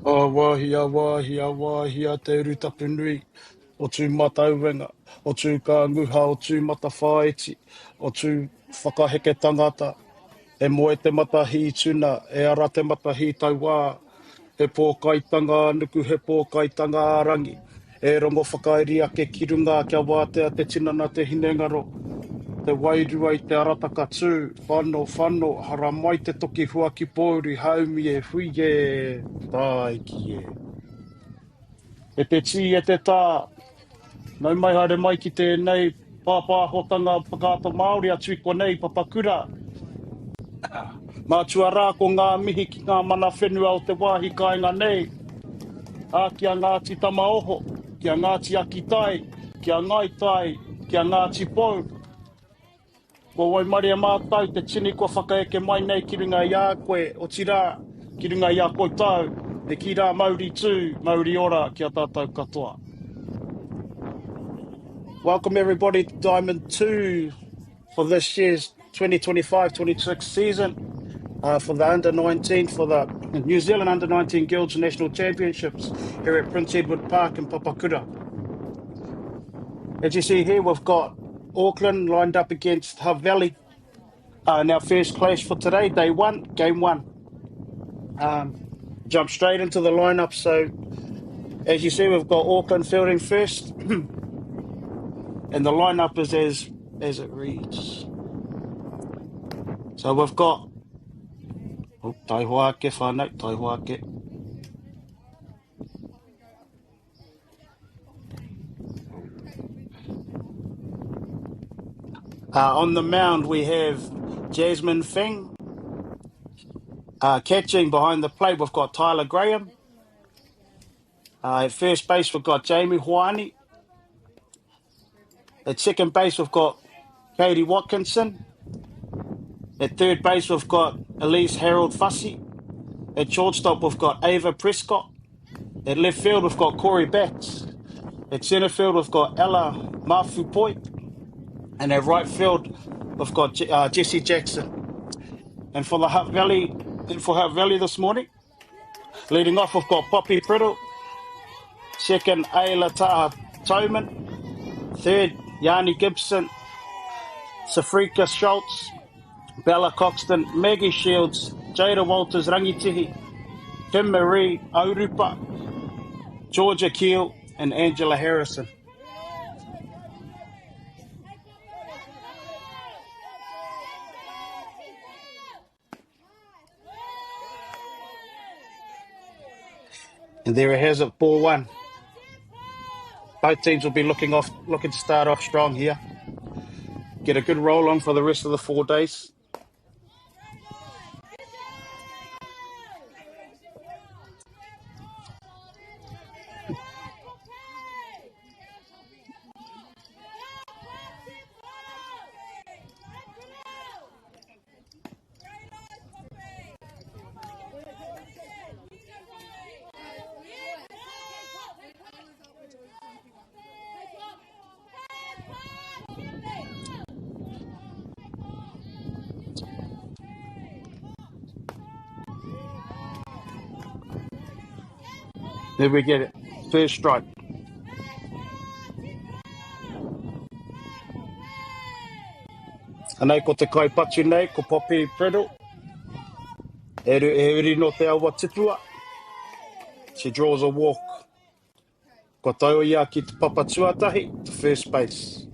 Awahia te urutapu nui, o tū matauenga, o tū ka nguha, o tū mata whaeti, o tū whakaheke tangata, e moe te mata hi tuna, e ara te mata hi tauā, he pōkaitanga nuku, he pōkaitanga ārangi, e rongo whakairi ake ki runga kia wātea te tinana te hinengaro, te wairua I te arataka tū, whano, hara mai te toki hua ki pōuri, haumi e hui e, tai ki e. E te tī e te tā, nau mai haere mai ki tēnei pāpāhotanga whakaato Māori atu I konei Papakura. Mātua rā ko ngā mihi ki ngā mana whenua o te wāhi kāinga nei. Kia Ngāti Tamaoho, kia Ngāti Akitai, kia Ngaitai, kia Ngāti Pou. Ko wai maria mātau te tini ko whakaeke mai nei ki runga I a koe o tira, ki runga I a koe tau, e ki rā Māori tū, Māori ora kia tātou katoa. Welcome everybody to Diamond 2 for this year's 2025-26 season, for the Under-19, for the New Zealand Under-19 Guilds National Championships here at Prince Edward Park in Papakura. As you see here, we've got Auckland lined up against Hutt Valley in our first clash for today, day one, game one. Jump straight into the lineup. So as you see, we've got Auckland fielding first, and the lineup is as it reads. So we've got tai hoake whānau, tai hoake. On the mound we have Jasmine Feng. Catching behind the plate we've got Tyler Graham. At first base we've got Jamie Huani. At second base we've got Katie Watkinson. At third base we've got Elise Harold Fussy. At shortstop we've got Ava Prescott. At left field we've got Corey Batts. At centre field we've got Ella Mafupoi. And at right field we've got Jesse Jackson. And for Hutt Valley this morning, leading off we've got Poppy Priddle. Second, Ayla Taha Toman. Third, Yanni Gibson, Safrika Schultz, Bella Coxton, Maggie Shields, Jada Walters Rangitihi, Kim Marie Aurupa, Georgia Keel, and Angela Harrison. And there it has it, ball one. Both teams will be looking to start off strong here. Get a good roll on for the rest of the 4 days. There we get it. First strike. Anei ko te kaipatu nei, ko Poppy Priddle. E uri no te awa tipua. She draws a walk. Ko tau ia ki te papa tuatahi to first base.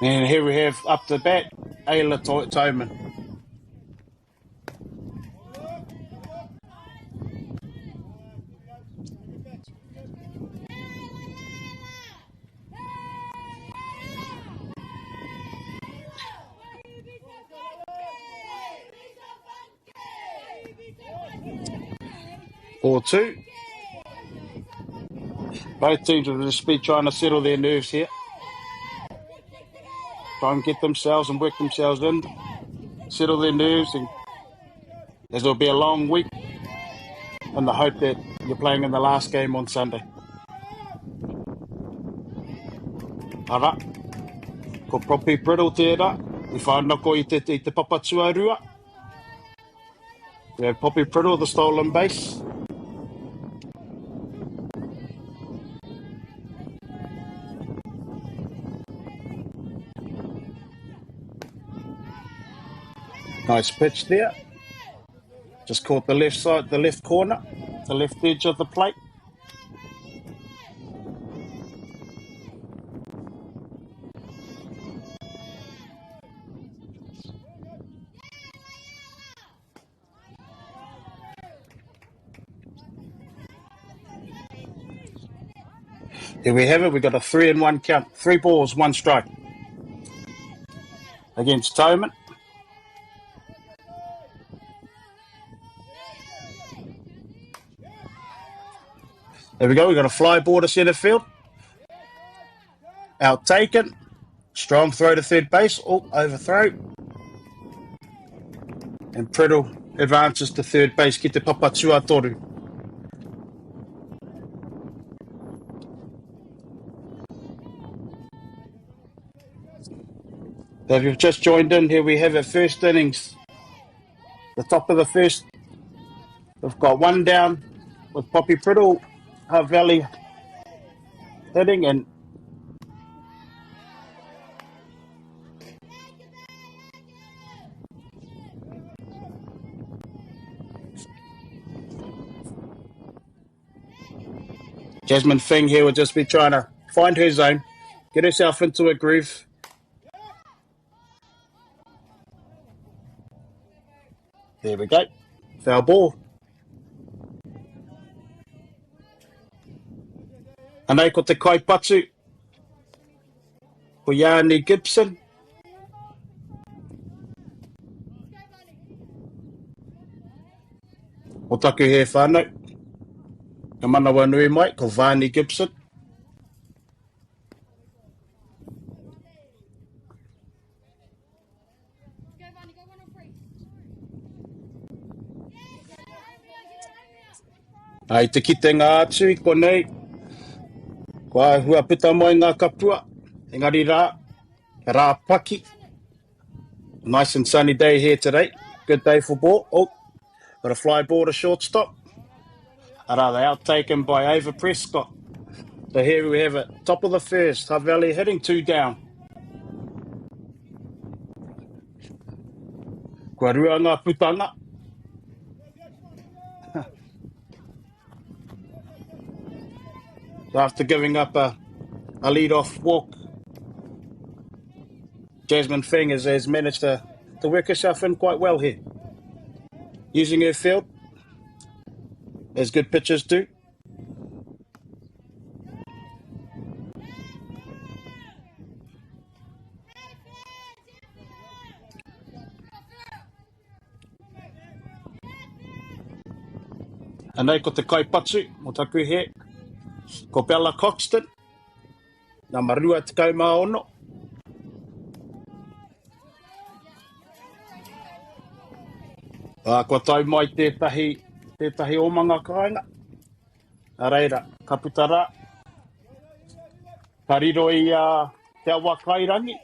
And here we have up the bat, Ayla Toman. Ball two. Both teams will just be trying to settle their nerves here. Try and get themselves and work themselves in. Settle their nerves, and as it'll be a long week, and the hope that you're playing in the last game on Sunday. Ara, ko Poppy Priddle tērā. I whanako i te papa tuarua. We have Poppy Priddle, the stolen base. Nice pitch there. Just caught the left side, the left corner, the left edge of the plate. Here we have it. We've got a 3-1 count. 3 balls, 1 strike against Toman. There we go. We've got a fly ball to centre field. Out taken. Strong throw to third base. Oh, overthrow. And Priddle advances to third base. Ki te papa tuatoru. So if you've just joined in, here we have our first innings. The top of the first. We've got 1 down with Poppy Priddle, Hutt Valley hitting, and Jasmine Fing here will just be trying to find her zone, get herself into a groove. There we go. Foul ball. Anei ko te kaipatu. Ko Yanni Gibson. O taku he whānau. Ka manawa nui mai, ko Varney Gibson. Ai te kite ngā atu i konei. Ko a hua puta mai ngā kapua. Engari rā paki. Nice and sunny day here today. Good day for ball. Oh, got a fly ball to shortstop. Are they outtaken by Ava Prescott? So here we have it. Top of the first. Hutt Valley hitting 2 down. Kua rua ngā putanga. So after giving up a lead-off walk, Jasmine Fing has managed to work herself in quite well here. Using her field, as good pitchers do. Anei ko te kaipatu, mo taku he, ko Bella Coxton, ngā marua te kaumāono. Kua tau mai tētahi omanga kāinga. A reira, ka puta rā. Ka riro i te awa kairangi.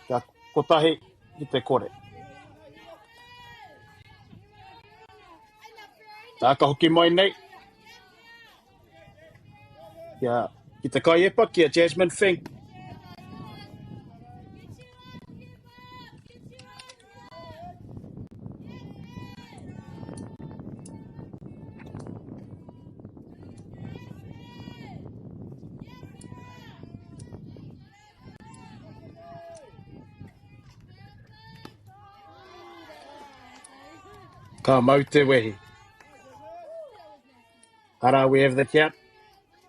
Ka kotahi i te kore. Tā ka hoki mai nei. Ki te kaiepa, ki a Jasmine Fing. Ka mau te wehi. Ara, we have the count.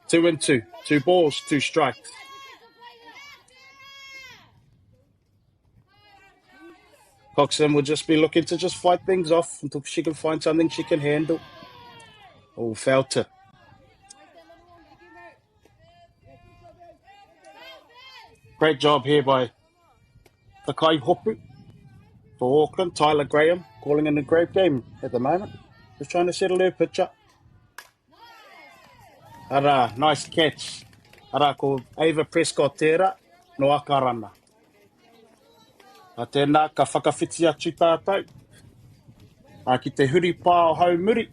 2-2. 2 balls, 2 strikes. Coxon will just be looking to just fight things off until she can find something she can handle. Oh, foul tip. Great job here by the Kai Hopu for Auckland. Tyler Graham calling in a great game at the moment. Just trying to settle her pitch up. Ara, nice catch. Ara ko Ava Prescott tērā no akarana. A tēnā ka whakawhiti atu tātou. Ki te huri pā o haumuri.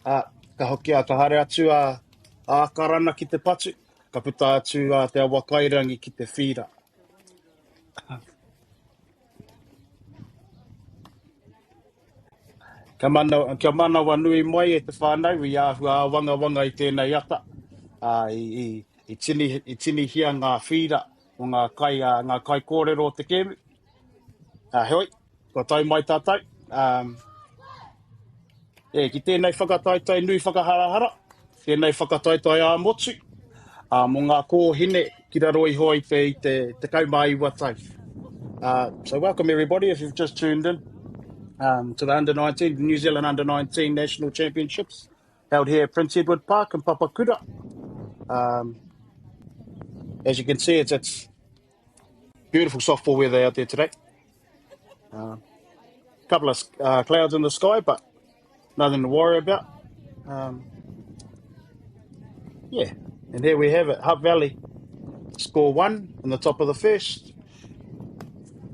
Ka hoki a ka hare atu a akarana ki te patu. Ka puta atu a te awa kairangi ki te whira. Kia manawa nui mai e te whānau i ahua wanga i tēnei ata. I tini hia ngā whira o ngā kai kōrero o te kēmu. Hoi, ko tau mai tātou. Ki tēnei whakataitai nui whakaharahara, tēnei whakataitai a motu, mo ngā kōhine ki raro i hoi te kaumaiwa tau. So welcome everybody if you've just tuned in. To the Under-19, New Zealand Under-19 National Championships held here at Prince Edward Park in Papakura. As you can see, it's beautiful softball weather out there today. A couple of clouds in the sky, but nothing to worry about. Yeah, and here we have it. Hutt Valley score 1 in the top of the first.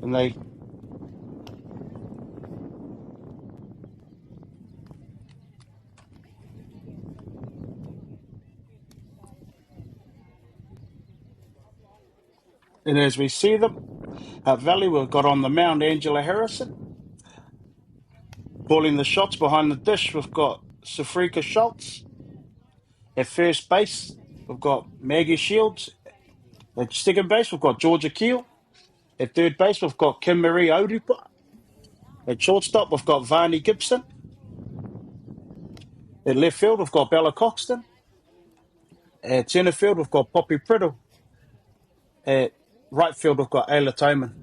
And they... And as we see them, Hutt Valley, we've got on the mound Angela Harrison. Calling the shots behind the dish, we've got Safrika Schultz. At first base, we've got Maggie Shields. At second base, we've got Georgia Keel. At third base, we've got Kim Marie Orupa. At shortstop, we've got Varney Gibson. At left field, we've got Bella Coxton. At centre field, we've got Poppy Priddle. At right field, we've got Ayla Toman.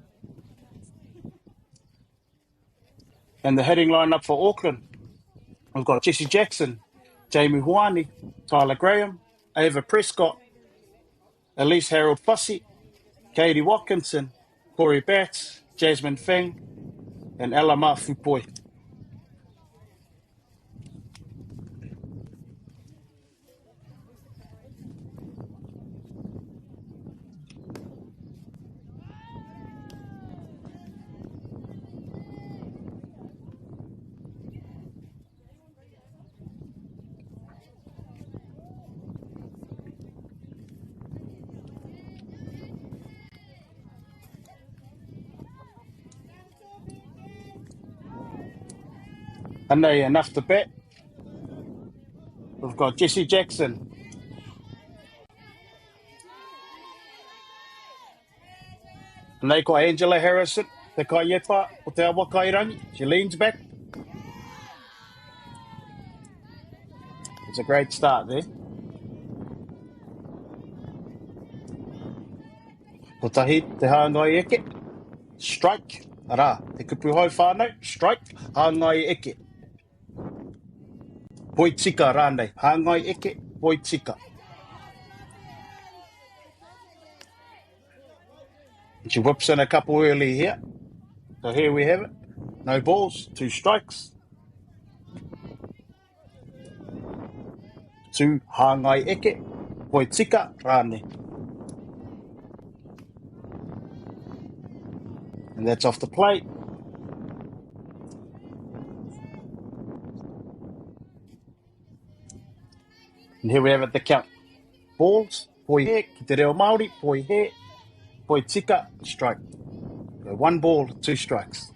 And the hitting lineup for Auckland, we've got Jesse Jackson, Jamie Huani, Tyler Graham, Ava Prescott, Elise Harold Fussy, Katie Watkinson, Corey Batts, Jasmine Feng, and Ella Mafupoi. And they enough to bet. We've got Jesse Jackson. And they got Angela Harrison, te kaieta o te awa kairangi. She leans back. It's a great start there. Ko tahi, te hāngai eke. Strike. Arā, te kupu hau whānau. Strike. Hāngai eke. Poi tika rānei. Hāngai eke. Poi tika. And she whips in a couple early here. So here we have it. No balls. 2 strikes. 2 hāngai eke. Poi tika rānei. And that's off the plate. And here we have it, the count. Balls, poi he, ki te reo Māori, poi he, poi tika, strike. So 1 ball, 2 strikes.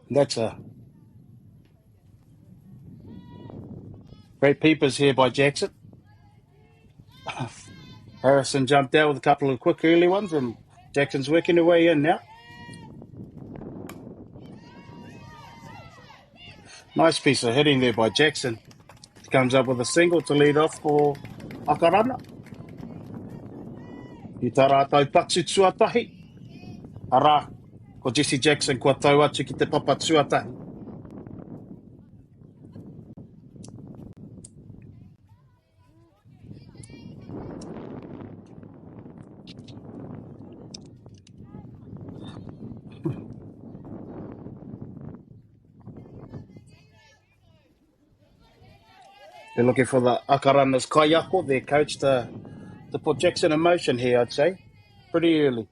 And that's a great peepers here by Jackson. Harrison jumped out with a couple of quick early ones, and Jackson's working her way in now. Nice piece of hitting there by Jackson. He comes up with a single to lead off for Akarana. I tā rātou patu tuatahi. Arā, ko Jesse Jackson kua tau atu ki te papa tuatahi. They're looking for the Akarana's kaiako, their coach, to put Jackson in motion here, I'd say. Pretty early.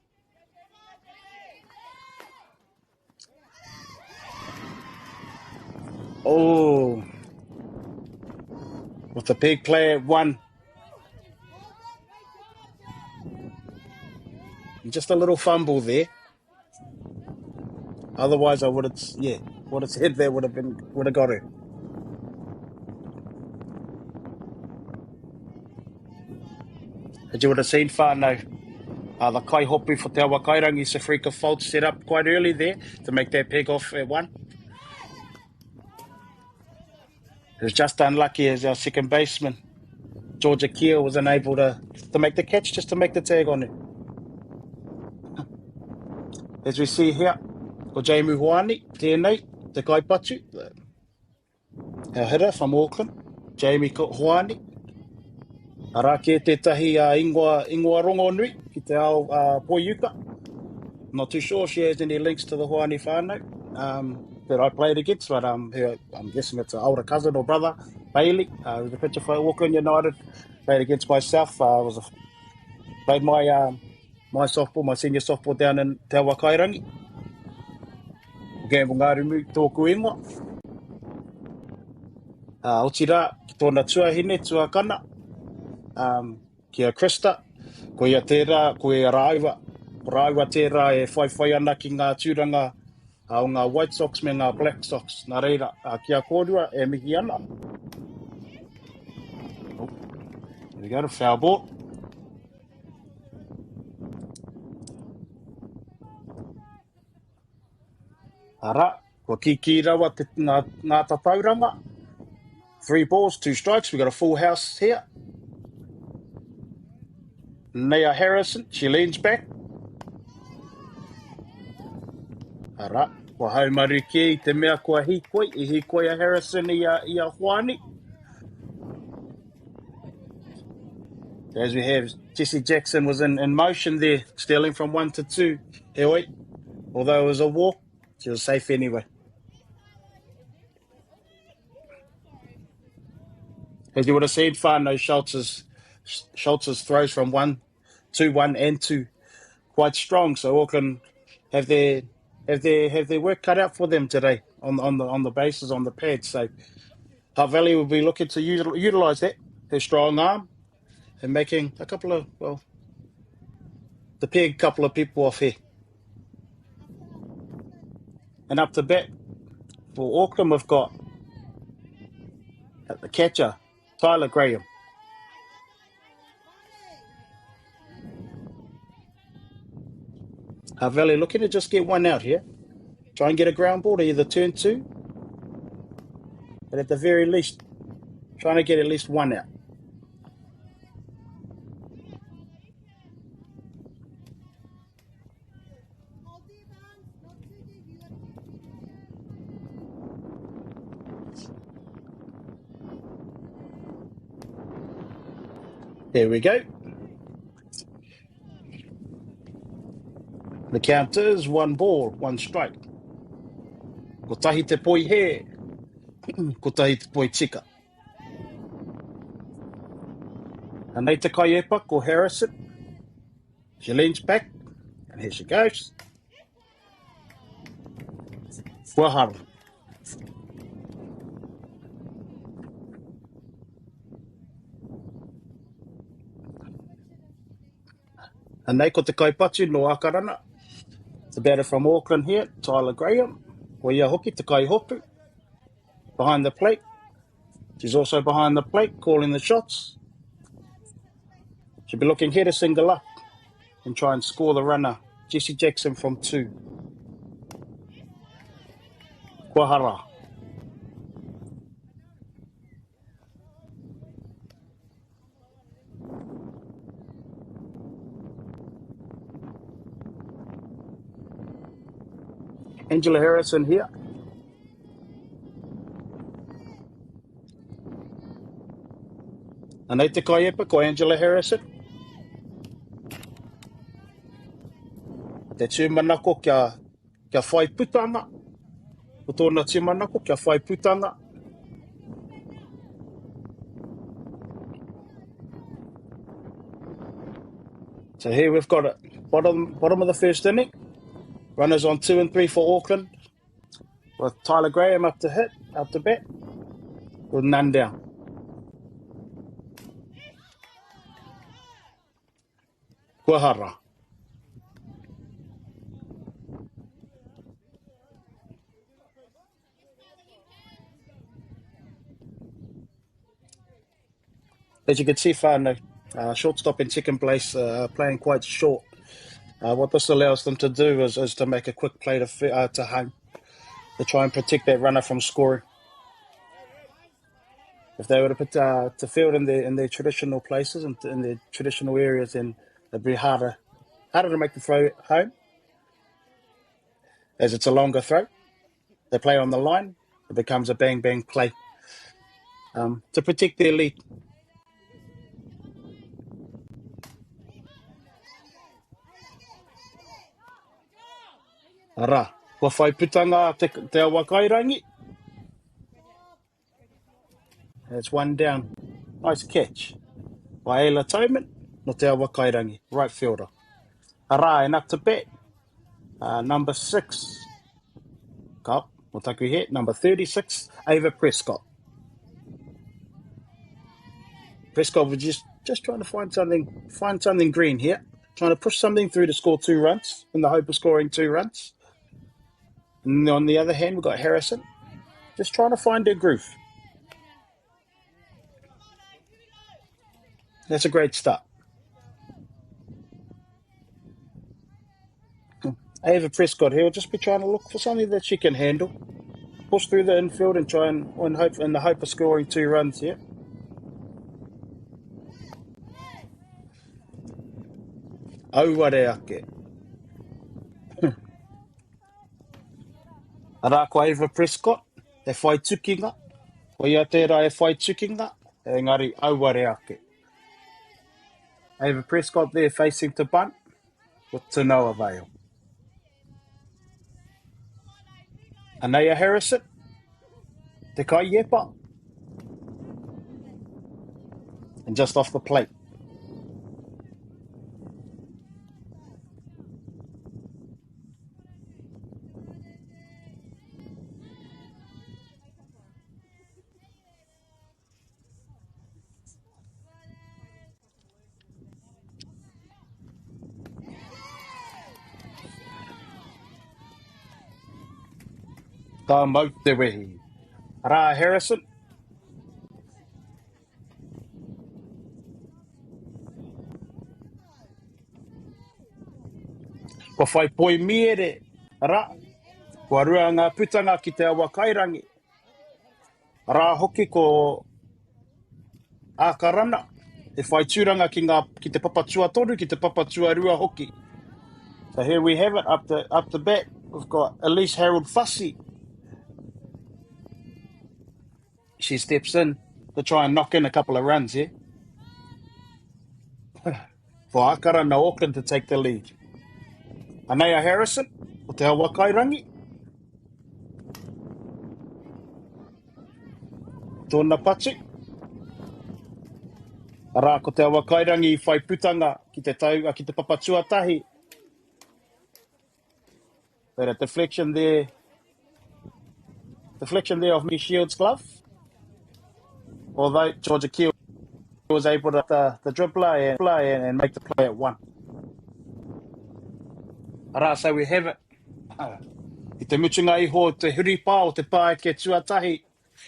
Oh. With the big play at 1. Just a little fumble there. Otherwise, I would have, what it said there would have got it. As you would have seen, whānau, the kai hopu for te awa kairangi, Safrika Fault set up quite early there to make that peg off at 1. It was just unlucky as our second baseman, Georgia Keel, was unable to make the catch, just to make the tag on it. As we see here, ko Jamie Huani, tēnei, te kaipatu, our hitter from Auckland, Jamie Huani. Arā ke tētahi ingoa rongo nui ki te ao Poiuka. Not too sure if she has any links to the Huani whānau that I played against, but I'm guessing it's an older cousin or brother, Bailey, who's a pitcher for Auckland United. Played against myself. Played my softball, my senior softball down in Te Awa Kairangi. Gamble ngārumu tōku ingoa. Oti rā, ki tōna tuahine, tuakana. Kia Krista, koe a tērā, koe a rāua. Rāua tērā e whaiwhai ana ki ngā tūranga au ngā White Sox me ngā Black Sox. Nā reira, kia kōrua e mihi ana. Oh, there we go, to foul ball. Ara, kua ki rawa ngā tatauranga. 3 balls, 2 strikes. We've got a full house here. Nea Harrison, she leans back. Ara, kua haumari ki te mea kua hikoi, I hikoi a Harrison I a Huani. As we have, Jesse Jackson was in motion there, stealing from 1 to 2. Heoi, although it was a walk, she was safe anyway. As you would have seen, Whānau Schultz's throws from 1, 2, 1 and 2 quite strong. So Auckland have their work cut out for them today on the bases, on the pad. So Hutt Valley will be looking to utilise that, her strong arm, and making a couple of, well, the peg a couple of people off here. And up to bat for Auckland, we've got the catcher, Tyler Graham. Hutt Valley looking to just get one out here. Try and get a ground ball to either turn 2, but at the very least, trying to get at least one out. There we go. The count is 1 ball, 1 strike. Ko tahi te poi he, ko tahi te poi tika. And nei te kai epa ko Harrison. She leans back, and here she goes. Wahara. And nei ko te kaipatu no Akarana. The batter from Auckland here, Tyler Graham. Ko ia hoki te kai hopu. Behind the plate. She's also behind the plate, calling the shots. She'll be looking here to single up and try and score the runner, Jesse Jackson, from 2. Kuahara. Angela Harrison here. Anei te kai epa ko Angela Harrison. Te tūmanako kia whai putanga. Ko tōna tūmanako kia whai putanga. So here we've got it. Bottom of the first inning. Runners on 2 and 3 for Auckland. With Tyler Graham up to hit, up to bat. With none down. Kuahara. As you can see, Whānau, shortstop in second place, playing quite short. What this allows them to do is to make a quick play to home, to try and protect that runner from scoring. If they were to put to field in their traditional places and in their traditional areas, then it'd be harder to make the throw home, as it's a longer throw. They play on the line, it becomes a bang play to protect their lead. Ara, kua whai putanga te awa kairangi. That's 1 down. Nice catch by Ayla Toman, no te awa kairangi, right fielder. Ara, and up to bat, number 6. Ka, we'll take a hit. Number 36, Ava Prescott. Prescott was just trying to find something green here. Trying to push something through to score 2 runs in the hope of scoring 2 runs. And on the other hand, we've got Harrison, just trying to find their groove. That's a great start. Ava Prescott, he'll just be trying to look for something that she can handle. Push through the infield and try and hope in the hope of scoring 2 runs here. Auare ake. Ara ko Ava Prescott, e whai tukinga. Ko ia tērā e whai tukinga, engari auare ake. Ava Prescott there facing to bunt with to no avail. Anaya Harrison, te kai yepa. And just off the plate. Ka mau te wehi. Ara Harrison. Ko whai poi miere. Ara. Ko arua ngā putanga ki te awa kairangi. Ara hoki ko ākarana. E whai tūranga ki te papatua toru, ki te papatua rua hoki. So here we have it, up the bat. We've got Elise Harold Fussy. She steps in to try and knock in a couple of runs here. For Akara no Auckland to take the lead. Anaya Harrison, o te awa kairangi. Tōna patu. Ara ko te awa kairangi I whai putanga ki te tau, ki te papatua tahi. But a deflection there of me Shields' glove. Although Georgia Keel was able to the dribbler and make the play at 1. Ara, so we have it. I te mutunga iho te huripā o te pāe ke tuatahi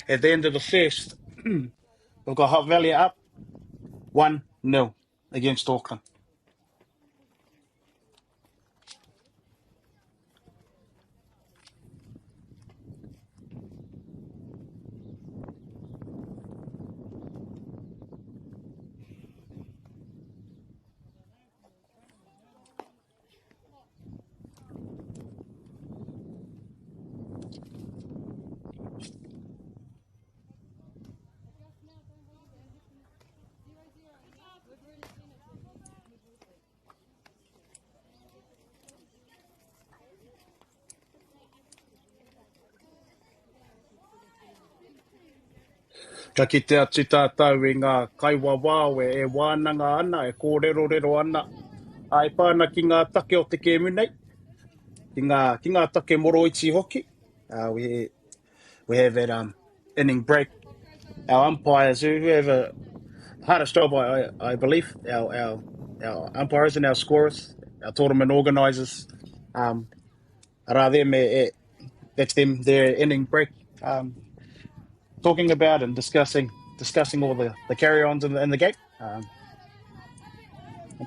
at the end of the first. We've got Hutt Valley up 1-0 against Auckland. Ka ki te atu tātou I ngā kaiwawao e wānanga ana, e kōrero ana. Ai pāna ki ngā take o te kēmu nei. Ki ngā take moro iti hoki. We have that inning break. Our umpires who have a hardest job, I believe. Our umpires and our scorers, our tournament organisers. That's them, their inning break. Talking about and discussing all the carry-ons in the game. And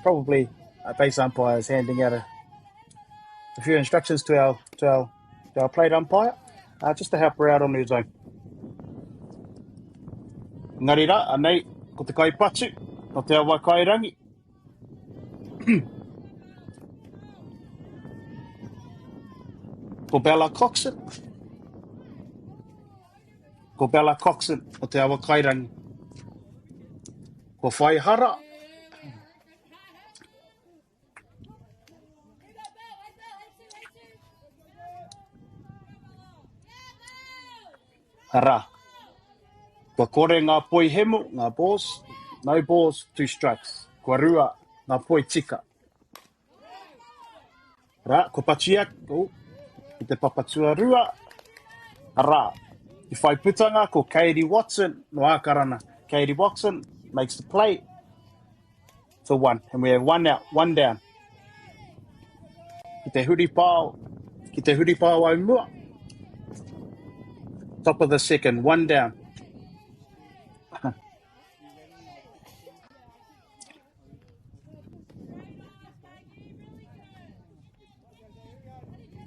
probably our base umpires handing out a few instructions to our plate umpire, just to help her out on her zone. Ngari rā, anei, ko te kaipatu, no te awa kairangi. Ko Bella Coxon. Ko Bella Coxon, o te awa kairangi. Ko Whai Hara. Hara. Ko kore ngā poi hemu, ngā balls, no balls, 2 strikes. Ko rua, ngā poi tika. Ra, ko Pachiak, ki te papatua rua. Hara. I whai putanga ko Katie Watson, no ākarana. Katie Watson makes the play for 1. And we have 1 out, 1 down. Ki te huripāo au mua. Top of the second, 1 down.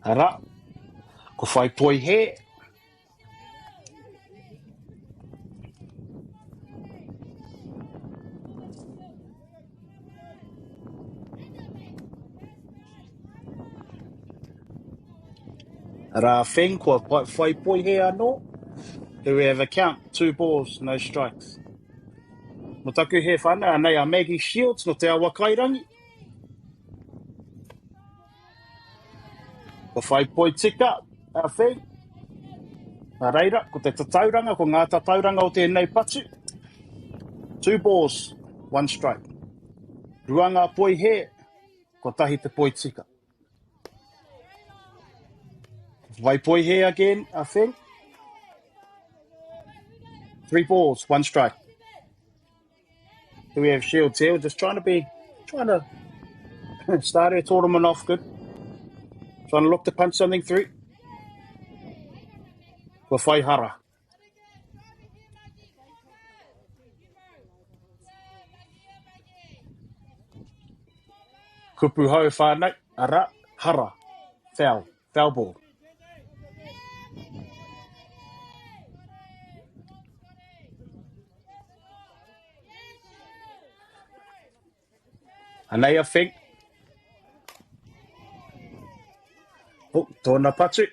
Ara, ko whai poi he. Ara wheng, ko whai poi he anō. Here we have a count, 2 balls, no strikes. No taku he whana, nei a Maggie Shields, no te awa kairangi. Ko whai poi tika, a wheng. A reira, ko te tatauranga, ko ngā tatauranga o tēnei patu. 2 balls, 1 strike. Ruanga poi he, ko tahi te poi tika. Vai poi he again, I think. 3 balls, 1 strike. Here we have Shields here. We're just trying to start our tournament off good. Trying to look to punch something through. For whai hara. Kupu hau whānau, ara, hara, foul ball. Anei a wheng. Oh, tōna patu.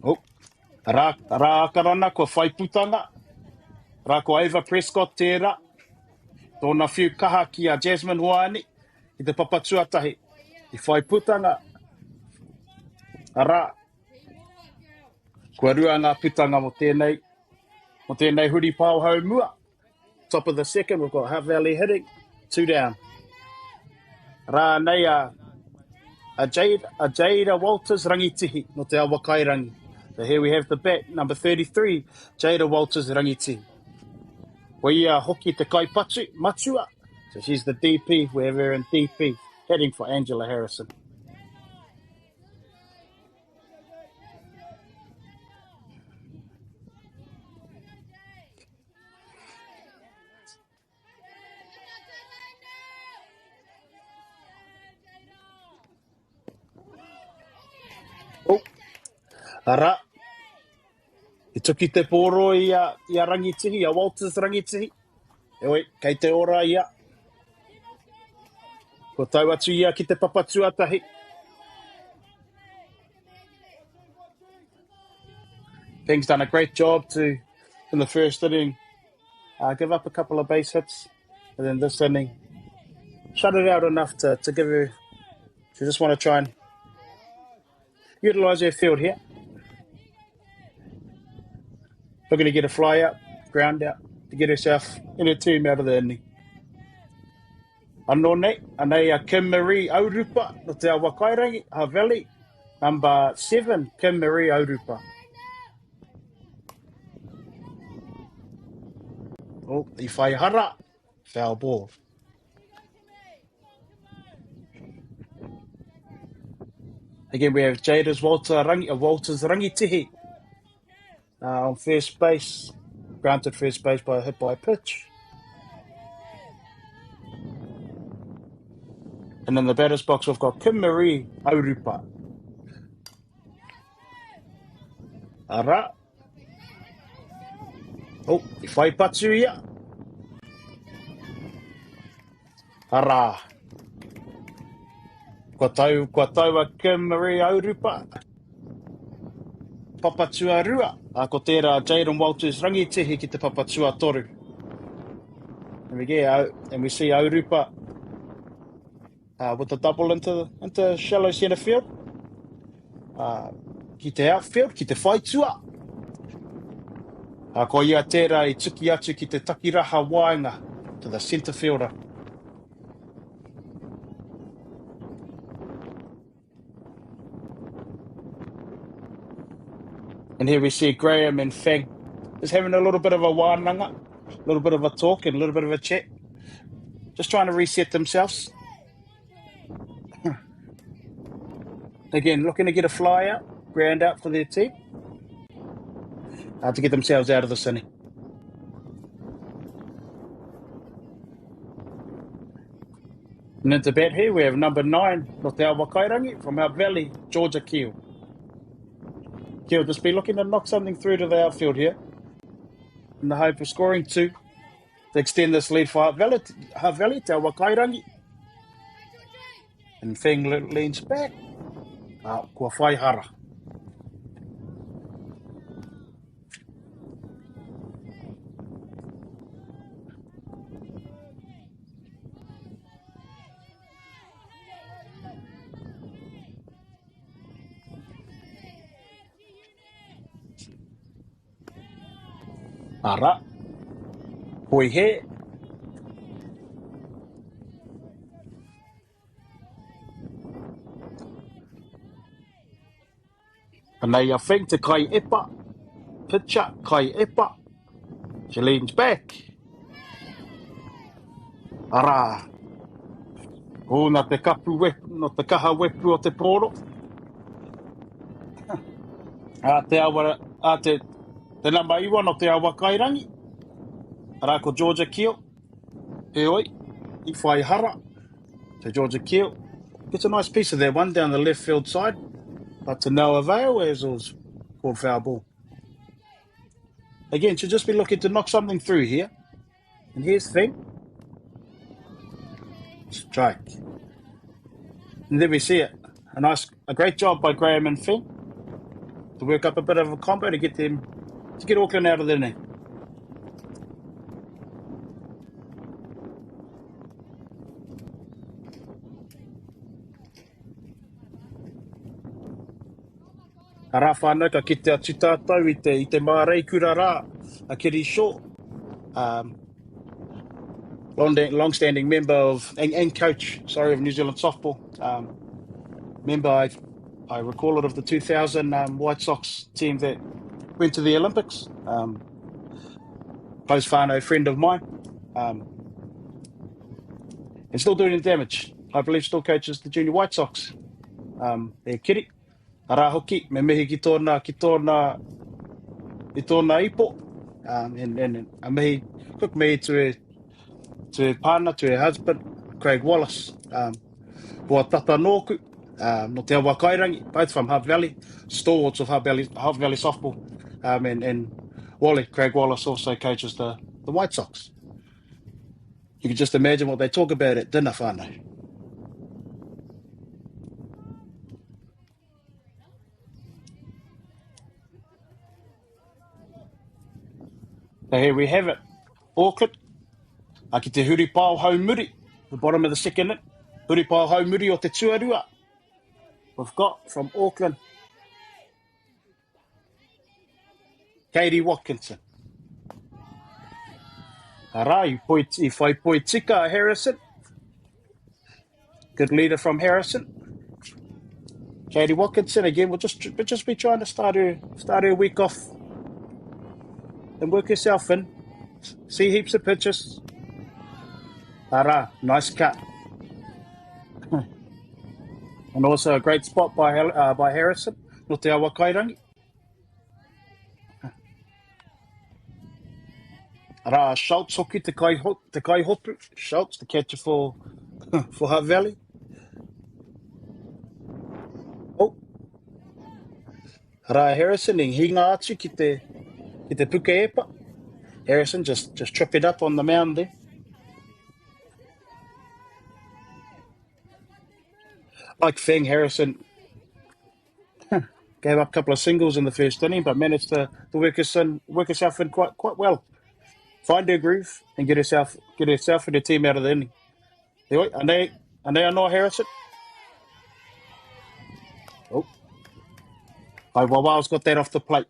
Oh, ara akarana ko whai putanga. Ra ko Ava Prescott tērā. Tōna whiu kaha ki a Jasmine Hoani. I te papatuatahi. I whai putanga. Ara. Kua rua ngā putanga mo tēnei huri pāo hau mua. Top of the second, we've got Hutt Valley hitting, 2 down. Rā nei a Jada Walters rangitihi no te awa kairangi. So here we have the bat, number 33, Jada Walters rangitihi. Wa ia hoki te kaipatu, Matua. So she's the DP, we have her in DP, heading for Angela Harrison. Oh, ara. I tuki te pōro i a rangitihi, a Walters rangitihi. Ewe, kei te ora ia. Ko tau atu ia ki te papatuatahi. Peng's done a great job in the first inning, give up a couple of base hits, and then this inning, shut it out enough to give her, she just want to try and utilise her field here. Looking to get a fly out, ground out, to get herself in her team out of the inning. Anō nei, anei a Kim Marie Aurupa, no te awa kairangi, Hutt Valley, number 7, Kim Marie Aurupa. Oh, I whai hara, foul ball. Again, we have Jada's Walters rangitihi on first base, granted first base by a hit by pitch. And in the batter's box, we've got Kim Marie Aurupa. Ara. Oh, I whai patu ia. Ara. Kua tau a Kim Marie Aurupa. Papatua rua. A ko tērā Jaden Walters rangitihi ki te papatua toru. And we see Aurupa with the double into shallow centre field. Ki te outfield, ki te whaitua. Ko ia tērā I tuki atu ki te takiraha wainga to the centre fielder. And here we see Graham and Feng just having a little bit of a wānanga, a little bit of a talk and a little bit of a chat. Just trying to reset themselves. Again, looking to get a fly out, ground out for their team to get themselves out of this inning. And into bat here, we have number 9, Note Awa Kairangi from Hutt Valley, Georgia Keel. Keel just be looking to knock something through to the outfield here in the hope of scoring 2 to extend this lead for Hutt Valley to Awa Kairangi. And Feng leans back. Kua whai hara. Ara. Hoi he. Anei a Feng to Kai Epa. Pitcher, Kai Epa. She leans back. Ara. Nā te kapu wepu, no te kaha wepu o te poro. Te number 1 o te Awa Kairangi. Ara ko Georgia Keel. E oi, I whai hara. So Georgia Keel gets a nice piece of that one down the left field side. But to no avail as it was called foul ball. Again, should just be looking to knock something through here. And here's Feng. Strike. And there we see it. A great job by Graham and Feng to work up a bit of a combo to get Auckland out of the inning. Ara whānau ka ki te atu tātou I te mārei kura rā, a Kiri Shaw, long-standing member of, and coach, of New Zealand softball. Member, I recall it, of the 2000 White Sox team that went to the Olympics. Close whānau friend of mine. And still doing damage. I believe still coaches the junior White Sox. Kiri. Ara hoki, me mehi ki tōna ipo. And a mehi, quick mehi to partner, to her husband, Craig Wallace. Kua tata nōku, no te Awa Kairangi, both from Hutt Valley, stalwarts of Hutt Valley softball. And Wally, Craig Wallace, also coaches the White Sox. You can just imagine what they talk about at dinner whānau. So here we have it. Auckland, ki te huripao haumuri, the bottom of the second inning. Huripao haumuri o te tuarua. We've got from Auckland, Katie Watkinson. Ara, I whai poi tika Harrison. Good leader from Harrison. Katie Watkinson, again, we'll just be trying to start her week off and work herself in. See heaps of pitches. Ara, nice cut. And also a great spot by Harrison. No te Awa Kairangi. Ara, Schultz hoki te kai hopu. Schultz, the catcher for Hutt Valley. Oh. Ara, Harrison, hinga atu ki te puke epa. Harrison just tripped it up on the mound there. Like Feng, Harrison gave up a couple of singles in the first inning, but managed to work herself in quite well. Find her groove and get herself and her team out of the inning. And they are not Harrison. Oh, Wawaw's got that off the plate.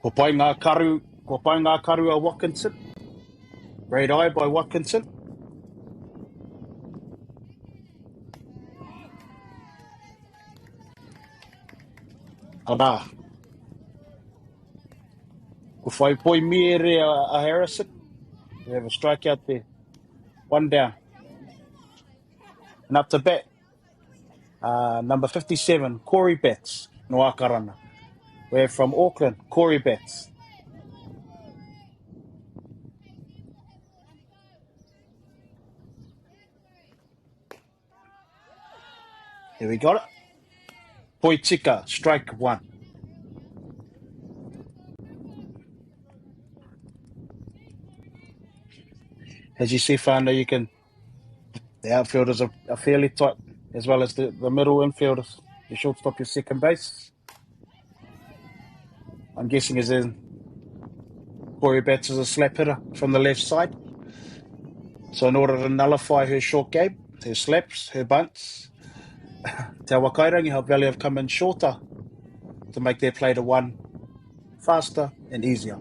Ko pai ngā karu a Watkinson. Great eye by Watkinson. Ara. Ko whai poi mere a Harrison. We have a strikeout there. 1 down. And up to bat, number 57, Corey Betts, no Akarana. We're from Auckland, Corey Betts. Here we got it. Poitika, strike 1. As you see, Whānau, you can, the outfielders are fairly tight, as well as the middle infielders. Your shortstop, your second base. I'm guessing is in Corey Betts is a slap hitter from the left side. So in order to nullify her short game, her slaps, her bunts, Te Awakairangi, Hutt Valley have come in shorter to make their play to 1 faster and easier.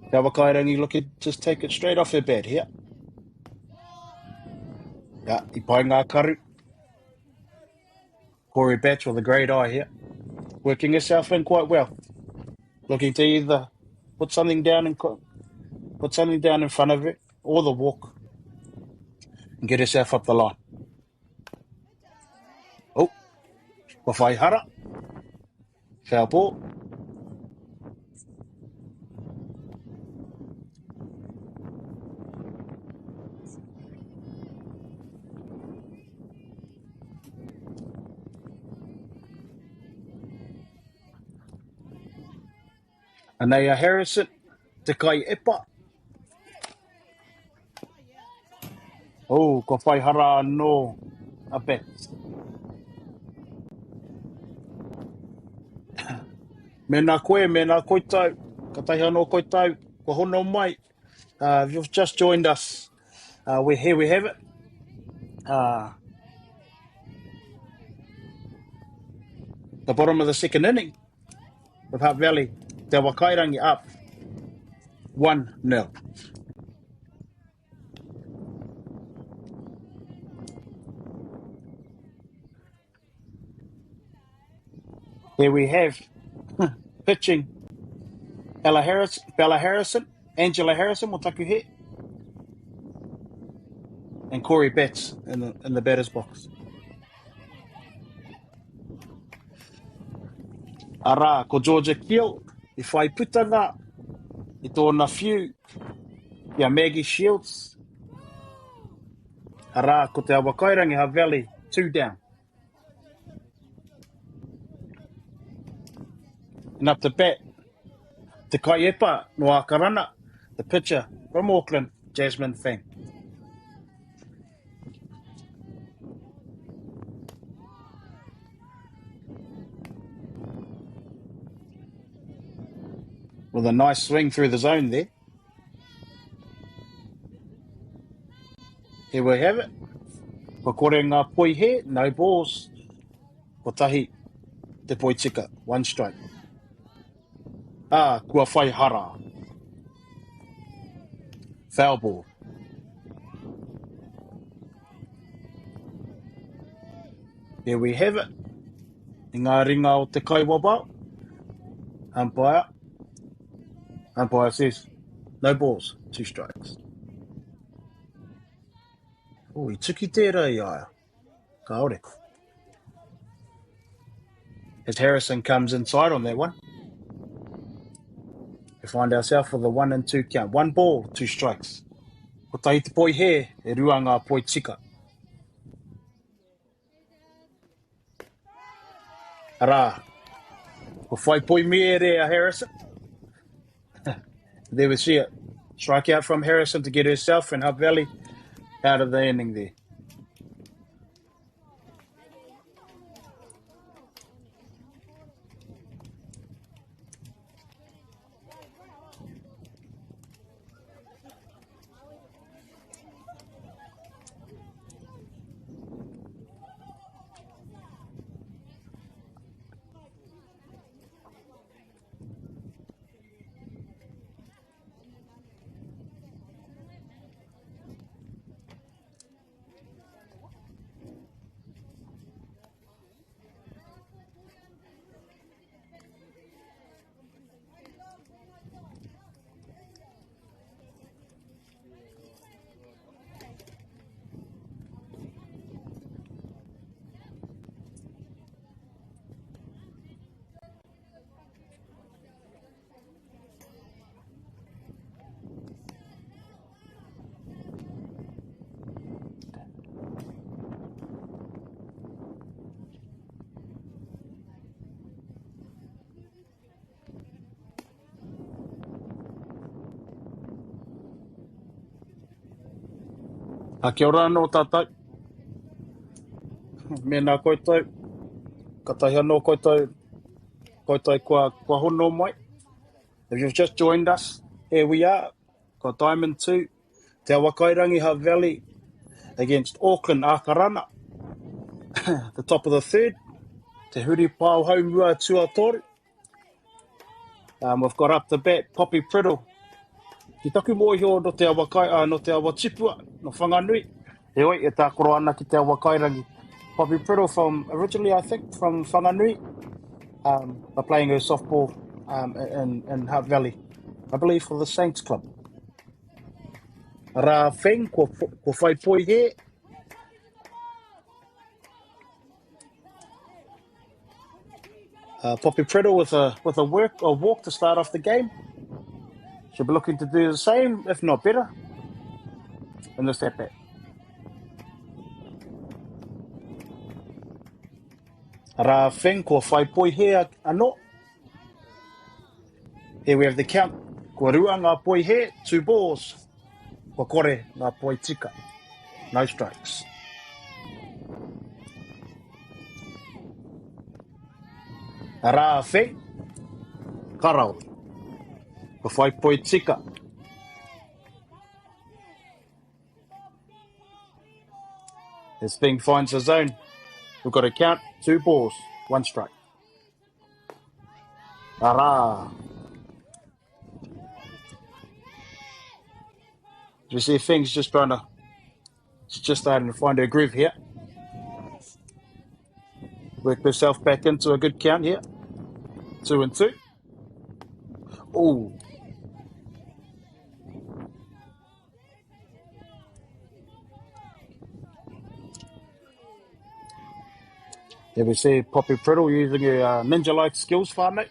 Te Awakairangi looking to just take it straight off her bat here. Yeah, I pai ngā karu. Corey Betts with a great eye here. Working herself in quite well. Looking to either put something down in front of her or the walk and get herself up the line. Oh, Whawhai hara. Foul ball. Anea Harrison, te kai epa. Oh, ko whai hara no a bet. Mena koe tau. Ka tahi anō koe tau. Ko hono mai. You've just joined us. We're here, we have it. The bottom of the second inning with Hutt Valley. Te Awakairangi up 1-0. Here we have pitching Bella Harrison, Angela Harrison will taku hit, and Corey Betts in the batter's box. Ara, ko Georgia Keel, I whai putanga, I tōna whiu, kia Maggie Shields. Ara, ko te Awakairangi Hutt Valley, 2 down. And up to bat, Te Kaiepa no Akarana, the pitcher from Auckland, Jasmine Fang. With a nice swing through the zone there. Here we have it. Ko kore ngā poi he, no balls. Ko tahi, te Poitika, 1 strike. Kua whai hara. Foul ball. Here we have it. I ngā ringa o te kaiwaba. Umpire says, no balls, 2 strikes. Oh, I tuki tērā I aia. Ka ore. As Harrison comes inside on that one. We find ourselves with a 1-2 count. 1 ball, 2 strikes. Ko tahi te poi he, e rua ngā Poitika. Ara, ko whai poi mea rea Harrison. There we see it. Strike out from Harrison to get herself and Hutt Valley out of the inning there. Kia ora anō tātou. Mena koutou. Ka tahi anō koutou. Koutou kua hono mai. If you've just joined us, here we are. Got Diamond 2. Te Awakairangi Hutt Valley against Auckland Akarana. The top of the third. Te huri pāo haumua tuatoru. We've got up the bat, Poppy Priddle. Ki taku mōhio no te Awakai, no te Awatipua, no Whanganui. He oi, e tā koro ana ki te Awakairangi. Poppy Priddle originally I think, from Whanganui. But playing her softball in Hutt Valley. I believe for the Saints Club. Rā Feng, ko whai poi he. Poppy Priddle with a walk to start off the game. She'll be looking to do the same, if not better, in this at bat. Rā Feng, ko whai poi he anō. Here we have the count. Ko rua ngā poi he, 2 balls. Ko kore ngā poi tika. No strikes. Rā Feng, karau. Ko whai poi tika. As Feng finds the zone. We've got a count, 2 balls, 1 strike. Ara. You see Feng's just starting to find her groove here. Work herself back into a good count here. 2-2. Ooh. Here we see Poppy Priddle using her ninja-like skills, whānau.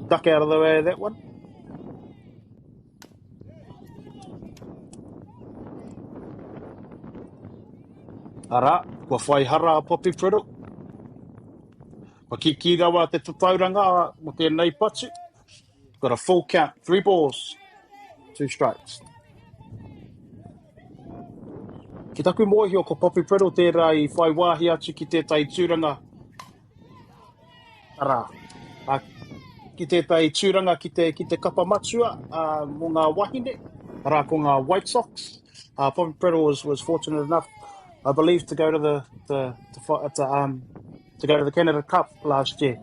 Duck out of the way of that one. Ara, kua whai hara a Poppy Priddle. Kua ki rawa te tatauranga mo tēnei patu. Got a full count, 3 balls, 2 strikes. Ki taku mōhio ko Poppy Priddle tērā I whai wāhi atu ki tētai tūranga. Ara, ki tētai tūranga ki te kapa matua mō ngā wahine. Ara, ko ngā White Sox. Poppy Priddle was fortunate enough, I believe, to go to the Canada Cup last year,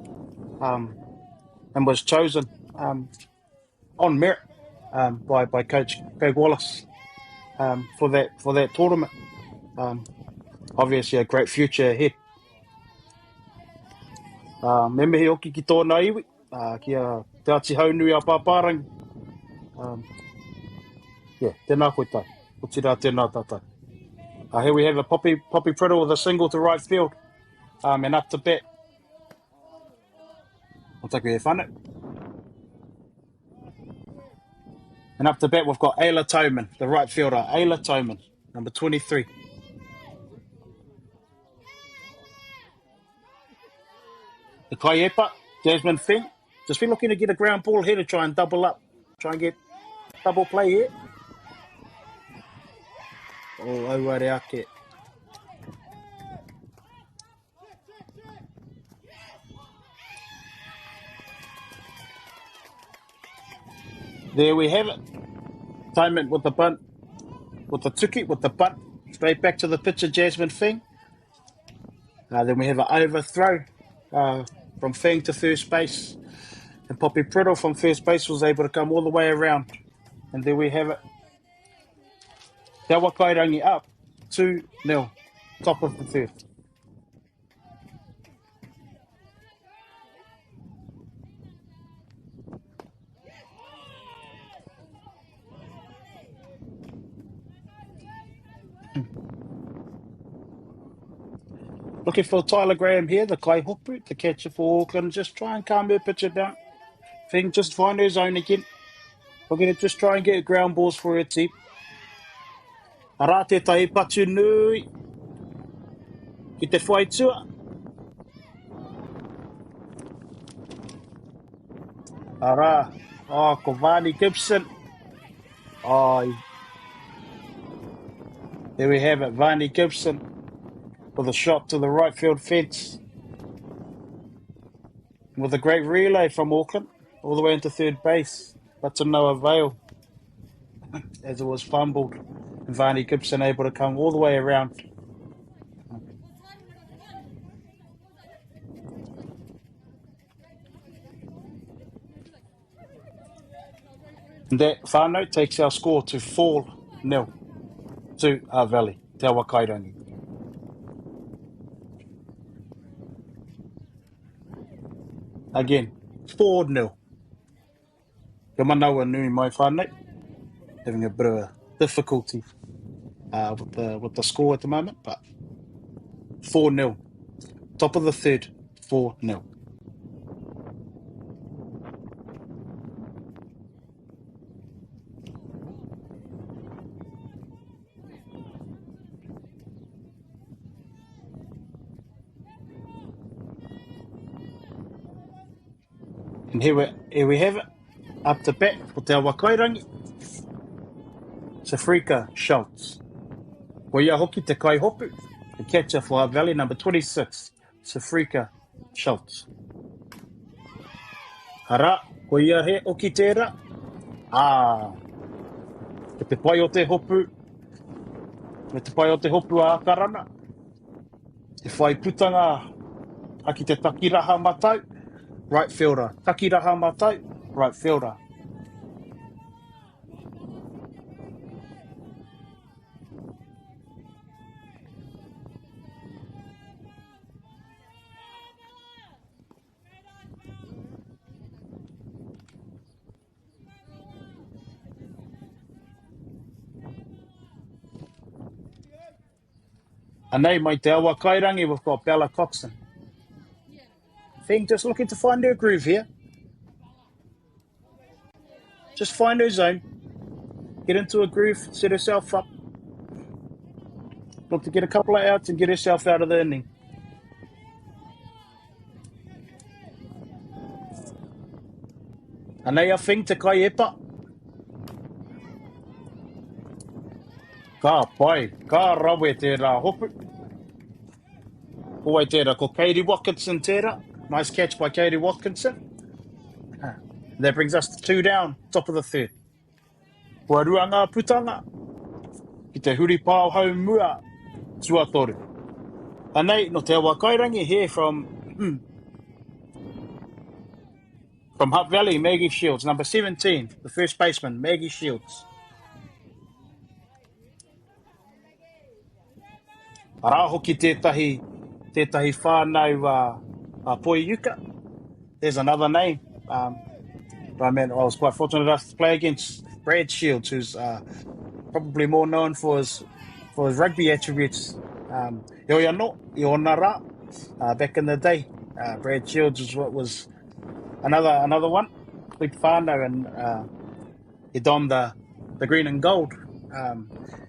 and was chosen on merit by Coach Greg Wallace for that tournament. Obviously, a great future ahead. Me mihi oki ki tōna iwi, kia te ati haunui a Paparangi. Yeah, tēnā koe tai. Ko tira tēnā tātai. Here we have a Poppy Priddle with a single to right field, and up to bat. I'll take you whānau. And up to bat, we've got Ayla Toman, the right fielder. Ayla Toman, number 23. The Kaiepa, Jasmine Feng, just been looking to get a ground ball here to try and double up. Try and get double play here. Oh, auare ake. There we have it. Timing with the bunt, with the tuki, with the bunt. Straight back to the pitcher, Jasmine Feng. Then we have an overthrow from Feng to first base. And Poppy Priddle from first base was able to come all the way around. And there we have it. Te Awakairangi up 2-0, top of the third. Looking for Tyler Graham here, the Kaihopu, the catcher for Auckland. Just try and calm her pitcher down. Feng just find her zone again. We're going to just try and get ground balls for her team. Ara te tai patu nui. Ki te whaitua. Ara. Oh, ko Vani Gibson. Oh, There we have it, Varney Gibson with a shot to the right field fence with a great relay from Auckland all the way into third base, but to no avail as it was fumbled. And Varney Gibson able to come all the way around. And that whānau takes our score to 4-0 to our Valley, Te Awa Kairangi. Again, 4-0. Ka manaua nui mai whānau, having a bit of a difficulty with the score at the moment, but 4-0. Top of the third, 4-0. And here we have it, up to bat for Te Awa Kairangi. Safrika Schultz. Ko ia hoki te kai hopu, the catcher for our Valley, number 26, Safrika Schultz. Hara, ko ia he oki tērā. Ko te pai o te hopu, me te pai o te hopu a karana. Te whai putanga haki te takiraha matau, right fielder. Takiraha matau, right fielder. And they mai Te Awa Kairangi, we've got Bella Coxon. Thing just looking to find her groove here. Just find her zone. Get into a groove, set herself up. Look to get a couple of outs and get herself out of the inning. Anei a thing te kai epa. Ka pai, ka rawe tērā hopu. Kowai tērā ko Katie Watkinson tērā. Nice catch by Katie Watkinson. That brings us to 2 down, top of the third. Kua rua ngā putanga. Ki te huri pāo hau mua. Tuatoru. Anei, no Te Awa Kairangi here from Hutt Valley, Maggie Shields, number 17, the first baseman, Maggie Shields. Ara hoki tētahi whānau Poiuka. There's another name. I was quite fortunate enough to play against Brad Shields, who's probably more known for his rugby attributes. Back in the day, Brad Shields was another one, big whānau, and he donned the green and gold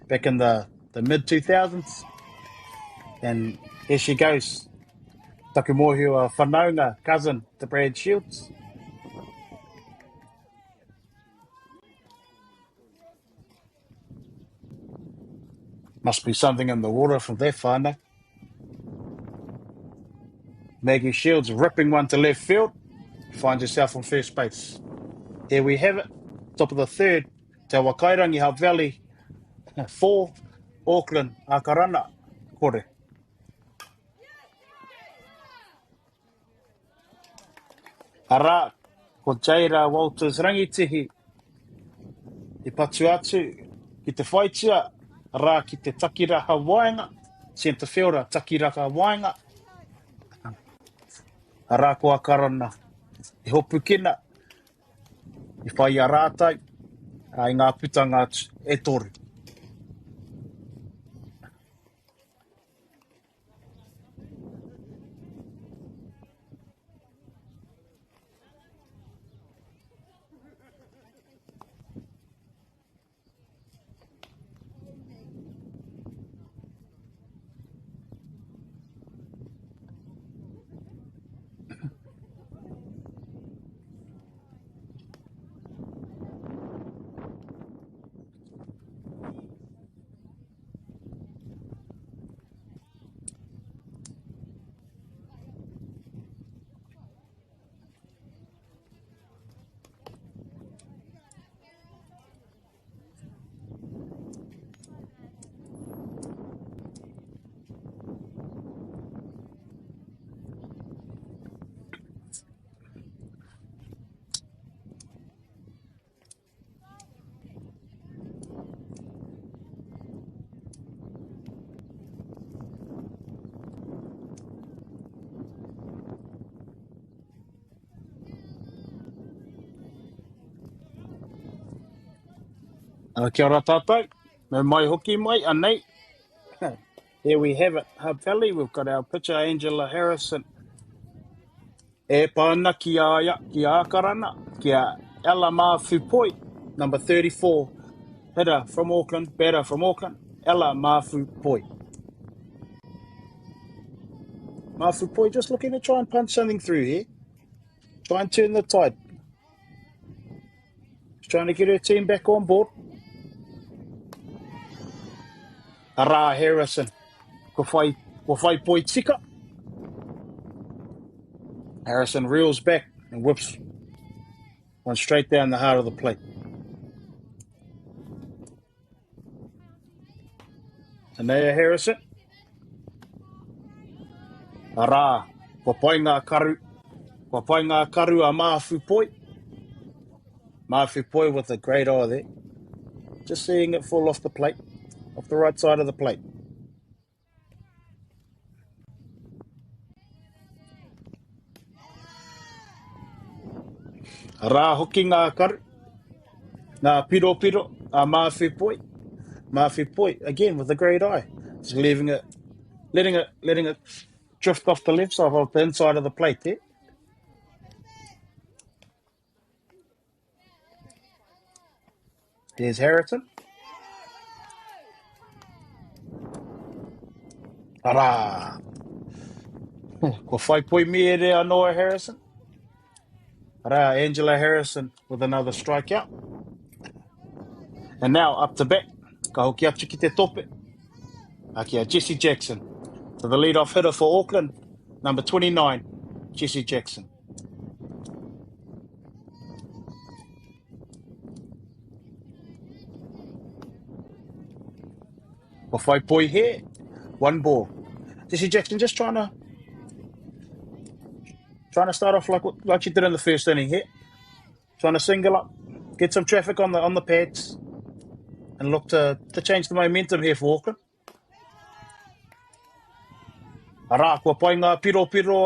back in the mid 2000s. And here she goes, Takumohua whanaunga, cousin to Brad Shields. Must be something in the water from that whānau. Maggie Shields ripping one to left field, finds herself on first base. Here we have it, top of the third, Te Awa Kairangi, Hutt Valley, 4, Auckland, Akarana, kore. Ara, ko Jaira Walters rangitihi, i patu atu, ki te whaitia, ara ki te takiraha wainga, centre fielder, takiraha wainga. Ara ko a karana, i hopu kina, i whai a rātai, i ngā putanga e toru. Kia ora tātou. Me mai hoki mai, anei. Here we have it, Hutt Valley. We've got our pitcher, Angela Harrison. E pāna ki a Karana, ki a Ella Mawhupoi, number 34. Hitter from Auckland, batter from Auckland, Ella Mawhupoi. Mawhupoi just looking to try and punch something through here. Try and turn the tide. Just trying to get her team back on board. Ara Harrison. Ko whai poi tika. Harrison reels back and whips one straight down the heart of the plate. Anea Harrison. Ara, ko pai ngā karu. Ko pai ngā karu a Mawhupoi. Mawhupoi with a great eye there. Just seeing it fall off the plate, off the right side of the plate. Ara hoki ngā karu. Ngā piro a Mawhupoi. Mawhupoi, again with a great eye. Just letting it drift off the left side of the inside of the plate there. There's Harrison. Ara. Ko whai poi mea rea anoa Harrison. Ara, Angela Harrison with another strikeout. And now up to bat. Ka hoki atu ki te tope. Aki a Jesse Jackson. So the lead-off hitter for Auckland, number 29, Jesse Jackson. Ko whai poi here, one ball. Jesse Jackson just trying to start off like she did in the first inning here. Trying to single up, get some traffic on the pads, and look to change the momentum here for Auckland. Ara, kua pai ngā piro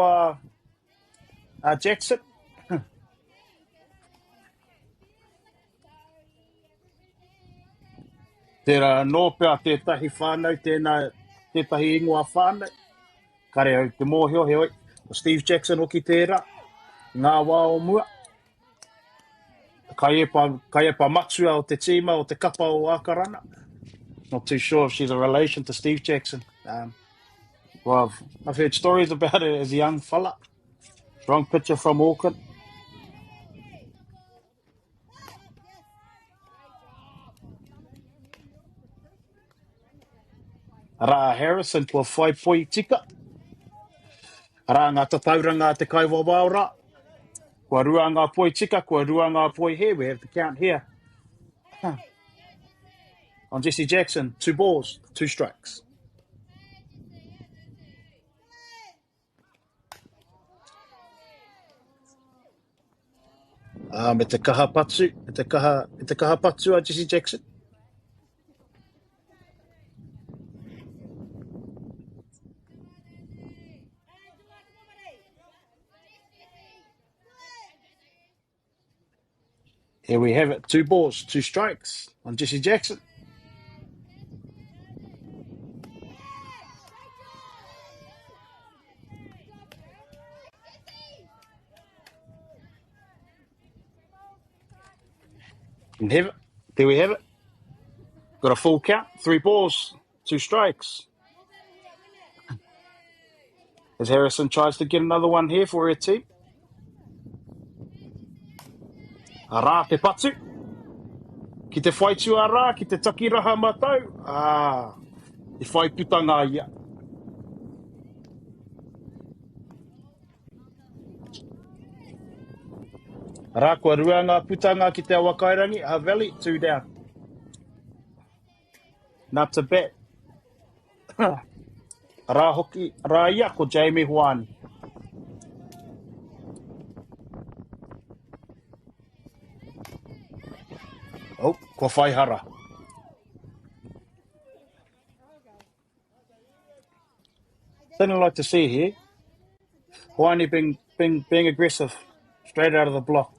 a Jackson. Tērā no pēr tētahi whānau, tētahi ingoa whānau. Kare au te mōhio he oi. O Steve Jackson hoki tērā. Ngā wā o mua. Kai e pa matua o te tīma o te kapa o Ākarana. Not too sure if she's a relation to Steve Jackson. Well, I've heard stories about it as a young fella. Strong pitcher from Auckland. Ara Harrison, kua whai poi tika. Ara ngā tatauranga te kaiwawaora. Kua rua ngā poi tika, kua rua ngā poi here. We have the count here. On Jesse Jackson, 2 balls, 2 strikes. Me te kaha patu a Jesse Jackson. Here we have it, 2 balls, 2 strikes on Jesse Jackson. And there we have it. Got a full count, 3 balls, 2 strikes. As Harrison tries to get another one here for her team. Ara te patu. Ki te whaitu ara, ki te takiraha matau. Te whai putanga ia. Ara kua rua ngā putanga ki te awakairangi, Hutt Valley, 2 down. Nā te bat. Ara hoki, ara ia ko Jamie Huani. Oh, kua whaihara. Thing I like to see here, Huani being aggressive, straight out of the block.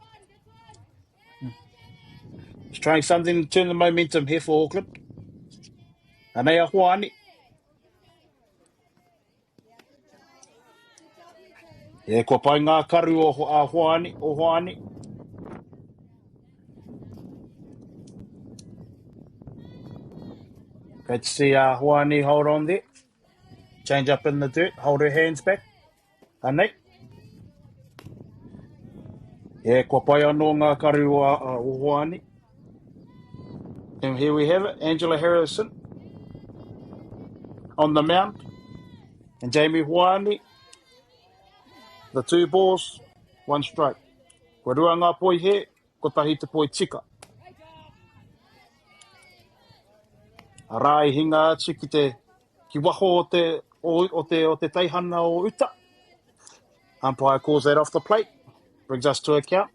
Just trying something to turn the momentum here for Auckland. Anei a Hoani. Kua pai ngā karu o Hoani. Great to see Hoani hold on there. Change up in the dirt, hold her hands back. Anei. Kua pai anō ngā karu o Hoani. And here we have it, Angela Harrison on the mound. And Jamie Hoani, the 2 balls, 1 strike. Kua rua ngā poi he, ko tahi te poi tika. A rā I hinga atu ki waho o te teihana o uta. Umpire calls that off the plate. Brings us to a count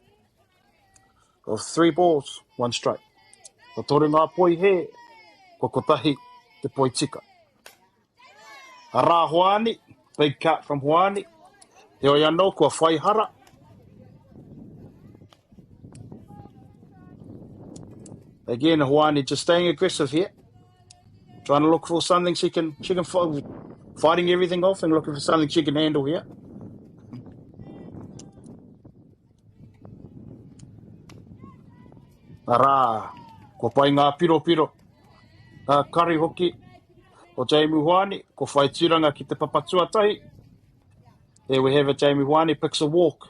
of 3 balls, 1 strike. Ko toru ngā poi he, ko tahi te poi tika. A rā Hoani, big cut from Hoani. He oi anō kua whai hara. Again, Hoani just staying aggressive here. Trying to look for something she can fighting everything off and looking for something she can handle here. Arā, ko pai ngā piro. Kari hoki o Jamie Hoani, ko whai tūranga ki te papatuatahi. There we have it, Jamie Hoani picks a walk.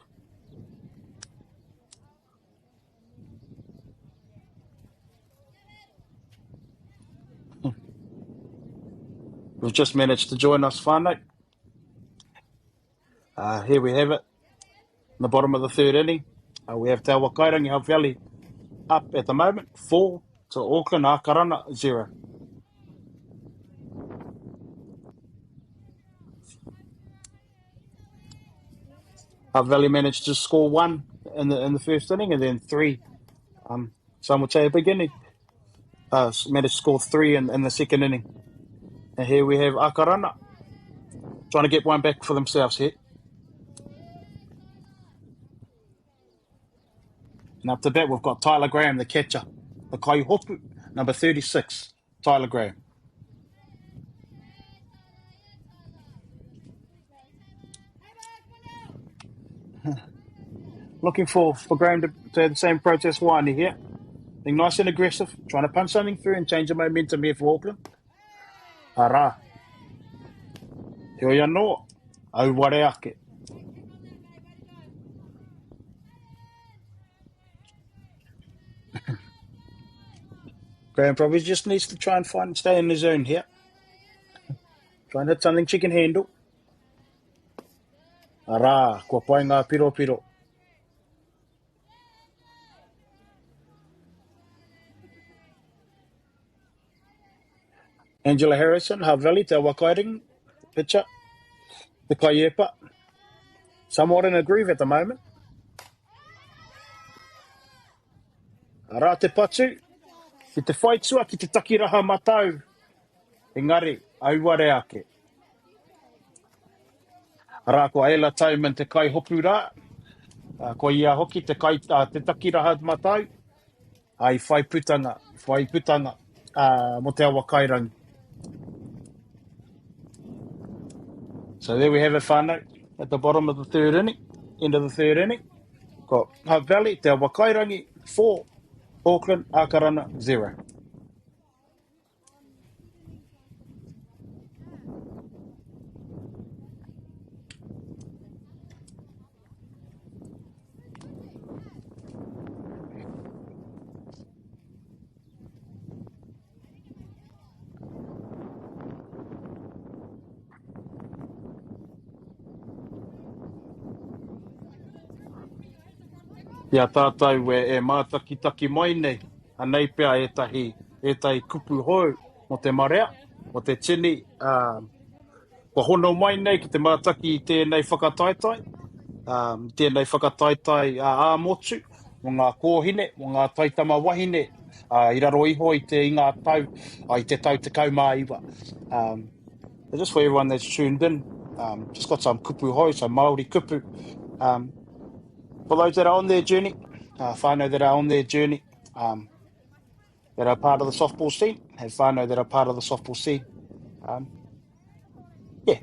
We've just managed to join us whānau. Here we have it, in the bottom of the 3rd inning. We have Te Awakairangi Hutt Valley up at the moment, 4 to Auckland, Akarana 0. Hutt Valley managed to score 1 in the 1st inning and then 3. Some would say a big inning. Managed to score 3 in the 2nd inning. And here we have Akarana trying to get 1 back for themselves here. And up to bat, we've got Tyler Graham, the catcher. The Kaihopu, number 36, Tyler Graham. Looking for Graham to have the same approach as Hoani here. Being nice and aggressive, trying to punch something through and change the momentum here for Auckland. Arā. He oi anō, au ware ake. Graham probably just needs to try and stay in the zone here. Try and hit something she can handle. Arā, kua pai ngā piro. Angela Harrison, Hutt Valley, Te Awakairangi, pitcher. The Kaiepa, somewhat in a groove at the moment. Arā te patu, ki te whaitua, ki te takiraha matau. Engari, auware ake. Arā ko Eila Tauman te kai hopu rā. Ko ia hoki te takiraha matau. Ai whai putanga mo te Awakairangi. So there we have it, whānau, at the bottom of the 3rd inning, end of the 3rd inning. Got Hutt Valley, Te Awakairangi 4, Auckland, Akarana 0. Ia tātou e mātakitaki mai nei, anei pia etahi kupu hou mo te marea, mo te tini, ko hono mai nei ki te mātaki I tēnei whakataitai, tēnei whakataitai āmotu, mo ngā kōhine, mo ngā taitama wahine, I raro iho I te inga tau, I te tau te kaumaiwa. Just for everyone that's tuned in, just got some kupu hou, some Māori kupu. For those that are on their journey, whānau that are on their journey, that are part of the softball scene, have whānau that are part of the softball scene. Yeah,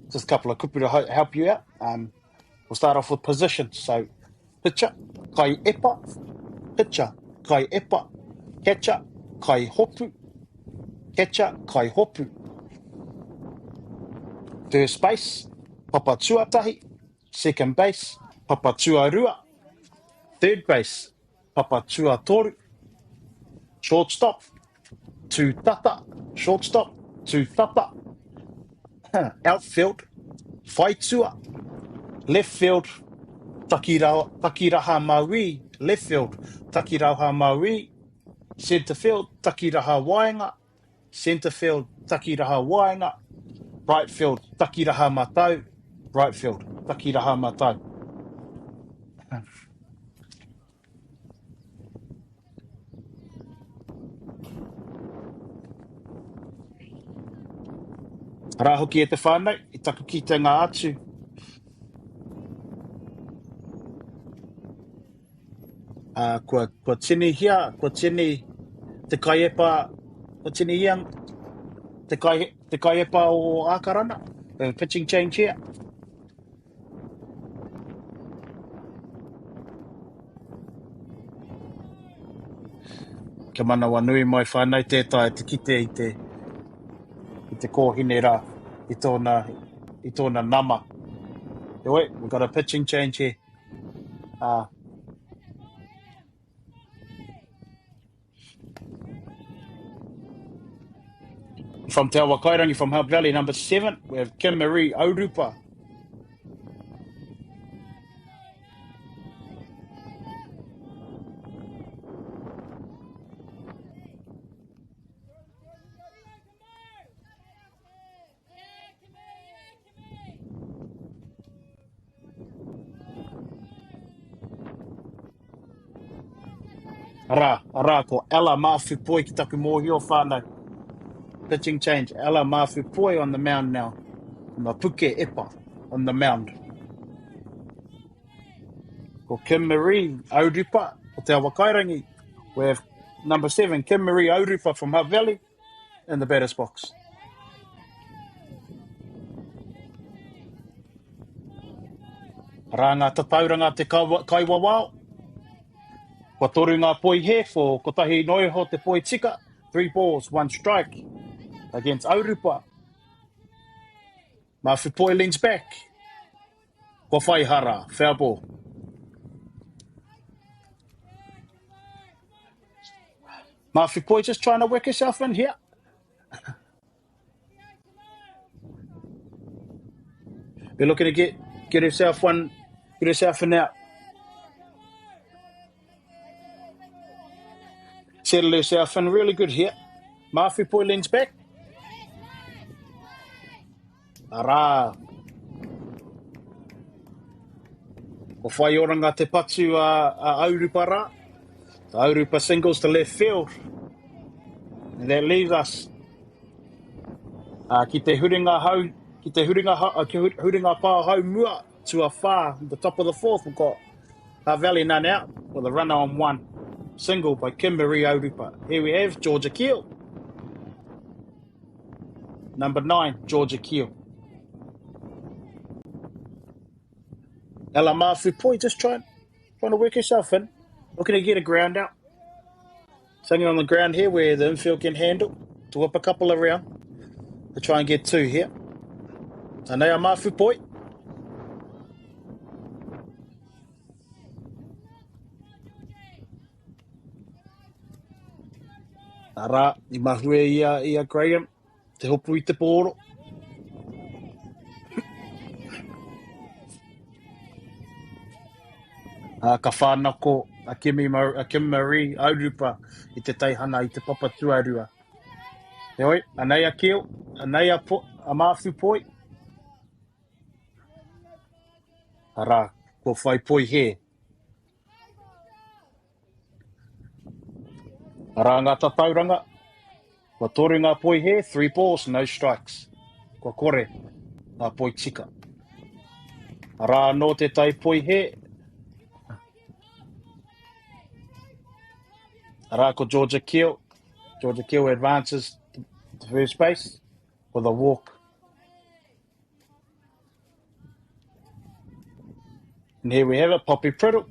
just a couple of kupu to help you out. We'll start off with positions. So, pitcher, kai epa, pitcher, kai epa, catcher, kai hopu, catcher, kai hopu. First base, papa tuatahi. Second base, papa tuarua. Third base, papa tuatoru. Shortstop, tu tata. Shortstop, tu tata. Outfield, whaitua. Left field, takiraha maui. Left field, takiraha maui. Centre field, takiraha wainga. Centre field, takiraha wainga. Right field, takiraha matau. Right field, takiraha matau. Rā hoki e te whānau, I taku ki te ngā atu. Kua tini hia, kua tini te kaiepa, kua tini iang, te kaiepa o ākarana, pitching change here. Ka mana wanui mai whānau tētai te kite I te kōhine rā, I tōna nama. Oi, we've got a pitching change here. From Te Awa Kairangi, from Hutt Valley, number 7, we have MāORI Aurupa. Ara, ko Ella Mawhipoi ki taku mōhio whānau. Pitching change, Ella Mawhipoi on the mound now. Ngā puke epa on the mound. Ko MāORI Aurupa, o Te Awa Kairangi. We have number 7, MāORI Aurupa from Hutt Valley in the batter's box. Rā ngā tatauranga te kaiwawao. Kua toru ngā poi he, ko kotahi noiho te poi tika. 3 balls, 1 strike against Aurupa. Mawhipoi leans back. Kua whaihara, foul ball. Mawhipoi just trying to work herself in here. We're looking to get herself an out. Settle herself in really good here. Mawhipoi leans back. Ara. Ko whai oranga te patu a Aurupa rā. Aurupa singles to left field. And that leaves us ki te huringa pā hau mua to a far, the top of the 4th. We've got Hutt Valley none out with a runner on 1. Single by MāORI Aurupa. Here we have Georgia Keel. Number 9, Georgia Keel. Ella Mawhipoi just trying to work herself in. Looking to get a ground out. Singing on the ground here where the infield can handle. To whip a couple around. To try and get 2 here. Ella Mawhipoi. Ara, I mahue ia Graham. Te hopu I te pōro. Ka whānako a MāORI Aurupa I te teihana I te papa tuarua. Te oi, anei a Keel, anei a Mawhipoi. Ara, ko whai poi he. Ara ngā tatauranga. Kua toru ngā poi he, 3 balls, no strikes. Kua kore, ngā poi tika. Ara no te tai poi he. Arako Georgia Keel. Georgia Keel advances to first base with a walk. And here we have it, Poppy Priddle.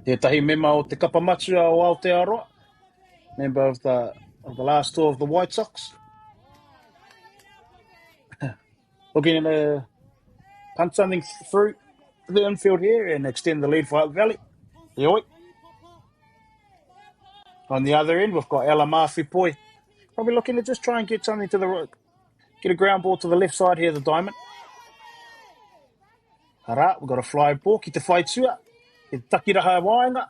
He tahi mema o te kapamatu o Aotearoa, member of the last tour of the White Sox. Looking to punt something through the infield here and extend the lead for Hutt Valley. Yoi. On the other end, we've got Ella Murphy-Poi. Probably looking to just try and get something to the right. Get a ground ball to the left side here, the diamond. Hara, we've got a fly ball. Ki te whai tua. Ki te takiraha wainga.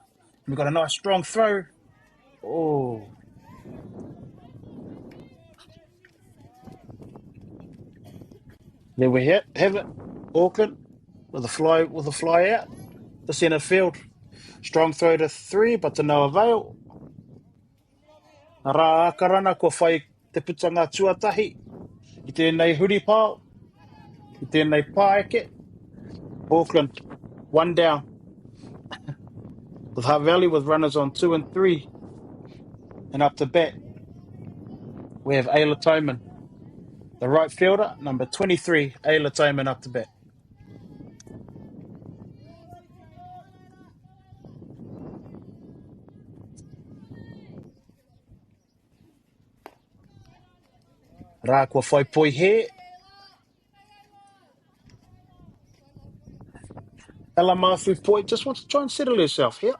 We've got a nice strong throw. Oh. There we have it. Auckland with a fly out. The centre field. Strong throw to 3, but to no avail. Rā akarana ko whai te putanga tuatahi. I tēnei huri pāo. I tēnei pāeke. Auckland, 1 down. With Hutt Valley with runners on 2 and 3. And up to bat, we have Ayla Toman. The right fielder, number 23, Ayla Toman up to bat. Rā kua whai poi he. Ella Murphy-Poi just wants to try and settle herself here.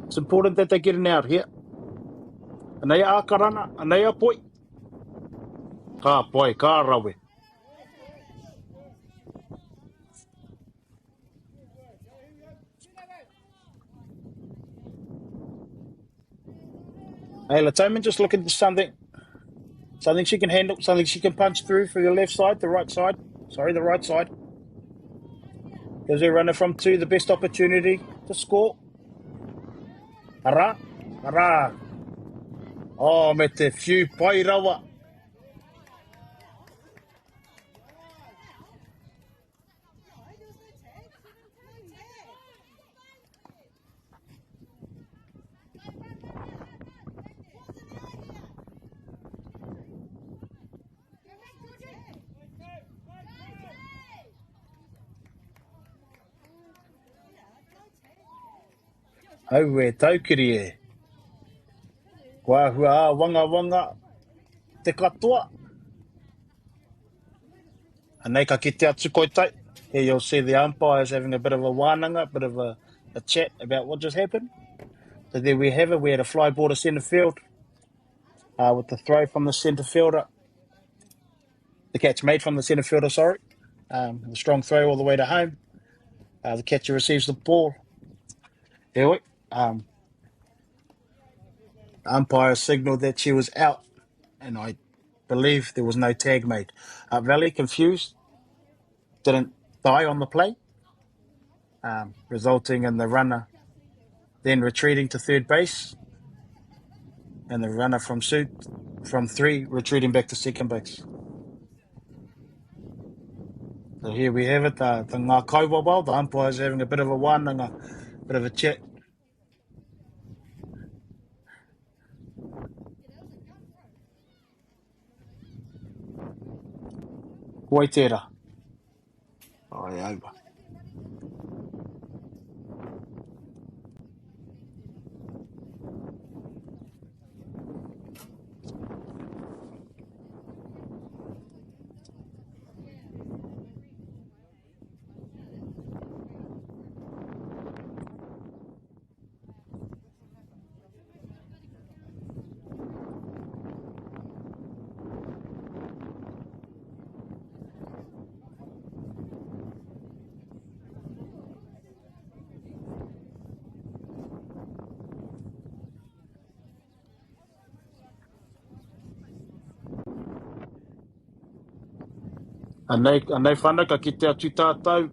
It's important that they're getting out here. Anea akarana, anea poi. Ka poi, ka rawe. Ayla Toman just looking for something she can handle, something she can punch through for the left side, the right side. Sorry, the right side. Gives her runner from 2 the best opportunity to score. Ara. Oh, me te whiu pai rawa. Au e taukiri e. Kua hua wanga te katoa. Anei ka kite atu koitai. Here you'll see the umpires having a bit of a wānanga, a bit of a chat about what just happened. So there we have it. We had a fly ball to centre field with the throw from the centre fielder. The catch made from the centre fielder, sorry. The strong throw all the way to home. The catcher receives the ball. Here we umpire signalled that she was out, and I believe there was no tag made. Valley, confused, didn't die on the play, resulting in the runner then retreating to third base, and the runner from 3 retreating back to second base. So here we have it, the ngā kaupapa, the umpires having a bit of a wānanga, bit of a chat. Koi tērā. Oh, yeah, over. Anei whanaka ki te atu tātou,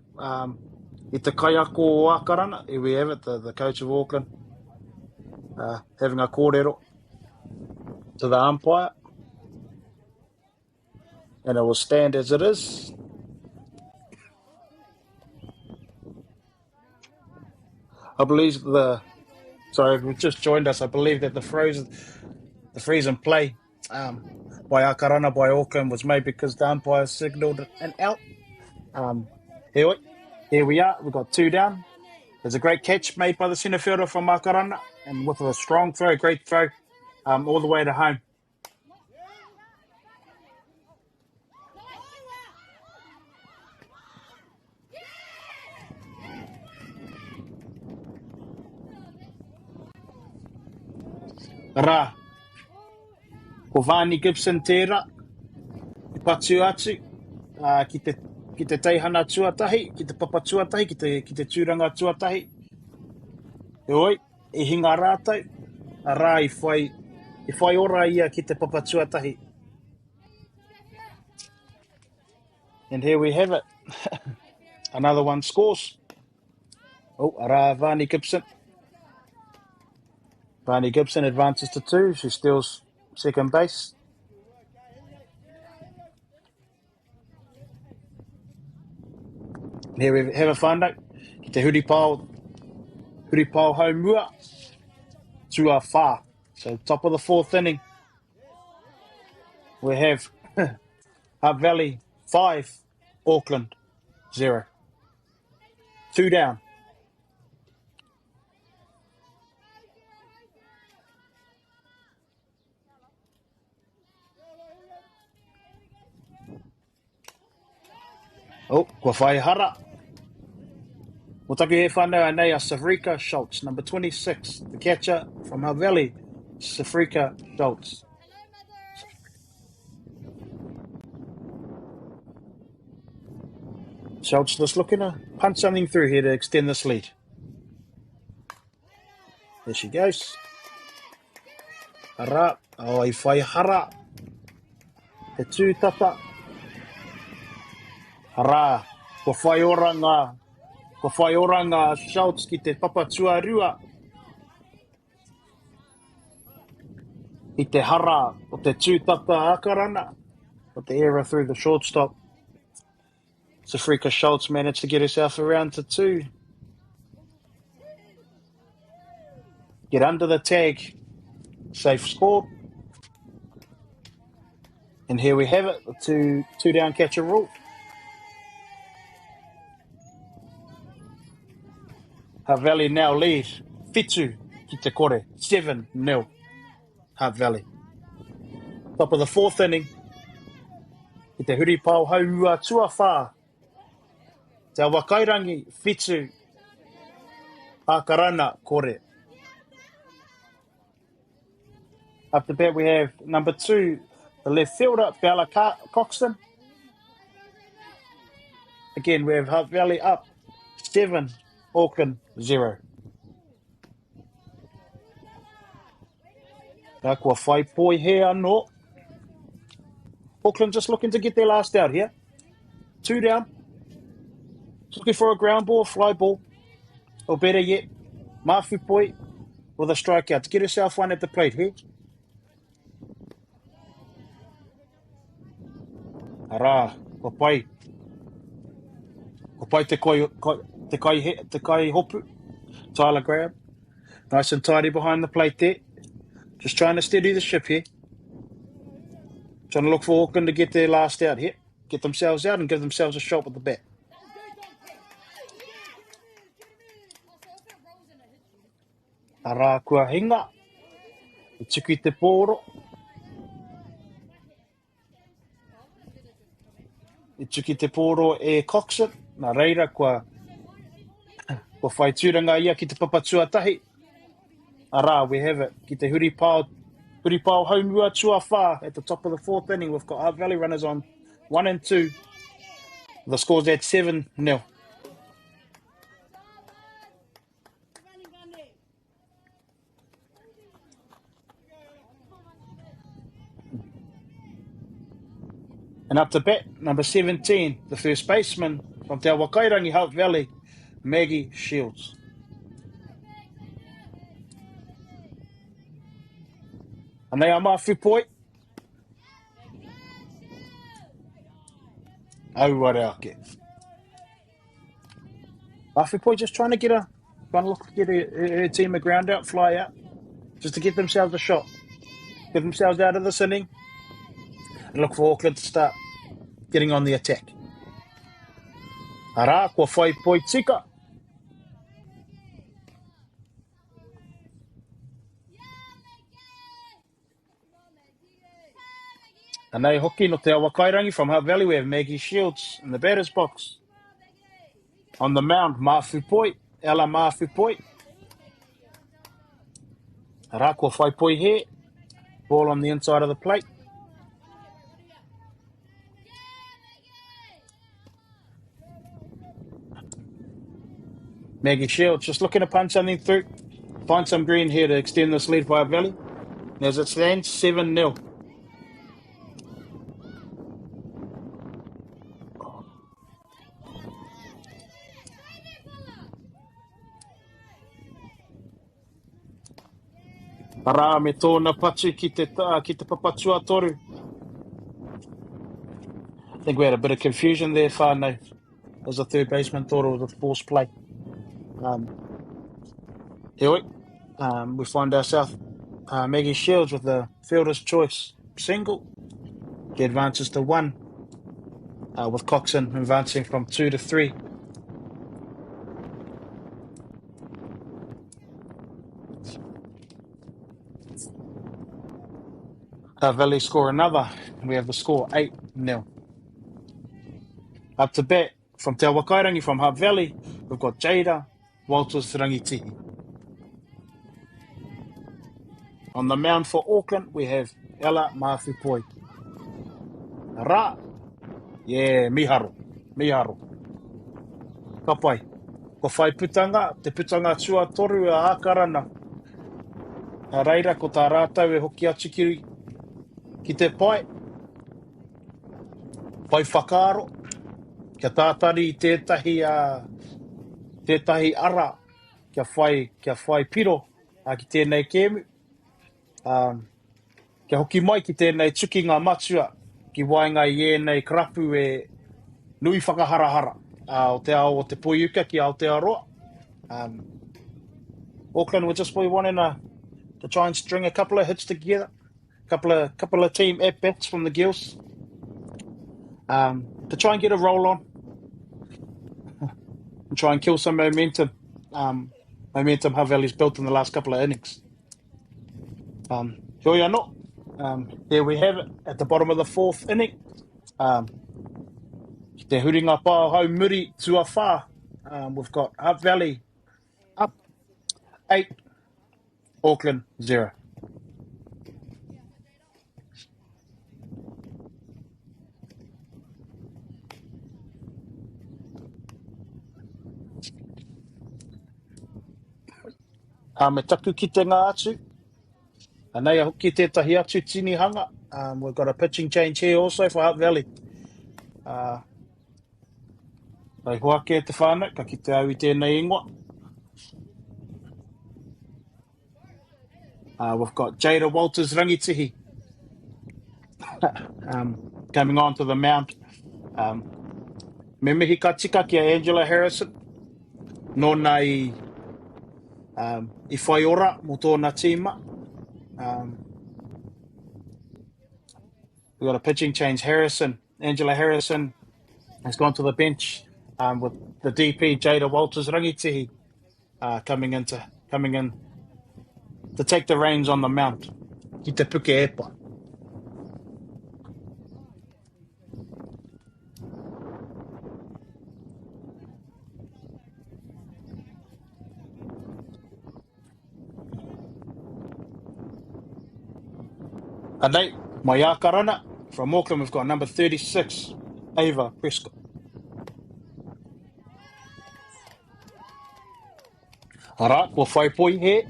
I te kaiako o Akarana, here we have it, the coach of Auckland, having a kōrero to the umpire, and it will stand as it is. I believe sorry, we've just joined us. I believe that the freeze and play by Akarana by Auckland was made because the umpire signalled an out. Here we are. We've got 2 down. There's a great catch made by the centre fielder from Akarana, and with a strong throw, great throw, all the way to home. Rā, ko Vani Gibson tērā, i patu atu, ki te teihana tuatahi, ki te papa tuatahi, ki te tūranga tuatahi. Oi, I hinga rātou, rā I whai ora ia ki te papa tuatahi. And here we have it. Another one scores. Oh, rā Vani Gibson. Vani Gibson advances to 2. She steals second base. Here we have a whānau. Ki te huripao home mua. To our far. So top of the 4th inning. We have Hutt Valley 5, Auckland 0. 2 down. Oh, kua whai hara. Mo taku he whanau anei a Safrika Schultz, number 26, the catcher from Hutt Valley, Safrika Schultz. Schultz just looking to punch something through here to extend this lead. There she goes. Hara, oh, I whai hara. Te tūtata. Hara, ko whai oranga Schultz ki te papa tuarua. I te hara o te tūtata Akarana. With the error through the shortstop. Safrika Schultz managed to get herself around to 2. Get under the tag. Safe score. And here we have it, the two down catcher rule. Hutt Valley now lead. Whitu ki te kore, 7-0. Hutt Valley. Top of the 4th inning. Ki te huripau haua tuawha. Te awakairangi, Whitu, Akarana, kore. Up the bat we have number 2, the left fielder, Bella Coxon. Again, we have Hutt Valley up, 7, Auckland 0. Ka kua whai poi he anō. Auckland just looking to get their last out here. 2 down. Looking for a ground ball, fly ball, or better yet, Mafu Poi with a strikeout to get herself one at the plate here. Ara, ko pai te kai hopu, Tyler Graham. Nice and tidy behind the plate there. Just trying to steady the ship here. Trying to look for Auckland to get their last out here. Get themselves out and give themselves a shot with the bat. Ara kua hinga. I tuku te pōro. I tuki te pōro e Coxon. Nā reira kua whai tūranga ia ki te papa tuatahi. Ara, we have it. Ki te huripao haumua tuawha at the top of the 4th inning. We've got Hutt Valley runners on 1 and 2. The score's at 7-0. And up to bat, number 17, the first baseman from Te Awakairangi, Hutt Valley, Maggie Shields. And they are Mafu Poi. Oh, what out get. Mafu Poi just trying to get a Trying to look, get a team a ground out, fly out, just to get themselves a shot. Get themselves out of this inning and look for Auckland to start getting on the attack. Ara, kua whai poi tika. And they hoki no te awa Kairangi from Hutt Valley. We have Maggie Shields in the batter's box. On the mound, Mafu Poi, Ella Mafu Poi. Ara, kua whai poi here. Ball on the inside of the plate. Maggie Shields just looking to punch something through. Find some green here to extend this lead for Hutt Valley. As it stands, 7-0. Ara me tōna patu ki te papatua toru. I think we had a bit of confusion there, whānau. As a third baseman thought it was a forced play. Here we find ourselves Maggie Shields with the fielder's choice single. He advances to 1, with Coxon advancing from 2 to 3. Valley score another. We have the score 8-0. Up to bat from Te Awa Kairangi from Hutt Valley, we've got Jada Walters Rangitihi. On the mound for Auckland, we have Ella Mawhipoi. Ra. Yeah, miharo. Ka pai. Ko whai putanga, te putanga tua toru a ākarana. A reira ko tā rātau e hoki atu ki te pai. Pai whakaaro. Kia tātari i tētahi ara. Kia whai piro ki tēnei kēmu. Kia hoki mai ki tēnei tuki ngā matua. Ki wainga i ēnei karapu e nui whakaharahara. O te ao o te poiuka ki Aotearoa. Auckland were just wanting to try and string a couple of hits together. Couple of team at-bats from the Gills. To try and get a roll on. And try and kill some momentum. Momentum Hutt Valley's built in the last couple of innings. Here no. There we have it at the bottom of the 4th inning. Te huringa pā hau muri tua whā. We've got Hutt Valley up 8, Auckland 0. Me taku ki te ngā atu. Anei a hoki tētahi atu tini hanga. We've got a pitching change here also for Hutt Valley. Nei hoake te whānau, ka ki te au I tēnei ingoa. We've got Jada Walters Rangitihi coming on to the mound. Me mihi ka tika ki a Angela Harrison. Nōna I whai ora mo tōna tīma. We've got a pitching change. Angela Harrison has gone to the bench with the DP Jada Walters Rangitihi coming in to take the reins on the mound. Ki te puke epa. Anei, mai ākarana. From Auckland, we've got number 36, Ava Prescott. Ara, kua whai poi he.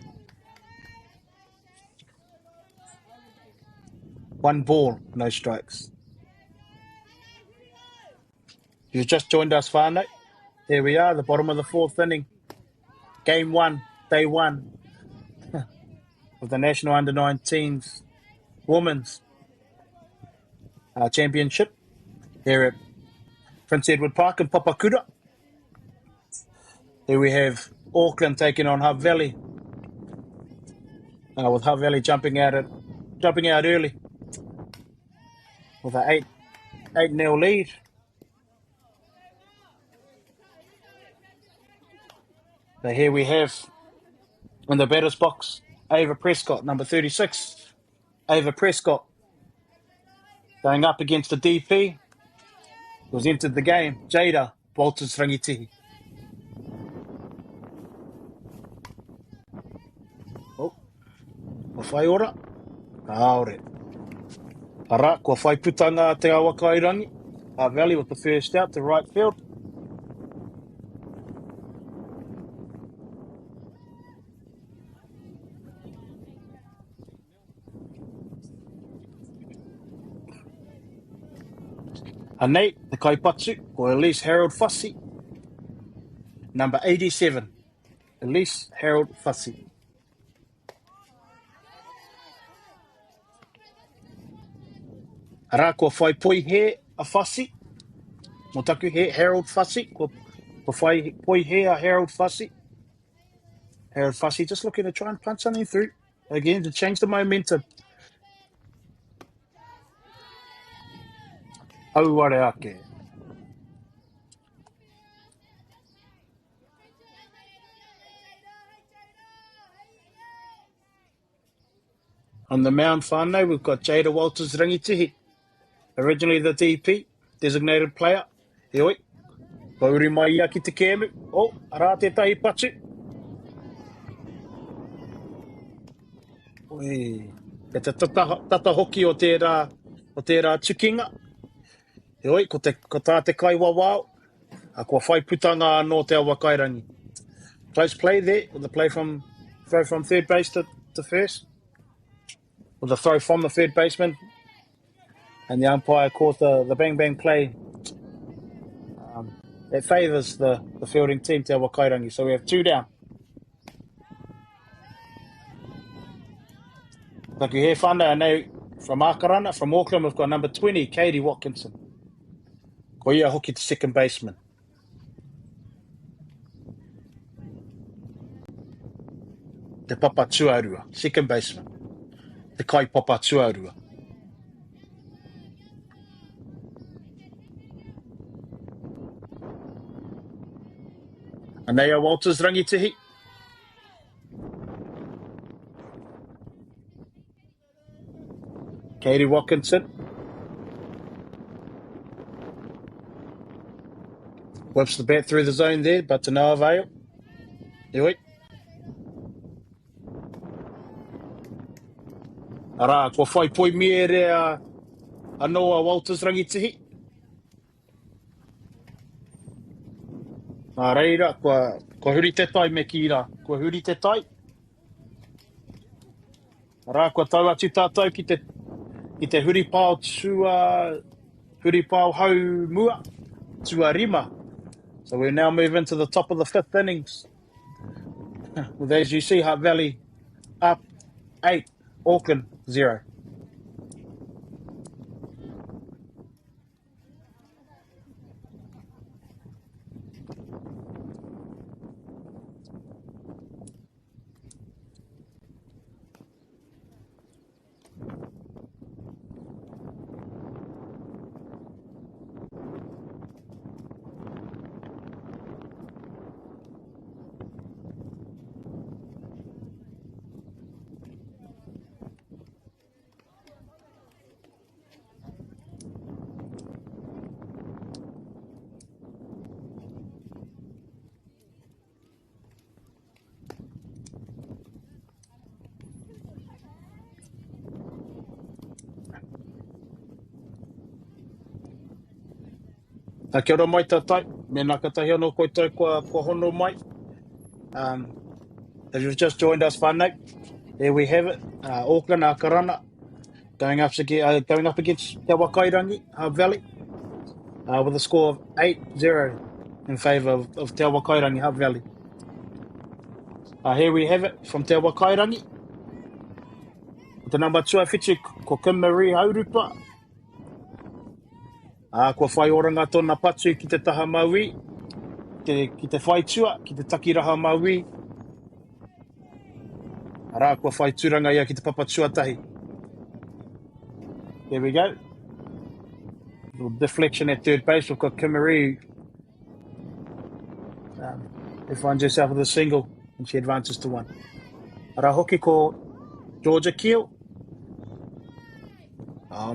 1 ball, no strikes. You've just joined us, whānau. There we are, the bottom of the 4th inning. Game 1, day 1 of the National Under-19s Women's Championship here at Prince Edward Park in Papakura. Here we have Auckland taking on Hutt Valley. With Hutt Valley jumping out early with an 8-0 lead. So here we have in the batter's box, Ava Prescott, number 36. Ava Prescott going up against the DP, who's entered the game, Jada Walters Rangitihi. Oh, kua whai ora. Kaore. Ara, kua whai putanga te awa Kairangi. Hutt Valley with the first out to right field. Anei, the kaipatsu, ko Elise Harold Fussy. Number 87, Elise Harold Fussy. Ara, kua whai poi he a Fussy. Mo taku he Harold Fussy. Kua whai poi he a Harold Fussy. Harold Fussy just looking to try and punch something through. Again, to change the momentum. Auare ake. On the mound whānau, we've got Jada Walters Rangitihi. Originally the DP, designated player. Heoi, kauri mai ia ki te kēmu. Oh, ara te tahi patu. Oi, e te tata hoki o tērā tukinga. Heoi, ko tā te kai wawao. A kua whai putanga anō te awa Kairangi. Close play there, with the throw from third base to first. With the throw from the third baseman. And the umpire caught the bang-bang play. It favours the fielding team, Te Awa Kairangi. So we have 2 down. Taku he whānau nei from Akarana, from Auckland, we've got number 20, Katie Watkinson. Ko ia hoki te second baseman. Te Papa Tuarua, second baseman. Te Kai Papa Tuarua. Anea Walters Rangitihi. Katie Watkinson. Whips the bat through the zone there, but to no avail. Ioi. Ara, kua whai poi mea rea anoa Walters Rangitihi. Nā reira, kua huri te tai me ki rā. Kua huri te tai. Ara, kua tau atu tātou ki te huri pāo hau mua, tua rima. So we now move into the top of the 5th innings. With, as you see, Hutt Valley up 8, Auckland 0. Tā kia ora mai tātai, me nā katahi anō koutou kua hono mai. If you've just joined us whānau, there we have it. Auckland, Akarana, going up against Te Awa Kairangi, Hutt Valley, with a score of 8-0 in favour of Te Awa Kairangi, Hutt Valley. Here we have it from Te Awa Kairangi. The number 2 whitu, ko Kimari Haurupa. Kua whai oranga tōna patu ki te taha maui. ki te whaitua, ki te takiraha MΑORI. Arā kua whaituranga ia ki te papatuatahi. There we go. Little deflection at third base. We've got Kimari. He finds herself with a single and she advances to one. Ara hoki ko Georgia Keel.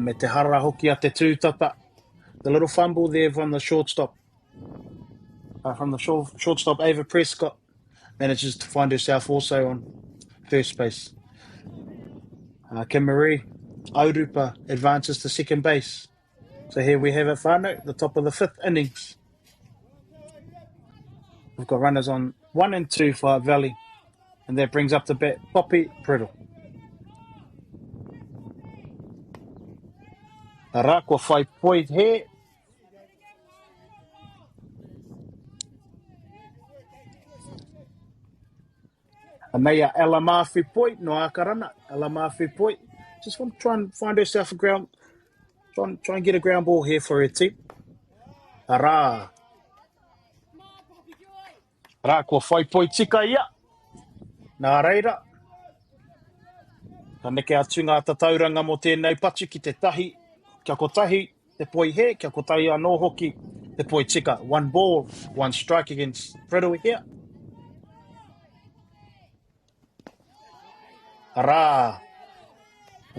Me te hara hoki a te tūtata. The little fumble there from the shortstop. From the shortstop, Ava Prescott manages to find herself also on first base. Kimari Aurupa advances to second base. So here we have it, whānau, the top of the fifth innings. We've got runners on 1 and 2 for Hutt Valley. And that brings up the bat Poppy Priddle. Arā kua whai poi he. Anea Alamafi poi, no akarana, Alamafi poi. Just want to try and find herself a ground, try and get a ground ball here for her team. Arā kua whai poi tika ia. Nā reira. Ka neke atu ngā tatauranga mo tēnei patu ki te tahi. Kia ko tahi te poi he, kia ko tahi anō hoki te poi tika. 1 ball, 1 strike against Priddle here. Arā.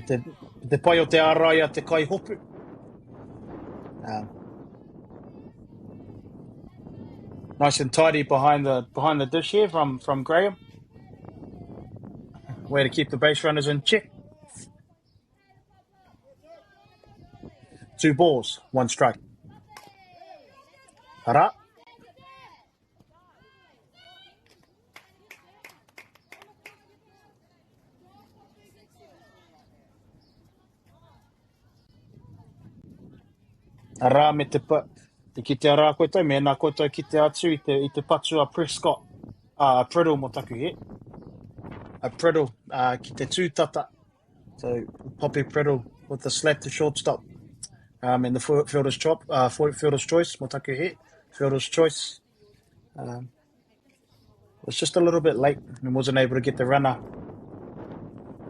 Te pai o te araia te kai hopu. Nice and tidy behind the dish here from Graham. Way to keep the base runners in check. 2 balls, 1 strike. Arā. Arā me te ki te ara koutou, me nā koutou ki te atu i te patu a Prescott. Priddle mo taku he. A Priddle ki te tūtata. So Poppy Priddle with the slap to shortstop. In the fielder's choice, mo taku he. Fielder's choice. Was just a little bit late and wasn't able to get the runner.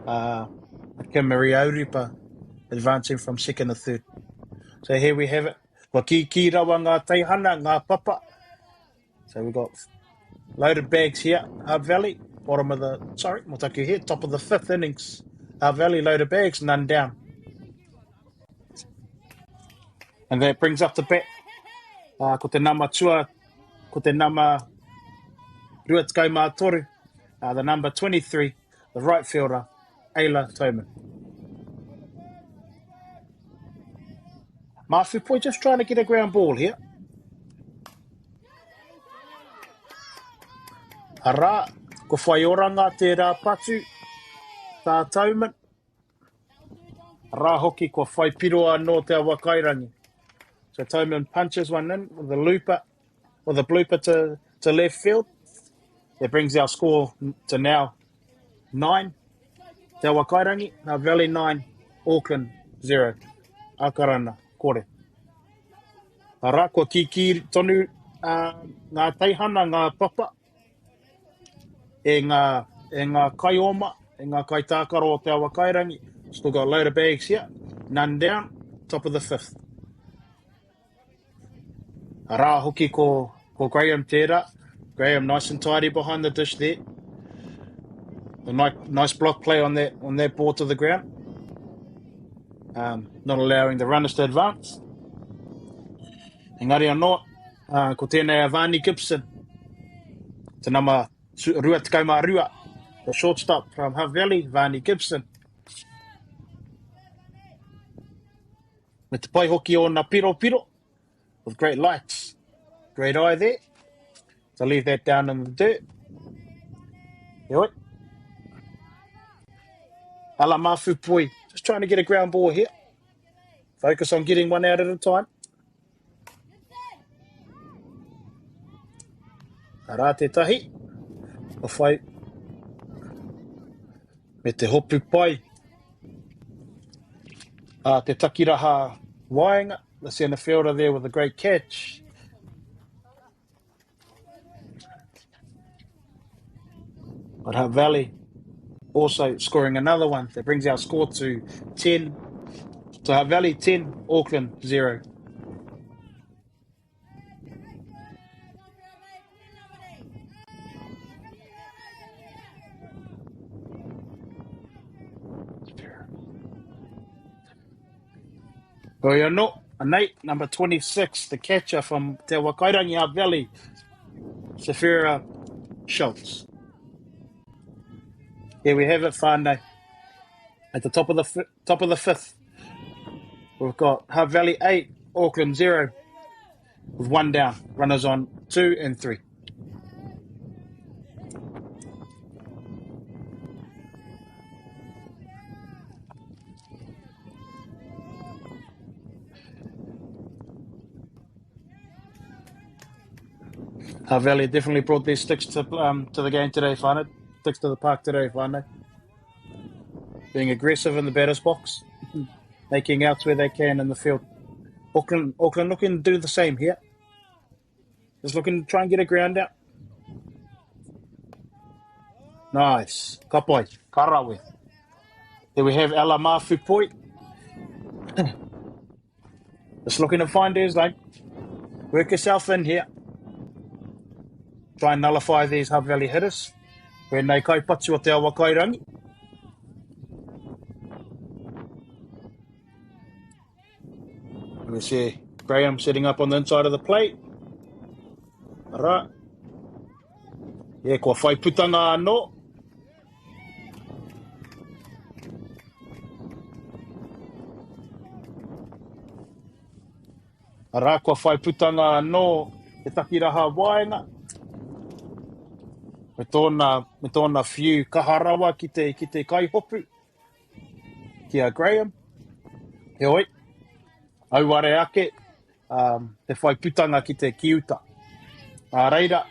MΑORI Aurupa advancing from second to third. So here we have it. Wa ki rawa ngā teihana, ngā papa. So we've got loaded bags here, Hutt Valley. Bottom of the, mo taku here, top of the 5th innings. Hutt Valley loaded bags, none down. And that brings up the bat. Ko te nama tua, ko te nama Ruatkau Mātoru. The number 23, the right fielder, Ayla Toman. Mafu Poi just trying to get a ground ball here. Arā, ko whai oranga te rā patu, tā Toman. Arā hoki ko whai piroa no te awakairangi. So Toman punches one in with a blooper to left field. That brings our score to now 9. Te awakairangi, Hutt Valley 9, Auckland 0. Akarana, kore. Arā, ko ki tonu ngā teihana, ngā papa. E ngā kaioma, e ngā kai tākaro o te awakairangi. Still got a load of bags here. None down, top of the 5th. Arā hoki ko Graham tērā. Graham nice and tidy behind the dish there. A nice block play on that ball to the ground. Not allowing the runners to advance. Engari anō, ko tēnei a Vani Gibson. Te nama Ruatkau Mārua, the shortstop from Hutt Valley, Vani Gibson. Me te pai hoki o na piro with great lights. Great eye there. To leave that down in the dirt. Yoi. Ala Mafu Poi, just trying to get a ground ball here. Focus on getting one out at a time. Arā te tahi. O whai. Me te hopu pai. Te takiraha Wainga, the centre fielder there with a great catch. But Hutt Valley also scoring another one. That brings our score to 10. So Hutt Valley 10, Auckland 0. Goiano, Nate, number 26, the catcher from Te Wakairangi Hutt Valley, Safira Schultz. Here we have it, whānau. At the top of the fifth, we've got Hutt Valley 8, Auckland 0, with one down. Runners on 2 and 3. Hutt Valley definitely brought their sticks to the game today, whānau. Sticks to the park today, whānau. Being aggressive in the batter's box, making outs where they can in the field. Auckland looking to do the same here. Just looking to try and get a ground out. Nice. Kapoi. Karawe. There we have Ala Mafupoi. Just looking to find his lane. Work yourself in here. Try and nullify these Hutt Valley hitters. Where nei kaipatu o te awa kairangi. We see Graham setting up on the inside of the plate. Alright. Yeah, kua whai putanga anō. Alright, kua whai putanga anō. Te takiraha waenga. Me tōna whiu kaharawa ki te kaihopu. Kia Graham. He oi. Auare ake. Te whai putanga ki te kiuta. Reira.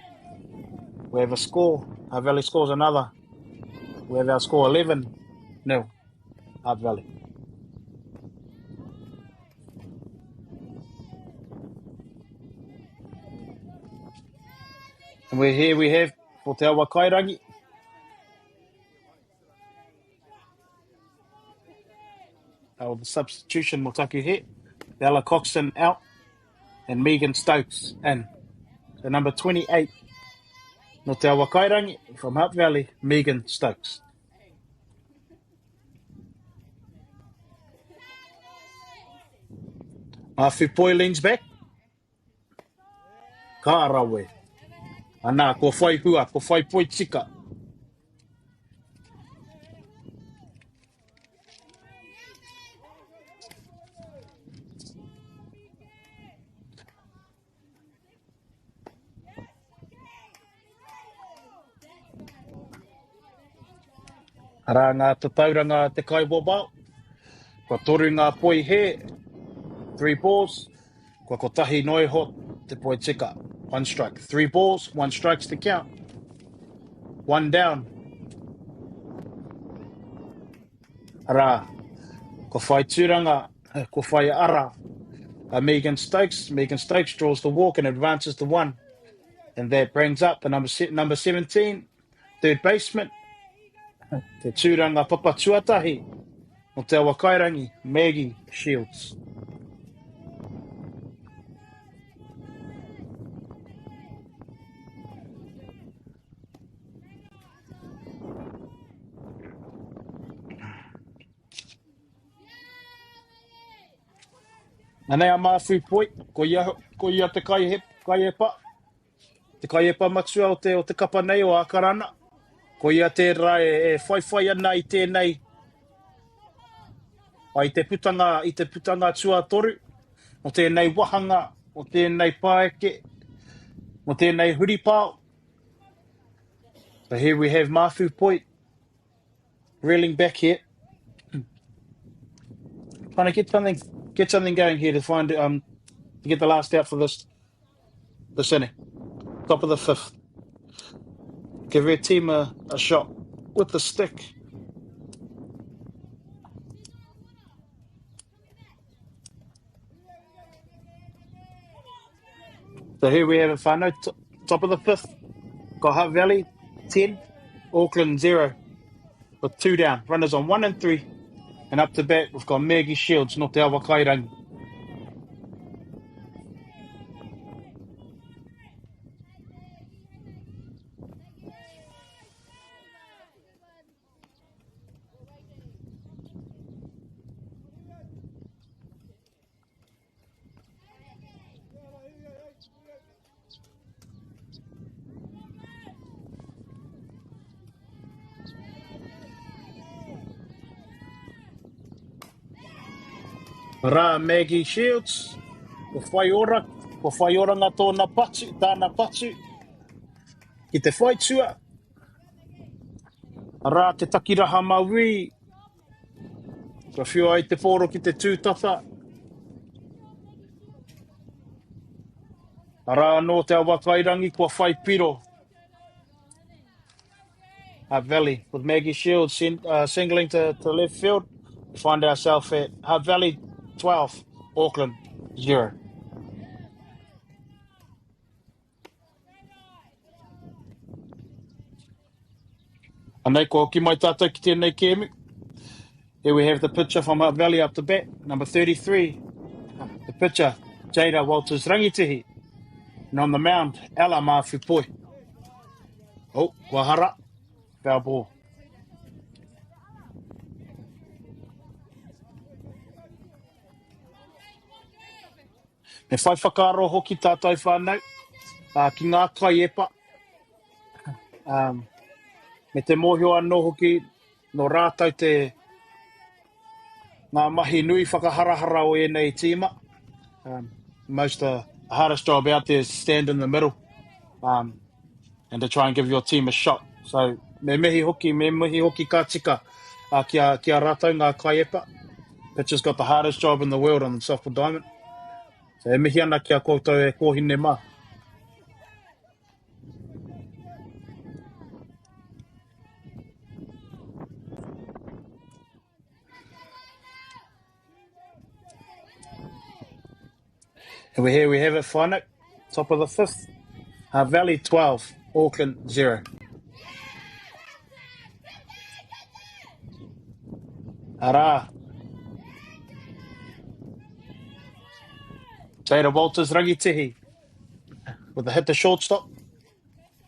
We have a score. Hutt Valley scores another. We have our score 11-0. Hutt Valley. And here we have for Te Awa Kairangi. The substitution will take you here. Ella Coxon out and Megan Stokes in. So number 28, no Te Awa Kairangi from Hutt Valley, Megan Stokes. Mawhupoi leans back. Kārawe. Ana, ko whai hua, ko whai poi tika. Ara ngā tatauranga te kaiwabao. Kua toru ngā poi he. 3 balls. Kua kotahi noi hot te poi tika. 1 strike. 3 balls, 1 strikes to count. 1 down. Ara. Ko whai tūranga. Ko whai ara. Megan Stokes. Megan Stokes draws the walk and advances to 1. And that brings up the number 17, third baseman. Te tūranga papa tuatahi. O Te Awa Kairangi, Maggie Shields. Anei a Mawhupoi, ko ia te kaiepa. Te kaiepa matua o te kapa nei o Akarana. Ko ia te rae e whaiwhai ana I tēnei. I te putanga tua toru. O tēnei wahanga, o tēnei paeke, o tēnei huripao. So here we have Mawhupoi reeling back here. Trying to get something going here to find to get the last out for this inning. Top of the 5th. Give your team a shot with the stick. So here we have a whānau, top of the 5th. Got Hutt Valley 10, Auckland 0 with 2 down. Runners on 1 and 3. And up to bat, we've got Maggie Shields, not te awa Kairangi. Rā Maggie Shields, ko whai ora ngā tōna patu, tāna patu, ki te whai tua. Rā te takiraha MΑORI, ka whiu ai te whoro ki te tūtata. Rā no te awa Kairangi, kua whai piro. Hutt Valley with Maggie Shields singling to left field. We find ourselves at Hutt Valley 12, Auckland 0. Anei ko ki mai tātou ki tēnei kēmu. Here we have the pitcher from Hutt Valley up to bat, number 33. The pitcher, Jada Walters Rangitihi. And on the mound, Ella Mawhipoi. Oh, Wahara. Foul ball. Me whai whakaro hoki tātai whānau. Ki ngā kai epa. Me te mōhio anō hoki no rātau te ngā mahi nui whakaharahara o enei tīma. Most the hardest job out there is stand in the middle and to try and give your team a shot. So me mihi hoki ka tika kia rātau ngā kai epa. Pitcher's got the hardest job in the world on the softball diamond. So e mihi ana kia koutou e kōhine mā. And here we have it, whānau. Top of the 5th. Hutt Valley 12, Auckland 0. Arā. Jada Walters Rangitihi with a hit to shortstop.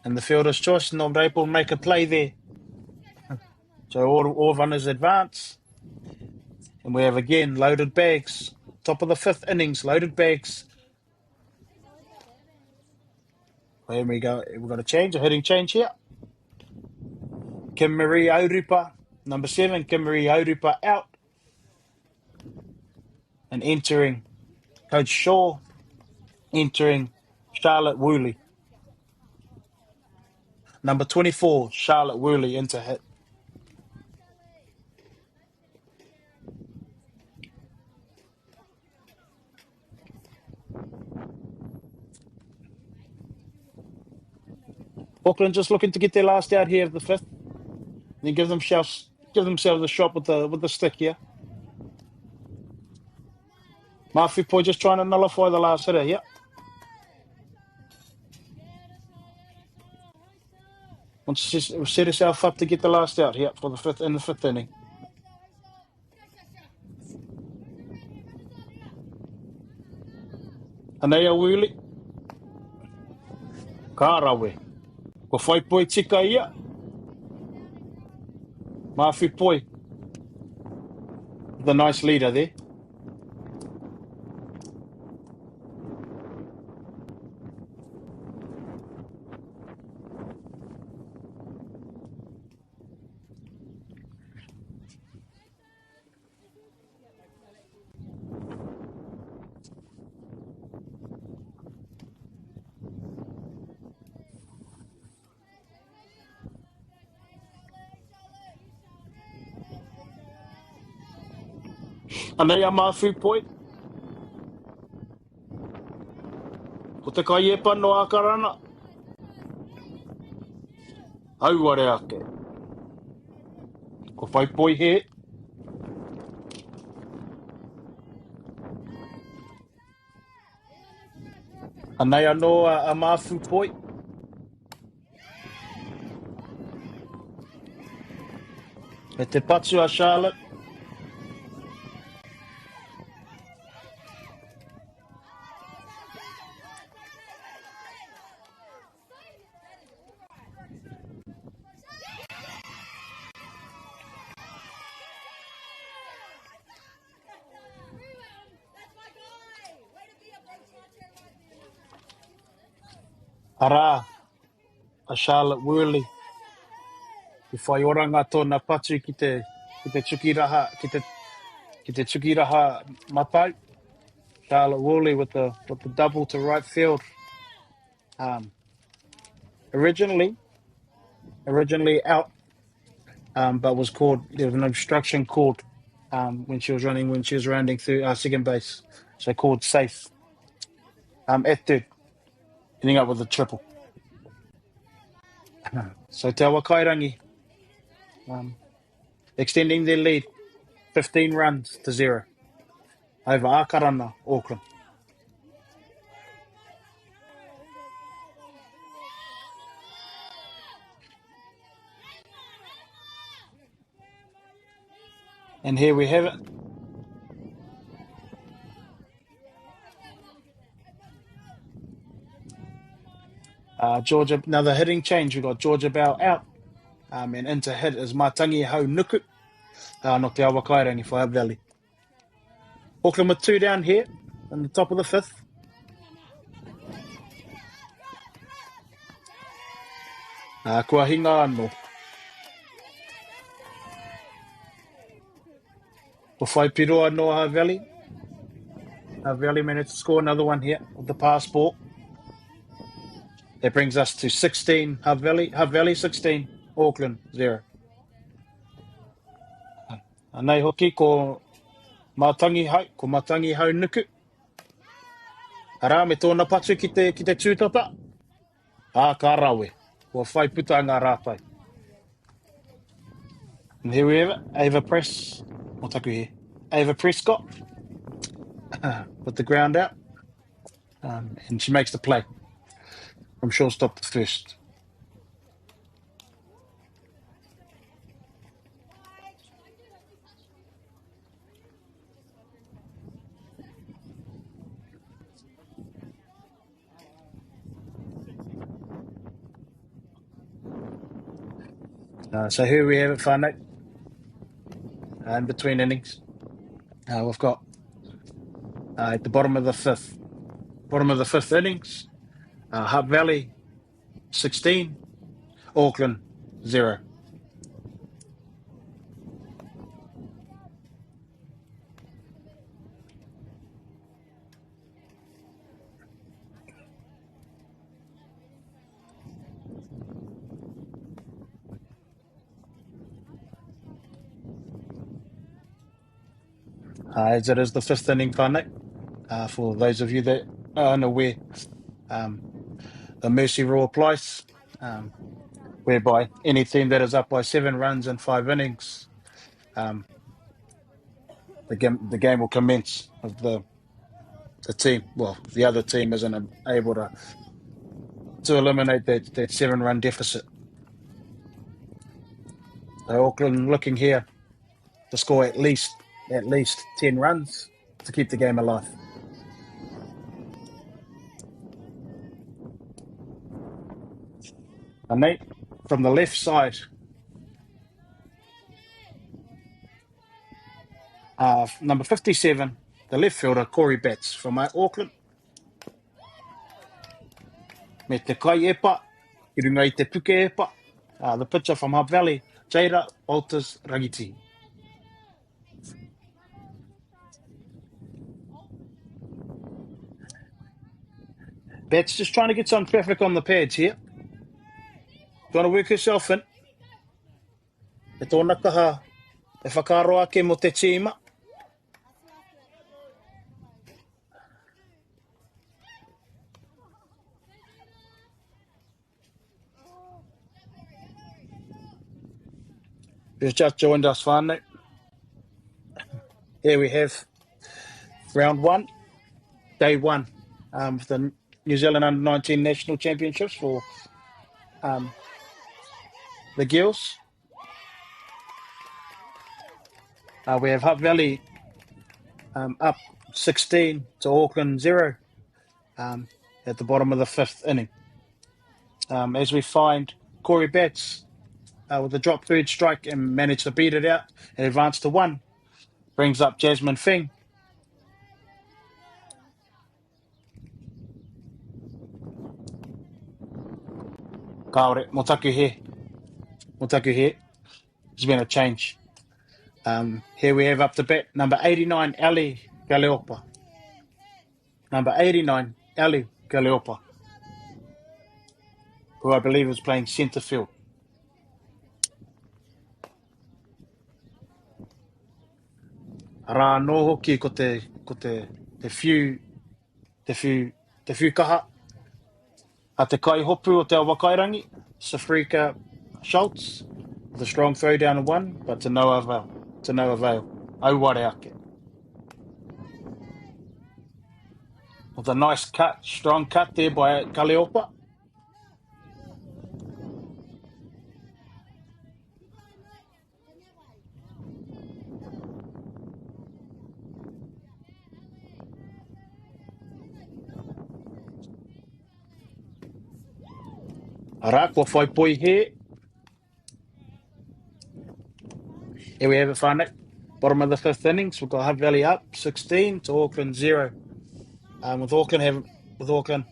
And the fielder's choice, not able to make a play there. So all runners advance. And we have again loaded bags. Top of the 5th innings, loaded bags. Here we go. We've got a change, a hitting change here. Kim-Marie Auripa, number 7, Kim-Marie Auripa out. And entering Coach Shaw, entering Charlotte Woolley. Number 24, Charlotte Woolley into hit. Auckland just looking to get their last out here of the 5th. And then give themselves a shot with the stick here. Mawhipoi just trying to nullify the last hitter here. We'll set ourselves up to get the last out here for the 5th inning. Anea Woolley. Kārawe. Ko whaipoi tika ia. Mawhipoi. The nice leader there. Anei a Mawhipoi. Ko te kai epa no akarana. Auare ake. Ko whaipoi he. Anei anō a Mawhipoi. Me te patu a Charlotte. Ara, a Charlotte Worley. I whai oranga tōna patu ki te tukiraha, ki te tukiraha mapau. Charlotte Worley with the double to right field. Originally out, but was called, there was an obstruction called when she was rounding through second base. So called safe. At third, ending up with a triple. So Te Awa Kairangi extending their lead 15 runs to 0 over Akarana, Auckland. And here we have it. Georgia, another hitting change. We've got Georgia Bell out. And into hit is Matangi Hau Nuku. Not Te Awa Kairangi for Hutt Valley. Auckland with 2 down here in the top of the 5th. Kua hinga anō. Ko whai piroa no Hutt Valley. Hutt Valley managed to score another one here with the passport. That brings us to 16 Hutt Valley 16, Auckland 0. Nei hoki ko Matangi Hau Nuku. Ara me tōna patu ki te tūtata. Ka rawe. Kua whai puta ngā rātai. And here we have it, Ava Press. Motaku here. Ava Prescott. With the ground out. And she makes the play from shortstop to first. So here we have it, whānau. In between innings, we've got at the bottom of the 5th innings, Hutt Valley 16, Auckland 0. As it is the 5th inning, whānau. For those of you that are unaware, the mercy rule applies, whereby any team that is up by 7 runs in 5 innings, the game will commence with the team. Well, the other team isn't able to eliminate that 7-run deficit. So Auckland looking here to score at least 10 runs to keep the game alive. And Nate, from the left side, number 57, the left fielder, Corey Betts from Auckland. Me te kai epa, i runga i te puke epa, the pitcher from Hutt Valley, Jaira Walters Rangiti. Betts just trying to get some traffic on the pads here. Trying to work herself in. E tōna kaha, e whakaro ake mo te tīma. Who's just joined us, whānau. Here we have round 1, day 1, of the New Zealand Under-19 National Championships for the girls. We have Hutt Valley up 16 to Auckland 0 at the bottom of the 5th inning. As we find Corey Betts with a drop third strike and managed to beat it out and advance to 1. Brings up Jasmine Fing. Kaore, motaku he. There's been a change. Here we have up to bat number 89, Ali Galeopa. Number 89, Ali Galeopa, who I believe is playing centre field. Rā no hoki ko te whiu kaha a te kai hopu o te awakairangi, Safrika Schultz, with a strong throw down of 1, but to no avail. Auware ake. With a nice cut, strong cut there by Kaleopa. Ara, kua whai poi he. Here we have it, whānau. Bottom of the 5th innings, we've got Hutt Valley up 16 to Auckland 0. With Auckland with a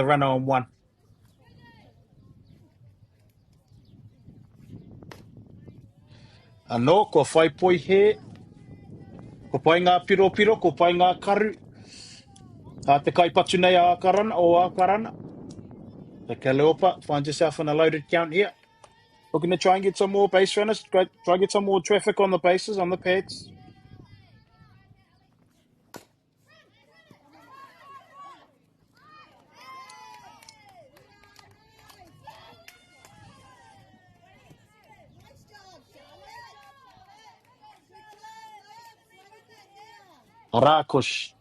runner on 1. Anō, kua whai poi he. Ko pai ngā piro, ko pai ngā karu. Ka te kai patu nei a Akarana. The Kaleopa finds yourself in a loaded count here. Looking to try and get some more base runners, try and get some more traffic on the bases, on the pads. Rakush.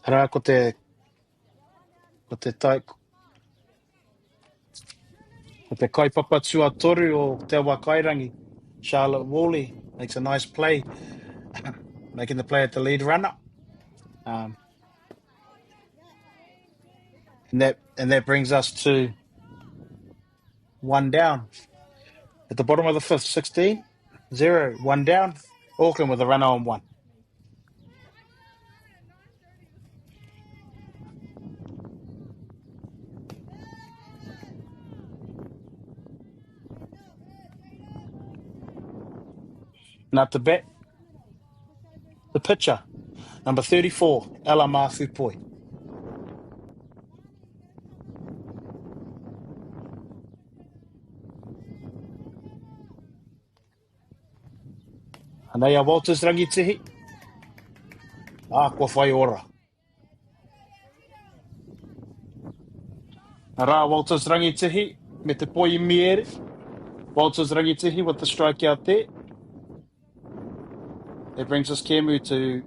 Rā ko te kaipapa tua toru o te awakairangi. Charlotte Woolley makes a nice play, making the play at the lead runner. And that brings us to 1 down. At the bottom of the 5th, 16-0, 1 down. Auckland with a runner on 1. And up to bat, the pitcher, number 34, Ela Mafupoi. Anea Walters rangitihi. Kua whai ora. Rā Walters rangitihi, me te poi miere. Walters rangitihi with the strikeout there. That brings us Kemu to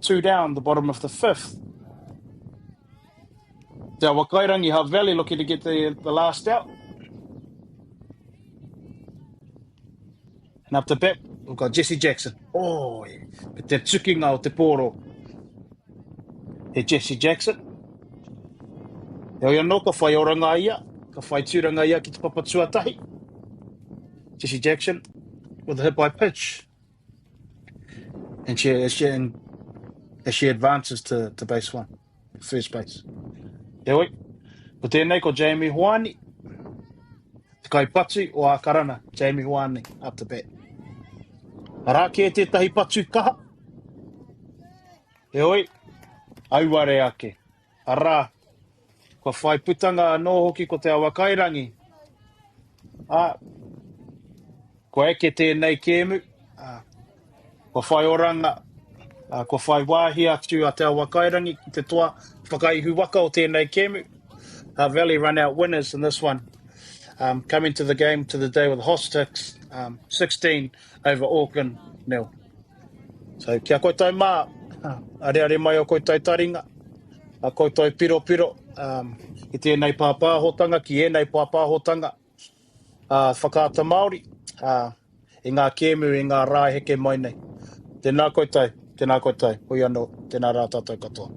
2 down, the bottom of the 5th. Te Awakairangi Hutt Valley looking to get the last out. And up to bat, we've got Jesse Jackson. Te tukinga o te poro. He Jesse Jackson. Te oia no, ka whai oranga ia. Ka whai tūranga ia ki te papatua tahi. Jesse Jackson with a hit by pitch. And as she advances to base 1, first base. Te oi, ko tēnei ko Jamie Huani. Te kai patu o Akarana, Jamie Huani, up to bat. Arā ke tētahi patu kaha. Te oi, auare ake. Arā, ko whai putanga anō hoki ko te awakairangi. Ko eke tēnei kēmu. Ko whai oranga, ko whai wāhi atu a te awakairangi ki te toa whakaihu waka o tēnei kēmu. Hutt Valley run out winners in this one. Coming to the game to the day with Hosticks, 16 over Auckland 0. So kia koutou mā, are mai o koutou taringa, a koutou piro, I tēnei pāpāhotanga, ki ēnei pāpāhotanga, whakaata Māori, i ngā kēmu, i ngā rā heke mai nei. Tēnā koutou, tēnā koutou, hui anō, tēnā rā tātou katoa.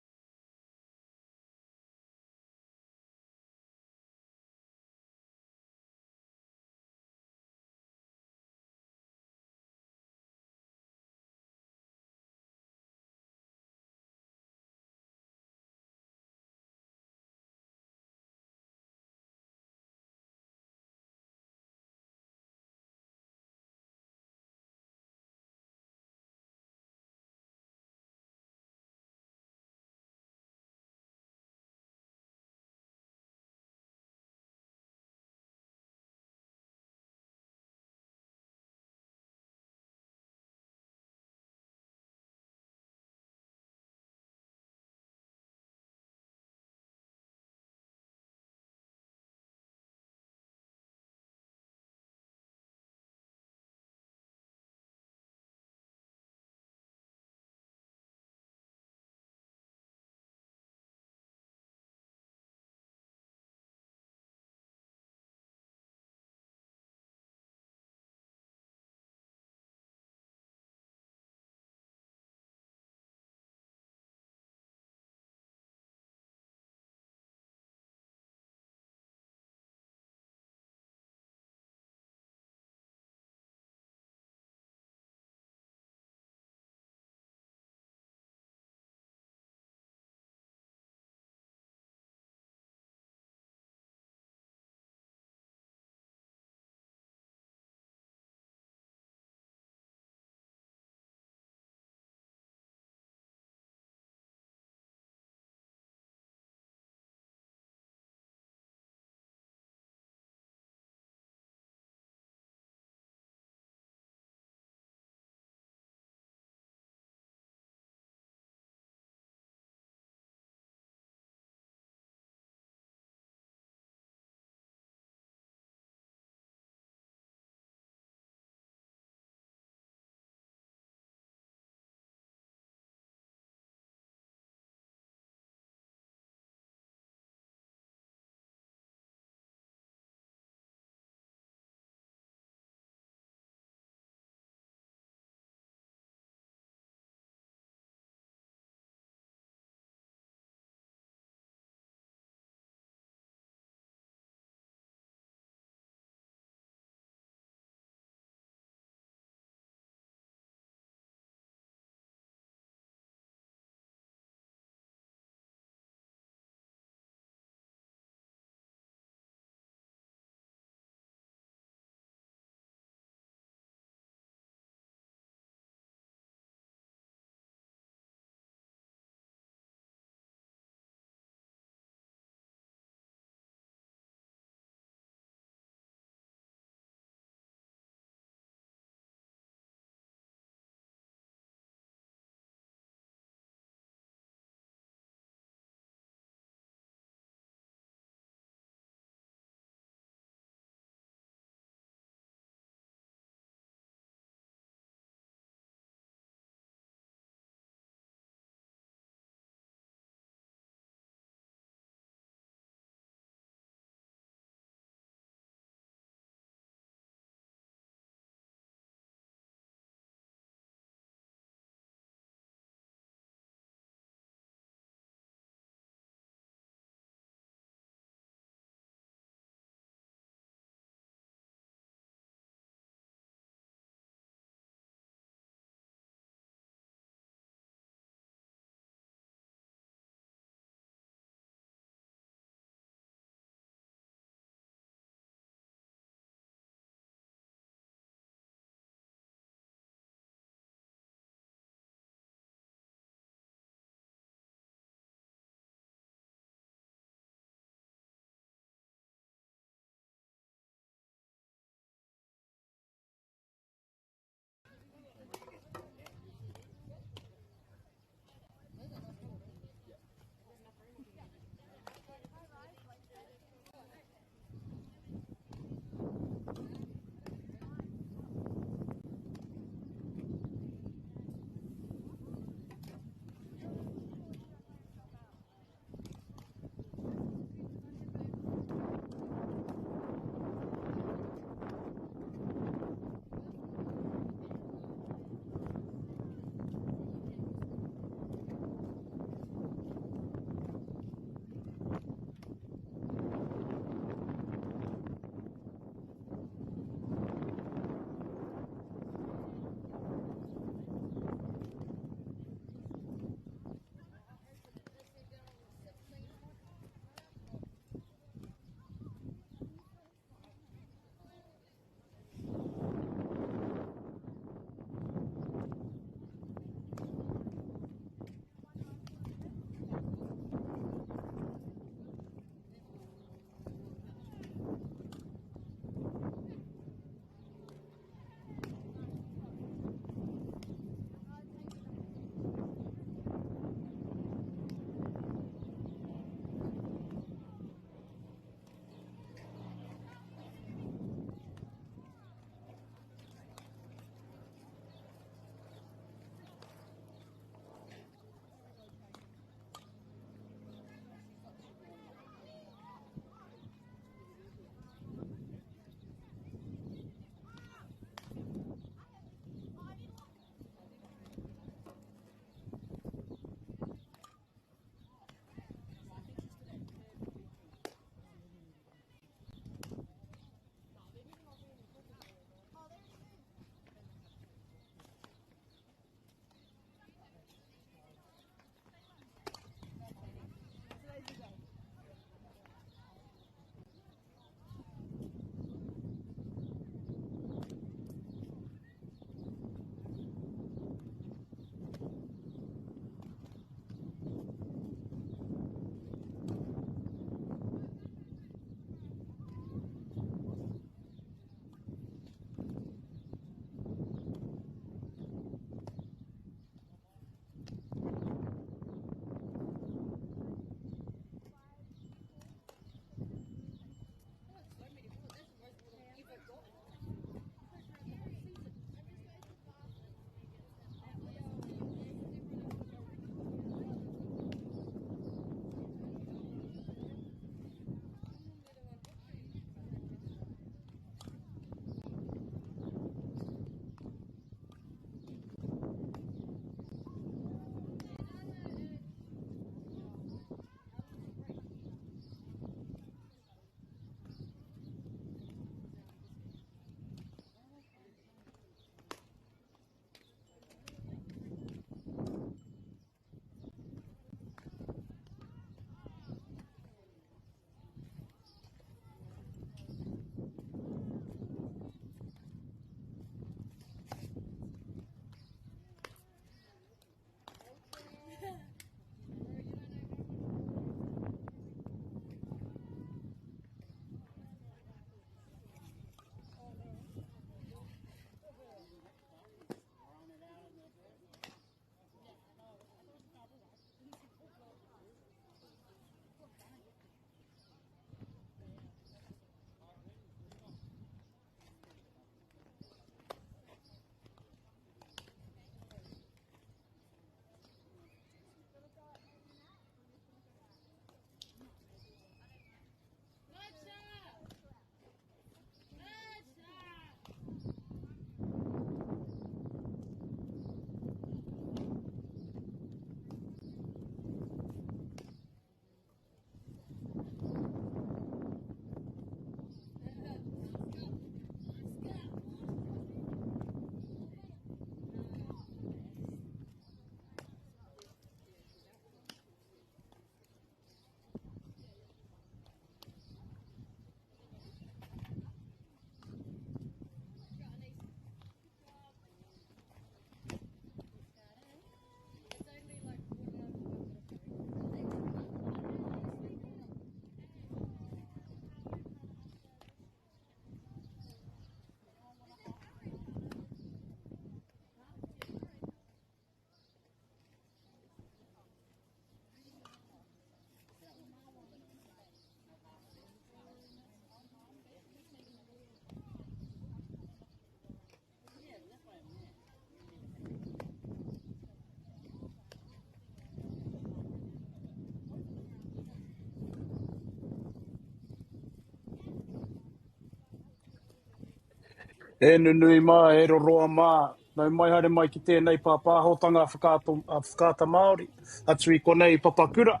E nunui mā, e roroa mā. Nau mai haere mai ki tēnei pāpāhotanga whakaata Māori. Atu I konei Papakura.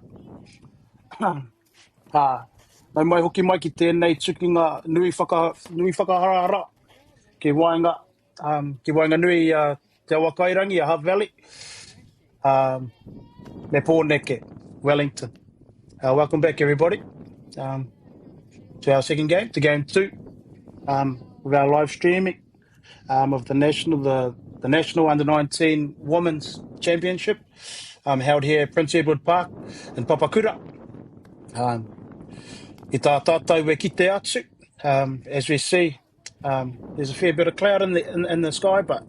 Nau mai hoki mai ki tēnei tukinga nui whakaharahara. Ki wainga nui te Awakairangi, a Hutt Valley. Me pōneke, Wellington. Welcome back, everybody, to our second game, to game 2, of our live streaming of the national Under-19 Women's Championship, held here at Prince Edward Park in Papakura. I tā tātou we kite atu. As we see, there's a fair bit of cloud in the sky, but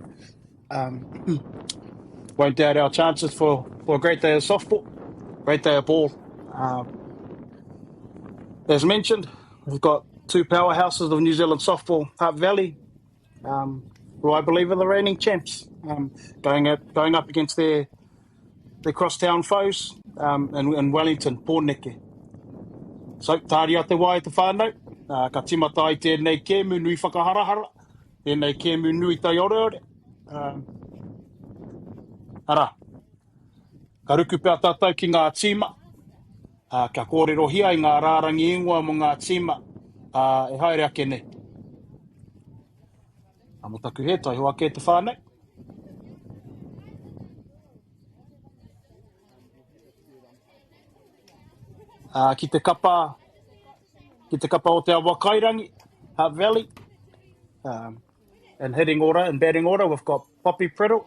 won't doubt our chances for a great day of softball, great day of ball. As mentioned, we've got two powerhouses of New Zealand softball, Hutt Valley, who I believe are the reigning champs, going up against their crosstown foes in Wellington, pōneke. So, tāri a te wai te whānau, ka timata I tēnei kēmu nui whakaharahara, tēnei kēmu nui tai ore. Ara, ka ruku pēr tātou ki ngā tīma, ka kōrero hia I ngā rārangi ingoa mo ngā tīma, e haere ake nei. Amo taku he, tai hoa ke te whānau. Ki te kapa o te Awakairangi, Hutt Valley. In hitting order and batting order, we've got Poppy Priddle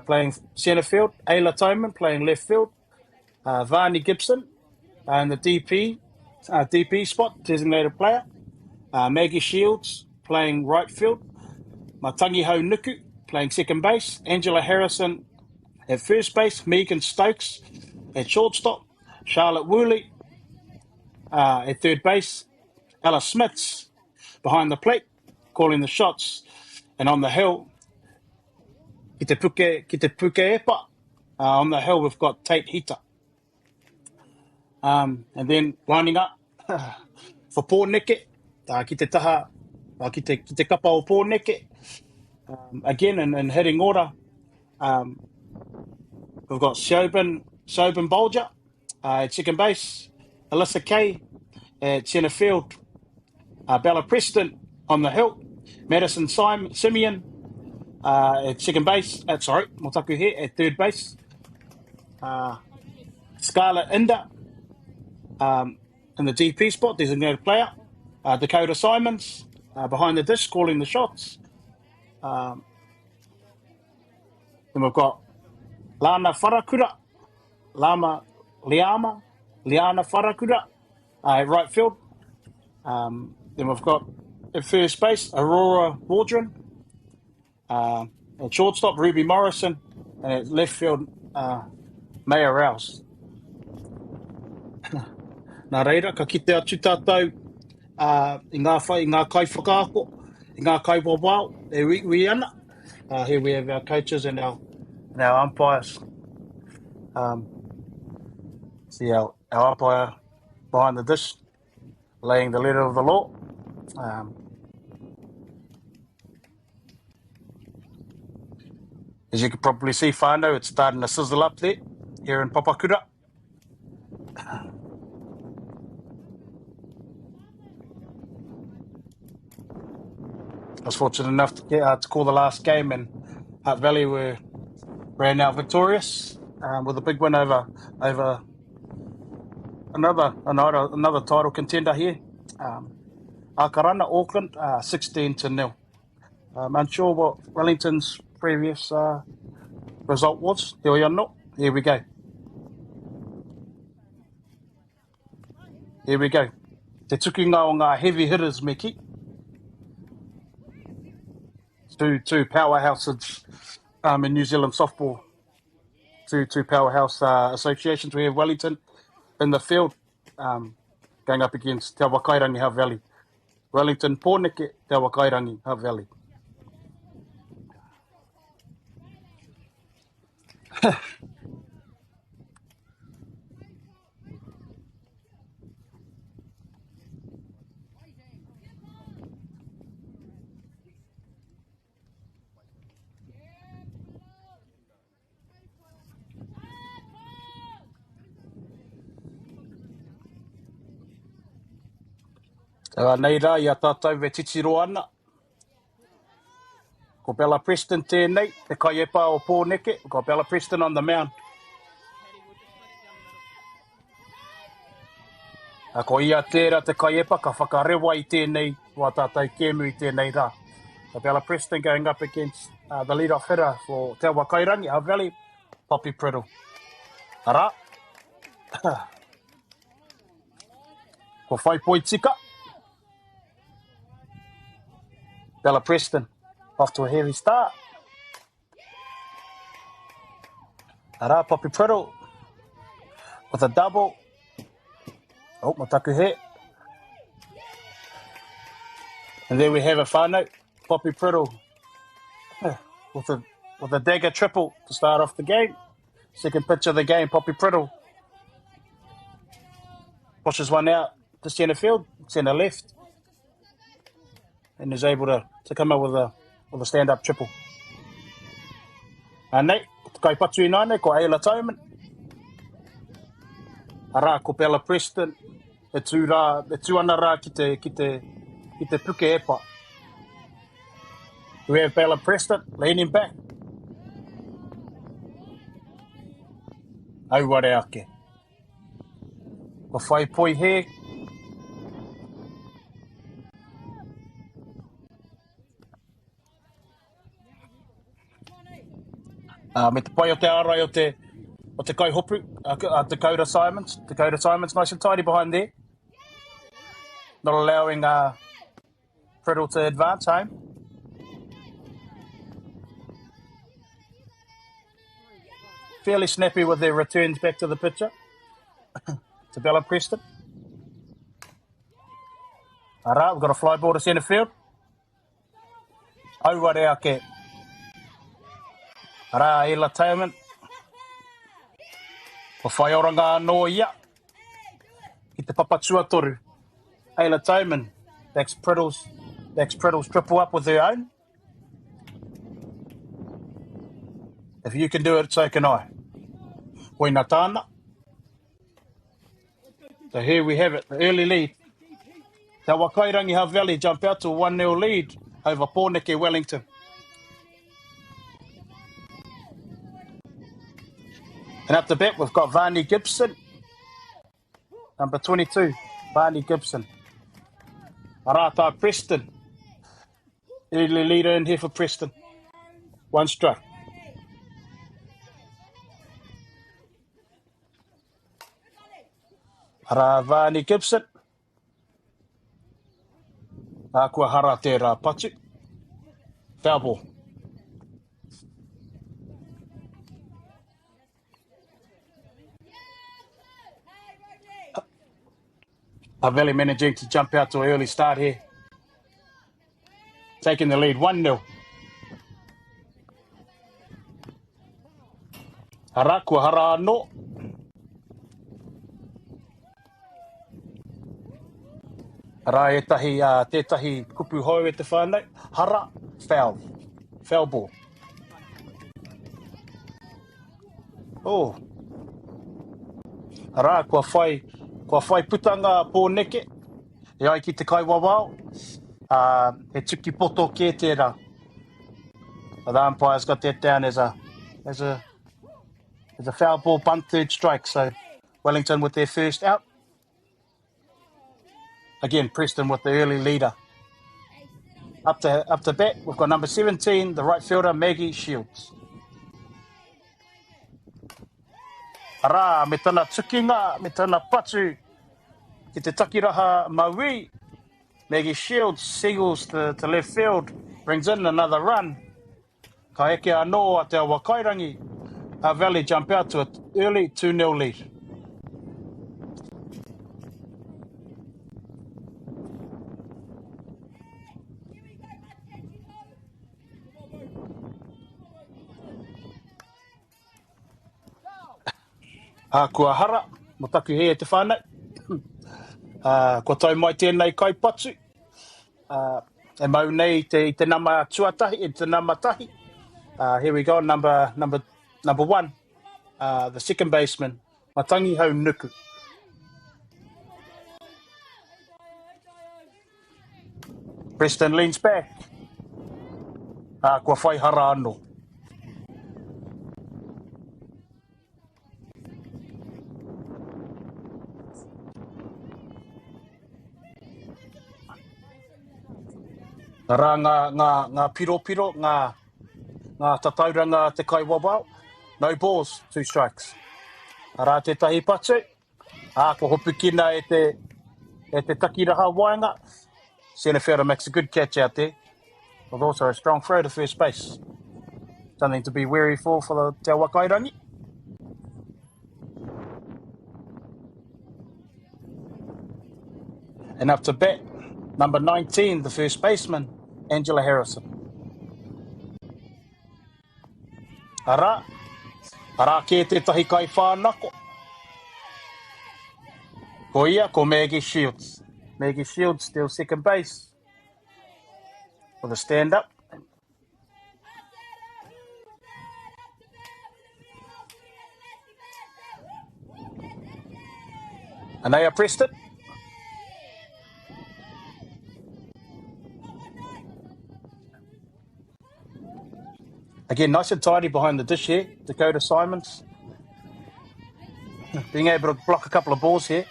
playing centre field, Ayla Toman playing left field, Varney Gibson and the DP spot, designated player, Maggie Shields playing right field, Matangi Ho Nuku playing second base, Angela Harrison at first base, Megan Stokes at shortstop, Charlotte Woolley at third base, Ella Smiths behind the plate, calling the shots, and on the hill, ki te puke epa, on the hill we've got Tate Hita. And then lining up for pōneke, ki te taha, ki te kapa o pōneke, again in hitting order, we've got Siobhan Bolger at second base, Alyssa Kay at centre field, Bella Preston on the hill, Madison Simeon at second base, motaku here at third base, Scarlett Inda in the DP spot, designated player, Dakota Simons behind the dish, calling the shots. Then we've got Liana Farakura at right field. Then we've got at first base, Aurora Waldron. At shortstop, Ruby Morrison. And at left field, Maya Rouse. Nā reira, ka kite atu tātou I ngā kai whakaako, I ngā kai wawao, e wi ana. Here we have our coaches and our umpires. See our umpire behind the dish, laying the letter of the law. As you can probably see, whānau, it's starting to sizzle up there, here in Papakura. I was fortunate enough to call the last game, and Hutt Valley ran out victorious with a big win over another title contender here. Akarana, Auckland, 16-0. Unsure what Wellington's previous result was. Here we go. Here we go. Te tukinga o ngā heavy hitters, Miki. Two powerhouses in New Zealand softball. Two powerhouse associations. We have Wellington in the field, going up against Te Awakairangi Hutt Valley. Wellington pōneke, Te Awakairangi Hutt Valley. Nei rā, ia tātou ve titiro ana. Ko Bella Preston tēnei, te kaiepa o Pōneke, ko Bella Preston on the mound. Ko ia tērā te kaiepa, ka whakarewa I tēnei, wā tātou kēmu I tēnei rā. Ko Bella Preston going up against the lead-off hitter for Te Wakairangi, Hutt Valley, Poppy Priddle. Ara. Ko whai Poitika. Bella Preston off to a heavy start. Ara, Poppy Priddle with a double. Oh, mataku he. And there we have a whānau. Poppy Priddle with a dagger triple to start off the game. Second pitch of the game, Poppy Priddle pushes one out to centre field, centre left, and is able to come up with a stand-up triple. Nei, kai patu I nāne, ko Ayla Tauman. Arā, ko Bella Preston, e tū ana rā ki te puke epa. We have Bella Preston leaning back. Au ware ake. Ko whai poi he. Me te pai o te ārai o te kauhopu, Dakota Simons. Dakota Simons nice and tidy behind there. Not allowing Priddle to advance home. Fairly snappy with their returns back to the pitcher. To Bella Preston. Ara, we've got a fly ball to centre field. Au ware ake. Ara, Ela Tauman. Ko whai oranga anō ia. Ki te papatua toru. Ela Tauman backs Priddle's triple up with her own. If you can do it, so can I. Koina tāna. So here we have it, the early lead. Te Wakairangi Hutt Valley jump out to a 1-0 lead over Pōneke Wellington. And up the bat, we've got Varney Gibson, number 22, Varney Gibson. Arata Preston, early leader in here for Preston. One strike. Ara Varney Gibson. Kua hara tērā patu. Foul ball. Hutt Valley managing to jump out to an early start here. Taking the lead 1-0. Ara kua hara anō. Ara tētahi kupu hou e te whānau. Hara, foul. Foul ball. Oh. Ara, kua whai putanga Pōneke. E ai ki te kaiwawao. He tuki poto kē tērā. The umpire's got that down as a foul ball, bunt, third strike. So Wellington with their first out. Again, Preston with the early leader. Up to bat, we've got number 17, the right fielder, Maggie Shields. Ara, me tana tukinga, me tana patu. Ki te takiraha MΑORI. Maggie Shields singles to left field, brings in another run. Ka eke anō a te Wakairangi. Hutt Valley jump out to an early 2-0 lead. Kua hara, mo taku he e te whānau. Kua tau mai tēnei kaipatu. E mau nei te nama tuatahi, te nama tahi. Here we go, number 1, the second baseman, Matangi Hau Nuku. Preston leans back. Kua whai hara anō. Rā ngā piro, ngā tatauranga te kai wawao. No balls, 2 strikes. Rā te tahi patu. Ko hopu kina e te takiraha wainga. Centre makes a good catch out there. With also a strong throw to first base. Something to be wary for the Te Wakairangi. And up to bat, number 19, the first baseman, Angela Harrison. Ara ke te tahi kai whānako. Ko ia, ko Maggie Shields. Maggie Shields still second base with a stand-up. Anaya Preston. Again, nice and tidy behind the dish here, Dakota Simons. Being able to block a couple of balls here.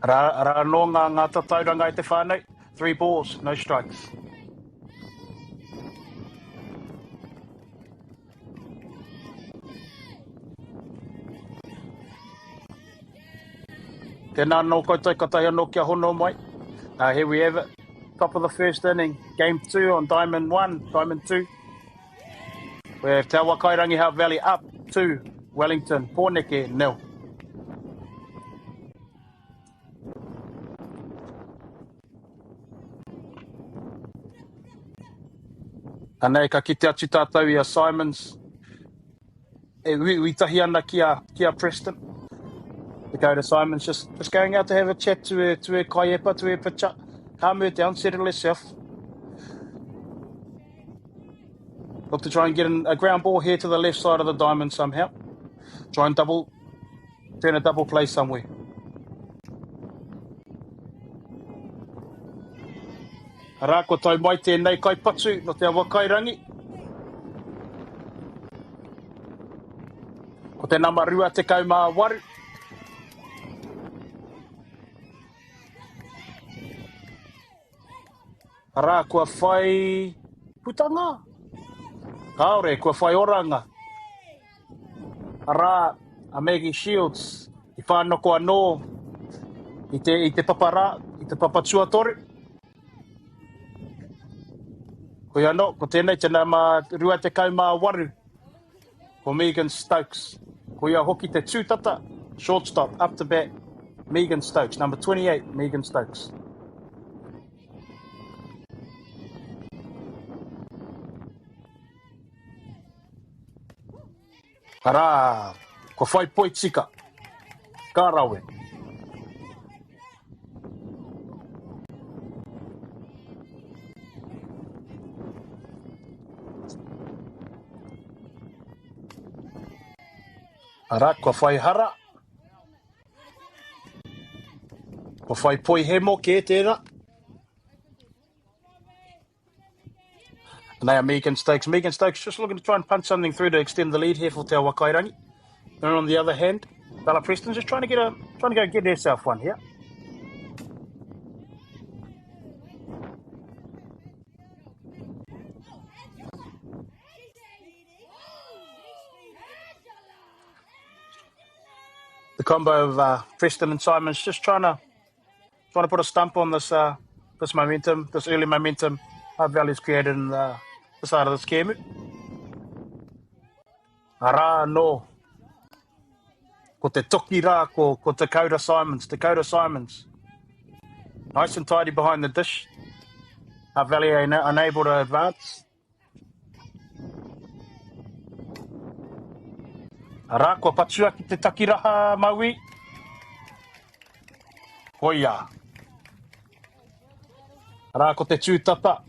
Ara no ngā tatauranga I te whānau. 3 balls, no strikes. Tēnā no koutou katahi anō kia hono mai. Here we have it. Top of the first inning. Game 2 on Diamond 1, Diamond 2. We have Te Wakairangi Hutt Valley up 2, Wellington, Pōneke 0. Anei ka kite atu tātou I a Simons. We tahi ana kia Preston. Dakota Simons just going out to have a chat to her kaiepa, to her pitcher. Calm her down, settle herself. Look to try and get a ground ball here to the left side of the diamond somehow. Try and turn a double play somewhere. Ara ko tau mai tēnei kai patu no te Wakairangi. Ko te nama rua te kau MΑORI. Ara kua whai putanga. Kaore, kua whai oranga. Ara, a Maggie Shields, I whanoko anō, I te papara, I te papatua toru. Ko iano, ko tēnei te nama rua te kau MΑORI. Ko Megan Stokes. Ko ia hoki te tūtata, shortstop, up to bat, Megan Stokes, number 28, Megan Stokes. Ara, ko whai poi tika. Ka rawe. Ara, ko whai hara. Ko whai poi hemo ke tērā. And they are Megan Stokes. Megan Stokes just looking to try and punch something through to extend the lead here for Te Wakairangi. And on the other hand, Bella Preston just trying to go get herself one here. The combo of Preston and Simons just trying to put a stump on this momentum, this early momentum Hutt Valley's created in the side of this kemu. Ara no. Ko te toki rā, ko Dakota Simons. Nice and tidy behind the dish. Hutt Valley are unable to advance. Ara, ko patua ki te takiraha maui. Ko ia. Ara, ko te tūtata.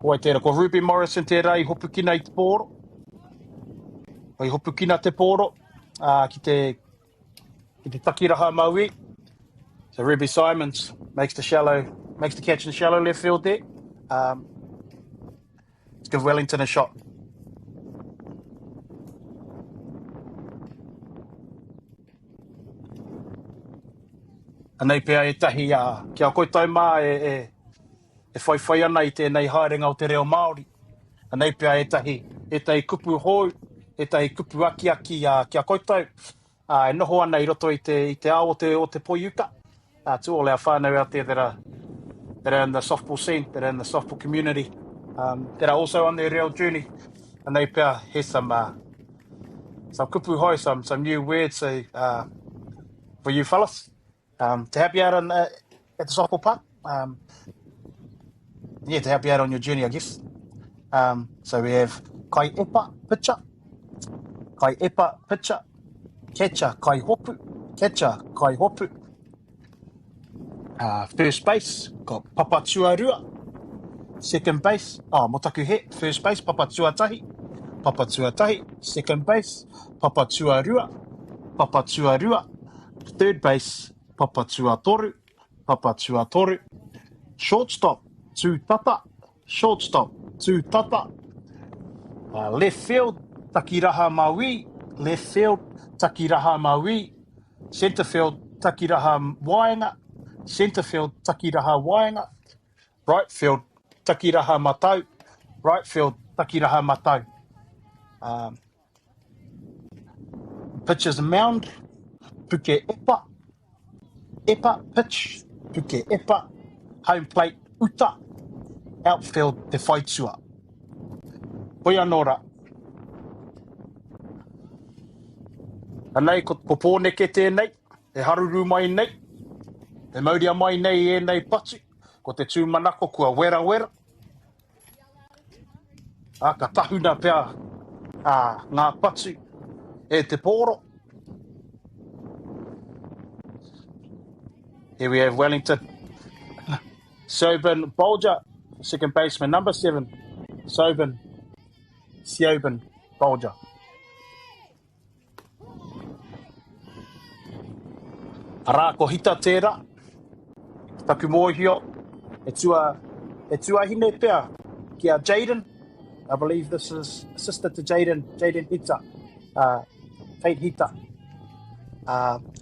Oi tērā, ko Ruby Morrison tērā I hopu kina I te pōro. I hopu kina te pōro ki te takiraha maui. So Ruby Simons makes the catch in the shallow left field there. Let's give Wellington a shot. Anei pia e tahi kia koitai mā e whai ana I tēnei haerenga o te reo Māori. Anei pia e tahi kupu hou, e tahi kupu aki kia koitai. E noho ana I roto I te ao o te poiuka. To all our whānau out there that are in the softball scene, that are in the softball community, that are also on their real journey. Anei pia he some kupu hou, some new words for you fellas. To help you out at the softball park. To help you out on your journey, I guess. So we have kai epa pitcher, catcher kai hopu, first base, got papatuarua, second base, motaku he, first base, papatuatahi, second base, papatuarua, third base, papatuatoru, shortstop, left field, takiraha maui, centre field, takiraha waenga, right field, takiraha matau, pitcher's mound, puke epa pitch, puke epa, home plate, uta, outfield, te whaitua. Hoi anōra. Anei, ko pōneke tēnei, e haruru mai nei, e mauria mai nei e nei patu, ko te tūmanako kua wera. Ka tahuna pia ngā patu e te pōro. Here we have Wellington. Siobhan Bolger, second baseman, number 7. Siobhan Bolger. Arā ko hita tērā, taku mōhio, e tua hine pia, kia Jaden. I believe this is assistant to Jaden Hita, Kate Hita.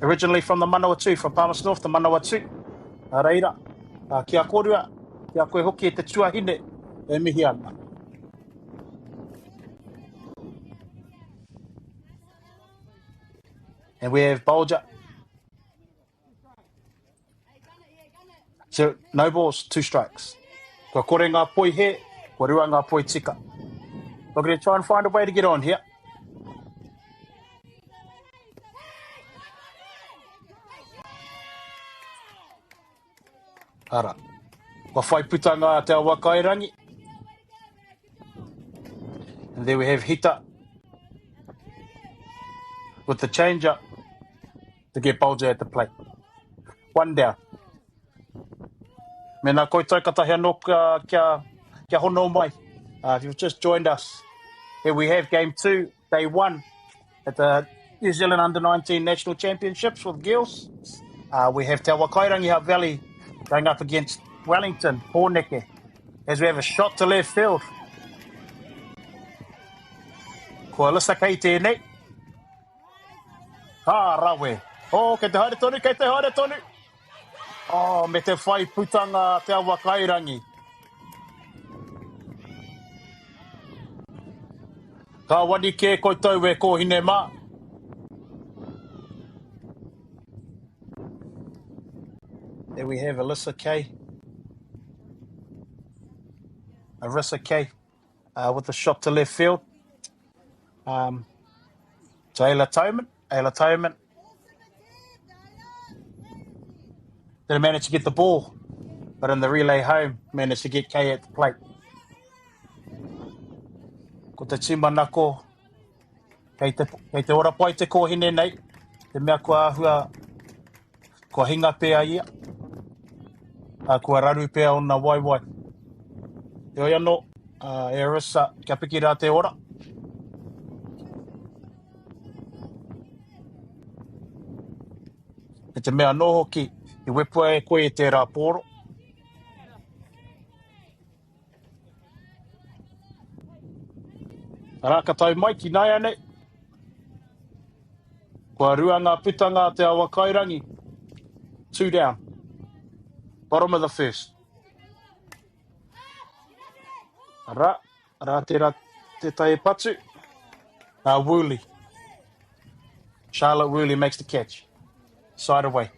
Originally from the Manukau, from Palmerston North, the Manukau. Reira, kia korua, kia koe hoki e te tuahine e mihi ana. And we have Bolger. So, no balls, 2 strikes. Kua kore ngā poi he, kua rua ngā poi tika. We're going to try and find a way to get on here. Ara. Kua whai putanga te awa kairangi. And there we have Hita with the changer to get Bolger at the plate. 1 down. Mena koutou katahi anō kia hono mai. If you've just joined us, here we have Game 2, Day 1 at the New Zealand Under-19 National Championships with girls. We have Te Awa Kairangi Hutt Valley going up against Wellington, Pōneke, as we have a shot to left field. Kua lisa kei tēnei. Rawe. Kei te haere tonu. Me te whai putanga Te Awa Kairangi. Ka wani ke koutou e kohine mā. There we have Arissa Kay with the shot to left field. To Ayla Toman. Didn't manage to get the ball, but in the relay home, managed to get Kay at the plate. Ko te timanako, kei te ora pai te kohine nei, te mea kua ahua, kua hinga pēa ia, kua raru pēa o nā waiwai. Te oi anō, e risa, kia piki rā te ora. E te mea noho ki, i wepua e koe e te rā pōro. Rā ka tau mai ki nai anei. Kua rua ngā putanga te awa kairangi. 2 down. Bottom of the first. Rā te tai patu. Woolley. Charlotte Woolley makes the catch. Side away.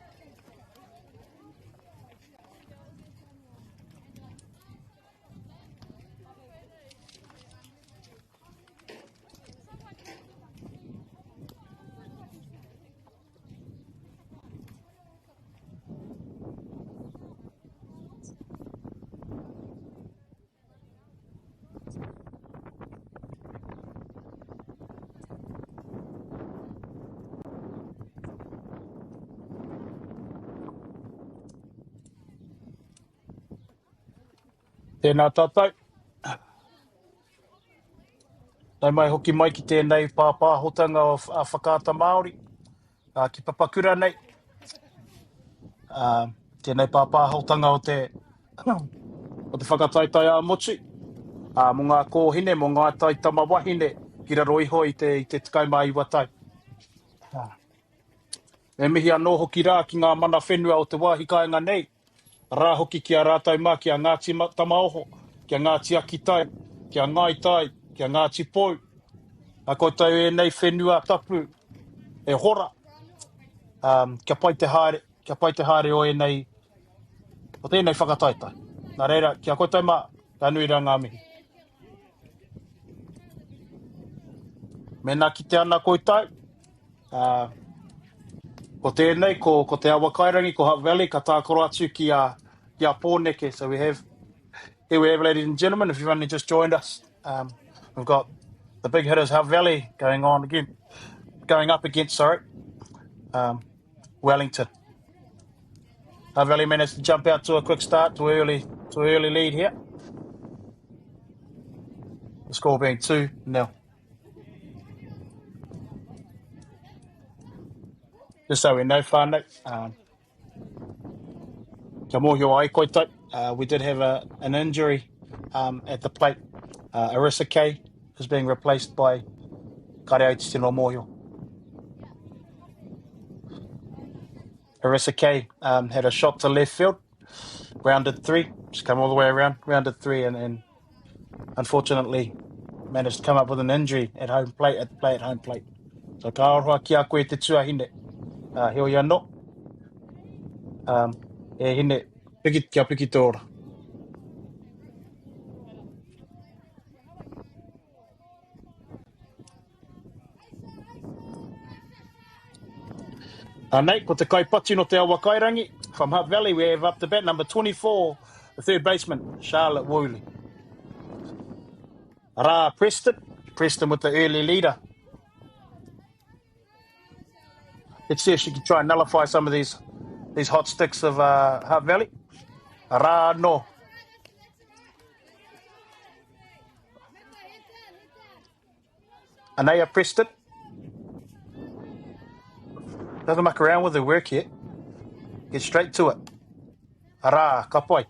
Tēnā tātou. Nau mai hoki mai ki tēnei pāpāhotanga a whakaata Māori. Ki Papakura nei. Tēnei pāpāhotanga o te whakataitai a motu. Mo ngā kōhine, mo ngā taitama wahine, ki raro iho i te tikaima iwa tai. Me mihi anō hoki rā ki ngā mana whenua o te wāhi kāinga nei. Rā hoki ki a rātou mā, ki a Ngāti Tamaoho, ki a Ngāti Akitai, ki a Ngai Tai, ki a Ngāti Pou. A koutou e nei whenua tapu e hora. Kia pai te haere o e nei, o tēnei whakataitai. Nā reira, kia koutou mā, ka nui rā ngā mihi. Mena ki te ana koutou. Ko tēnei, ko te awa kairangi, ko Hutt Valley, ka tākoro atu ki a pōneke. So here we have, ladies and gentlemen, if you've only just joined us, we've got the big hitters, Hutt Valley, going up against, Wellington. Hutt Valley managed to jump out to a quick start, to early lead here. The score being 2-0. Just so we know, whānau, kia mōhio ai koutou. We did have an injury at the plate. Arisa K is being replaced by Kareai Tino Mōhio. Arisa K had a shot to left field, rounded 3, just come all the way around, rounded 3, and unfortunately managed to come up with an injury at home plate, at home plate. So ka aroha ki a koe te tuahine. Heo ia no. E hine, kia piki tōra. Nei, ko te kaipati no te awa kairangi. From Hutt Valley, we have up to bat number 24, the third baseman, Charlotte Woolley. Rā Preston with the early leader. Let's see if she can try and nullify some of these hot sticks of Hutt Valley. Rā no. Anaya Preston. Doesn't muck around with her work here. Get straight to it. Rā, ka pai.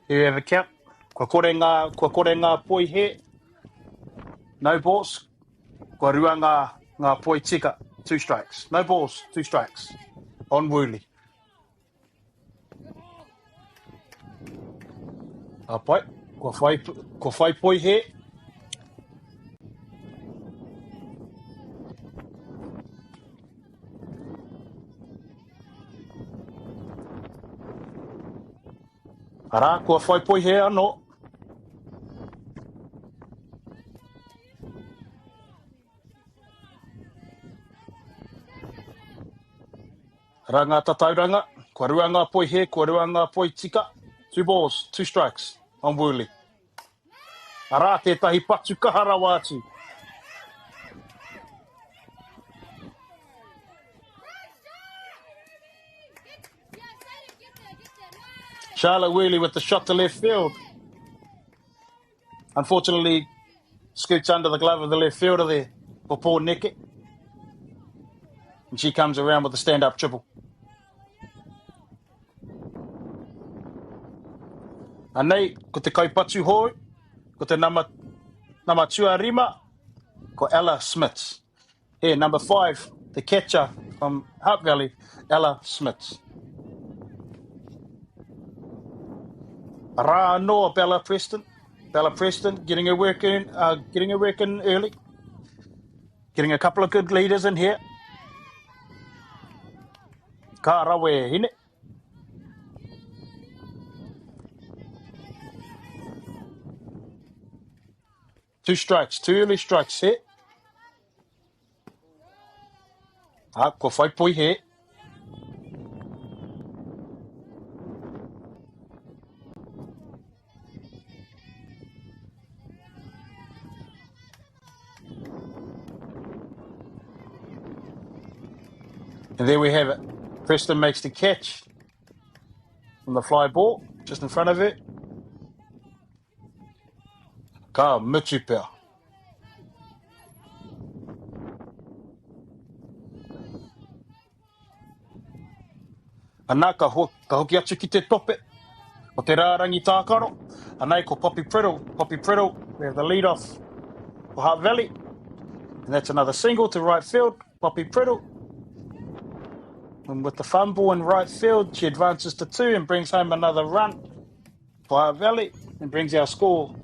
Here you have a count. Kua kore ngā poi here. No balls. Kua rua ngā poi tika. 2 strikes. No balls, 2 strikes. On Woolley. A pai. Kua whai poi here. Ara, kua whai poi here anō. Ara ngā tatauranga. Kua rua ngā poi here, kua rua ngā poi tika. 2 balls, 2 strikes on Woolley. Ara, tētahi patu kahara wātu. Charlotte Wheelie with the shot to left field. Unfortunately, scoots under the glove of the left fielder there for poor Neke. And she comes around with the stand-up triple. Anei, ko te kaipatu hoi, ko te nama tuarima, ko Ella Smith. Here, number 5, the catcher from Hutt Valley, Ella Smith. Ra noa Bella Preston. Bella Preston getting her work in early. Getting a couple of good leaders in here. Ka rawe hine. Two early strikes here. Ko whai pui here. And there we have it. Preston makes the catch from the fly ball just in front of it. Ka mutu. Anā ka hoki atu ki te tope o te rārangi tākaro. Anai ko Poppy Priddle. We have the lead off for Hutt Valley. And that's another single to right field. Poppy Priddle. And with the fumble in right field, she advances to 2 and brings home another run for Hutt Valley and brings our score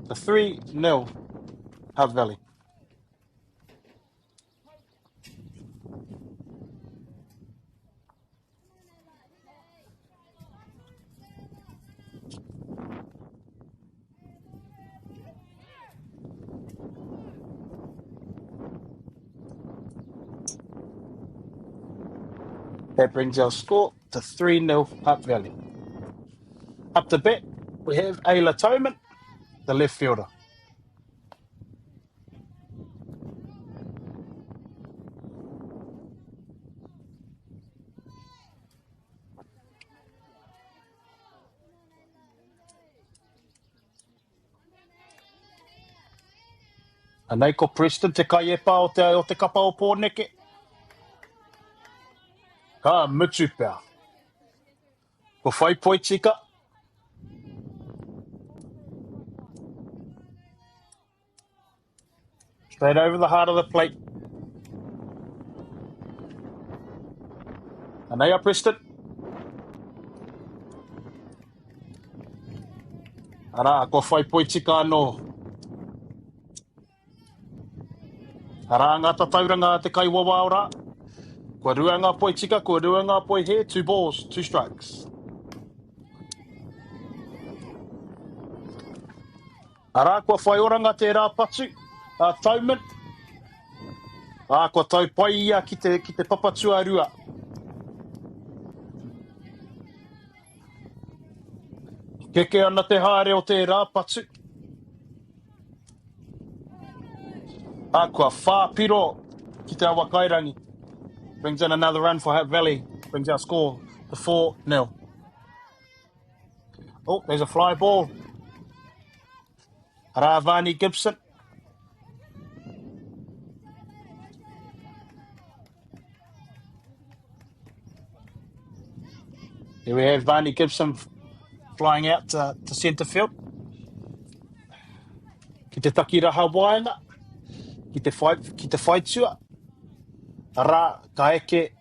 to 3-0 Hutt Valley. That brings our score to 3-0 Hutt Valley. Up to bat, we have Ayla Toman, the left fielder. Anei ko Preston te kai epa o te kapa o Pōneke. Ka mutu pēr. Ko whai poitika. Straight over the heart of the plate. Anei a Preston. Ara, ko whai poitika anō. Ara ngā tatauranga te kai wawa ora. Kua rua ngā poitika, kua rua ngā poi here. 2 balls, 2 strikes. Ara, kua whai oranga te rā patu. Tauman. Kua tau pai ia ki te papatua rua. Keke ana te haere o te rā patu. Kua whāpiro ki te awa kairangi. Brings in another run for Hutt Valley. Brings our score to 4-0. Oh, there's a fly ball. Ravani Gibson. Here we have Varney Gibson flying out to centre field. Ki te takiraha waenga. Ki te whaitua. Ara, ka eke,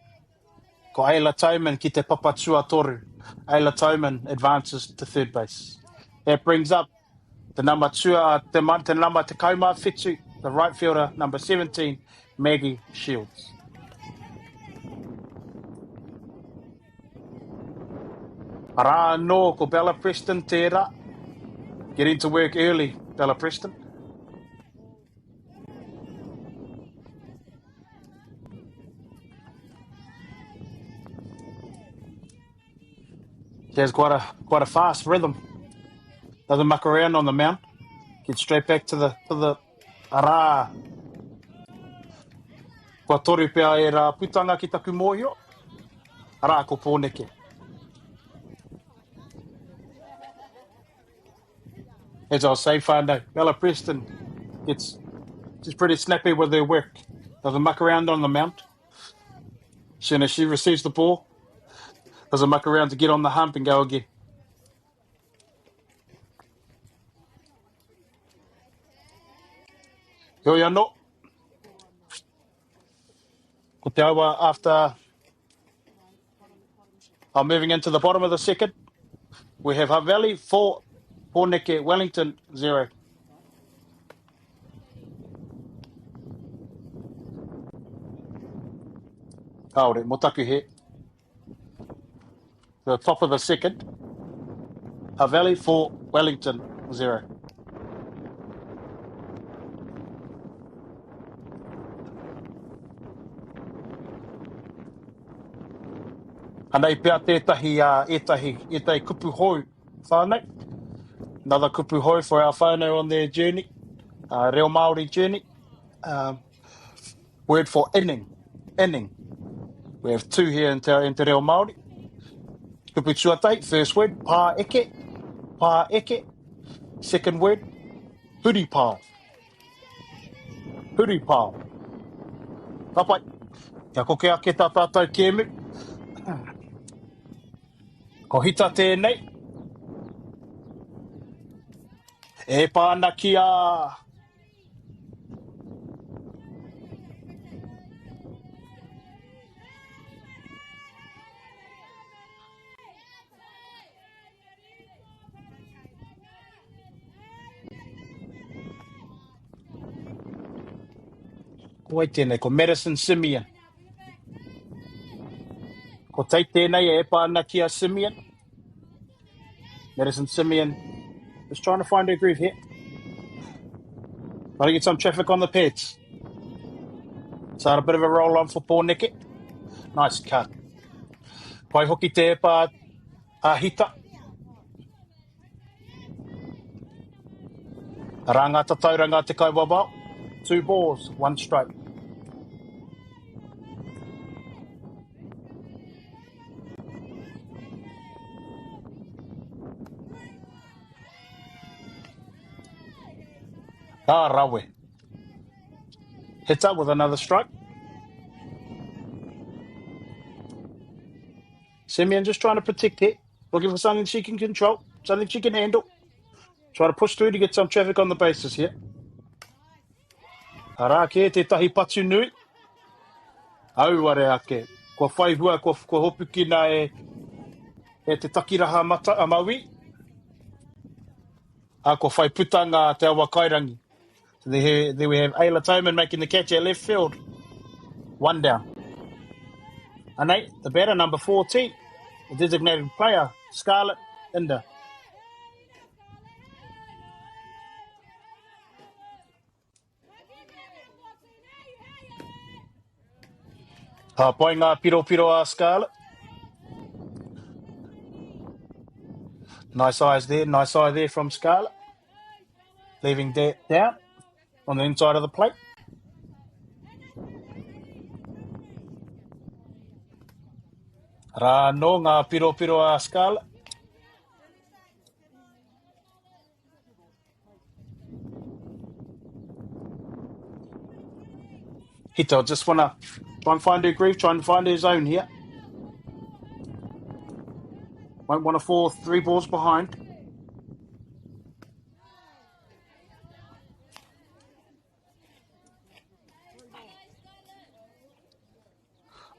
ko Ayla Toman ki te papatua toru. Ayla Toman advances to third base. That brings up the number 2, te number te kaumā whetū, the right fielder, number 17, Maggie Shields. Ara no, ko Bella Preston tērā. Getting to work early, Bella Preston. She has quite a fast rhythm. Doesn't muck around on the mound. Gets straight back to the ara. Kua toru pea e rā putanga ki taku mōhio. Ara ko Pōneke. As I was saying, whānau, Bella Preston she's pretty snappy with her work. Doesn't muck around on the mount. As soon as she receives the ball, doesn't muck around to get on the hump and go again. Hoi anō. Ko te awa after moving into the bottom of the second, we have Hutt Valley 4, Pōneke, Wellington 0. Kaore, motaku he. The top of the second, Hutt Valley 4, Wellington 0. Anei pia tētahi kupu hou whānau. Another kupu hou for our whānau on their journey, reo Māori journey. Word for inning. We have 2 here in te reo Māori. Kupu tuatai, first word, pā eke. Second word, huripā. Kapai, kia koke ake tā tātou kēmu. Ko hita tēnei. E pāna kia. Ko ai tēnei, ko Madison Simeon. Ko tei tēnei e pāna kia Simeon. Madison Simeon just trying to find her groove here. Trying to get some traffic on the pads. So a bit of a roll on for Pōneke. Nice cut. Pai hoki te epa Hita. Rangata tauranga te kai wabao. 2 balls, 1 strike. Rawe. Hits up with another strike. Simeon just trying to protect it. Looking for something she can control. Something she can handle. Try to push through to get some traffic on the bases here. Arake, te tahi patu nui. Auare ake. Ko whai hua, ko hopu kina e te takiraha maui. Ko whai putanga te awa kairangi. So there we have Ayla Toman making the catch at left field. 1 down. And 8, the batter, number 14, the designated player, Scarlett Inda. Pai ngā piro a Scarlett. Nice eye there from Scarlett. Leaving that down on the inside of the plate. Rāno ngā piro a Scarlett. Hito just want to try and find her groove, try and find her zone here. Won't want to fall 3 balls behind.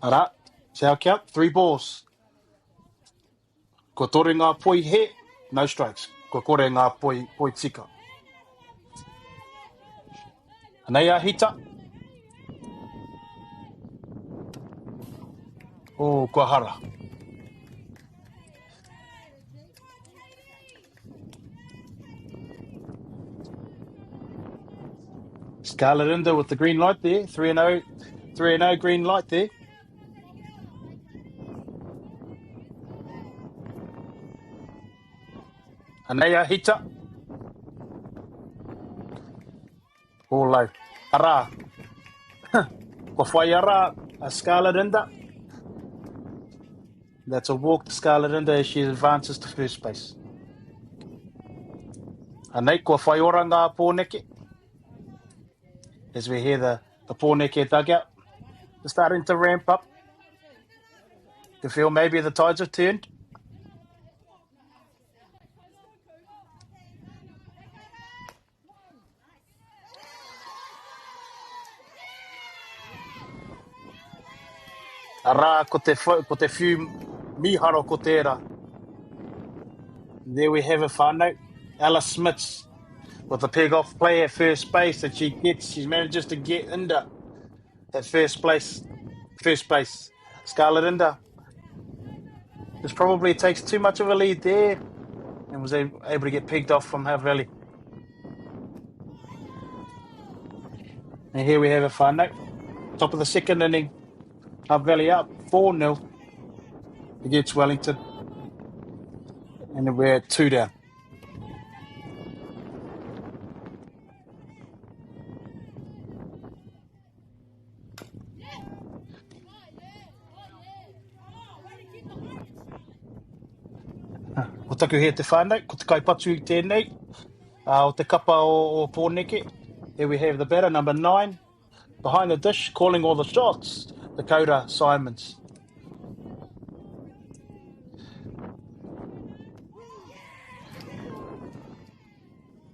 Ara, see our count, 3 balls. Ko tore ngā poi he, no strikes. Ko kore ngā poi tika. Anei a hita. Oh, kua hara. Scarlett Inda with the green light there. 3-0 green light there. Anei a hita. All low. Ara. Ko whai ara a Scarlett Inda. That's a walk to Scarlett Inda as she advances to first base. Anei, kua whai ora ngā pōneke. As we hear the pōneke dugout. They're starting to ramp up. You feel maybe the tides have turned. Arā, ko te whiu miharo ko tērā. There we have a whānau. Alice Smith with a peg-off play at first base that she manages to get into at first base. Scarlett Inda just probably takes too much of a lead there and was able to get pegged off from Hutt Valley. And here we have a whānau. Top of the second inning. Hutt Valley up 4-0 against Wellington. And we're at 2 down. Ko taku he te whānau, ko te kaipatu I tēnei. O te kapa o pōneke. Here we have the batter, number 9. Behind the dish, calling all the shots, Dakota Simons.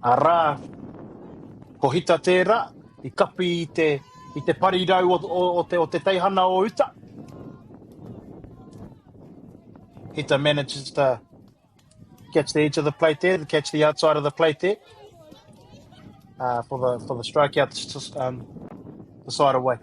Arā, ko hita tērā, I kapi I te parirau o te teihana o uta. Hita manages to catch the edge of the plate there, catch the outside of the plate there for the strikeout the side away.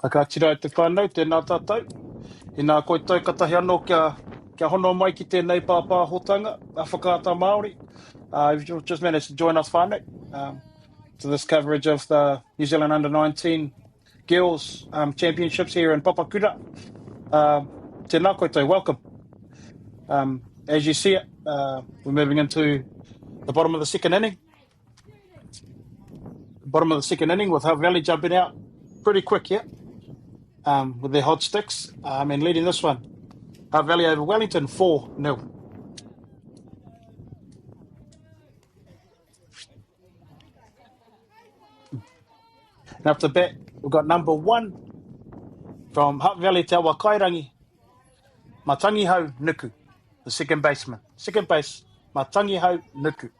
Ka tira te whānau, tēnā tātou. I nā koe tau katahi anō kia hono mai ki tēnei pāpāhotanga, a whakaata Māori. You've just managed to join us whānau to this coverage of the New Zealand Under-19 Girls Championships here in Papakura. Tēnā koe tau, welcome. As you see it, we're moving into the bottom of the second inning. Bottom of the second inning with Hutt Valley jumping out pretty quick here. With their hot sticks and leading this one. Hutt Valley over Wellington 4-0. And up to bat, we've got number 1 from Hutt Valley Te Awa Kairangi, Matangihau Nuku, the second baseman. Second base, Matangihau Nuku.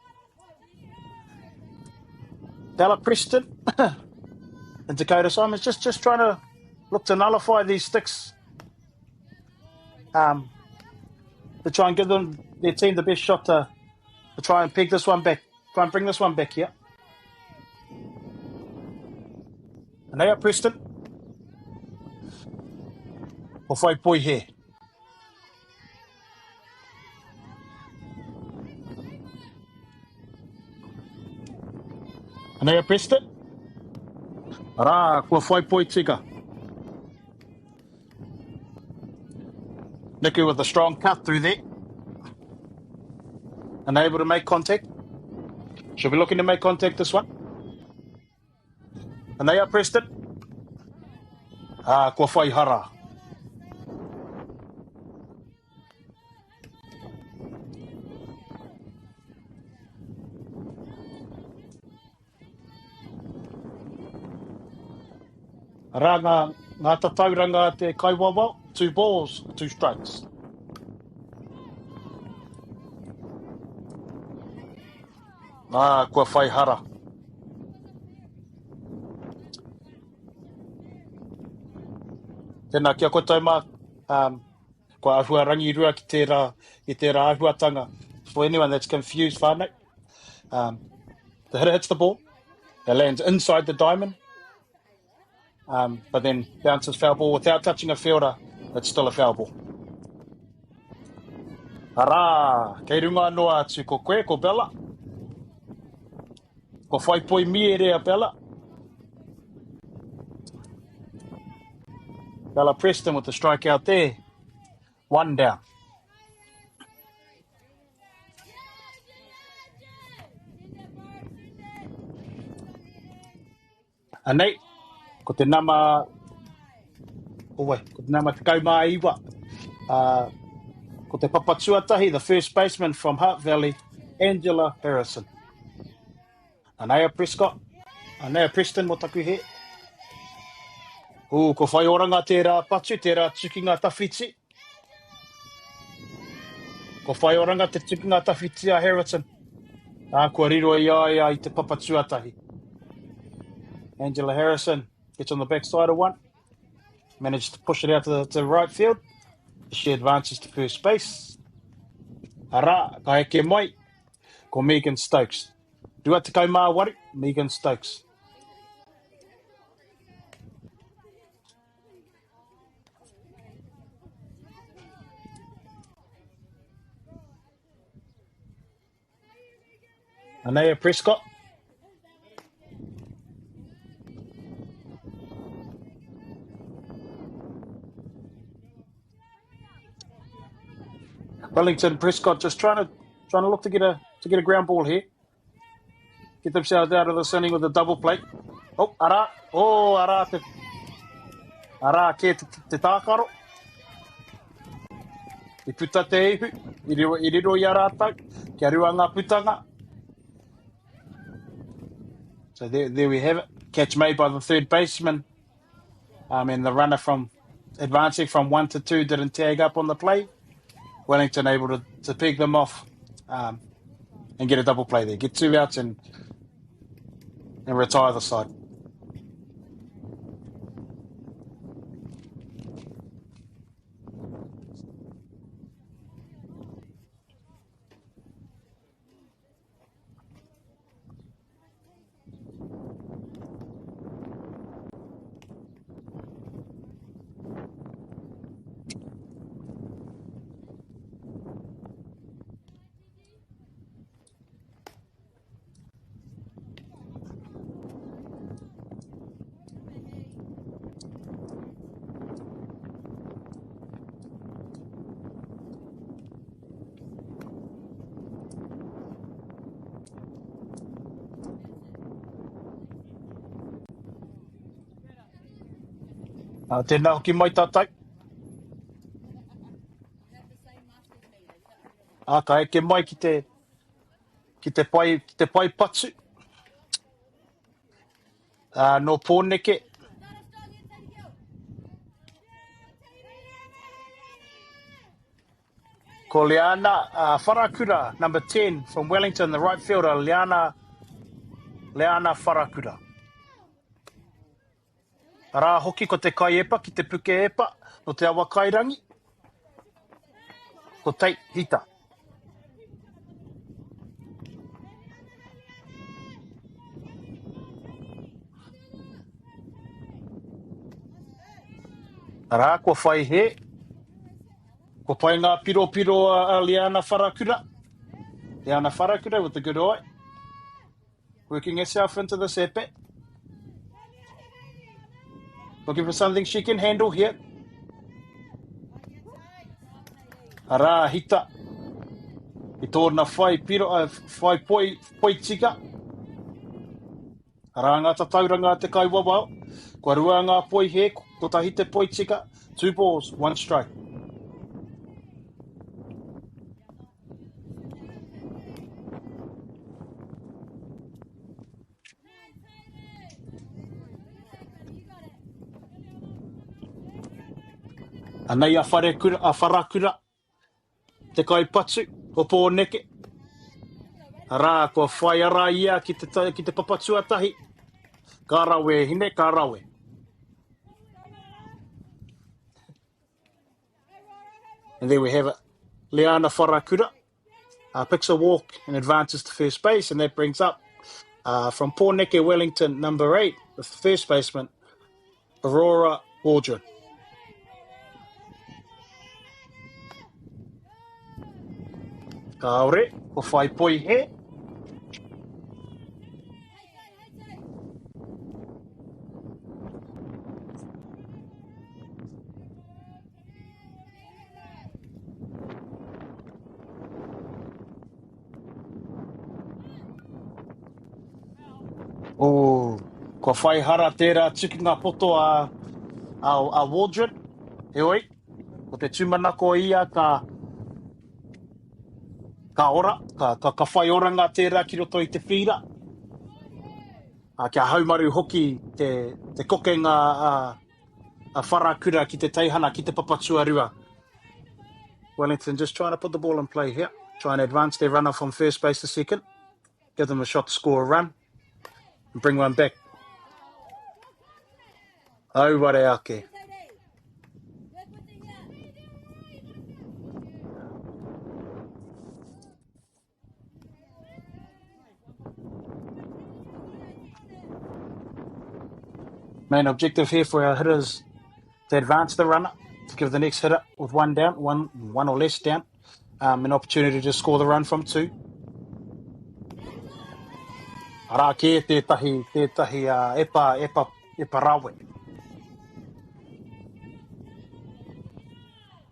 Della Preston and Dakota Simons just trying to look to nullify these sticks to try and give their team the best shot to try and peg this one back, try and bring this one back here. And they are Preston. O whai poi he. And they are Preston. Arā, kua whai poi tika. Niku with a strong cut through there. And able to make contact. Should be looking to make contact this one. And they are Preston. Kua whai hara. Rā ngā tatauranga te kaiwawa, 2 balls, 2 strikes. Kua whai hara. Tēnā kia koutou mā, kua ahua rangirua ki tērā ahuatanga. For anyone that's confused, whānau. The hitter hits the ball. It lands inside the diamond. but then bounces foul ball without touching a fielder. It's still a foul ball. Ara, kei runga noa atu ko koe, ko Bella. Ko whai poi mi e rea Bella. Bella Preston with the strikeout there. 1 down. Anei, ko te nama... ko te nama te kaumā iwa. Ko te papatuatahi, the first baseman from Hutt Valley, Angela Harrison. Anea Preston mo taku he. Ko whai oranga tērā patu, tērā tukinga tawhiti. Ko whai oranga te tukinga tawhiti a Harrison. Kua riro i te papatuatahi. Angela Harrison gets on the backside of one. Managed to push it out to the right field. She advances to first base. Ara, ka heke mai, ko Megan Stokes. Rua te kaumāwari, Megan Stokes. Anea Prescott. Wellington, Prescott just trying to look to get a ground ball here. Get themselves out of this inning with a double play. Ara ke te tākaro. I puta te ihu, I riro I a rātau, kia rua ngā putanga. So there we have it. Catch made by the third baseman. And the runner from advancing from 1 to 2 didn't tag up on the play. Wellington able to peg them off and get a double play there. Get 2 outs and retire the side. Tēnā hoki mai tātai. Ka eke mai ki te pai patu. No pōneke. Ko Liana Wharakura, number 10 from Wellington, the right fielder, Liana Wharakura. Rā hoki ko te kai epa, ki te puke epa, no te awa kairangi. Ko Tate Hita. Rā, ko whai he. Ko pai ngā piro a Liana Wharakura. Liana Wharakura with the good eye. Working herself into this epe. Looking for something she can handle here. Ara Hita. I tōna whai poi tika. Ara ngā tatauranga te kai wawao. Kua rua ngā poi he, ko tahi te poi tika. 2 balls, 1 strike. Anei a Wharakura, te kai patu, ko pōneke. Rā, ko whai ara ia ki te papatuatahi. Ka rawe hine, ka rawe. And there we have it. Liana Wharakura picks a walk and advances to first base, and that brings up from Pōneke Wellington, number 8, the first baseman, Aurora Waldron. Ka ore, ko whai poi he. O, ko whai hara tērā tukinga poto a Waldron. He oi, ko te tūmanako ia ka ora, ka whai oranga tērā ki roto I te whira. Kia haumaru hoki te kokenga a wharakura ki te teihana, ki te papatuarua. Wellington just trying to put the ball in play here. Try and advance their runner from first base to second. Give them a shot to score a run. And bring one back. Oh, ware ake. Main objective here for our hitters to advance the runner, to give the next hitter with one down, one or less down, an opportunity to score the run from two. Ara ke tētahi epa rawe.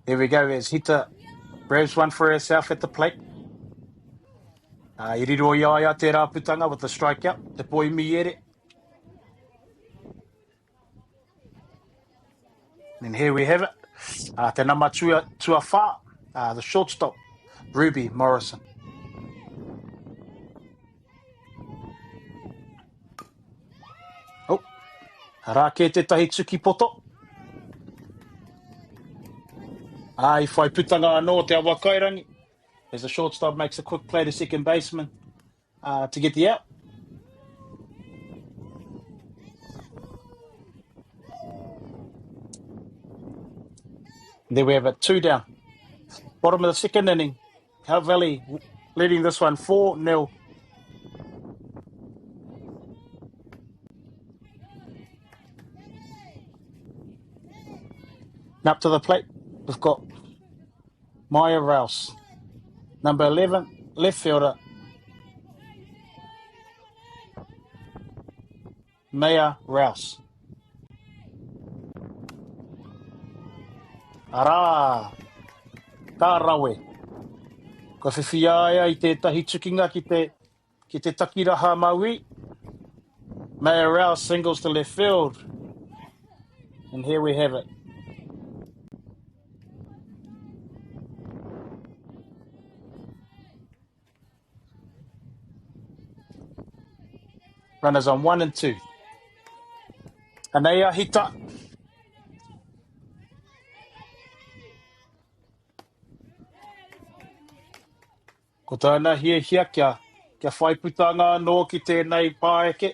Here we go as hitter grabs one for herself at the plate. I riro iaia te rāputanga with the strikeout, te poi miere. And here we have it. Te nama tuawha, the shortstop, Ruby Morrison. Oh, ara ke te tahi tuki poto. I whai putanga anō te awa kairangi. As the shortstop makes a quick play to second baseman to get the out. There we have it, 2 down. Bottom of the second inning. Hutt Valley leading this one 4-0. Up to the plate, we've got MΑΟRI, number 11, left fielder, MΑORI. Ara, ka rawe. Ka whiwhia I tētahi tukinga ki te takiraha maui. MAORI singles to left field. And here we have it. Runners on 1 and 2. Anea hita. Ko tāna hia kia whaiputanga no ki tēnei pāeke.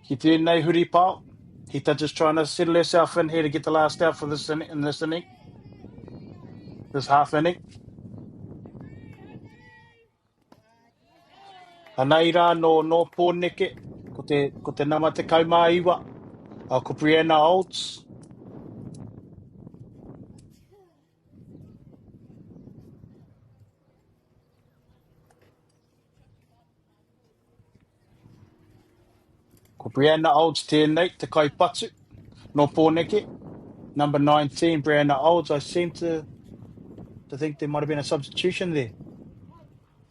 Ki tēnei huri pāo. Hita just trying to settle herself in here to get the last out for this in this inning. This half inning. Anei rā no pōneke. Ko te nama te kaumāiwa. Ko Brianna Olds. Ko Brianna Olds tēnei, te kaipatu, no pōneke. Number 19, Brianna Olds. I seem to think there might have been a substitution there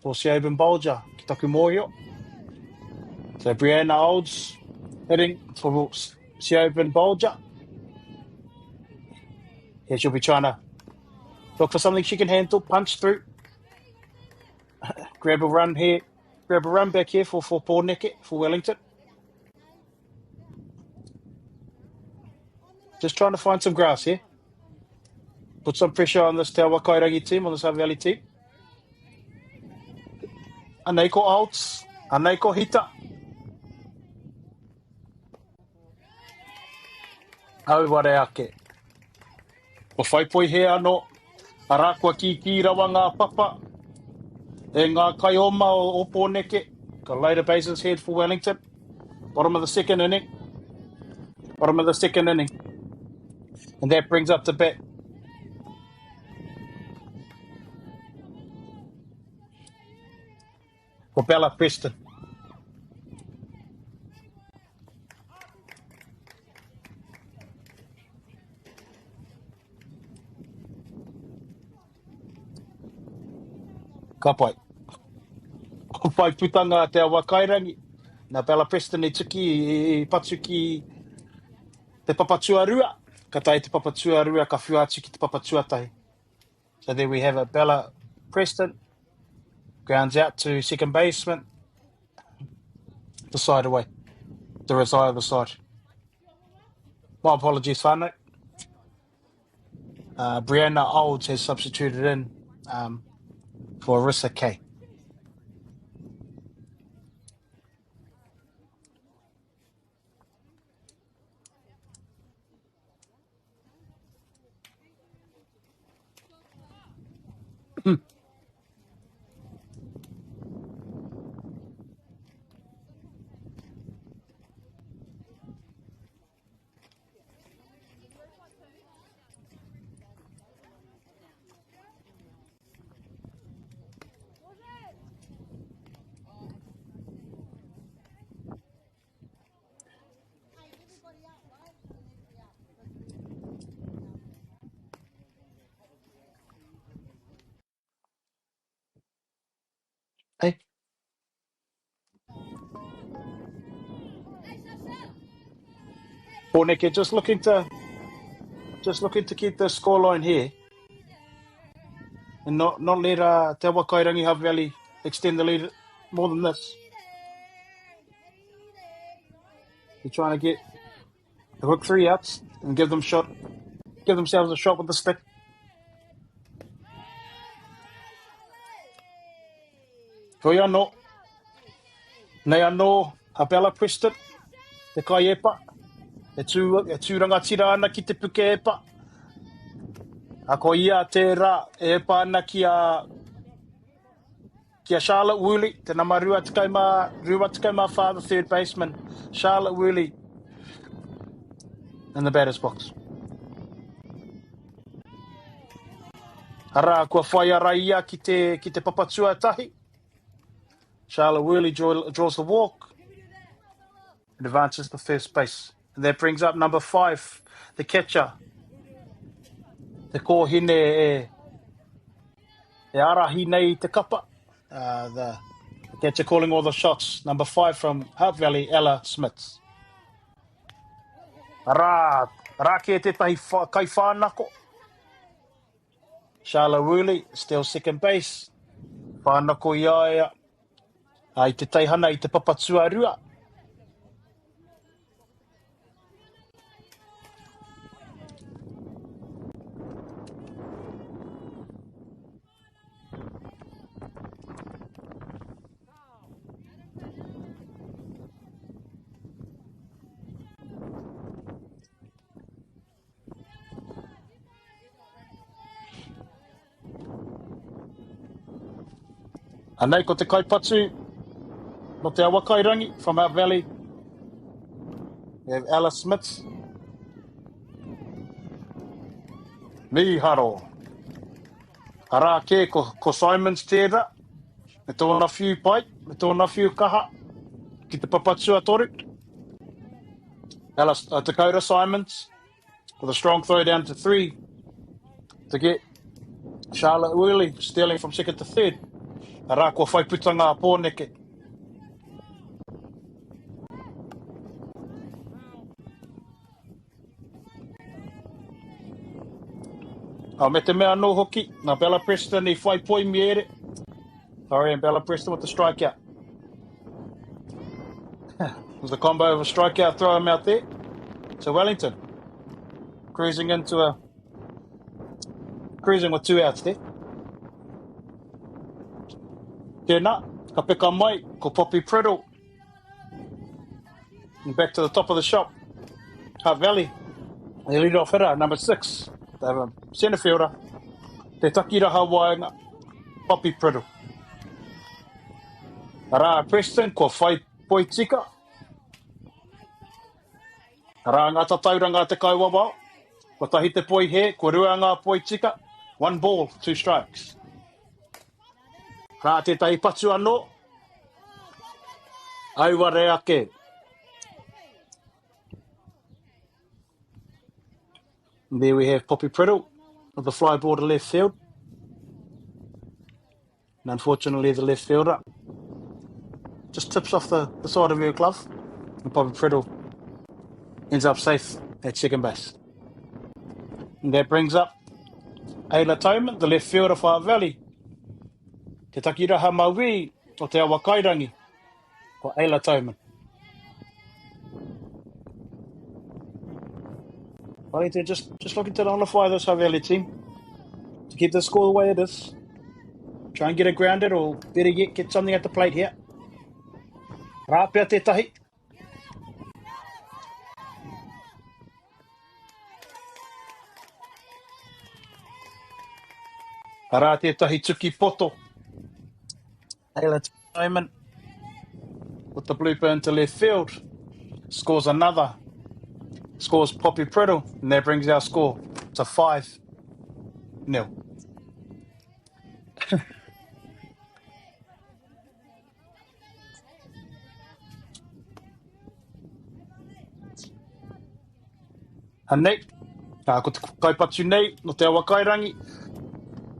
for Siobhan Bolger, ki taku mōhio. So Brianna Olds hitting for Siobhan Bolger. Here she'll be trying to look for something she can handle, punch through. Grab a run back here for pōneke, for Wellington. Just trying to find some grass here. Put some pressure on this Te Awa Kairangi team, on this Hutt Valley team. Anei ko Olds, anei ko hita. Au ware ake. Ko whaipoi he anō, ara kua ki rawa ngā papa. E ngā kaioma o pōneke. Got later bases head for Wellington. Bottom of the second inning. Bottom of the second inning. And that brings up the bat for Bella Preston. Ka pai. Ko pai putanga te awa kairangi. Na Bella Preston I tuki I patu ki te papatua rua. Ka tai te papatua rua ka whiatu ki te papatua tahi. So there we have a Bella Preston. Grounds out to second baseman. The side away. The reside of the side. My apologies, whānau. Brianna Olds has substituted in for Arissa Kay. Hey. Porneke just looking to keep the scoreline here and not let Te Wakairangi Hutt Valley extend the lead more than this. They're trying to get the hook 3 outs and give themselves a shot with the stick. Ko ia no. Nei anō Bella Preston, te kai epa. E tūranga tira ana ki te puke epa. A ko ia te rā e epa ana ki a Charlotte Woolley, te nama rua tikai mā father, third baseman, Charlotte Woolley in the batter's box. Ara kua whai ara ia ki te papatua tahi. Charlotte Woolley draws the walk and advances to first base. And that brings up number 5, the catcher. Te kōhine e arahi nei te kapa. The catcher calling all the shots. Number 5 from Hutt Valley, Ella Smith. Ara ke te tahi kai whānako. Charlotte Woolley, still second base. Whānako ia ai te taihana I te papatua rua. Anei ko te kaipatu no te awa kairangi from Hutt Valley. We have Ella Smith. Ni haro. Ara ke ko Simons tērā. Me tōna whiu pai, me tōna whiu kaha. Ki te papatua toru. Dakota Simons with a strong throw down to 3 to get Charlotte Woolley stealing from second to third. Ara kua whaiputanga a Pōneke. Me te mea no hoki, na Bella Preston I whai poi mi ere. Sorry, and Bella Preston with the strikeout. It was a combo of a strikeout, throw him out there. So Wellington cruising with 2 outs there. Tēnā, ka peka mai, ko Poppy Priddle. And back to the top of the shop. Hutt Valley, they lead off hitter, number 6. They have a centre fielder. Te takiraha waenga, Poppy Priddle. Ara Preston, ko whai poi tika. Rā ngā tatauranga te kauwawa. Ko tahi te poi he, ko rua ngā poi tika. 1 ball, 2 strikes. Rā tētahi patu anō. Auare ake. And there we have Poppy Priddle with the fly ball to left field. And unfortunately, the left fielder just tips off the side of her glove. And Poppy Priddle ends up safe at second base. And that brings up Ayla Toman, the left fielder for Hutt Valley. Te takiraha MΑORI o te awa kairangi for Ayla Toman. Wellington just looking to nullify this Hutt Valley team to keep the score the way it is. Try and get it grounded, or better yet, get something at the plate here. Rā pia tētahi. Rā tētahi tuki poto. Ayla Toman with the blue burn to left field. Scores another. Scores Poppy Priddle, and that brings our score to 5-0. Hanei, ko te kaipatu nei, no te awa kairangi.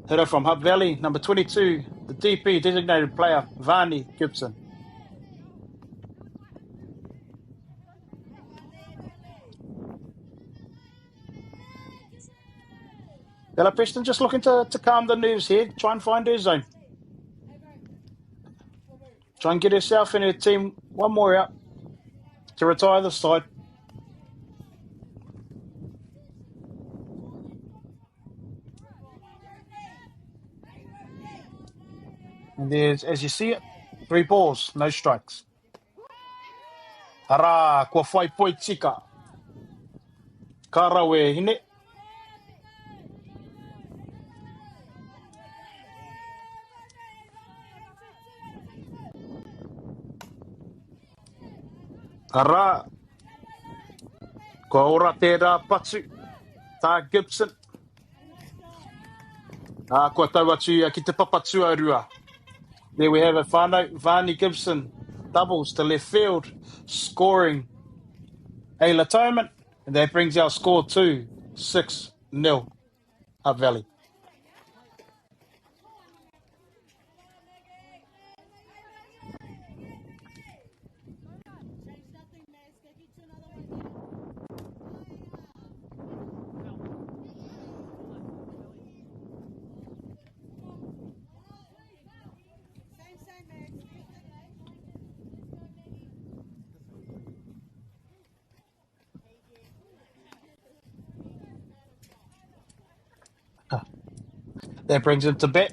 Hitter from Hutt Valley, number 22, the DP designated player, Vani Gibson. Ella Preston just looking to calm the nerves here, try and find her zone. Try and get herself and her team one more out to retire the side. And there's, as you see it, 3 balls, no strikes. Ara, kua whai poi tika. Ka rau e hine. Ara, kua ora tērā patu, tā Gibson. Kua tau atu ki te papatu aurua. There we have it, whānau, Vani Gibson, doubles to left field, scoring Ayla Toman, and that brings our score to 6-0, Hutt Valley. That brings him to bat.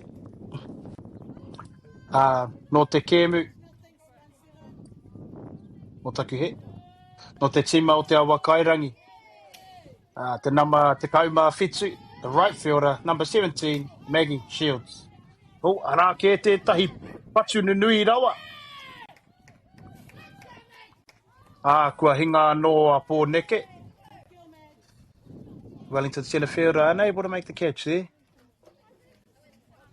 No te kēmu. O taku he. No te tima o te awa kairangi. Te kauma whitu, the right fielder, number 17, Maggie Shields. Oh, ara ke tētahi patu nui rawa. Kua hinga no a pō neke. Wellington centre fielder unable to make the catch there.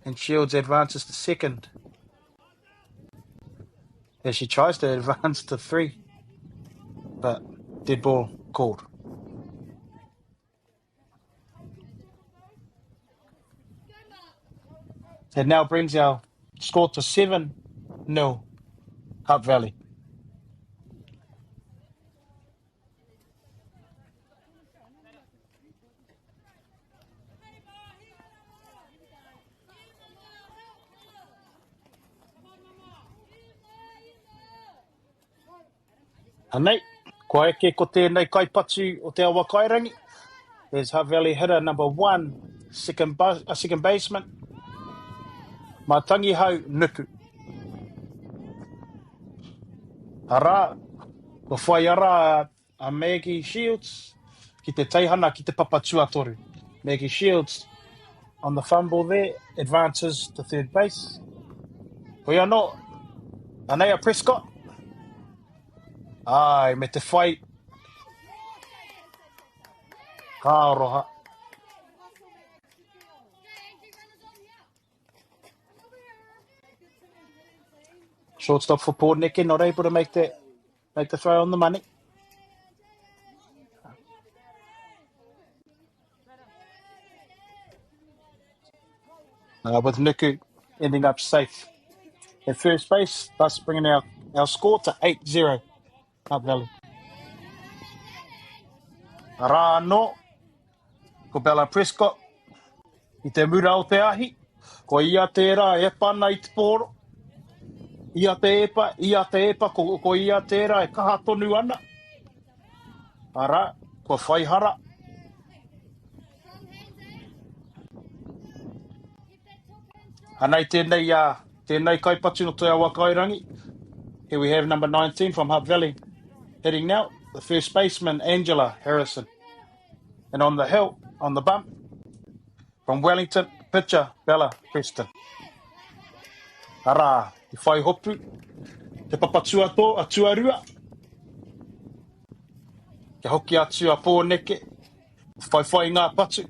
And Shields advances to second as she tries to advance to 3. But dead ball called. It now brings our score to 7-0, Hutt Valley. Anei, ko eke ko tēnei kaipatu o te awa kairangi. There's Hutt Valley hitter number 1, second baseman, Matangi Hau Nuku. Ara, ko whai ara a Maggie Shields ki te teihana ki te papatua toru. Maggie Shields on the fumble there, advances to third base. Hoi anō, Anea Prescott. Me te whai Ka roha. Shortstop for Pōneke, not able to make the throw on the money. With Nuku ending up safe at first base, thus bringing our score to 8-0. Hutt Valley. Rāno, ko Bella Prescott, i te mura o te ahi, ko ia tērā e pana i te pōro, ia te epa, ko ia tērā e kaha tonu ana. Ara, ko whaihara. Anei tēnei kaipatu no te awa kairangi. Here we have number 19 from Hutt Valley. Hitting now, the first baseman, Angela Harrison. And on the hill, on the bump, from Wellington, pitcher, Bella Preston. Ara, i whai hopu, te papatua tō, a tuarua. Ke hoki atu a Pōneke, whai ngā patu.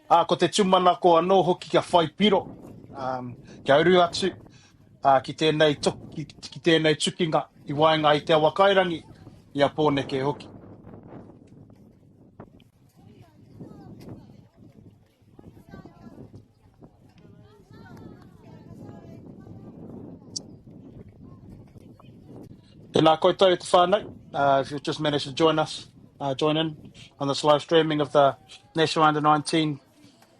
Ko te tumana ko anō hoki ka whai piro, ke auru atu, ki tēnei tukinga i waenga i te awa kairangi i a Pōneke hoki. Tēnā koutou te whānau. If you've just managed to join in on this live streaming of the National Under-19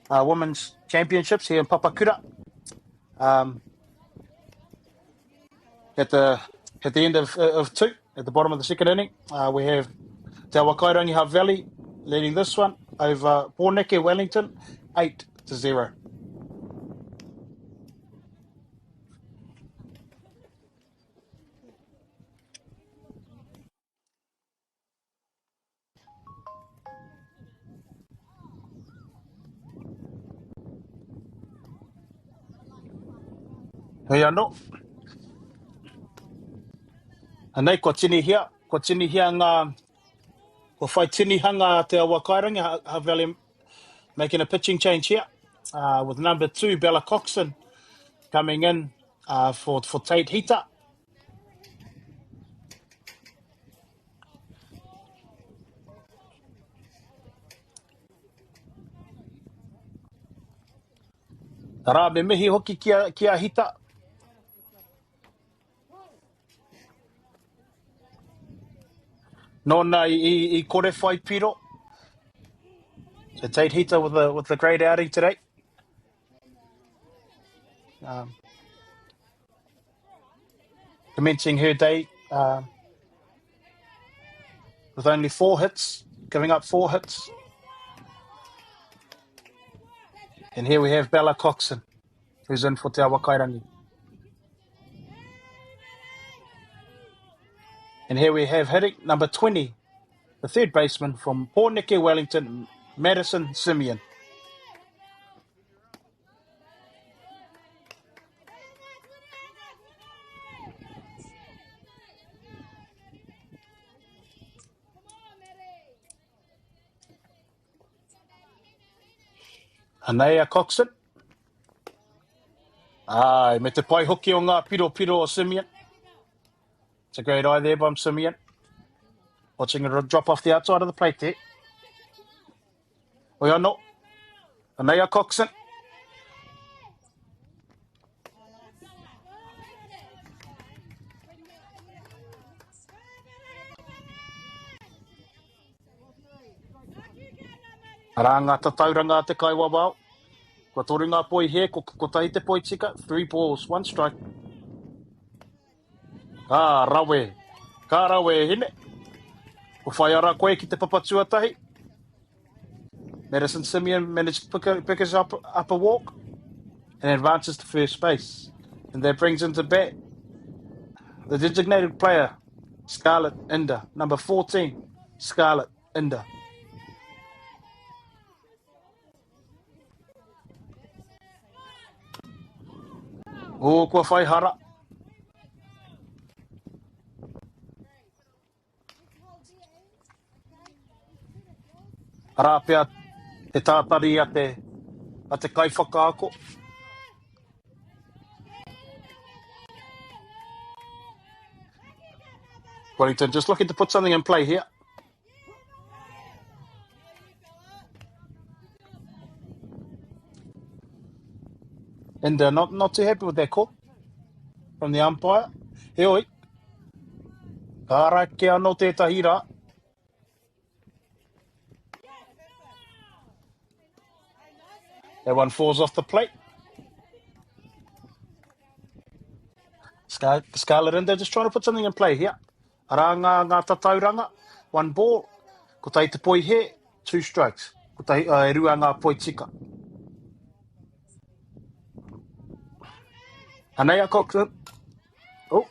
Women's Championships here in Papakura. At the end of two, at the bottom of the second inning, we have Te Awa Kairangi Hutt Valley leading this one over Pōneke Wellington, 8-0. Hei anō. Anei, ko tini hia ngā, ko whai tini hanga Te Awa Kairangi Hutt Valley making a pitching change here with number 2, Bella Coxon, coming in for Tate Hita. Rā me mihi hoki kia Hita. Nōna I kore whai piro. So Tate Hita with a great outing today. Commencing her day with only 4 hits, giving up 4 hits. And here we have Bella Coxon, who's in for Te Awa Kairangi. And here we have hitting number 20, the third baseman from Pōneke Wellington, Madison Simeon. Anea Coxon. Me te pai hoki o ngā piro o Simeon. It's a great eye there by Simeon. Watching it drop off the outside of the plate there. Oi anō. Anea Coxon. Arā ngā tatauranga te kaiwawao. Ko toru ngā poi he, ko tahi te poi tika. 3 balls, 1 strike. Rawe. Ka rawe hine. Ko whai ara koe ki te papatua tahi. Madison Simeon managed to pick us up a walk and advances to first base. And that brings into bat the designated player, Scarlett Inda. Number 14, Scarlett Inda. Kua whai hara. Ara pia te tātari a te kai whakaako. Wellington just looking to put something in play here. And not too happy with that call from the umpire. He oi. Kāra ke anō tētahi rā. That one falls off the plate. Scarlet in there, just trying to put something in play here. Ara ngā tatauranga, one ball. Ko tai te poi he, 2 strikes. Ko tai e rua ngā poi tika. Anei a Coxon. Oh.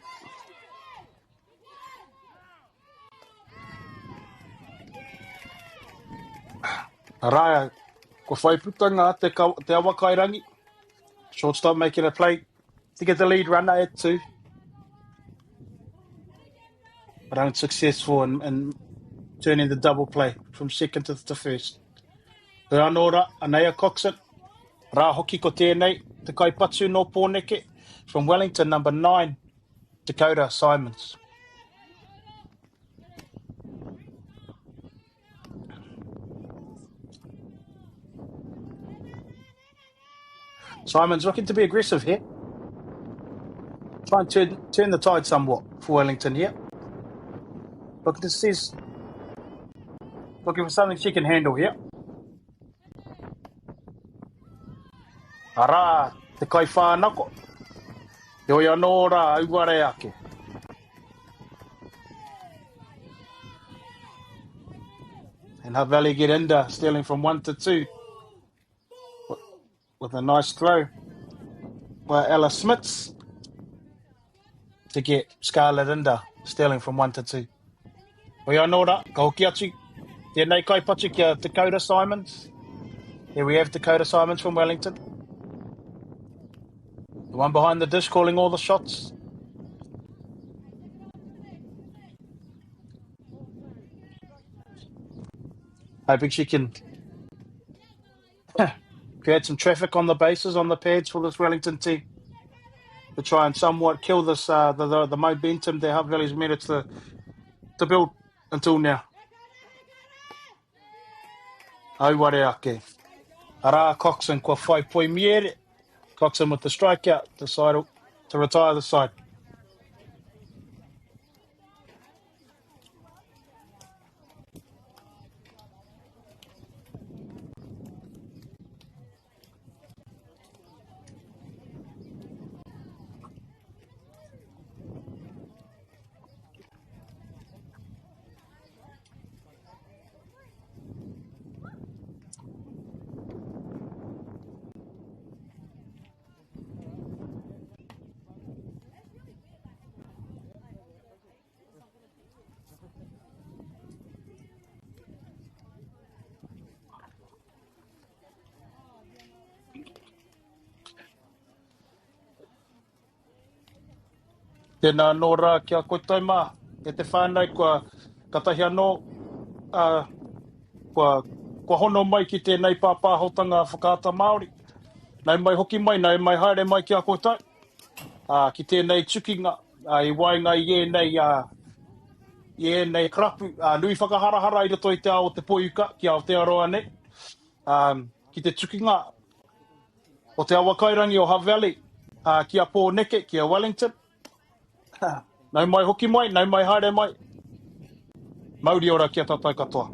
Ara, ko whaiputanga te awa kairangi. Shortstop making a play to get the lead runner at 2. But unsuccessful in turning the double play from second to first. Te anora, Anea Coxon. Rā hoki ko tēnei, te kaipatu no pōneke. From Wellington, number 9, Dakota Simons. Simons looking to be aggressive here. Try and turn the tide somewhat for Wellington here. Looking for something she can handle here. Ara, te kai whānako. Te oi anō rā auare ake. And Hutt Valley get into stealing from 1 to 2. With a nice throw by Ella Smits to get Scarlet Inda stealing from 1 to 2. Oi anō rā, ka hoki atu. Tēnei kaipatu kia Dakota Simons. Here we have Dakota Simons from Wellington. The one behind the dish calling all the shots. Hoping she can create some traffic on the bases, on the pads for this Wellington team. To try and somewhat kill this the momentum that Hutt Valley's managed to build until now. Auare ake. Ara Coxon kua whai poi miere. Coxon with the strikeout to retire the side. Tēnā anō rā kia koutou mā. E te whānau kua katahi anō kua hono mai ki tēnei pāpāhotanga whakaata Māori. Nau mai hoki mai, nau mai haere mai kia koutou. Ki tēnei tukinga, I wainga i ēnei krapu. Nui whakaharahara i roto i te ao te poiuka ki Aotearoa nei. Ki te tukinga o te awakairangi o Hutt Valley, kia Pōneke, kia Wellington. Nau mai hoki mai, nau mai haere mai. Mauri ora kia tātou katoa.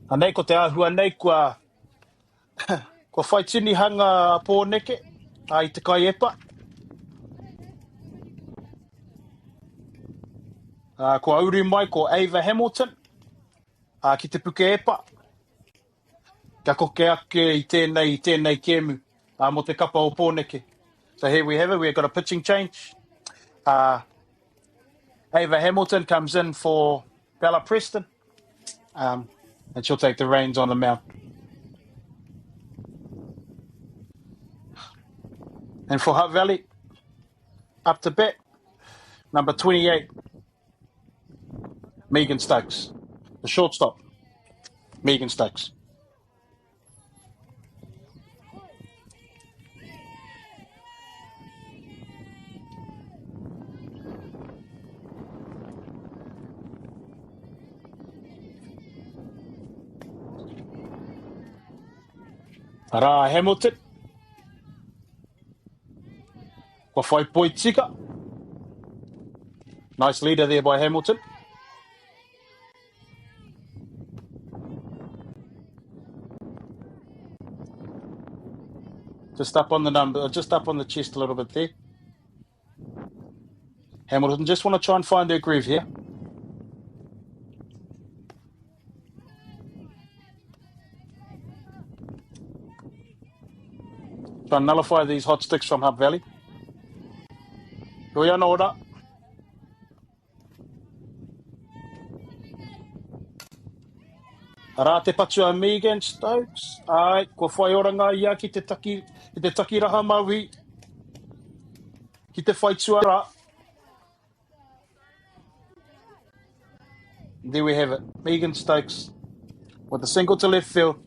Anei ko te āhua nei kua whaitini hanga Pōneke i te kai epa. Ko auri mai ko Ava Hamilton ki te puke epa. Ka koke ake i tēnei kēmu mo te kapa o Pōneke. So here we have it, we've got a pitching change. Ava Hamilton comes in for Bella Preston. And she'll take the reins on the mound. And for Hutt Valley, up to bat, Number 28, Megan Stokes. The shortstop, Megan Stokes. Ara Hamilton. Kwa whai Poitika. Nice leader there by Hamilton. Just up on the number, just up on the chest a little bit there. Hamilton just want to try and find their groove here. Try and nullify these hot sticks from Hutt Valley. Goia Nora. Ara te patu a Megan Stokes. Ai, kua whai oranga ia ki te taki raha maui. Ki te whai tuara. There we have it. Megan Stokes with a single to left field.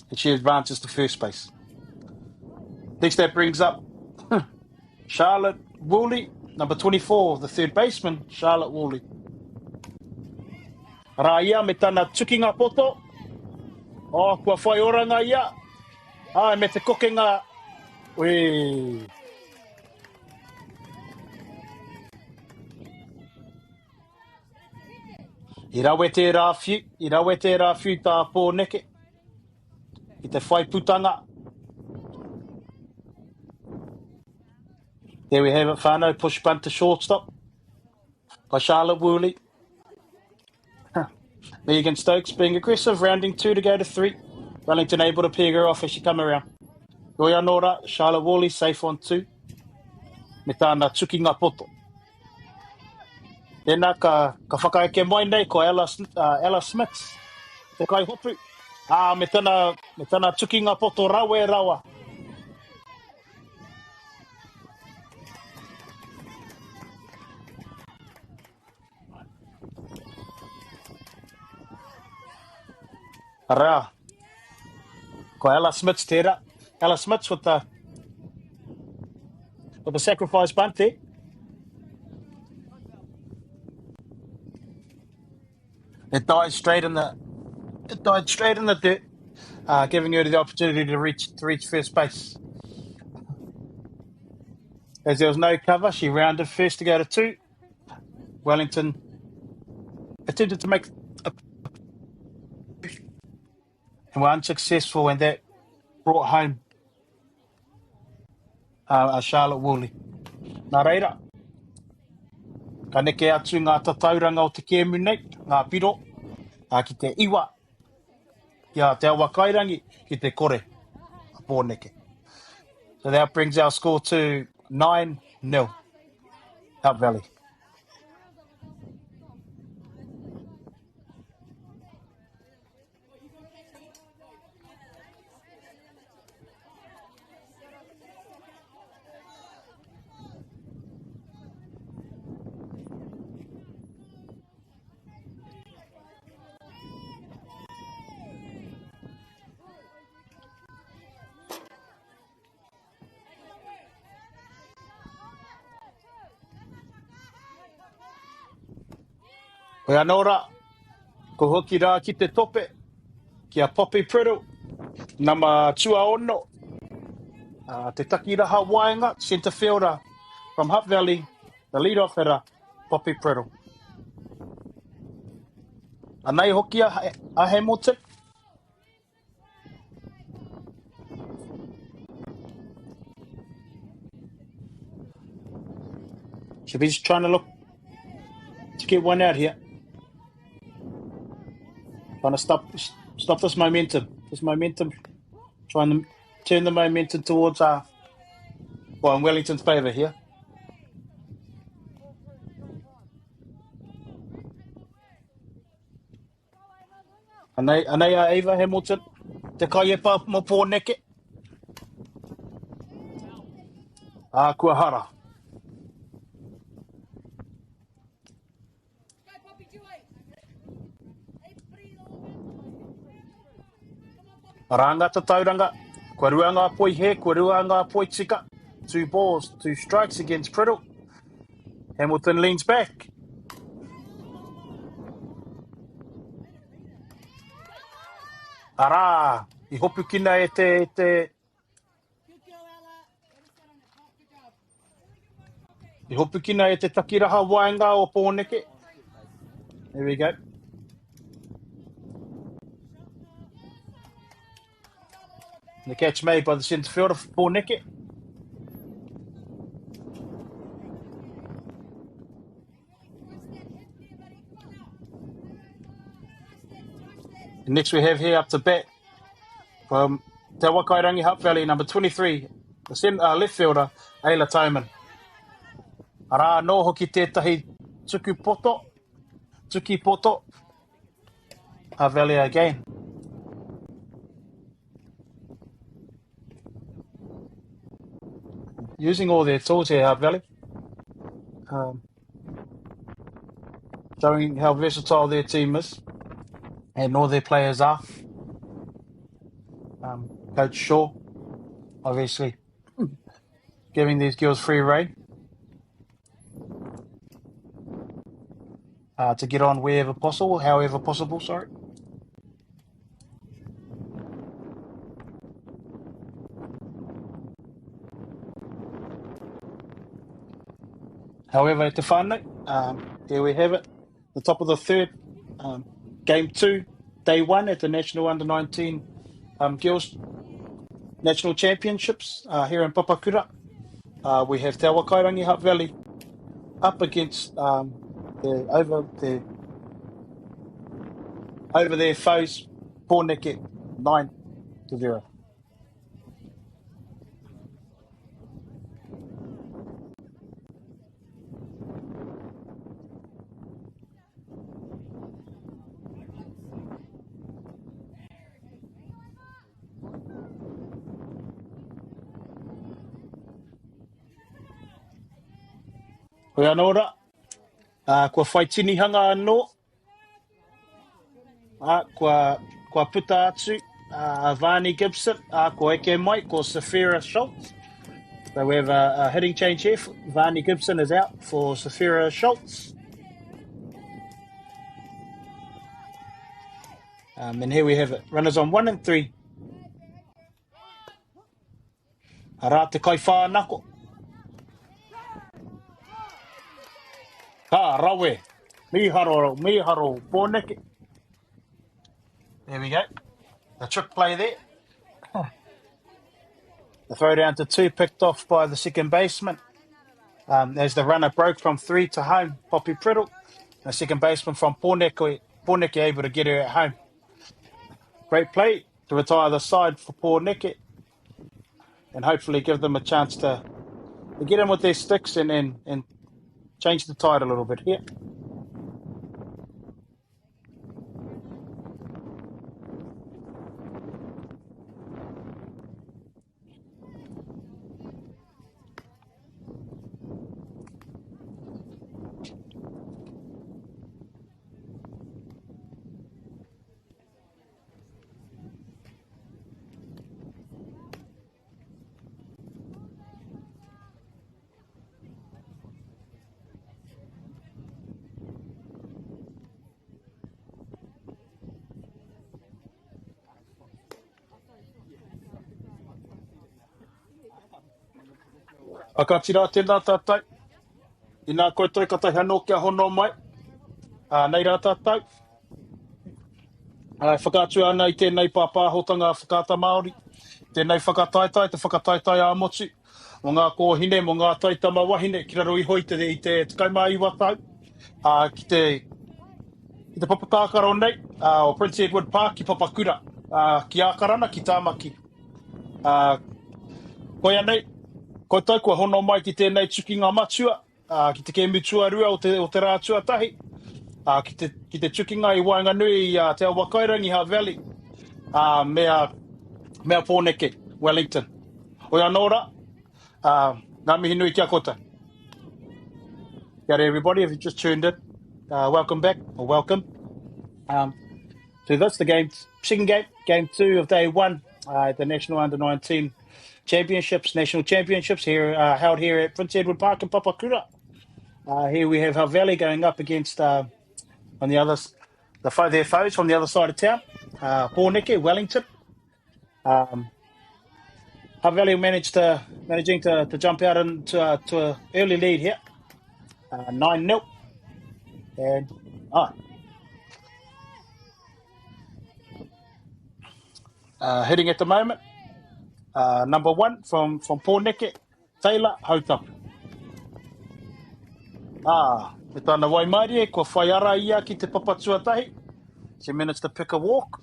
And she advances to first base. Next that brings up Charlotte Woolley, number 24, the third baseman, Charlotte Woolley. Rāia me tana tukinga poto. O, kua whai oranga ia. Ai, me te kokenga. Ui. I rawe te rāwhiu tā pōneke. I te whai putanga. There we have it, whānau, push bunt to shortstop by Charlotte Woolley. Megan Stokes being aggressive, rounding 2 to go to 3. Wellington able to peg her off as she come around. Goia Nora, Charlotte Woolley safe on 2. Me tāna tukinga poto. Tēnā ka whakaeke mai nei ko Ella Smith. Te kai hopu. Me tāna tukinga poto rawe rawa. Rā. Ko Ella Smith tērā. Ella Smith with the sacrifice bunt there. It died straight in the dirt, giving her the opportunity to reach first base. As there was no cover, she rounded first to go to 2. Wellington attempted to make and were unsuccessful, and that brought home Charlotte Woolley. Nā reira, ka neke atu ngā tatauranga o te kēmu nei, ngā piro, ki te iwa, kia te awa kairangi, ki te kore, a pōneke. So that brings our score to 9-0, Hutt Valley. Koia Nora, ko hoki rā ki te tope, kia Poppy Priddle, nama Tuaono, te taki raha wainga, centre fielder from Hutt Valley, the lead-off hitter, Poppy Priddle. Anei hoki a Hamilton. Should be just trying to look to get one out here. Trying to stop this momentum. Trying to turn the momentum towards in Wellington's favour here. Anei a Eva Hamilton. Te kai e pa mo pōneke. Kua hara. Rangata tauranga. Kua rua ngā poi he, kua rua ngā poi tika. 2 balls, 2 strikes against Priddle. Hamilton leans back. Ara, I hopu kina e te I hopu kina e te takiraha waenga o Pōneke. There we go. The catch made by the centre fielder for Pōneke. Next we have here up to bat from Te Wakairangi Hutt Valley, number 23, the left fielder, Ayla Toman. Ara no hoki tētahi tuki poto, Hutt Valley again. Using all their tools here, Hutt Valley. Showing how versatile their team is and all their players are. Coach Shaw, obviously, giving these girls free rein to get on wherever possible, however possible, sorry. However, at the whānau, here we have it, the top of the third, game 2, day 1 at the National Under-19 Girls National Championships here in Papakura. We have Te Wakairangi Hutt Valley up against over their foes, Pōneke 9-0. Koe anō ora, kua whaitinihanga anō, kua puta atu, Vani Gibson, kua eke mai, kua Safira Schultz. So we have a hitting change here. Vani Gibson is out for Safira Schultz. And here we have it, runners on 1 and 3. Ara te kai whānako. Ka rawe, miharo, Pōneke. There we go. The trick play there. The throw down to 2 picked off by the second baseman. As the runner broke from 3 to home, Poppy Priddle. The second baseman from Pōneke able to get her at home. Great play to retire the side for Pōneke and hopefully give them a chance to get in with their sticks and change the tide a little bit here. Akatira tēnā tātou. I nā koutou katai hano kia hono mai. Nei rā tātou. Whakātua ana I tēnei pāpāhotanga whakāta Māori. Tēnei whakataitai, te whakataitai a motu. Mo ngā kōhine, mo ngā taitama wahine, ki raro I hoi I te takaimā iwa tau. Ki te papatākaro nei, o Prince Edward Park ki Papakura. Ki Ākarana, ki Tāmaki. Koe anei, koutou kua hono mai ki tēnei tukinga matua, ki te kēmu tuarua o te rā tuatahi, ki te tukinga I Wainganui I Te Wakairangi Hutt Valley, mea Pōneke, Wellington. Oi anō ora, ngā mihi nui kia koutou. Kia re everybody, if you just tuned in, welcome back, or welcome. So that's the second game, game 2 of day 1, the National Under-19 National Championships here, held here at Prince Edward Park in Papakura. Here we have Hutt Valley going up against on the others, their foes from the other side of town, Porneke, Wellington. Hutt Valley managing to jump out into to an early lead here, 9-0, and hitting at the moment. Number 1 from Porneke, Taylor Hautapu. Me tāna Waimarie, ko whai ara ia ki te papatuatahi. She managed to pick a walk.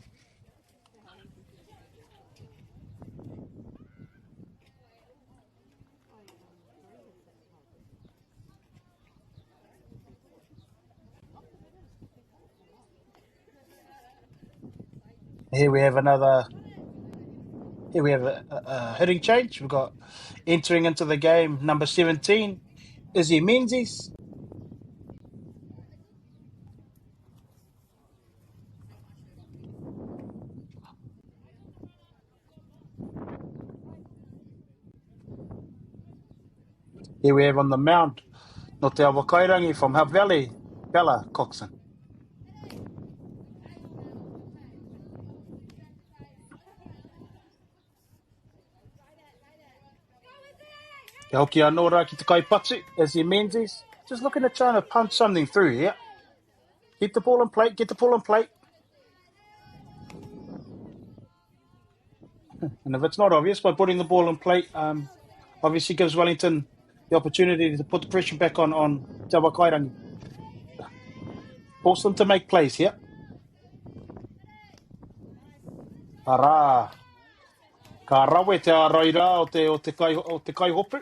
Here we have a hitting change. We've got entering into the game, number 17, Izzy Menzies. Here we have on the mound, no te awa kairangi from Hutt Valley, Bella Coxon. Kia hoki anō rā ki te kaipatu, Izzy Menzies. Just looking at trying to punch something through here. Keep the ball in plate, get the ball in plate. And if it's not obvious, by putting the ball in plate, obviously gives Wellington the opportunity to put the pressure back on Te Awa Kairangi. Force them to make plays here. Ara. Ka rawe te araira o te kai hopu.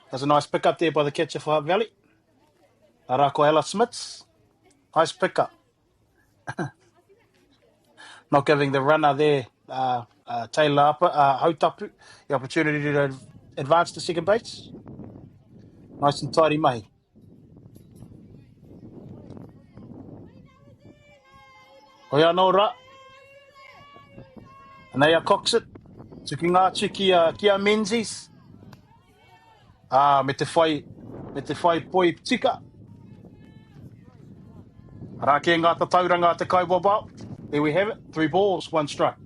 There's a nice pick up there by the catcher for Hutt Valley. Ara ko Ella Smiths. Nice pick up. Not giving the runner there, Taylor Hautapu, the opportunity to advance to second base. Nice and tidy mahi. Hoi anō rā. Anei a Coxon. Tuki ngā atu ki a Menzies. Me te whai poi tika. Rā ke ngā tauranga te kai wabao. There we have it, 3 balls, 1 strike.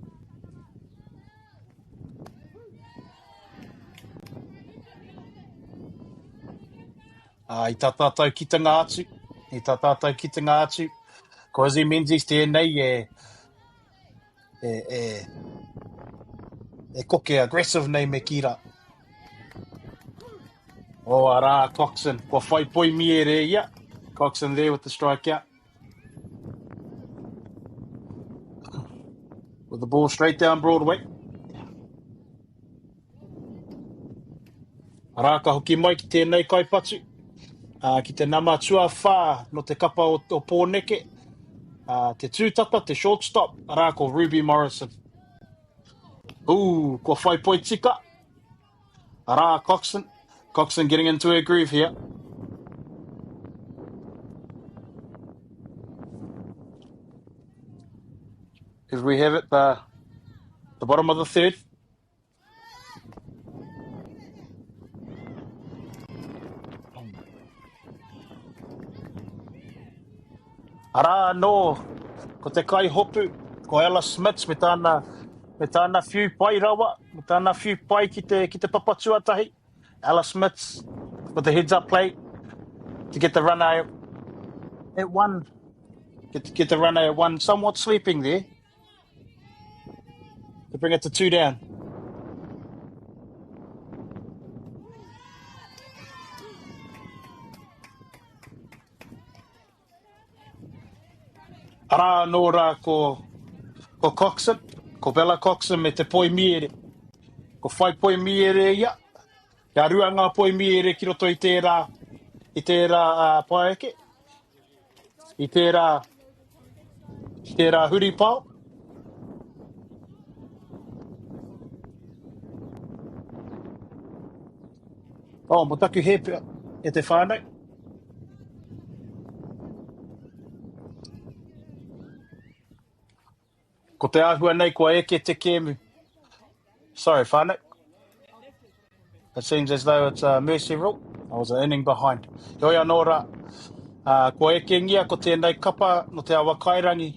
I tā tātou ki te ngā atu. Ko Izzy Menzies tēnei e koke aggressive nei me kira. Ara Coxon, ko whai poi miere ia. Coxon there with the strikeout. With the ball straight down Broadway. Ara ka hoki mai ki tēnei kaipatu. Ki te nama tua whā no te kapa o Porneke. Te tūtata, te shortstop, ara ko Ruby Morrison. Ko whai poi tika. Ara Coxon. Coxon getting into a groove here. As we have it, the bottom of the third. Ara no, ko te kai hopu, ko Ella Smiths me tāna few pai rawa, me tāna few pai ki te papatuatahi. Ella Smiths with the heads up play to get the runner at 1. Get the runner at 1, somewhat sleeping there. To bring it to 2 down. Ara no rā ko Coxon, ko Bella Coxon me te poi miere. Ko whai poi miere ia. Kia rua ngā poi miere ki roto i tērā paeke. I tērā huri pao. Mo taku he pia e te whānau. Ko te ahua nei kua eke te kēmu. Sorry, whānau. It seems as though it's a mercy rule. I was an inning behind. Hoi anō rā, kua eke ngia ko tēnei kapa no te awa Kairangi.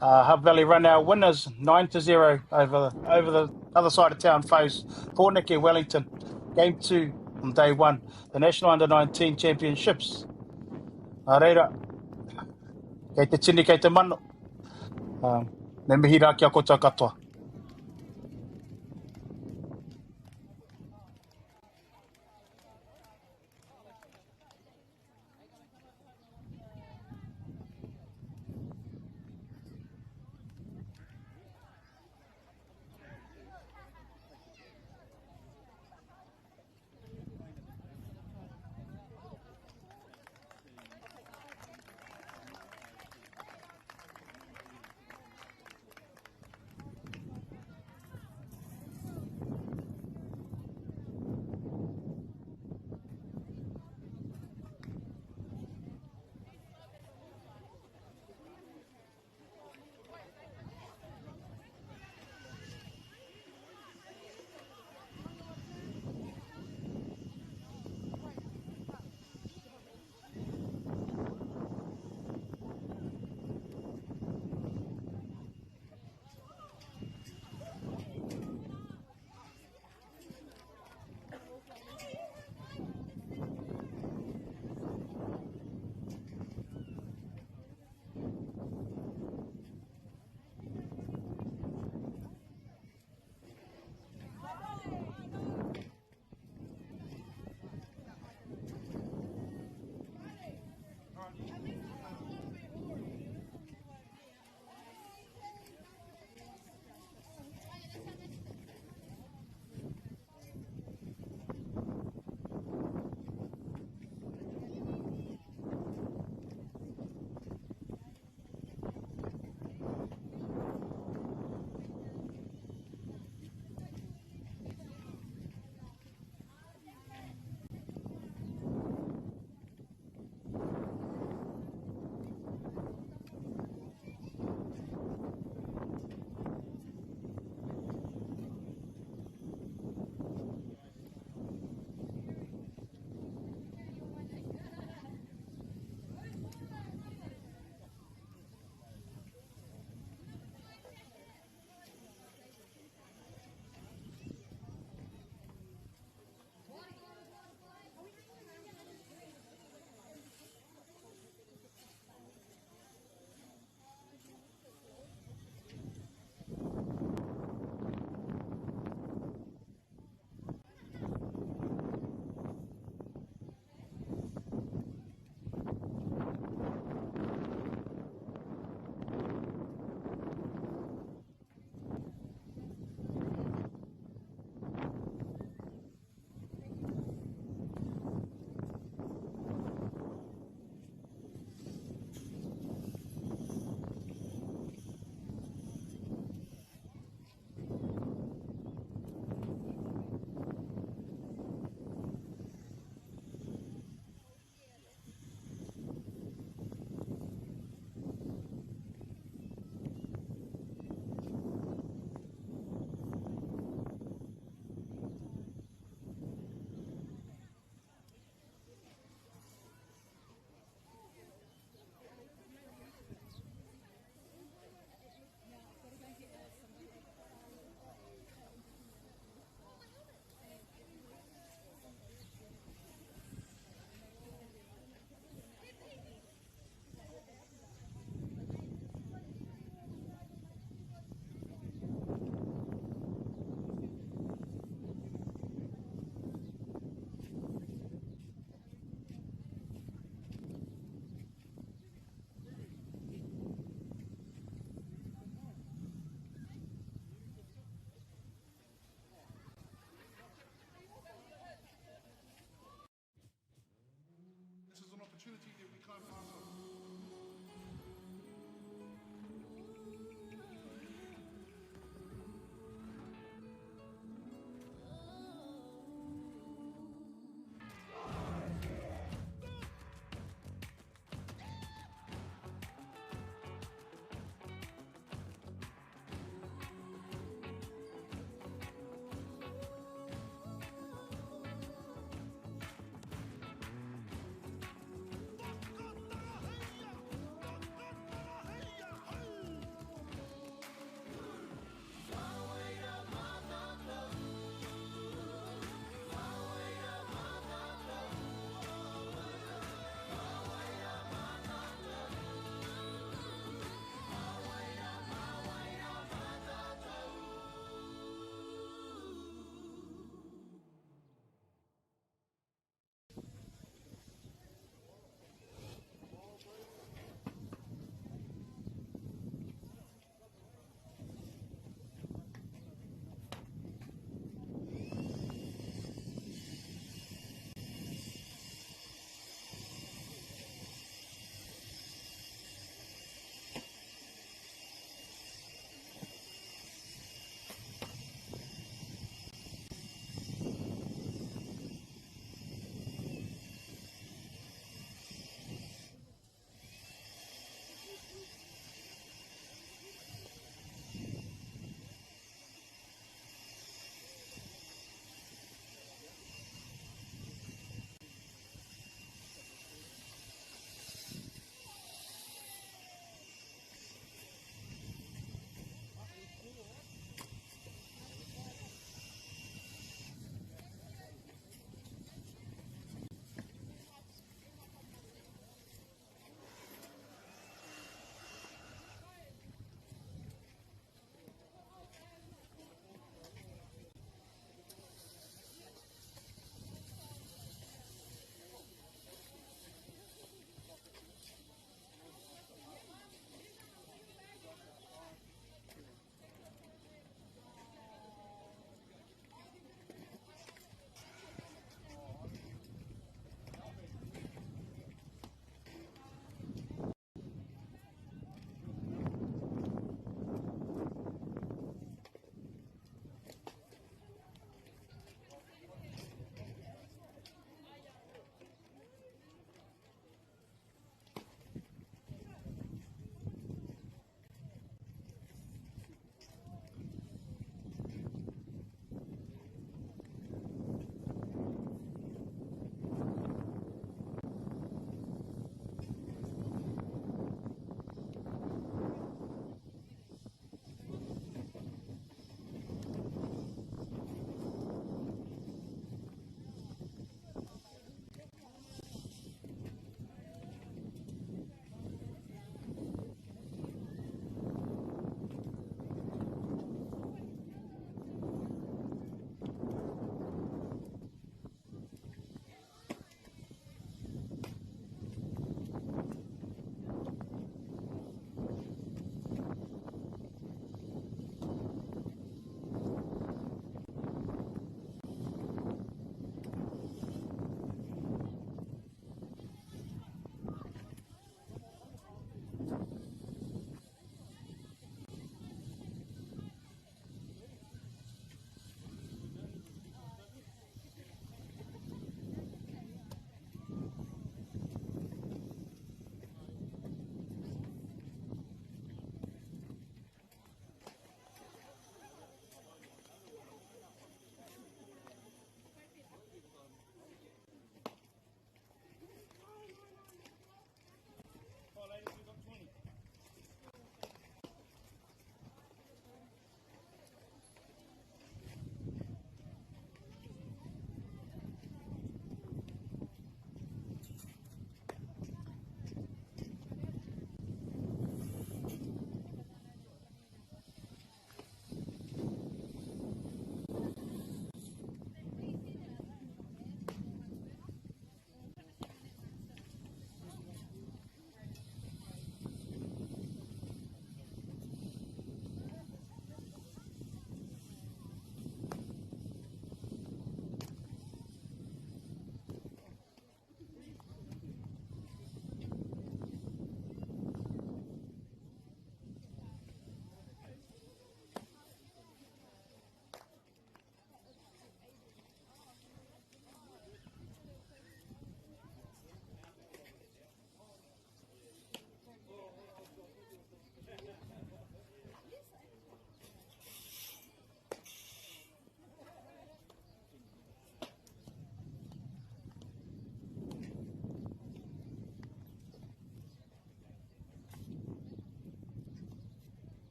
Hutt Valley run our winners 9-0 over the other side of town foes. Korneke, Wellington. Game 2 on day 1. The National Under-19 Championships. Nā reira, kei te tini kei te mano. Me mihi rā kia koutou katoa.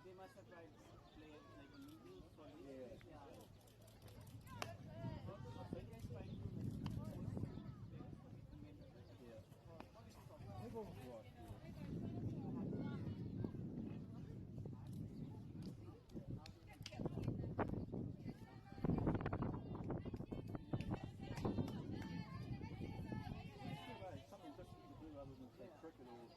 They must have tried to play it like a middle solid. Yeah. When guys trying to something just to do rather than say cricket or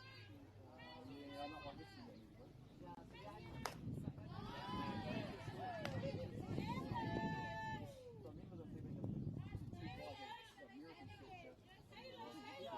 yeah, I'm not like this anymore. So I remember them having two guys that American short and then all the people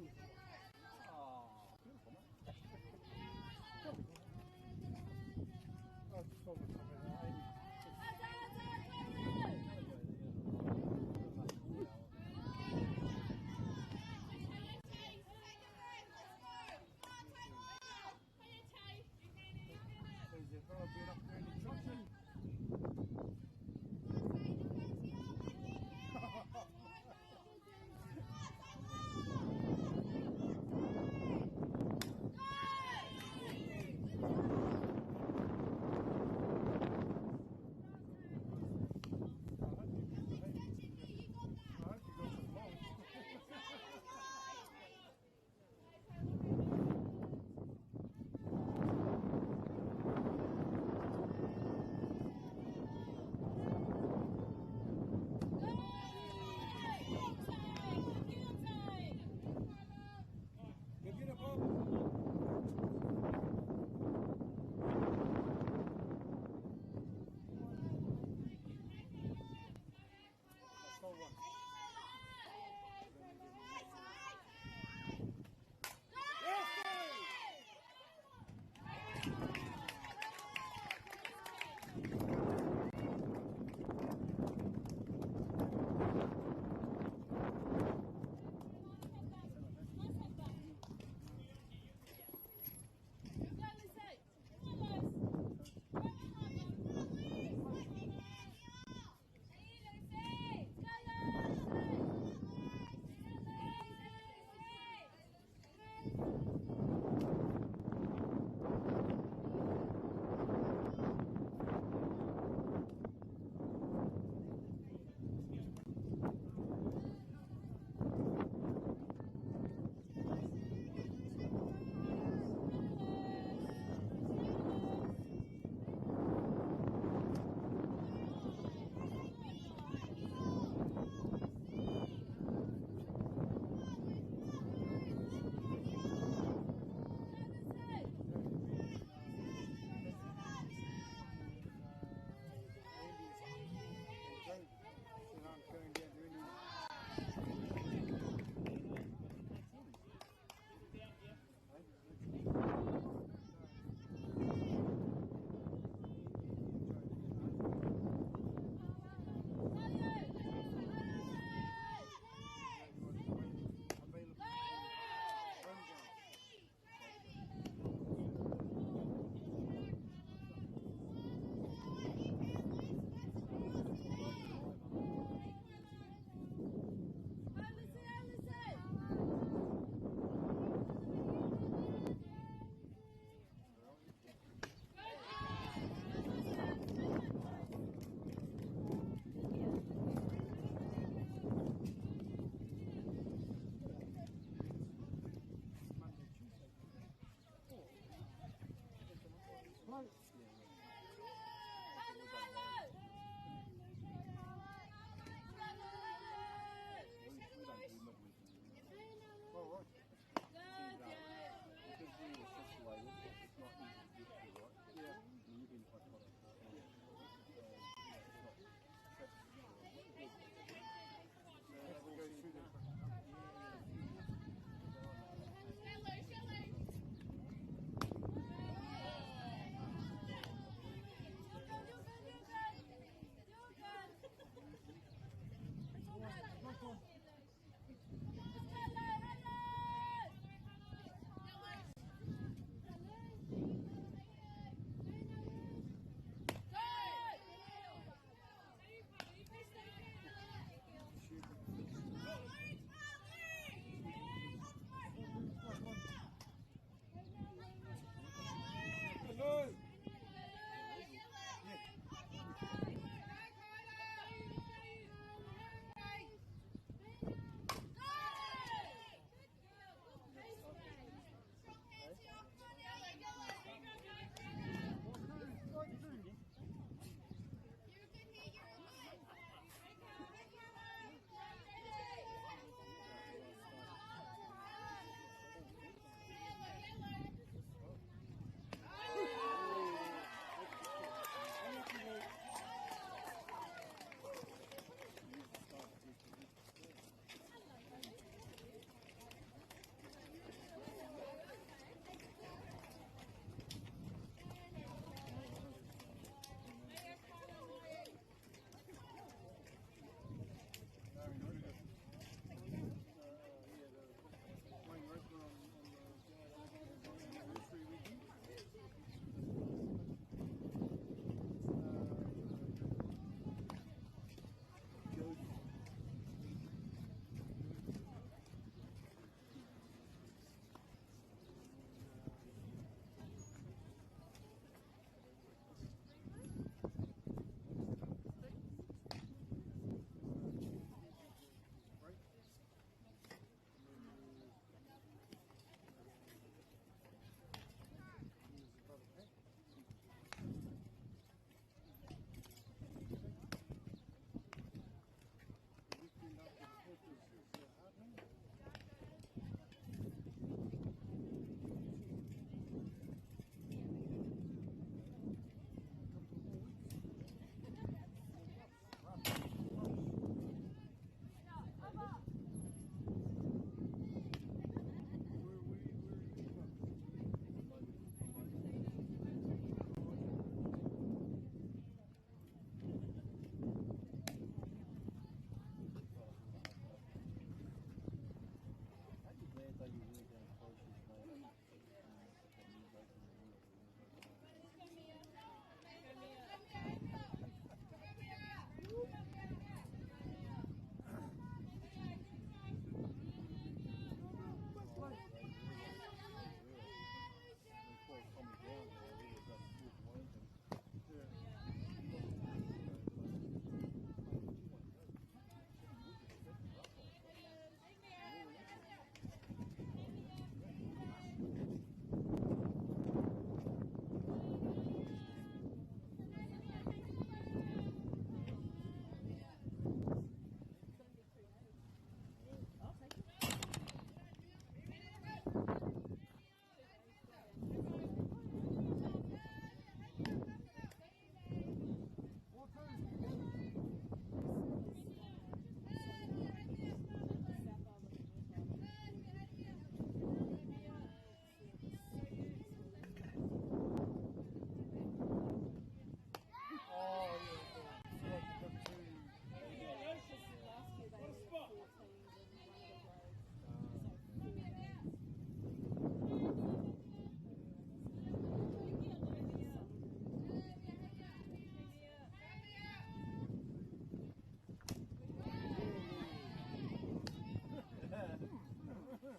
Ah, beautiful, man. That's so much Is it going to be enough during the instruction?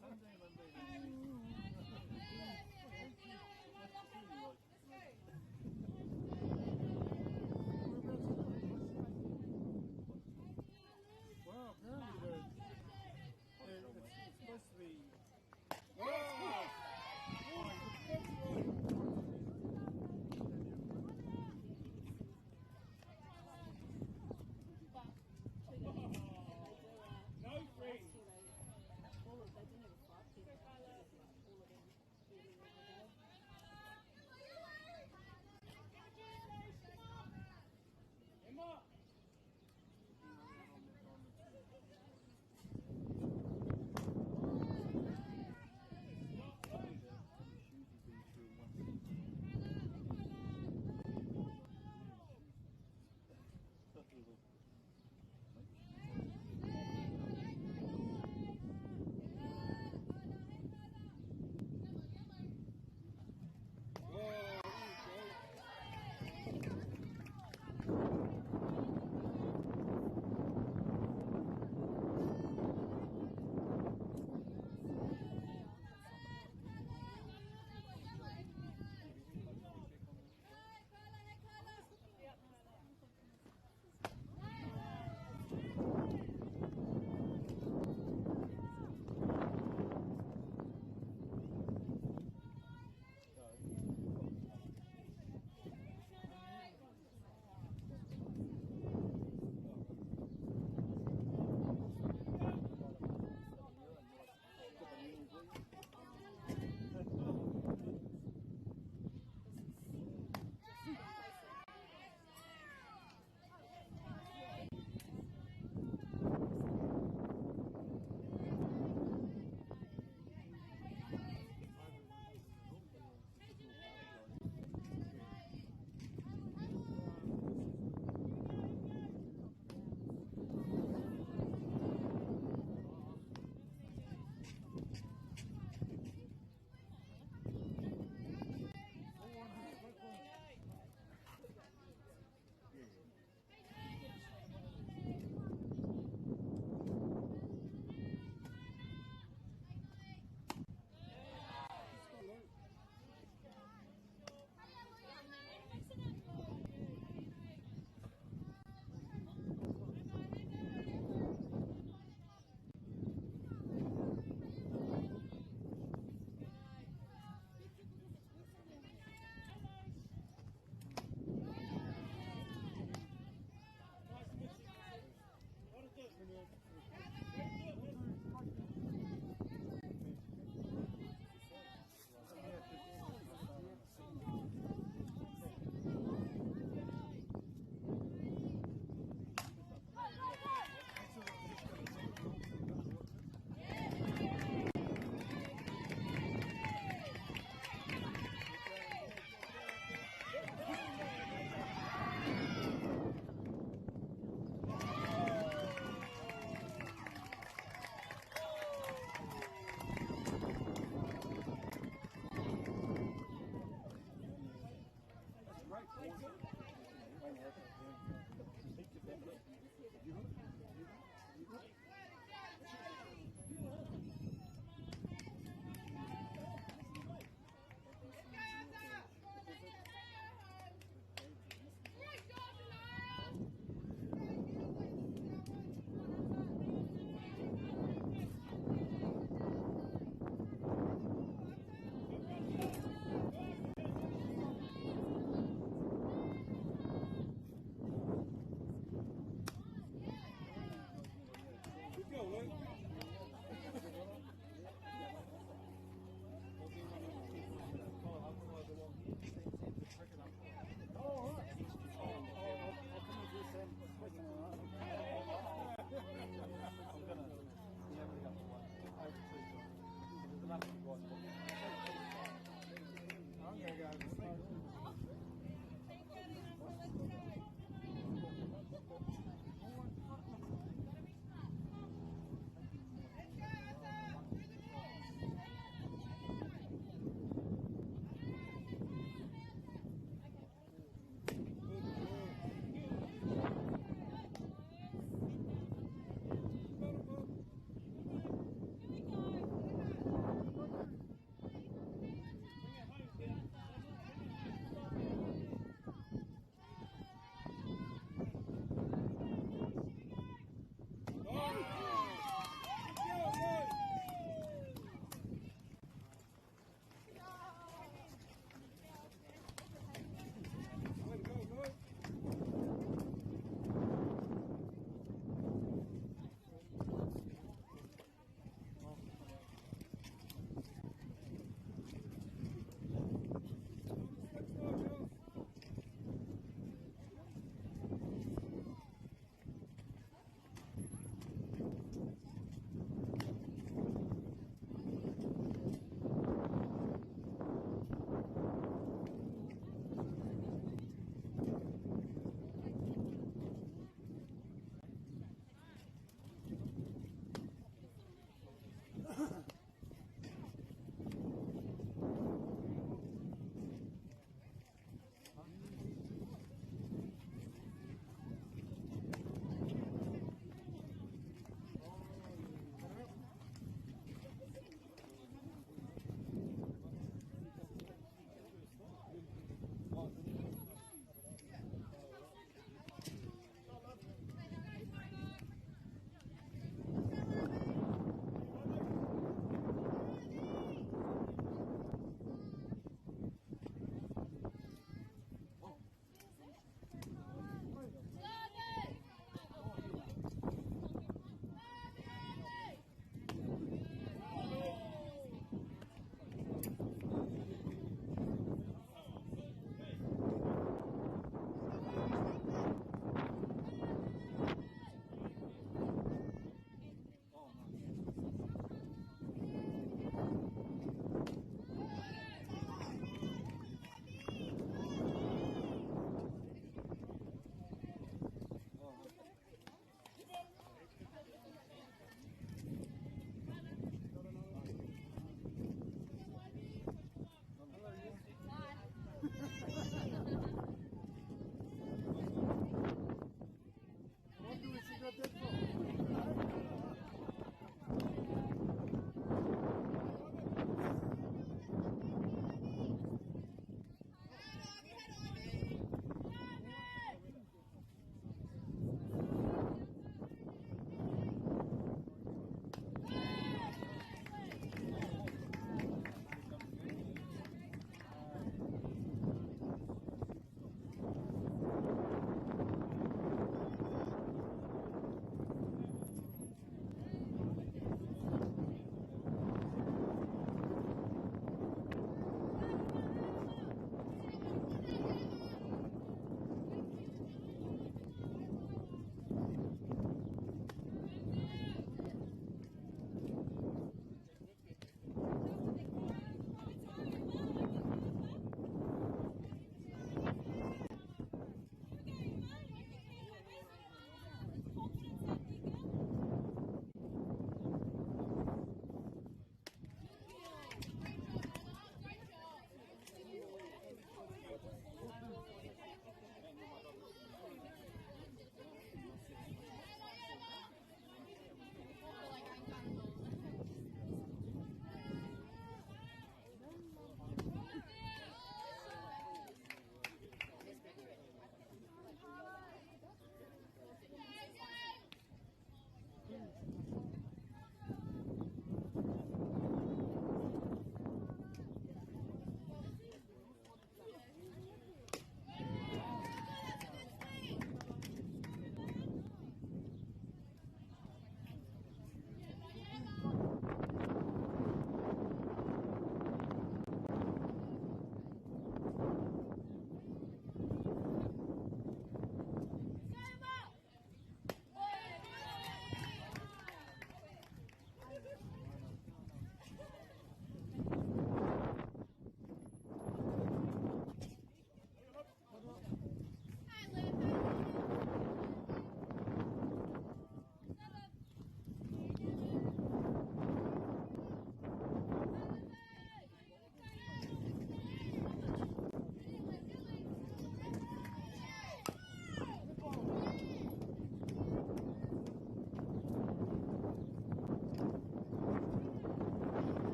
Monday. Nice to see you. Wow, apparently it's supposed to be. No free. They didn't have a fight.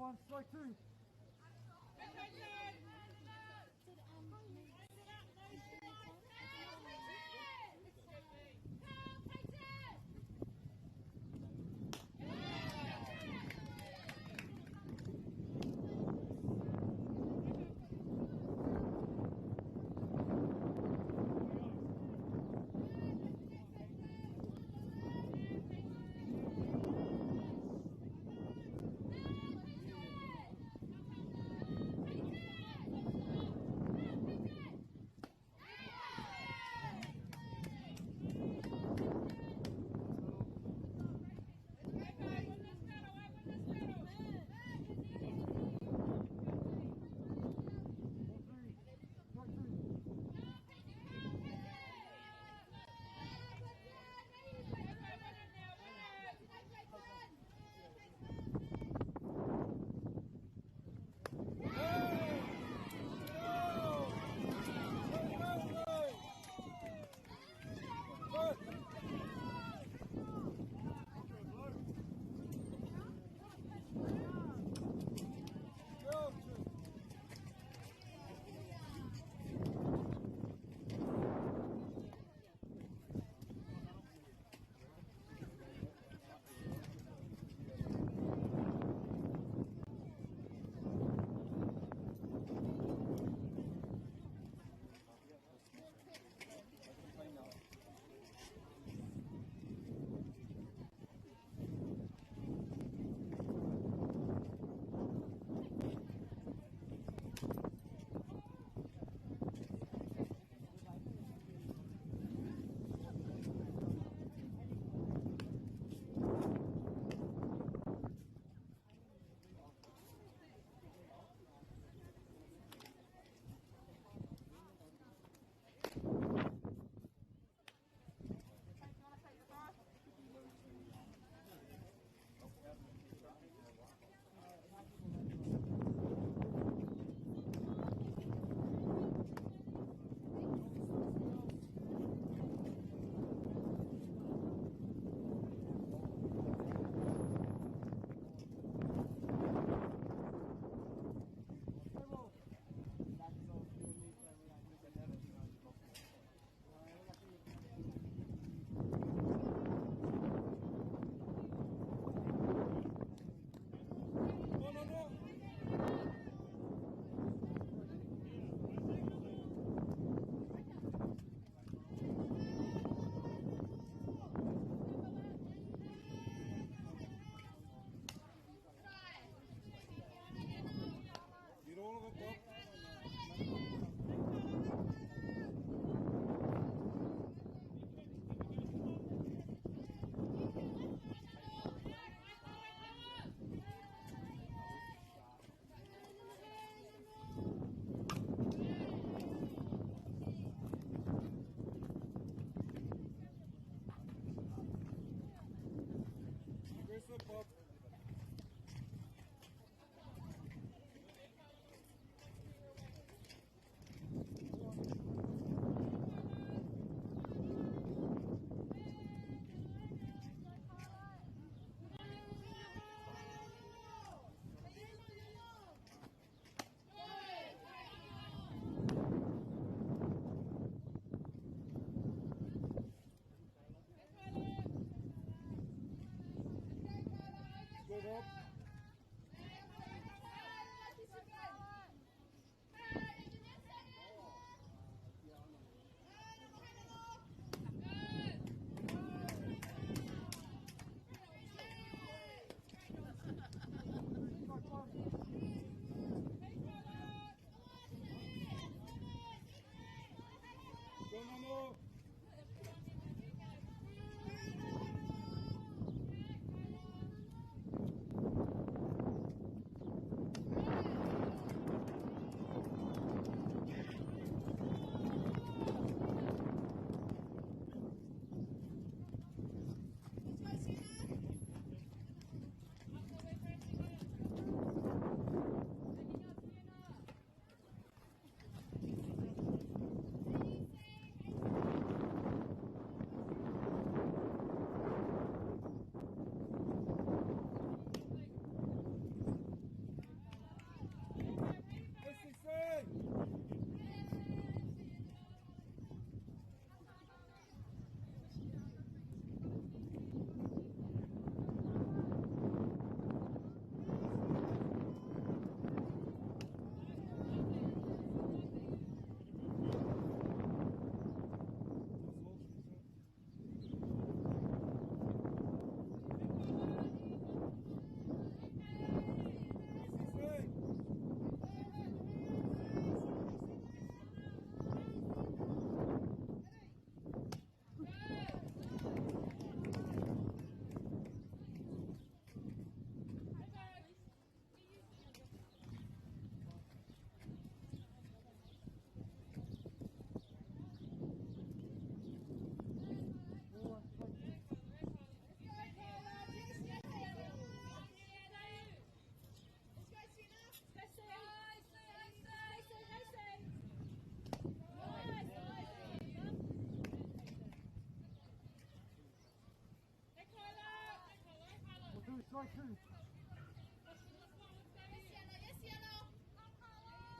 1, strike 2.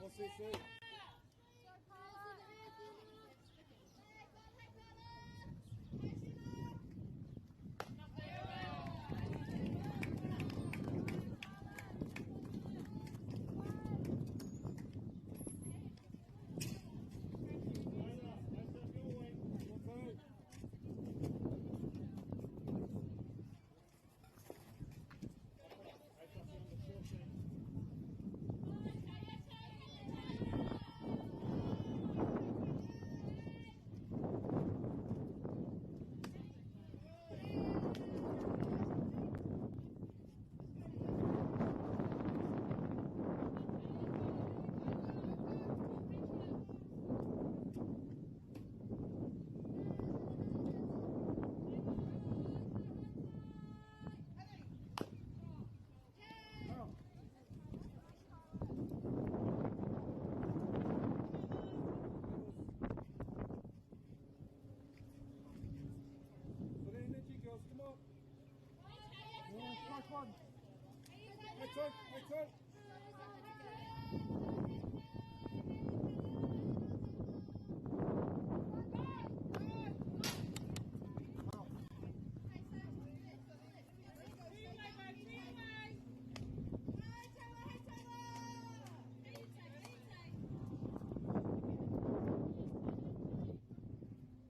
What's this say? Come on. Strike one. Next one. Next one.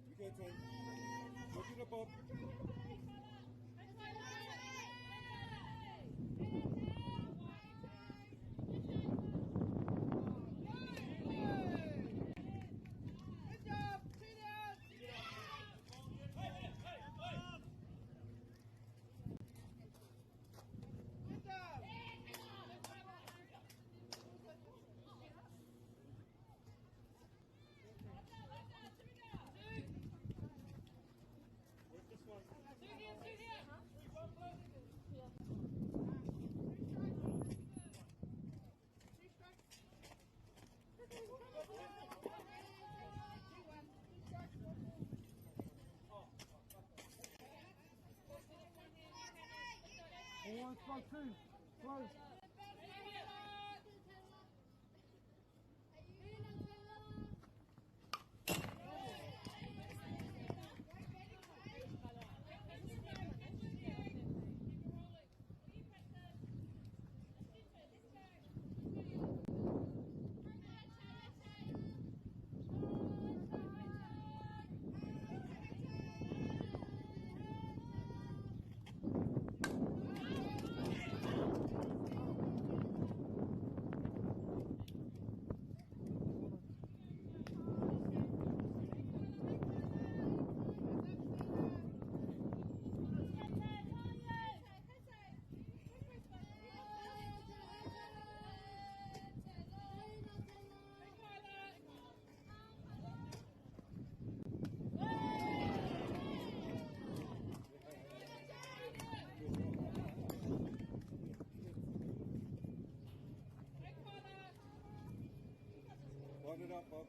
You go, Tom. Look at the bob. All right, two. Close. Line it up, Bob.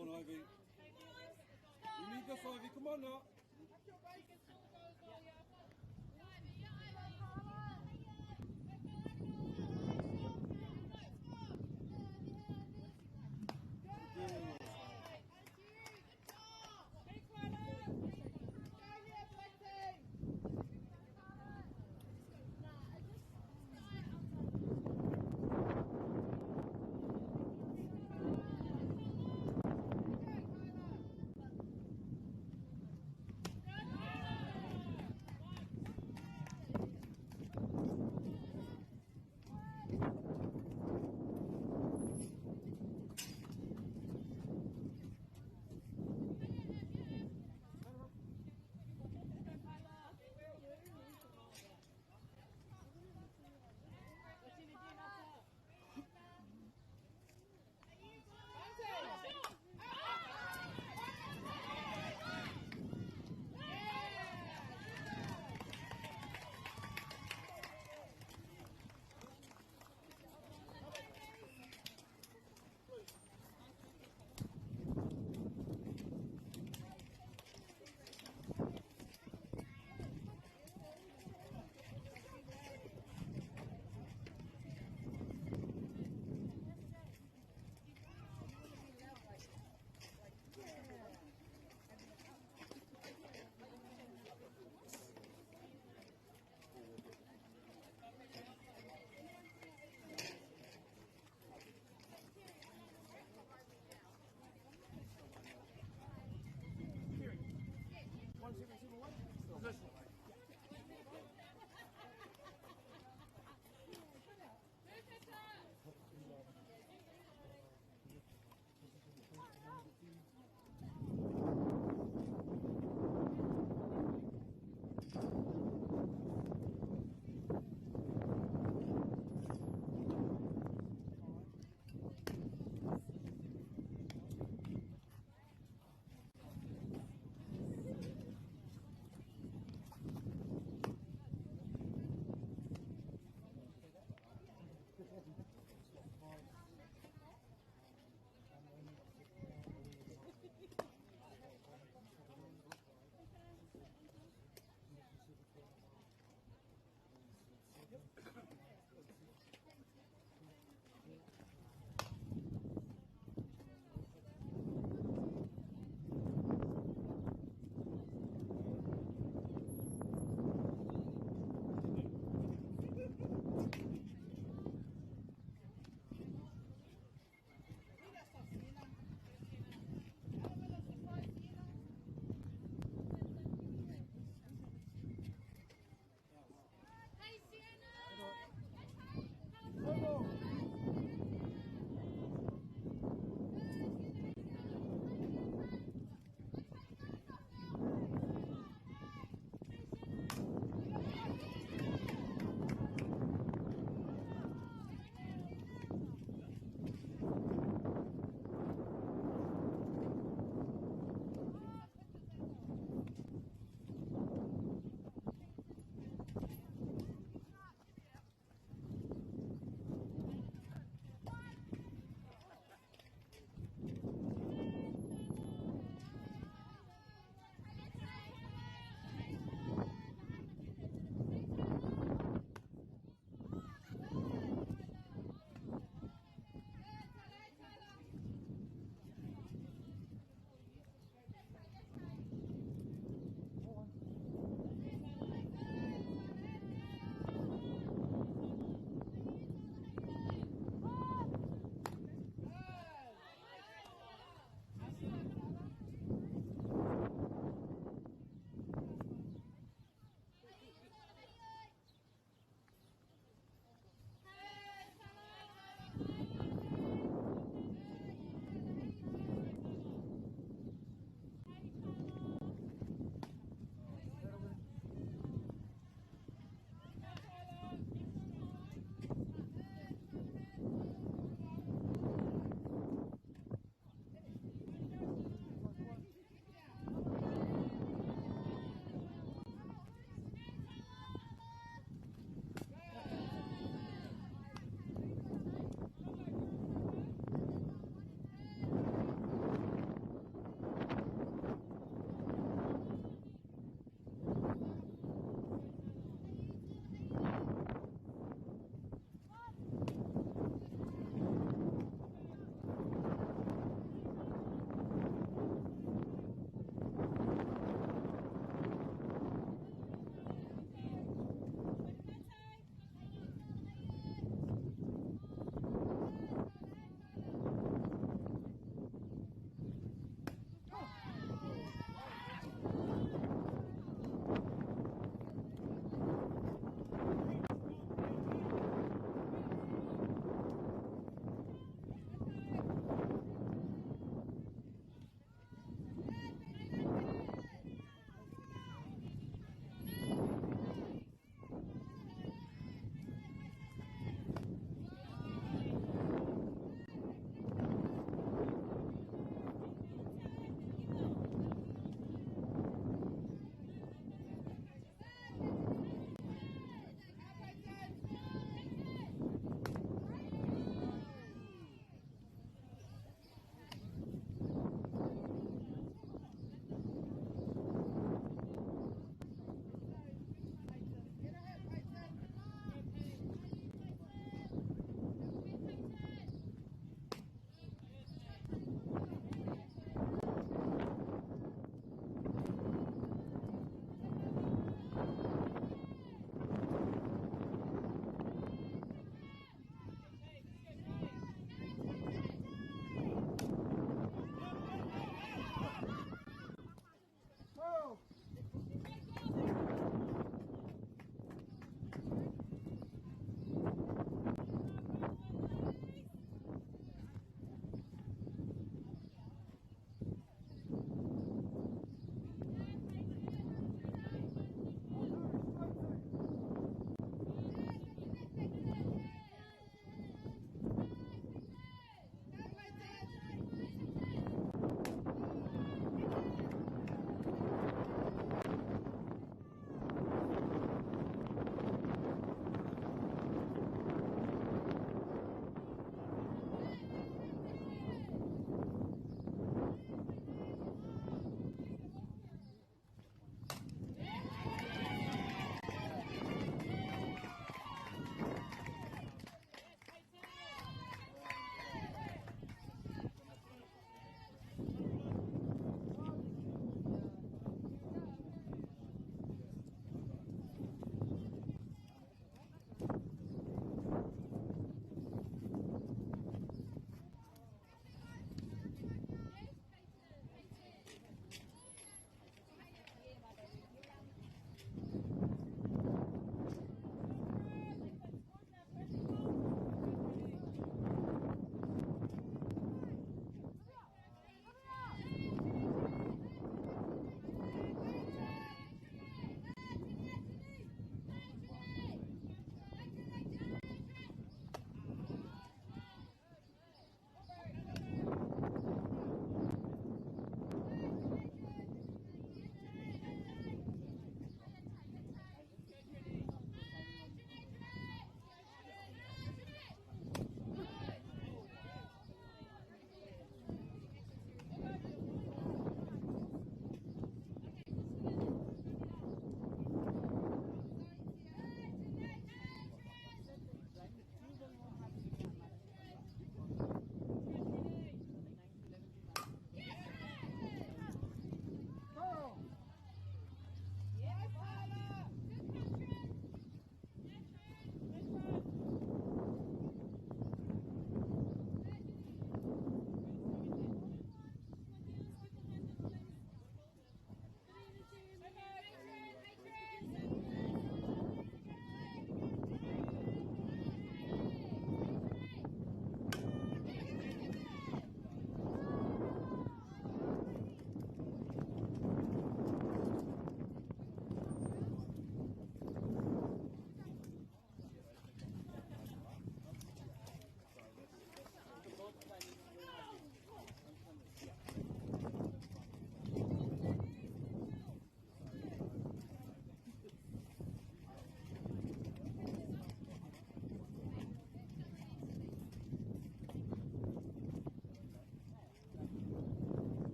Come on, Ivy. We need this, Ivy. Come on now.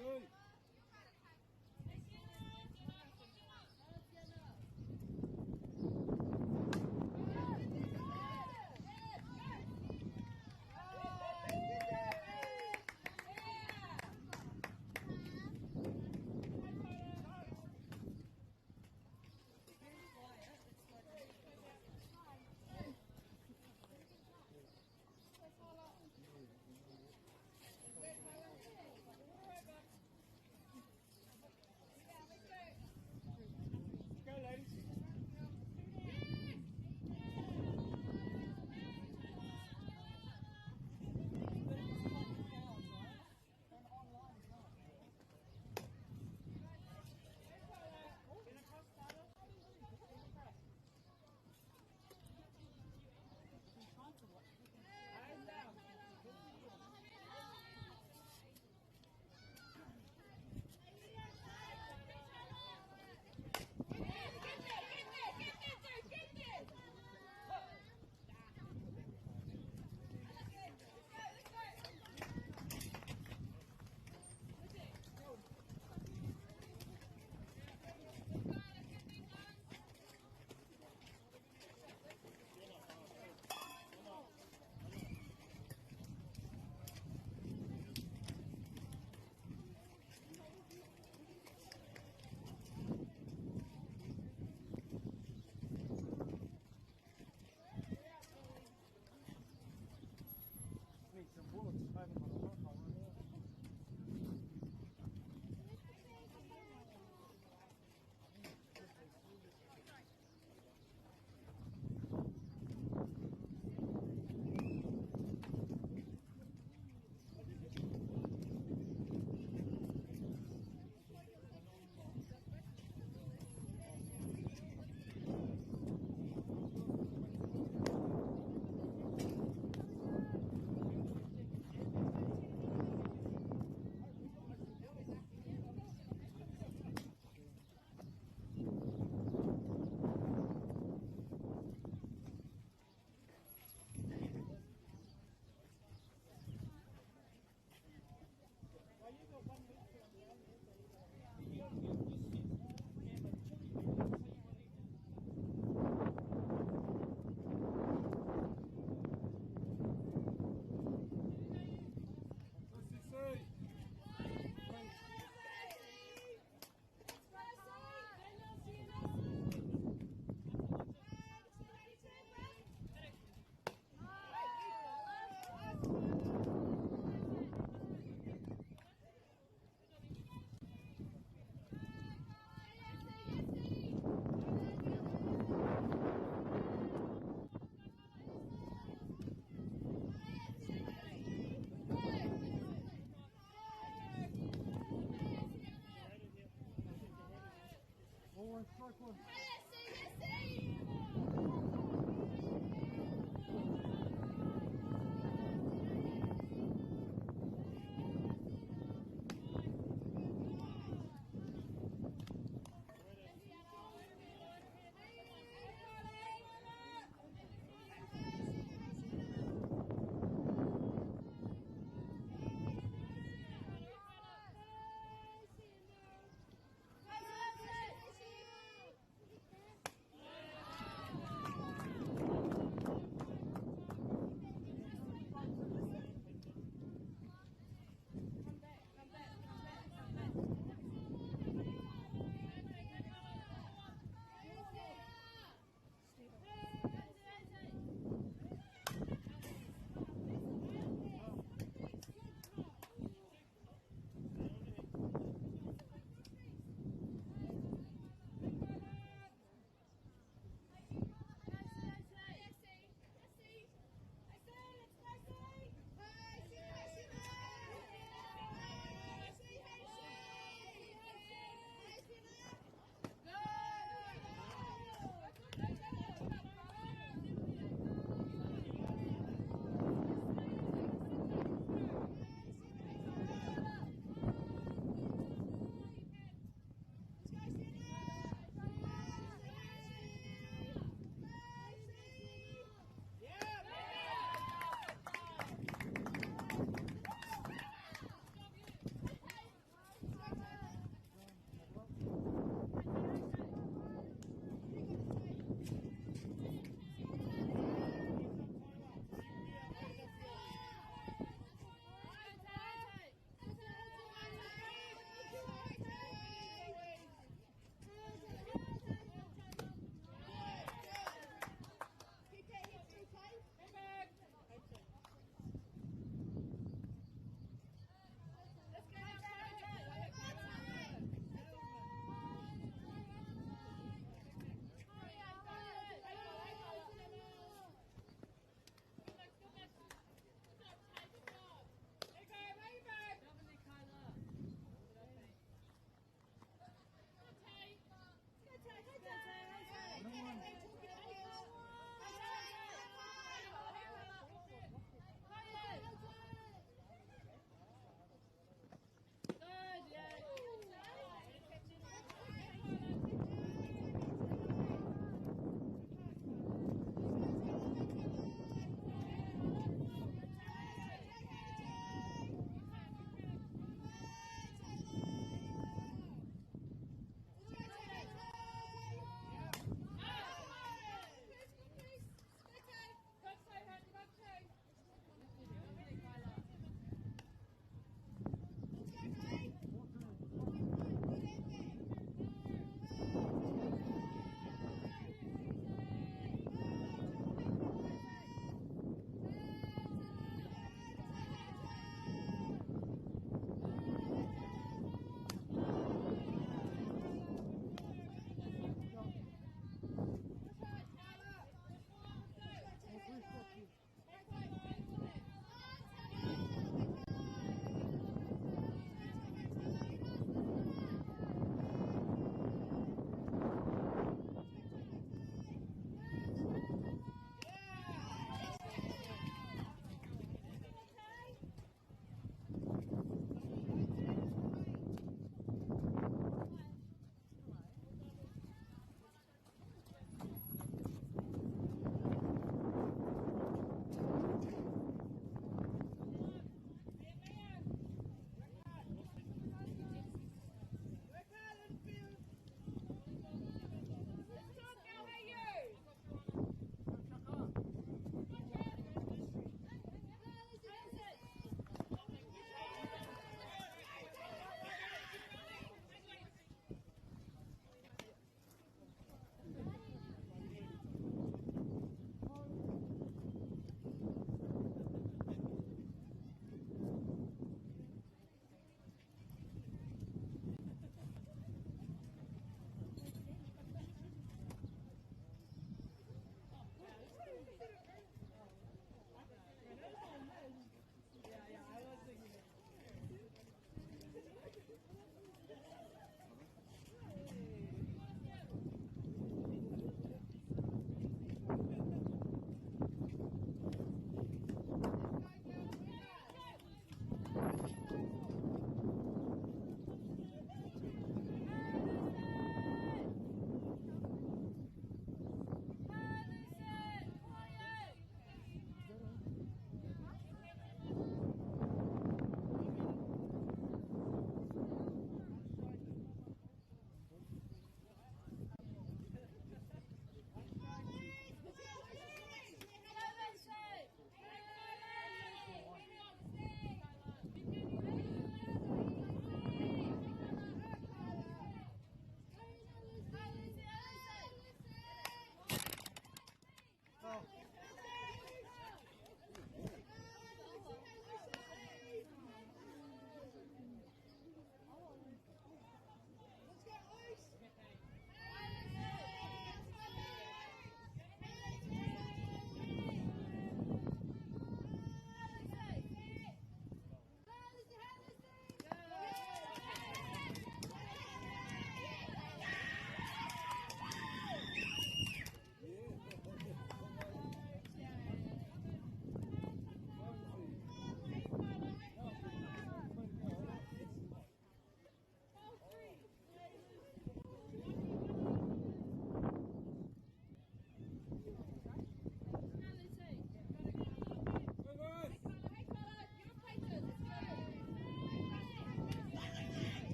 two. Go, ladies. Need some bullets, maybe on the front one there. Strike one.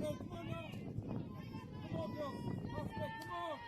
on, come on now. Come on, girls. Aspect, come on.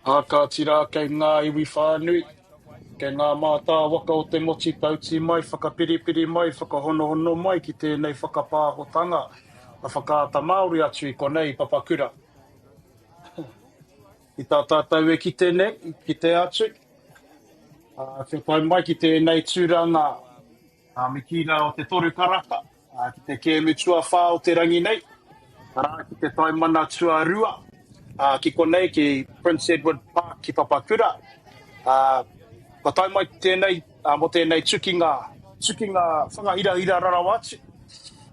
Aka tira kei ngā iwi whānui, kei ngā mātā waka o te moti pauti mai, whakapiripiri mai, whakahonohono mai ki tēnei whakapāhotanga, a whakaata Māori atu I konei Papakura. I tā tātou e ki tēnei, ki te atu, whekai mai ki tēnei tūranga me kira o te toru karaka, ki te kēmutua whā o te rangi nei, ki te taimana tua rua, ki konei ki Prince Edward Park ki Papakura. Ka tai mai tēnei, mo tēnei tukinga whangahirahira rarawa atu.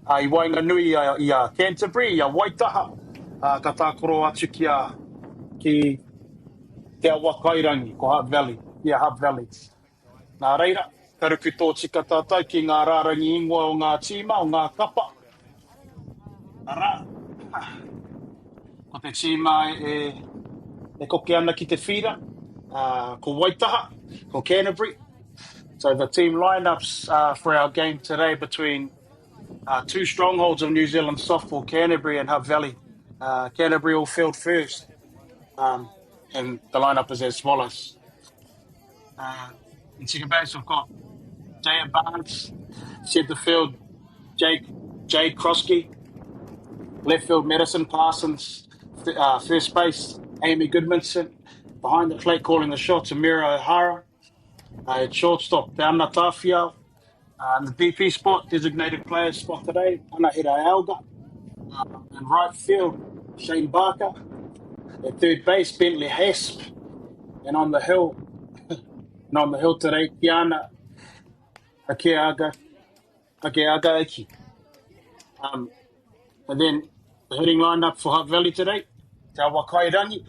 I Wainganui I a Canterbury, I a Waitaha, ka tākoro atu ki te Awakairangi, ko Hutt Valley, ki a Hutt Valley. Nā reira, karuku tō tika tātou ki ngā rārangi ingoa o ngā tīma, o ngā kapa. Ara, ko te tīma e koke ana ki te whira, ko Waitaha, ko Canterbury. So the team lineups for our game today between two strongholds of New Zealand softball, Canterbury and Hutt Valley. Canterbury all field first, and the lineup is as follows. In second base, we've got Jay Barnes, centre field, Jade Krosky, left field, Madison Parsons, first base, Amy Goodmanson, behind the plate calling the shots, Amira O'Hara, at shortstop, Dana Tafia, and the DP spot, designated player spot today, Anahira Alga, and right field, Shane Barker, at third base, Bentley Hasp, and on the hill today, Kiana Akeaga Eki. And then the hitting lineup for Hutt Valley today, Te Awakairangi,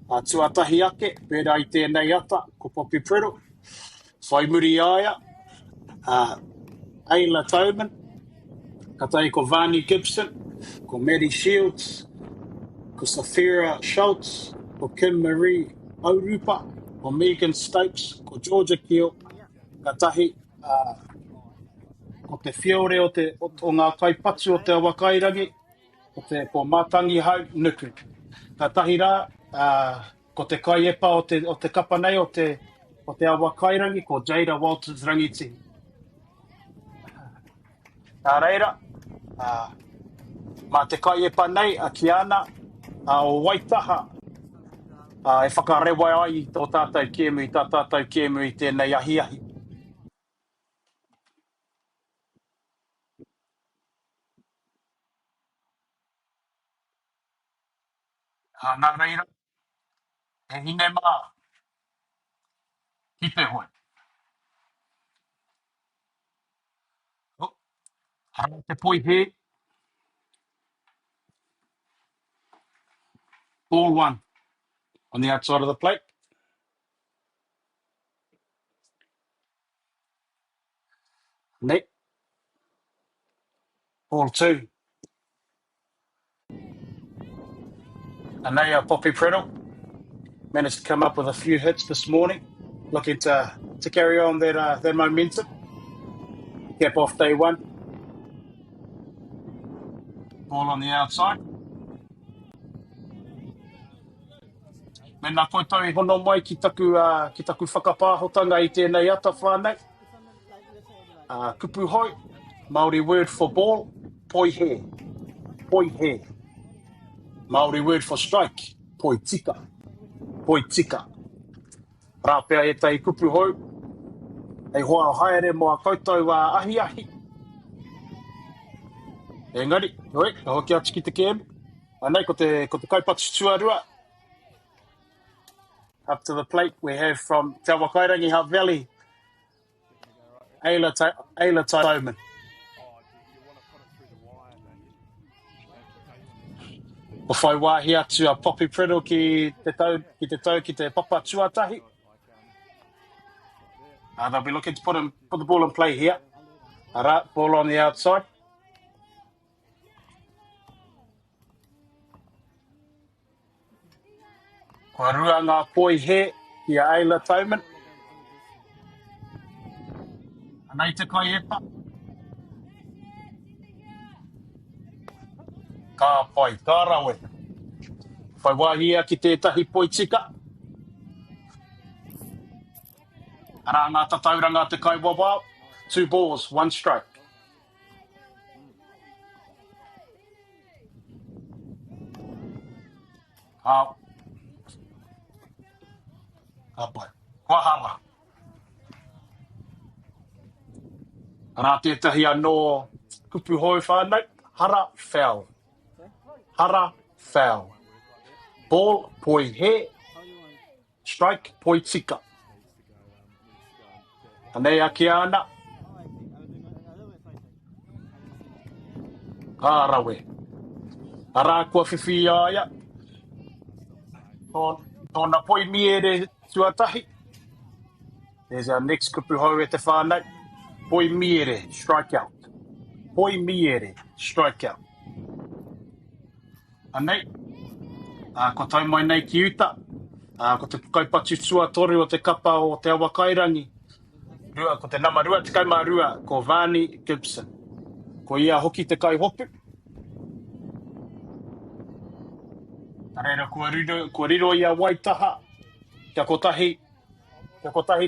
Tuatahi Ake, pērā I tēnei ata, ko Poppy Predo, Whaimuri Aya, Ayla Tauman, ka tai ko Vani Gibson, ko Maddie Shields, ko Safira Schultz, ko Kim Marie Aurupa, ko Megan Stokes, ko Georgia Keel, ka tahi ko te whiore o ngā kaipatu o te Awakairangi, ko Mātangi Hau Nuku. Ka tahi rā, ko te kaiepa o te kapa nei o te Awakairangi, ko Jada Walters rangiti. Nā reira, mā te kaiepa nei a Kiana o Waitaha, e whakarewa ai I tō tātou kēmu, tā tātou kēmu I tēnei ahi. Nā reira, e hine mā, ki te hoi. Hara te poi he, ball one on the outside of the plate. Net, ball two. And they Poppy Preddle managed to come up with a few hits this morning, looking to carry on that momentum. Cap off day one. Ball on the outside. Mena koe tau I hono mai ki taku whakapāhotanga I tēnei ata whānei. Kupu hoi, Māori word for ball, poi he. Poi he. Māori word for strike, poi tika. Poi tika. Rāpea e tai kupu hoi, e hoa haere mo a koutou ahi. Engari, hoi, ka hoki atu ki te kēmu. Anei, ko te kaipatu tuarua. Up to the plate, we have from Te Awakairangi Hutt Valley, Ayla Tauman. O whai wāhi atu a Poppy Predo ki te papa tuatahi. They'll be looking to put the ball in play here. Alright, ball on the outside. Kua rua ngā poi he ki a Ayla Tauman. Anei te kai epa. Ka pai, ka rawe. Whai wāhia ki tētahi poi tika. Ara ngā tatauranga te kai wawa. 2 balls, 1 strike. Hau. Apai. Kua hara. Ara tētahi anō kupu hoi whānau. Hara foul. Hara foul. Ball, poi he. How do you want it? Strike, poi tika. Anei ake ana. Oh, I think I was doing another way fight. Arawe. Ara kua whiwhi aia. Tōna poi miere tuatahi. There's our next kupu hou e te whānau. Poi miere, strikeout. Poi miere, strikeout. Anei. Ko tau mai nei ki uta. Ko te kaipatu tuatoru o te kapa o te awa kairangi. Rua, ko te nama rua, te kaima rua, ko Vani Gibson. Ko ia hoki te kai hopu. Tareira kua riro ia Waitaha. Kia kotahi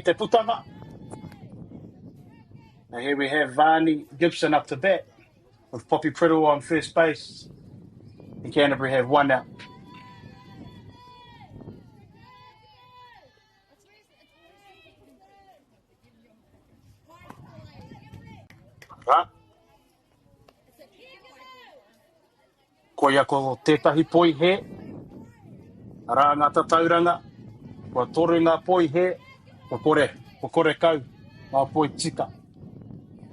te putanga. Now here we have Vani Gibson up to bat with Poppy Priddle on first base. And Canterbury have 1 out. Right. Ko ia ko tētahi poi he. Ara ngā tatauranga. Ko toru ngā poi he. Ko kore kau. Ngā poi tika.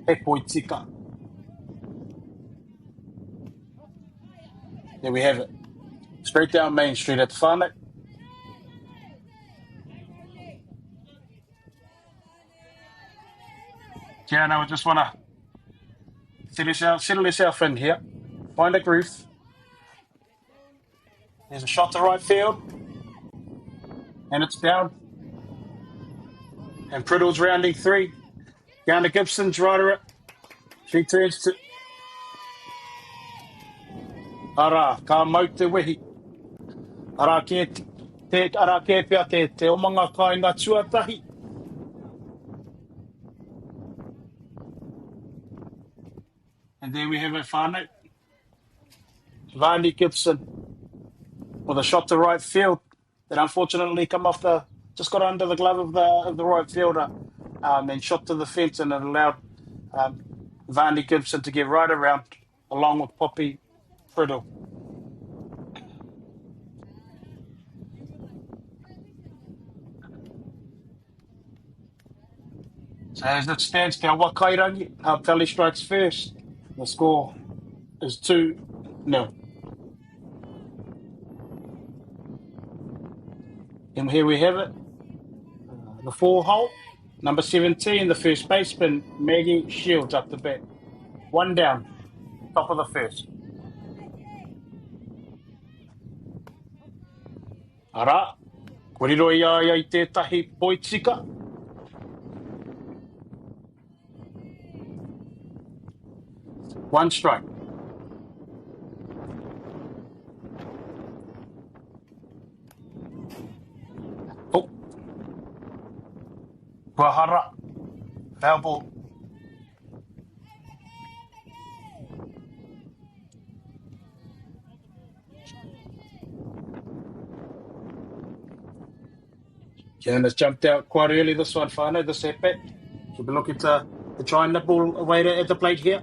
He poi tika. There we have it. Straight down Main Street at the whānau. Yeah, now we just want to settle yourself in here. Find a groove. There's a shot to right field. And it's down. And Priddle's rounding 3. Down to Gibson's right. She turns to... Ara, ka mau te wehi. Ara ke pia te omanga kai ngā tuatahi. And there we have it, whānau. Vani Gibson with a shot to right field that unfortunately just got under the glove of the right fielder and shot to the fence, and it allowed Vani Gibson to get right around along with Poppy Priddle. So as it stands, Te Awa Kairangi, Valley strikes first. The score is 2-0. And here we have it. The 4 hole, number 17, the first baseman, Maggie Shields up the bat. 1 down, top of the first. Ara, koriro ia I tētahi poi tika. One strike. Oh. Kuahara. Foul ball. Kiana's jumped out quite early this one, whānau, this at-bat. She'll be looking to try and nibble away at the plate here.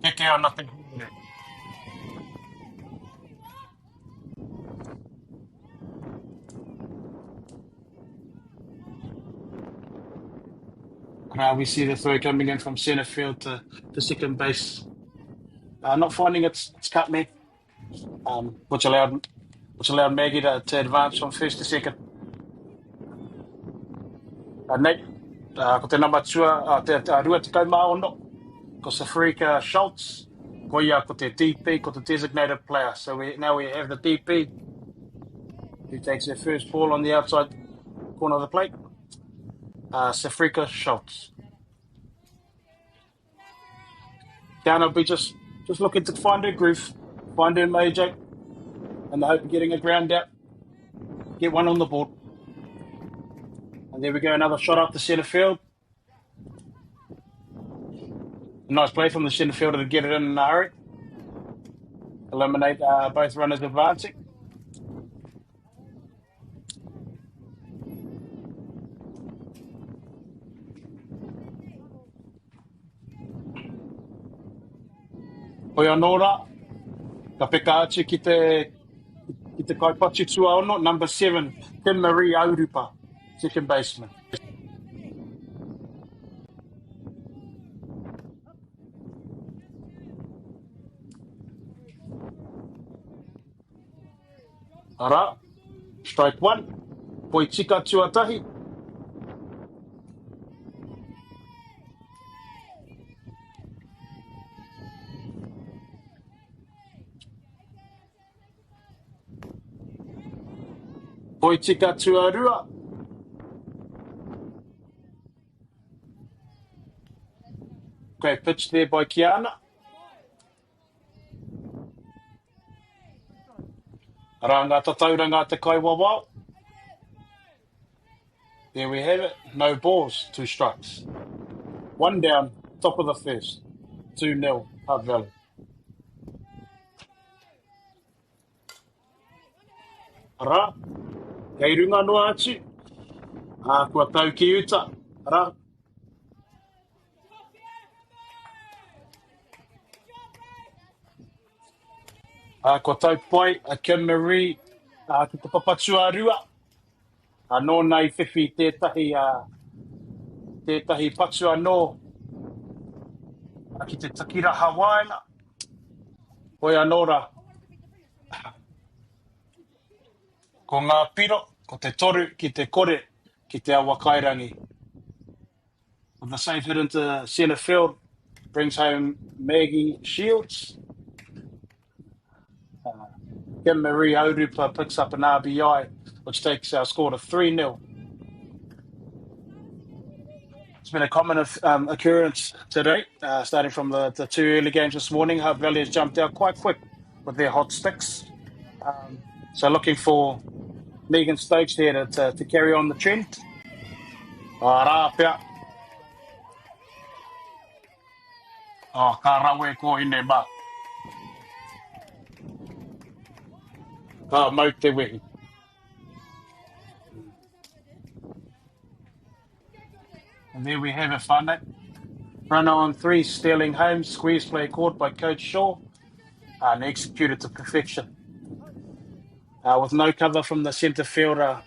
Keke on nothing. Now we see the throw coming in from centre field to second base. Not finding its cut man, which allowed Maggie to advance from first to second. Nate, ko te number 2, te rua te kaumāono, ko Safrika Schultz, ko ia ko te DP, ko te designated player. So now we have the DP, who takes their first ball on the outside corner of the plate. Safrika Schultz. Down will be just looking to find her groove, find her mojo, in the hope of getting a ground out. Get one on the board. And there we go, another shot up the centre field. A nice play from the centre fielder to get it in a hurry. Eliminate both runners advancing. Hoi anōra, ka peka atu ki te kaipatu tua ono, number 7, MāORI, second baseman. Ara, strike 1, poi tika tuatahi. Poi tika tuarua. Great pitch there by Kiana. Ranga tatauranga te kaiwawao. There we have it. No balls, 2 strikes. 1 down, top of the first. 2-0, Hutt Valley. Ara, kei runga noa atu. Kua tau ki uta. Ara. Kua tau pai, a MāORI, ki te papatua rua. Anō nei whiwhi tētahi patu anō. Ki te takira Hawaina. Hoi anōra. Ko ngā piro, ko te toru, ki te kore, ki te awa kairangi. With the safe hit into centre field, brings home Maggie Shields. MāORI picks up an RBI, which takes our score to 3-0. It's been a common occurrence today, starting from the 2 early games this morning. Hutt Valley has jumped out quite quick with their hot sticks. So looking for Megan Stokes here to carry on the trend. Rāpea. Ka rawe ko ine ba. Ka mau te wehi. And there we have it, whānau. Runner on 3, stealing home, squeeze play caught by Coach Shaw, and executed to perfection. With no cover from the centre fielder,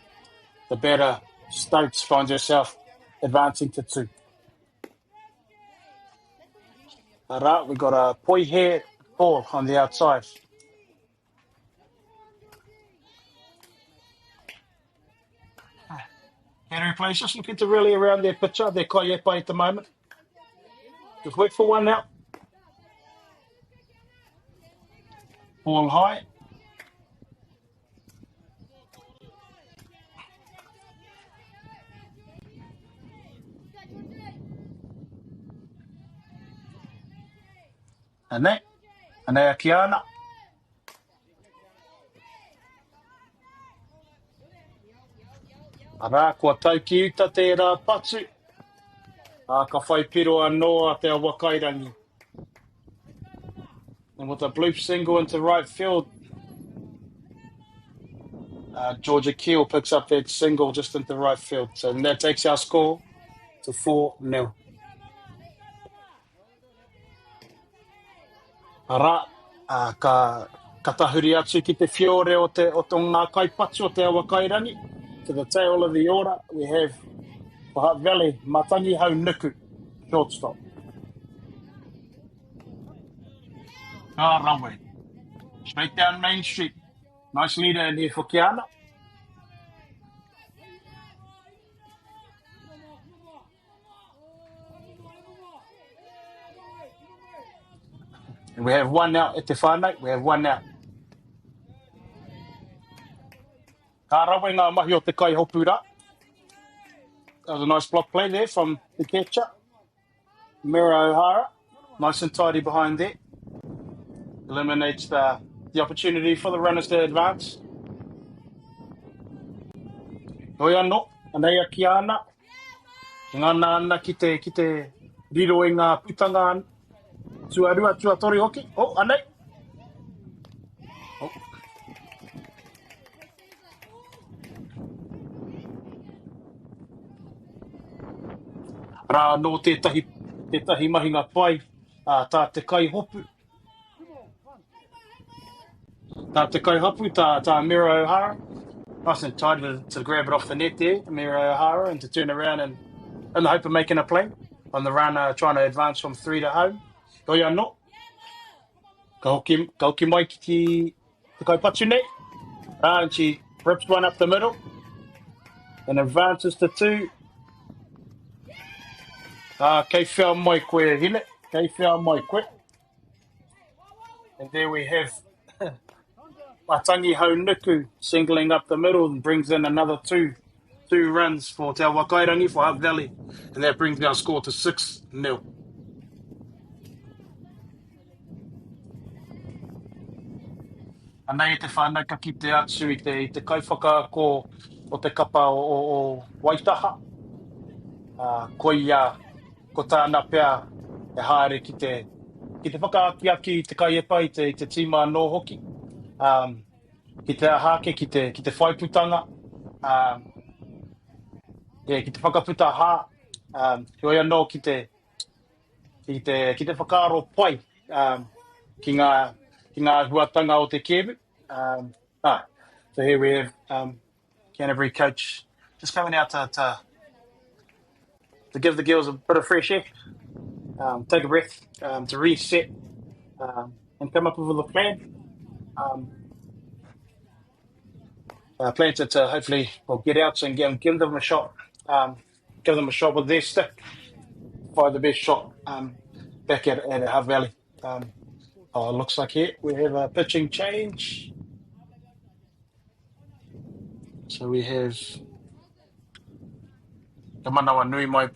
the batter Stokes finds herself advancing to 2. Alright, we got a poi hair ball on the outside. Canterbury players just looking to rally around their pitcher, their kaiepa at the moment. Just wait for one now. Ball high. And there Kiana. Ara, kua tau ki uta tērā patu. Ka whai piro anō a te awakairangi. And with a bloop single into right field, Georgia Keel picks up that single just into right field. So that takes our score to 4-0. Ara, ka tahuri atu ki te whiore o ngā kaipatu o te awakairangi. To the tail of the order, we have for Hutt Valley, Matangi Hau Nuku, shortstop. Runway. Straight down Main Street. Nice leader in here for Kiana. And we have one out at the whānau. We have one out. Ka rawe ngā mahi o te kai hopura. That was a nice block play there from the catcher. Mira O'Hara. Nice and tidy behind there. Eliminates the the opportunity for the runners to advance. Hoi anō, anei a ki ana. Ngana ana ki te riro i ngā putanga ana. Tuarua, tuatori hoki. Oh, anei. Oh. Rā no tētahi mahinga pai, tā te kai hopu. Tā te kai hopu, tā Mira O'Hara. Nice and tight to grab it off the net there, Mira O'Hara, and to turn around and in the hope of making a play on the run, trying to advance from 3 to home. Hoi anō. Ka hoki mai ki te kaipatu nei. And she rips one up the middle and advances to 2. Kei whia mai koe hine. Kei whia mai koe. And there we have Matangi Haunuku singling up the middle and brings in another two runs for Te Awakairangi for Hutt Valley. And that brings our score to 6-0. Anei te whānau ka ki te atu i te kaiwhakaako o te kapa o Waitaha. Ko ia, ko tāna pea e haere ki te whakaaki te kai epa i te tīma anō hoki. Ki te ahake, ki te whaiputanga. Ki te whakaputa hā. Hoi anō ki te whakaaro pai. Ki ngā huatanga o te kebu. So here we have Canterbury coach just coming out to give the girls a bit of fresh air, take a breath, to reset, and come up with a plan. Plan to hopefully get out and give them a shot, give them a shot with their stick, fire the best shot back at Hutt Valley. It looks like here we have a pitching change. So we have the manawa nui mai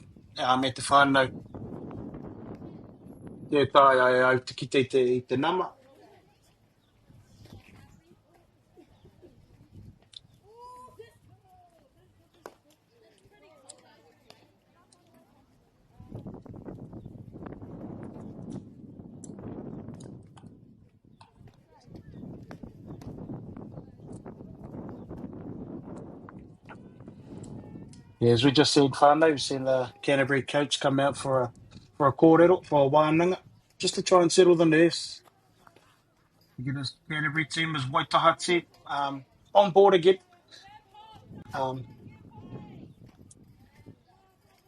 me te whānau. Te tai ai te kite te nama. Yeah, as we just said, whānau, we've seen the Canterbury coach come out for a kōrero, for a wānanga, just to try and settle the nerves. Get his Canterbury team, his Waitaha team, on board again.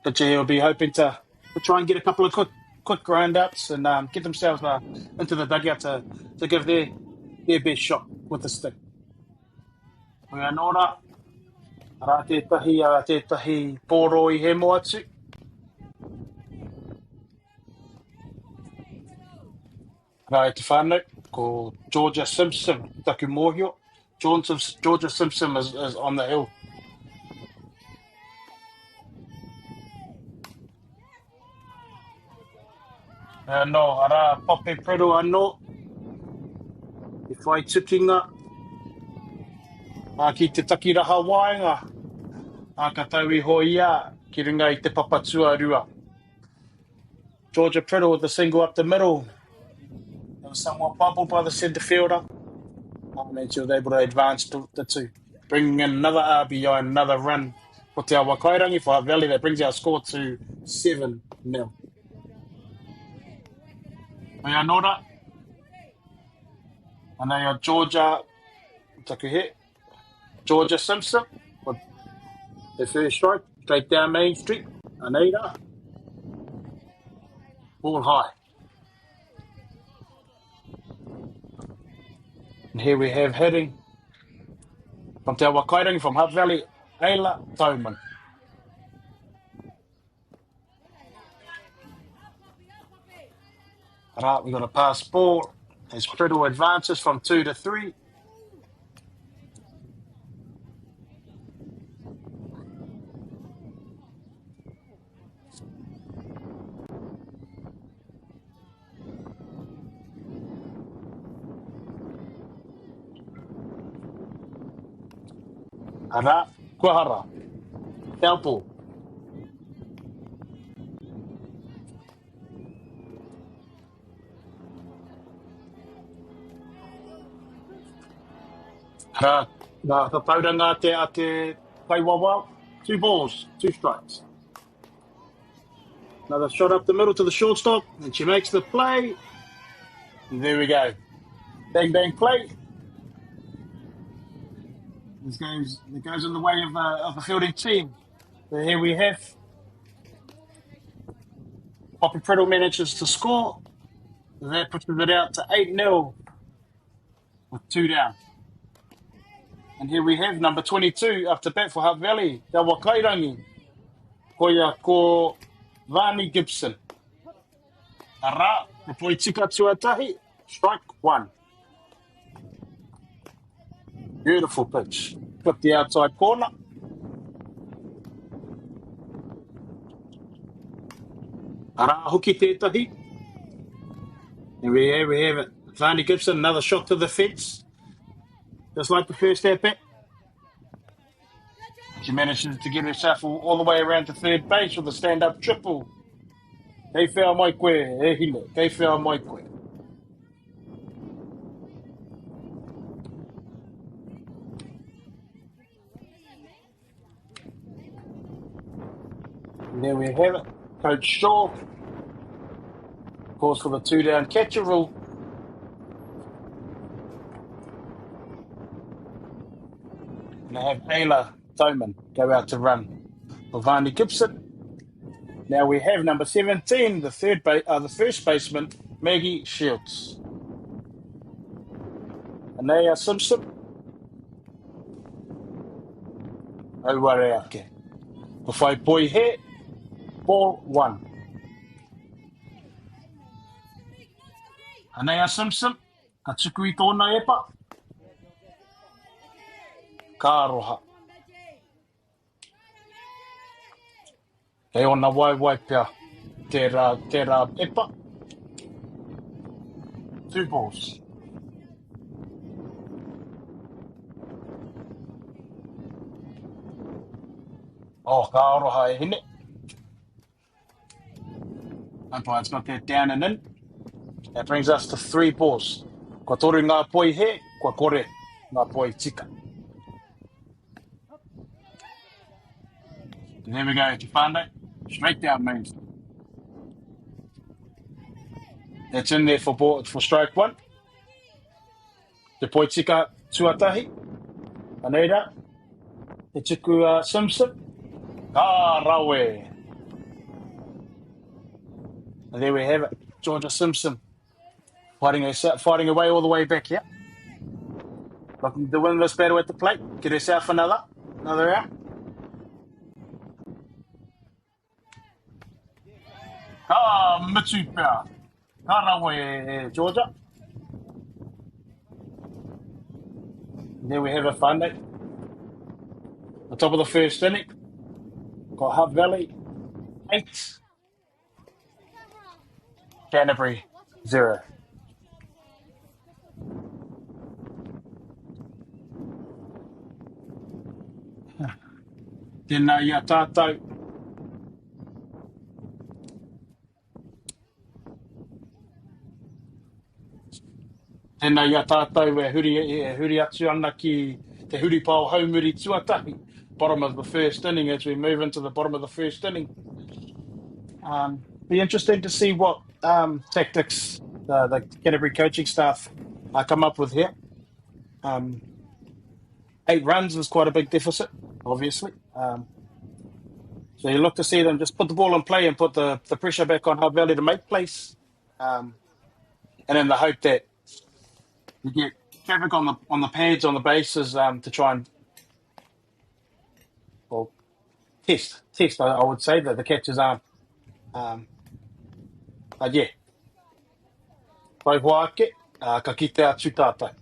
But yeah, he'll be hoping to try and get a couple of quick grind-outs and get themselves into the dugout to give their best shot with the stick. We are not Rā tētahi pōro I he moatu. Rā te whānau, ko Georgia Simpson, taku mōhio. Georgia Simpson is on the hill. No, ara pape predo anō. I whai tukinga. Ki te takiraha waenga. Ka tau I hoia, ki ringa I te papatua rua. Georgia Priddle with the single up the middle. It was somewhat bubbled by the centre fielder. And she was able to advance to the 2. Bringing in another RBI, another run for Te Awakairangi for Hutt Valley. That brings our score to 7-0. Mea nora. And they are Georgia, taku hit. Georgia Simpson with the first strike, straight down Main Street. Anita. Ball high. And here we have hitting from Te Awakairangi from Hutt Valley, Ayla Tauman. Right, we've got a pass ball. As Priddle advances from 2 to 3. Ara, kua hara. Taupo. Ara, ka tauranga a te kaiwawa. 2 balls, 2 strikes. Another shot up the middle to the shortstop, and she makes the play. And there we go. Bang, bang, play. It goes in the way of the fielding team. So here we have Poppy Priddle manages to score. That pushes it out to 8-0 with 2 down. And here we have number 22 up to bat for Hutt Valley. Te Wakairangi. Koia ko Vani Gibson. Ara, te poi tika tuatahi. Strike 1. Beautiful pitch. Clip the outside corner. Ara, hooky tētahi. And we have it. Vani Gibson, another shot to the fence. Just like the first at bat. She manages to get herself all the way around to third base with a stand-up triple. Kei whea mai koe, e hine. Kei whea mai koe. And there we have it. Coach Shaw calls for the 2-down catcher rule. And they have Ayla Thoman go out to run for Vani Gibson. Now we have number 17, the first baseman, Maggie Shields. Anea Simpson. Auare ake. Ko whai poi he, ball 1. Anea Simpson, ka tuku I tōna epa. Ka aroha. Kei ona wai pia, tērā epa. 2 balls. Oh, ka aroha e hine. Umpire's got that down and in. That brings us to 3 balls. Kua toru ngā poi he, kua kore ngā poi tika. And there we go, Te Whānau. Straight down mains. That's in there for strike 1. Te poi tika tuatahi. Aneira. Te tuku Simpson. Rawe. And there we have it. Georgia Simpson fighting away all the way back here. Looking to win this battle at the plate. Get herself another out. Mitupia. Rawe, Georgia. And there we have a Whānau. The top of the first inning. Got Hutt Valley 8. Canterbury 0. Tēnā ia tātou. Tēnā ia tātou e huri atu ana ki te huri pāo haumuri tuatahi. Bottom of the first inning as we move into the bottom of the first inning. Be interesting to see what tactics the Canterbury coaching staff come up with here. 8 runs is quite a big deficit, obviously. So you look to see them just put the ball in play and put the pressure back on Hutt Valley to make plays. And in the hope that you get traffic on the pads, on the bases to try and test, I would say, that the catches aren't. But yeah. Pai hoa ake, ka kite atu tātai.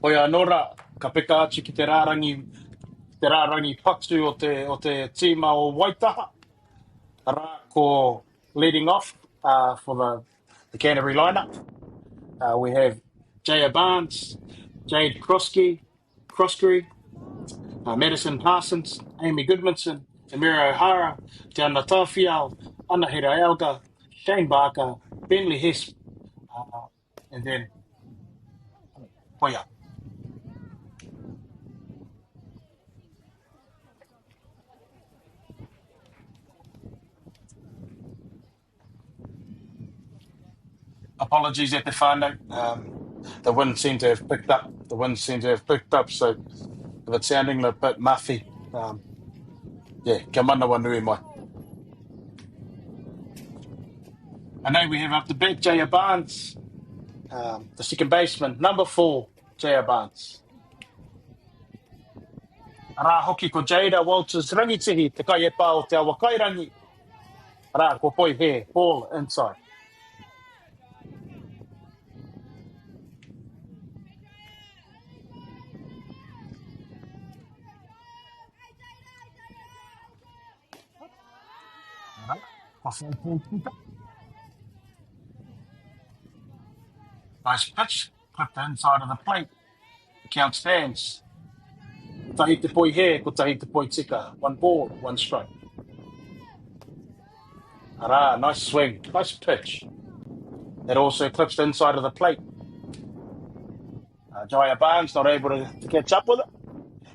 Hoi anora, ka peka atu ki te rārangi patu o te tīma o Waitaha. Rā ko leading off for the Canterbury lineup. We have Jaya Barnes, Jade Krosky, Crossbury, Madison Parsons, Amy Goodmanson, Amira O'Hara, Diana Tafiao, Anna Hiraelga, Shane Barker, Bentley Hess, and then Hoya. Apologies at the whānau. The wind seemed to have picked up. So if it's sounding a bit muffy, ka mana nui mai. I know we have up the back Jaya Barnes, the second baseman, number 4, Jaya Barnes. Rā hoki ko Jada Walters rangitihi, te kai e pā o te awa kairangi. Rā, ko poi he, ball inside. Nice pitch, clipped the inside of the plate. The count stands. Tahi te poi he, ko tahi te poi tika. 1 ball, 1 strike. Rā, nice swing, nice pitch. That also clips the inside of the plate. Jaya Barnes not able to catch up with it.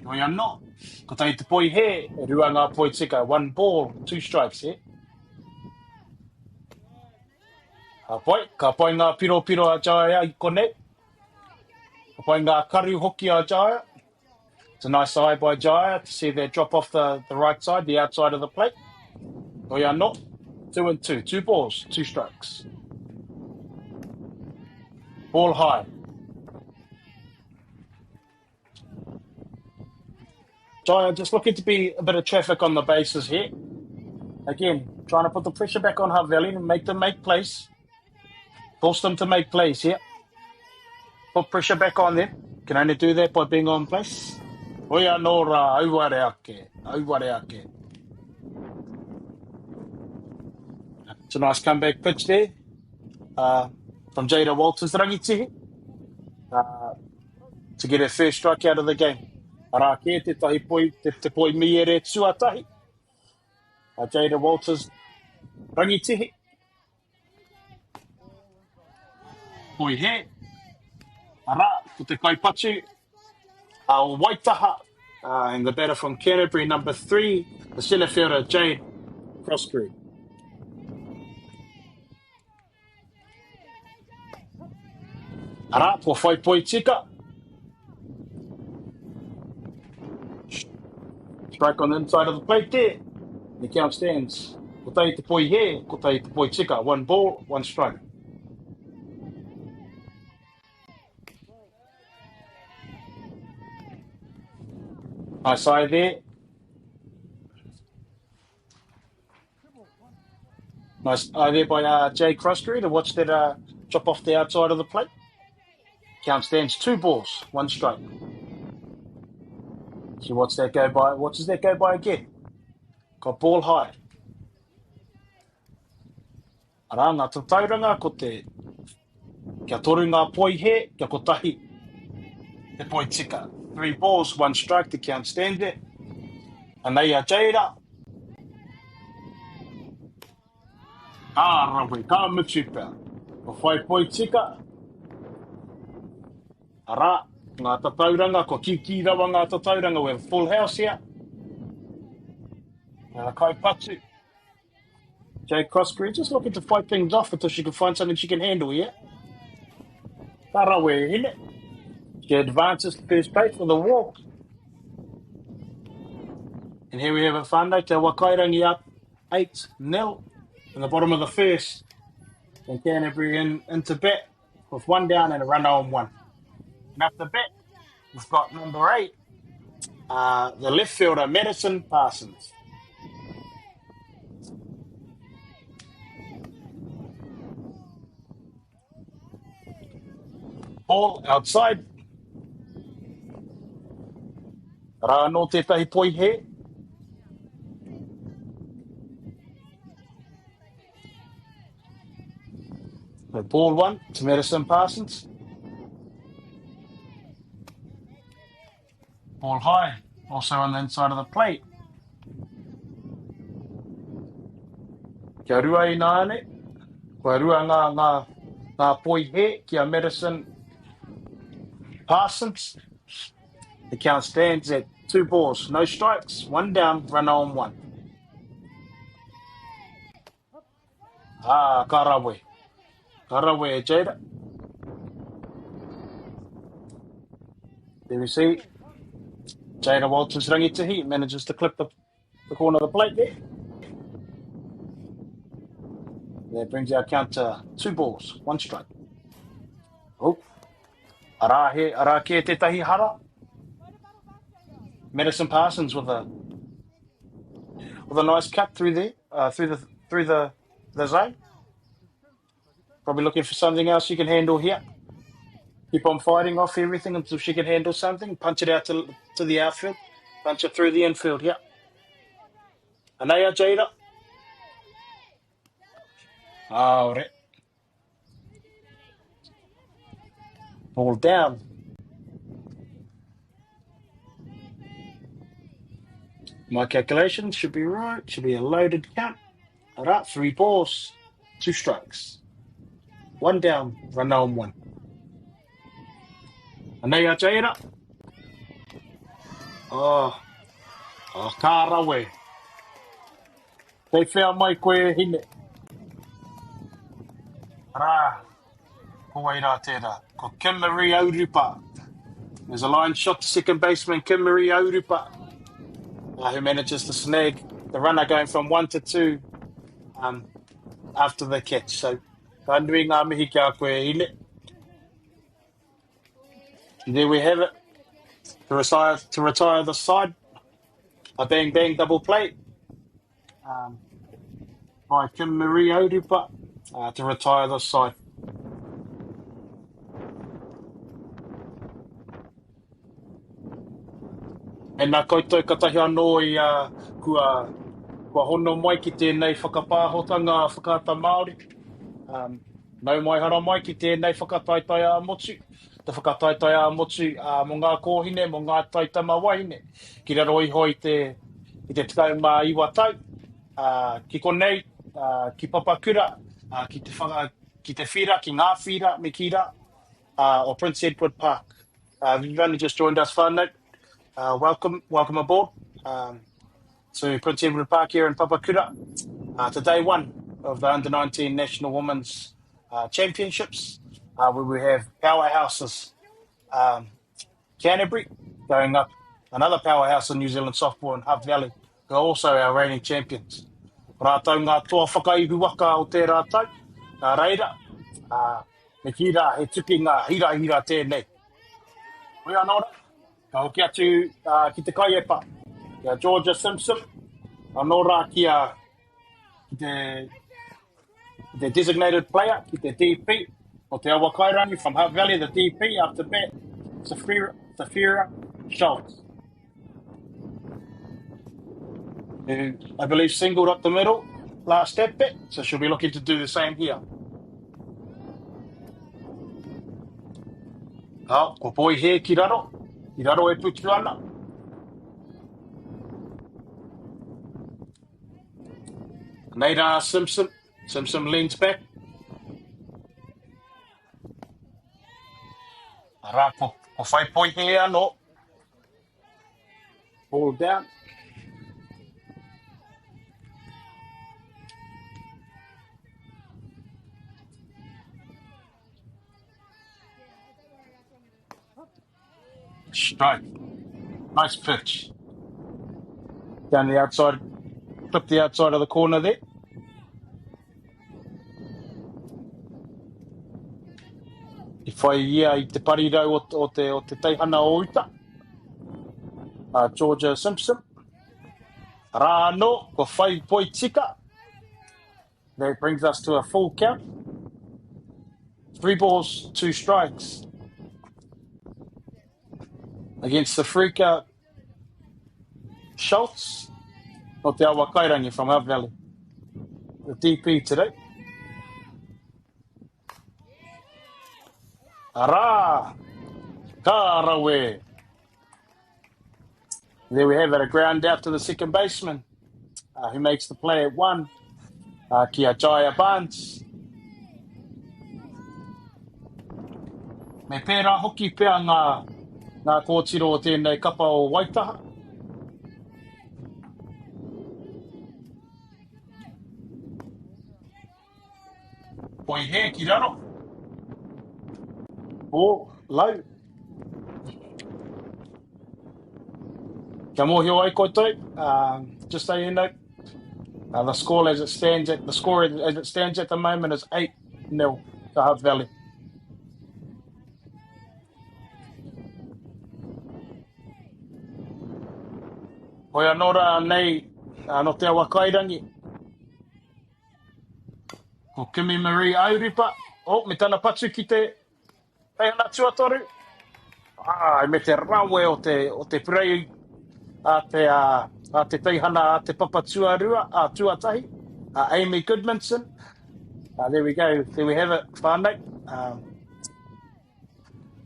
We are not. Ko tahi te poi he, e rua ngā poi tika. 1 ball, 2 strikes here. Ka poi ngā piro a Jaya I kone. Ka poi ngā karu hoki a Jaya. It's a nice eye by Jaya to see that drop off the right side, the outside of the plate. We are not. 2 and 2. 2 balls, 2 strikes. Ball high. Jaya just looking to be a bit of traffic on the bases here. Again, trying to put the pressure back on Hutt Valley and make them make plays. Force them to make plays here. Put pressure back on them. Can only do that by being on place. Oia no rā, auare ake. It's a nice comeback pitch there from Jada Walters rangitihi to get her first strike out of the game. Arā ke te tahi poi, te poi miere tuatahi. Jada Walters rangitihi. Poi he. Arā, ko te kaipatu. Waitaha, and the batter from Canterbury, number 3, the centre fielder, Jade Crossbury. Arā, ko whai poi tika. Strike on the inside of the plate there. The count stands. Ko tahi te poi he, ko tahi te poi tika. 1 ball, 1 strike. Nice eye there. Nice eye there by Jay Crossbury to watch that chop off the outside of the plate. Count stands 2 balls, 1 strike. See what's that go by? Watches that go by again. Got ball high. Arā, ngā tauranga ko te kia toru ngā poi he, kia kotahi. Te poi tika. 3 balls, 1 strike, the count stands there. And they are Jada. Rawe, ka mutupa. Ko whai poi tika. Arā, ngā tatauranga, ko ki rawa ngā tatauranga. We have a full house here. Kai patu. Jay Crossbury just looking to fight things off until she can find something she can handle here. Rawe, isn't it? She advances to first base for the walk. And here we have a whānau, te Wakairangi up 8-0 in the bottom of the first. And Canterbury into bat with 1 down and a run on 1. And up the bat, we've got number 8, the left fielder, Madison Parsons. Ball outside. Rā no tētahi poi he. The ball 1 to Madison Parsons. Ball high, also on the inside of the plate. Kia rua I nāne, kua rua ngā poi he, kia Medicine Parsons. The count stands at 2 balls, no strikes, 1 down, runner on 1. Karawe. Karawe, Jada. There we see Jada Walters rangitahi manages to clip the corner of the plate there. That brings our count to 2 balls, 1 strike. Oh, ara ke te tahi hara. Medicine Parsons with a nice cut through there, through the zone. Probably looking for something else she can handle here. Keep on fighting off everything until she can handle something. Punch it out to the outfield. Punch it through the infield here. Anaya Jada. Right. Ball down. My calculations should be right. Should be a loaded count. All right, 3 balls, 2 strikes. 1 down, runner on 1. Anaya Jada. Karawe. Te whea mai koe hine. Ko waira tērā. Ko Kimari Aurupa. There's a line shot to second baseman Kimari Aurupa, who manages to snag the runner going from 1 to 2 after the catch. So, ka nui ngā mihi kia koe hine. There we have it. To retire the side. A bang bang double play by Kimari Aurupa to retire the side. E nā koutou katahi anō I kua hono mai ki tēnei whakapāhotanga whakaata Māori. Nau mai hara mai ki tēnei whakataitai a motu. Te whakataitai a motu mō ngā kōhine, mō ngā taitama wahine. Ki raro iho I te tikau mā iwa tau. Ki konei, ki Papakura, ki te whira, ki ngā whira, me kira, or Prince Edward Park. You've only just joined us, whānau. Welcome aboard to Prince Edward Park here in Papakura to day 1 of the Under-19 National Women's Championships, where we have powerhouses Canterbury going up, another powerhouse in New Zealand softball in Hutt Valley, who are also our reigning champions. Rātou ngā toa whakaihu waka o te rātou, nā reira, me kira he tuki ngā hira tēnei. Oi anōra. Ka hoki atu ki te kaiepa, kia Georgia Simpson, anō rā ki te designated player, ki te DP, o te awa kairangi from Hutt Valley, the DP after bat, Safira Schultz, who I believe singled up the middle last at bat, so she'll be looking to do the same here. Ko poi he ki raro. I raro e putu ana. Nei rā Simpson. Simpson leans back. Arā ko whai poi he anō. Ball down. Strike. Nice pitch. Down the outside, clip the outside of the corner there. I whai ia I te parirau o te teihana o uta. Georgia Simpson. Rā anō, ko whai poi tika. That brings us to a full count. 3 balls, 2 strikes. Against the freaker Schultz, o te awa kairangi from Hutt Valley. The DP today. Arā, Karawe. There we have it, a ground out to the second baseman, who makes the play at 1. Kia Jaya Barnes. Me pērā hoki pēr ngā kōtiro o tēnei kapa o Waitaha. Poi he ki raro. O, lau. Kia mōhio ai koutou. Just so you know, the score as it stands at the moment is 8-0 to Hutt Valley. Hoi anora nei no te awa kairangi. Ko Kimi Marie Auripa. Oh, me tana patu ki te ana tuatoru. Me te rawe o te prei a te teihana a te papatuarua a tuatahi. Amy Goodmanson. There we go. There we have it, whānau.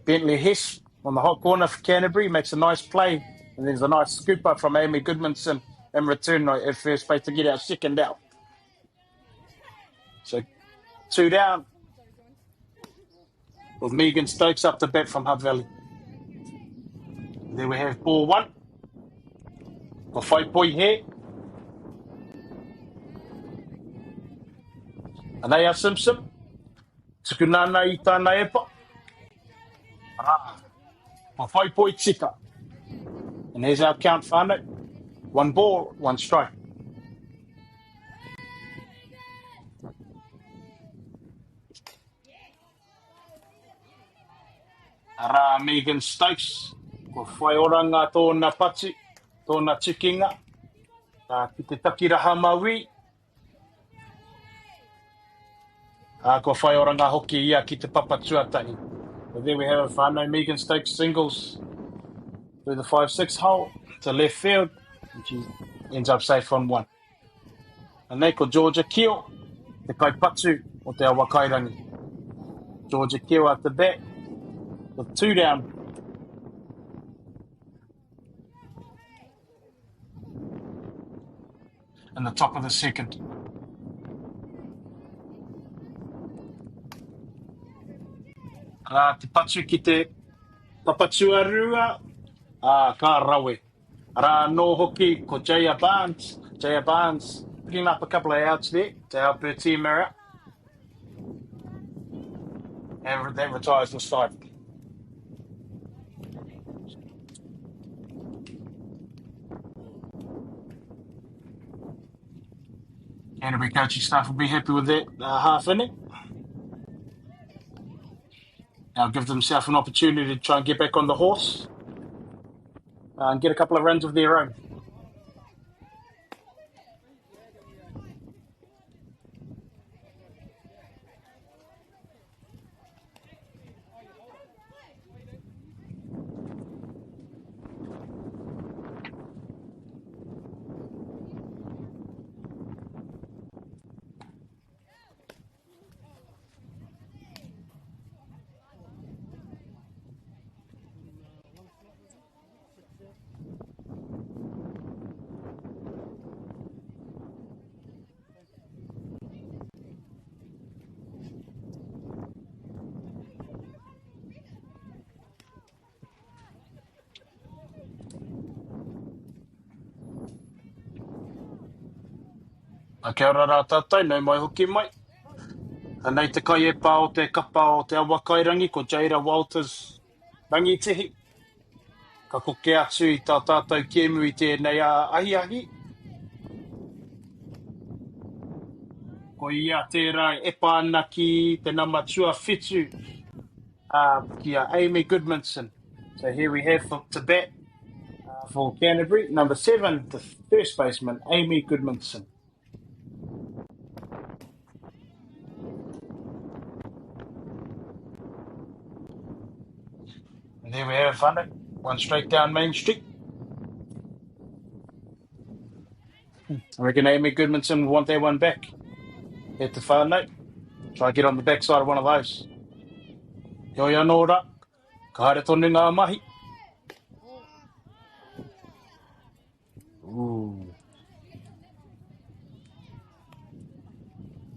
Bentley Hess on the hot corner for Canterbury makes a nice play. And there's a nice scoop up from Amy Goodmanson in return at first base to get our second out. So 2 down with Megan Stokes up to bat from Hutt Valley. There we have ball 1. Ko Whaipoi here. Anaya Simpson. Tukunana I tāna epa. Ko Whaipoi tika. And here's our count, whānau. 1 ball, 1 strike. Ara Megan Stokes. Ko whai oranga tōna patu, tōna tukinga. Ki te takiraha maui. Ko whai oranga hoki ia ki te papatuatahi. So there we have it, whānau. Megan Stokes singles through the 5-6 hole to left field. And she ends up safe on 1. And nei ko Georgia Keo, te kaipatu o te awa kairangi. Georgia Keo at the bat with 2 down. In the top of the second. Te patu ki te papatuarua, ka rawe. Ara no hoki ko Jaya Barnes. Jaya Barnes picking up a couple of outs there to help her team out. And that retires the side. Canterbury coaching staff will be happy with that half inning. Now give themselves an opportunity to try and get back on the horse and get a couple of runs of their own. Kia ora rā tātou, nau mai hoki mai. Nei te kai e pā o te kapa o te awa kairangi, ko Jada Walters rangitihi. Ka koke atu I tā tātou kēmu I tēnei ahi. Ko ia tērā e pā ana ki te nama tua whitu kia Amy Goodmanson. So here we have to bat for Canterbury, number 7, the first baseman, Amy Goodmanson. And there we have it, 1 straight down Main Street. I reckon Amy Goodmanson will want that one back. Hit the far note. Try to get on the backside of one of those. Yoi anō rā. Ka haere tonu ngā mahi. Ooh.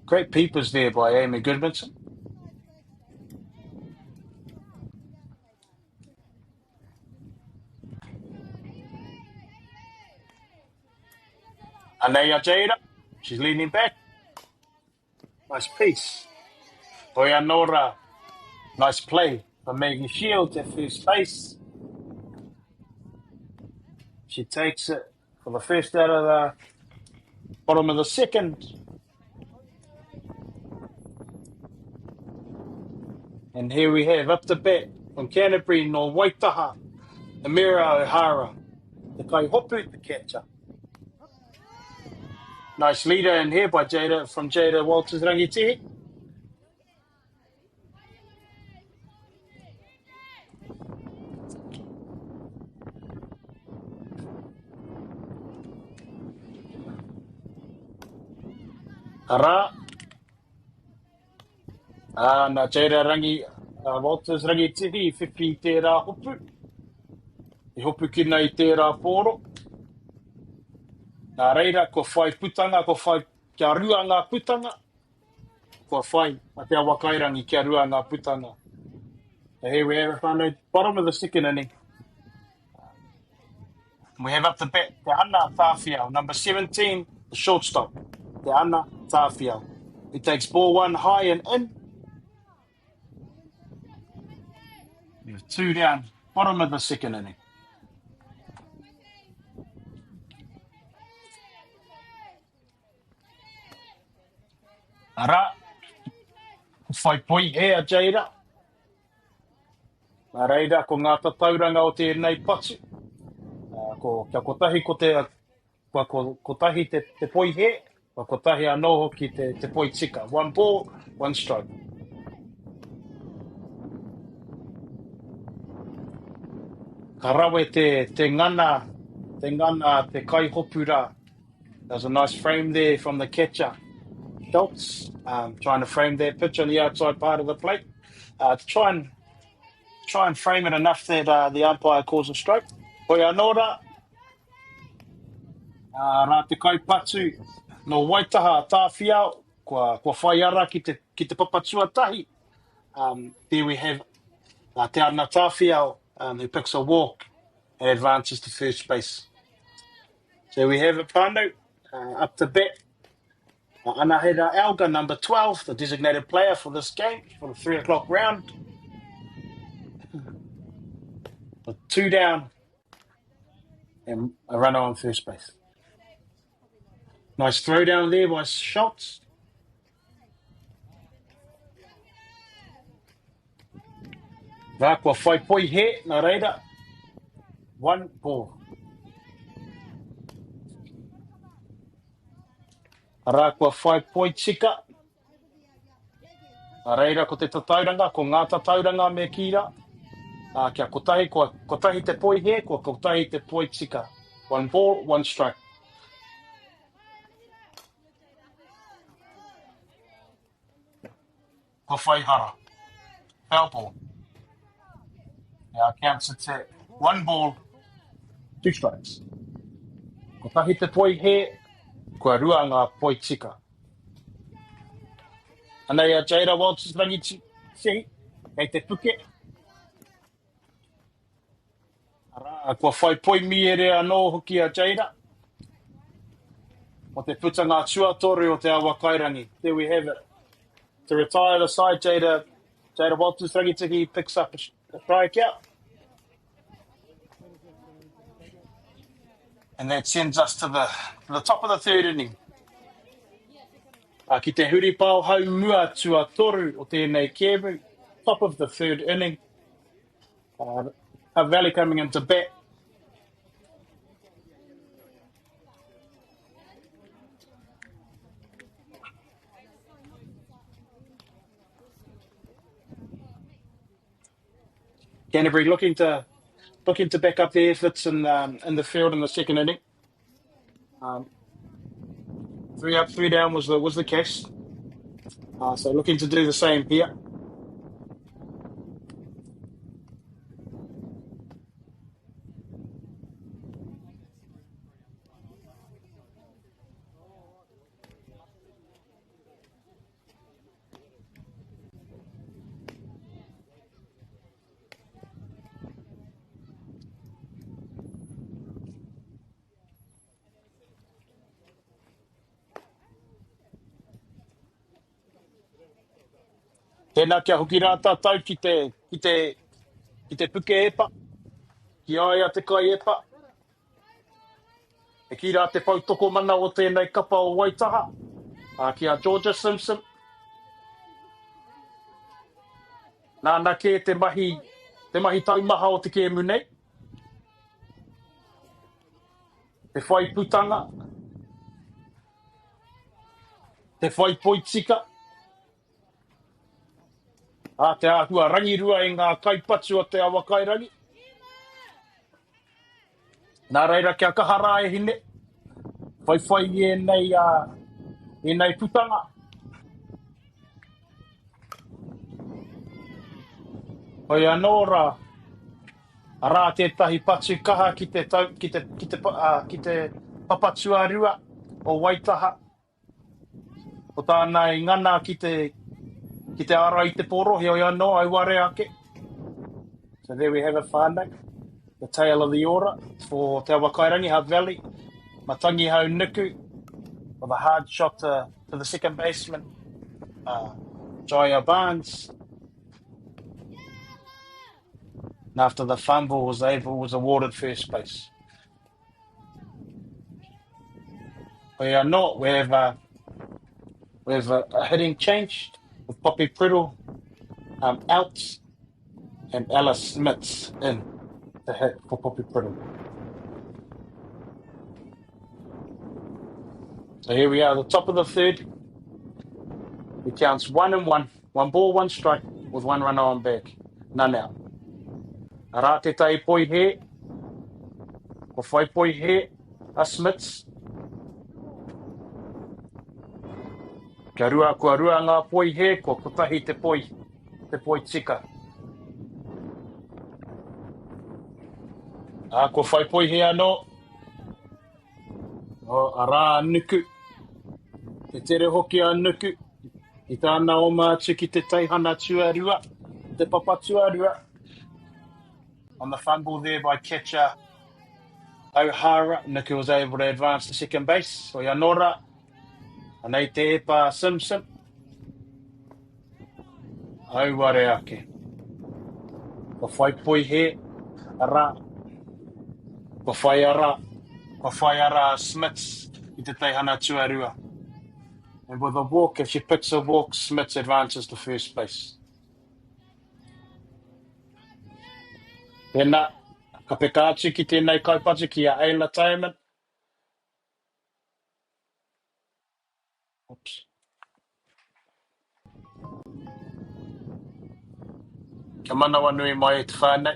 Great peepers there by Amy Goodmanson. Anaya Jada, she's leaning back. Nice piece. Oyanora, nice play for Maggie Shields at first base. She takes it for the first out of the bottom of the second. And here we have up the bat from Canterbury, no Waitaha, Amira O'Hara, the kai hopu, the catcher. Nice leader in here by Jada, from Jada Walters Rangitihi. Ara. Na Jada Rangi Walters Rangitihi, whiwhi tērā hopu. I hopu ki nei tērā pōro. Nā reira, ko whai putanga, ko whai kia rua ngā putanga. Ko whai, a te awakairangi kia rua ngā putanga. So here we have it, whānau, bottom of the second inning. We have up the bat, Te Ana Tāwhiao, number 17, the shortstop. Te Ana Tāwhiao. He takes ball one high and in. We have 2 down, bottom of the second inning. Ara, whai poi hea Jada. Nā reira, ko ngā tatauranga o tēnei patu. Kia kotahi ko te, kotahi te poi he, kotahi anō hoki te poi tika. 1 ball, 1 strike. Ka rawe te ngana, te kai hopura. There's a nice frame there from the catcher, Schultz, trying to frame that pitch on the outside part of the plate. To try and frame it enough that the umpire calls a strike. Hoi anōra, rā te kaipatu no Waitaha Tāwhiao, kua whai ara ki te papatua tahi. There we have Te Ana Tāwhiao, who picks a walk and advances to first base. So we have it, whānau, up to bat. Anahera Alga, number 12, the designated player for this game, for the 3 o'clock round. 2 down and a runner on first base. Nice throw down there by Schultz. Rā kua whai poi he, nā reira. 1 ball. Rā kua whai poi tika. Nā reira ko te tatauranga, ko ngā tatauranga me kira. Kia kotahi te poi he, ko kotahi te poi tika. 1 ball, 1 strike. Ko whai hara. Foul ball. Now counts it at 1 ball, 2 strikes. Kotahi te poi he, kua rua ngā poi tika. Anei a Jada Walters rangi sehi, kei te puke. Ara, kua whai poi miere anō hoki a Jada. O te puta ngā tuatoru o te awakairangi. There we have it. To retire the side, Jada Walters rangi picks up a strikeout. And that sends us to the top of the third inning. Ki te huri pau hau mua tuatoru o tēnei kēmu. Top of the third inning. Hutt Valley coming into bat. Canterbury looking to back up their efforts in the field in the second inning. 3 up, 3 down was the case. So looking to do the same here. Tēnā kia hoki rā tātou ki te puke epa, ki aia te kai epa. E ki rā te pautoko mana o tēnei kapa o Waitaha, ki a Georgia Simpson. Nāna ke te mahi taumaha o te kēmu nei. Te whai putanga. Te whai poitika. Te āhua rangirua e ngā kaipatu o te awa kairangi. Nā reira kia kahara e hine. Whai e nei putanga. Hoi anō rā. Rā tētahi patu kaha ki te papatua rua o Waitaha. O tānei ngana ki te ara I te poro, hoi anō, ai ware ake. So there we have a whānau, the tale of the ora for Te Awa Kairangi, Hutt Valley. Matangi hau nuku with a hard shot to the second baseman, Jaya Barnes. And after the fumble was awarded first base. We are not. We have a hitting change with Poppy Priddle out and Alice Smith in to hit for Poppy Priddle. So here we are, the top of the third. It counts 1-1, 1 ball, 1 strike with 1 runner on back. None out. Rā te tai poi he, ko whai poi he, a Smiths. Kua rua ngā poi he, ko kotahi te poi tika. Ko whai poi he anō. A rā nuku, te tere hoki a nuku, I tāna o mātu ki te teihana tuarua, te papa tuarua. On the fumble there by catcher O'Hara, Nuku was able to advance to second base. O Yanora, anei te epa Simpson. Au ware ake. Ko whai poi he, ara. Ko whai ara Smiths I te teihana tuarua. And with a walk, if she picks a walk, Smiths advances to first base. Tēnā, ka peka atu ki tēnei kaipatu ki a Ayla Taman. Oops. Ka manawa nui mai e te whānau.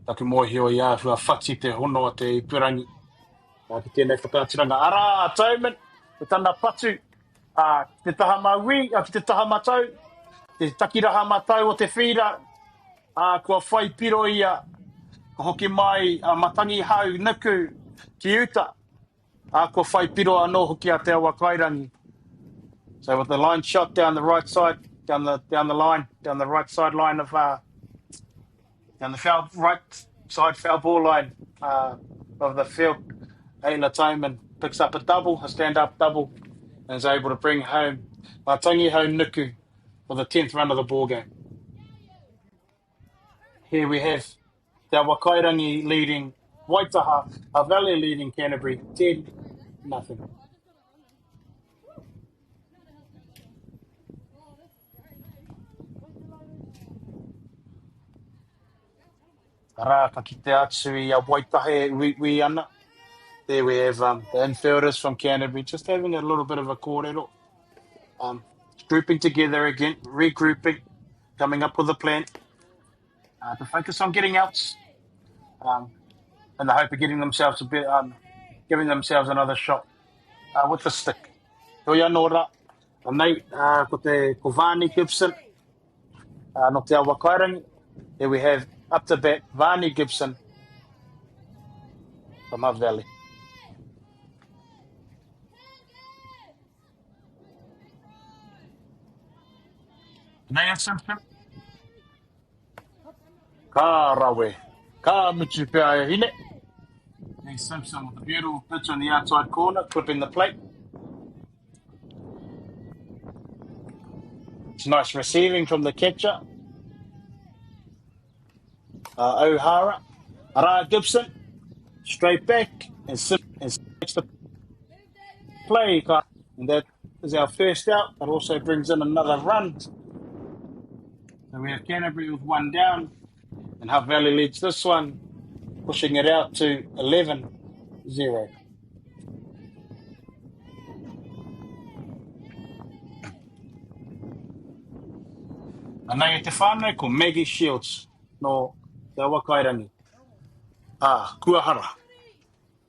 Taku mohi o ia hua whati te hono a te ipurangi. Ki tēnei whakaaturanga. Ara, Taman, te tana patu. Te taha maui, ki te taha matau. Te takiraha matau o te whira, kua whai piro ia, ko hoki mai matangi hau nuku ki uta, kua whai piro anō hoki a te awa kairangi. So with the line shot down the right side, down the right side line of down the right side foul ball line of the field, Ayla Taman picks up a stand-up double, and is able to bring home matangi hau nuku for the 10th run of the ball game. Here we have Te Awa Kairangi leading Waitaha, Hutt Valley leading Canterbury 10-0. Ara, ka kite atu I a Waitaha ui ana. There we have the infielders from Canterbury just having a little bit of a kōrero. Grouping together again, regrouping, coming up with a plan to focus on getting outs, and the hope of getting themselves giving themselves another shot with the stick. Hoi anō rā, nei, ko Vani Gibson, no Te Awa Kairangi. There we have up to bat Vani Gibson from Hutt Valley. Nei Simpson. Ka rawe. Ka mutu pia e hine. Nei Simpson with a beautiful pitch on the outside corner, clipping the plate. nice receiving from the catcher. O'Hara. Ara Gibson. Straight back. And makes the play. And that is our first out. That also brings in another run. So we have Canterbury with one down. And Hutt Valley leads this one, pushing it out to 11-0. Anai te whānau ko Maggie Shields no Te Awakairangi. Kuahara.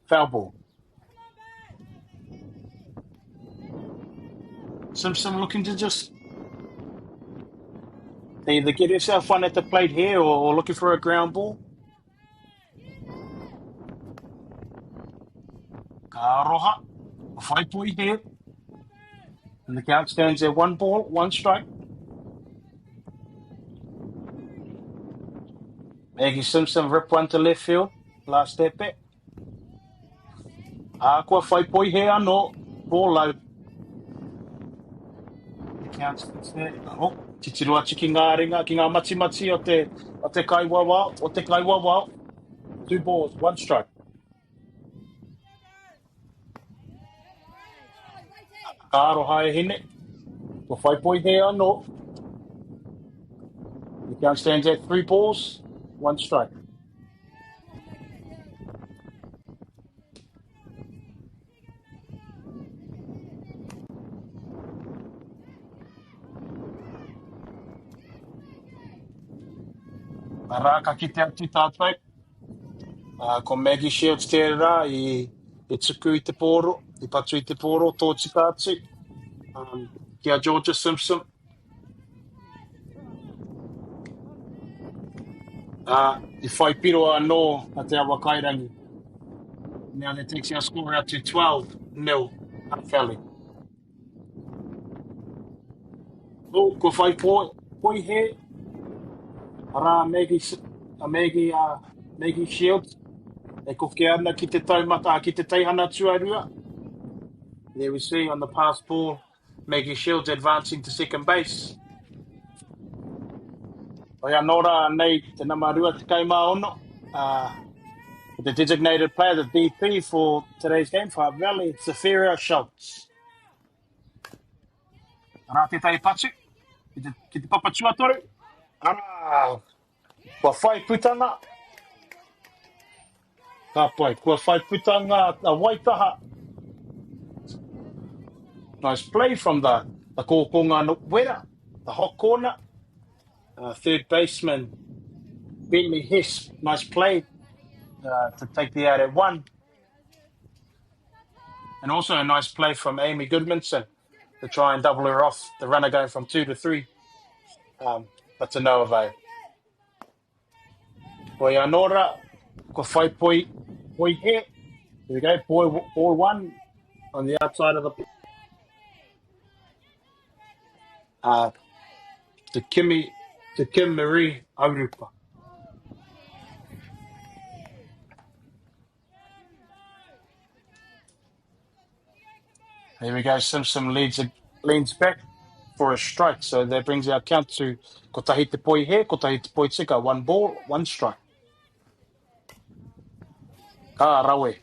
Foul ball. Simpson looking to just either get himself one at the plate here or looking for a ground ball. Ka roha. Whaipui here. And the count stands there 1 ball, 1 strike. Maggie Simpson rip one to left field. Last step back. Kua whaipui here anō. Ball low. The count stands there. Titiru atu ki ngā ringa, ki ngā mati o te kaiwawa. 2 balls, 1 strike. Ka aroha e hine. Kua whaipui here anō. The count stands at 3 balls, 1 strike. Raka ki te atu tātou. Ko Maggie Shields te rā I tuku I te pōro, I patu I te pōro, tō tika atu. Kia Georgia Simpson. I whaipiro anō a te Awakairangi. Now that takes our score out to 12-0 Hutt Valley. Ko whaipoi he. Ara Maggie Shields. E koke ana ki te taumata, ki te teihana tuarua. There we see on the pass ball, Maggie Shields advancing to second base. Oia nora nei te namarua te kaimā ono. The designated player, the DP for today's game for Hutt Valley, Safiria Schultz. Ara te tai patu, ki te papatua toru. Ara, kua whai putanga. Ka pai, kua whai putanga a Waitaha. Nice play from the kōkonga no wera, the hot corner. Third baseman, Bentley Hess, nice play to take the out at 1. And also a nice play from Amy Goodmanson to try and double her off, the runner going from 2 to 3. But to no avail. Poi anora, ko whai poi he. Here we go, ball 1 on the outside of the to Kim Marie Aurupa. Here we go, Simpson leans back for a strike. So that brings our count to ko tahi te poi he, ko tahi te poi tika. 1 ball, 1 strike. Ka rawe.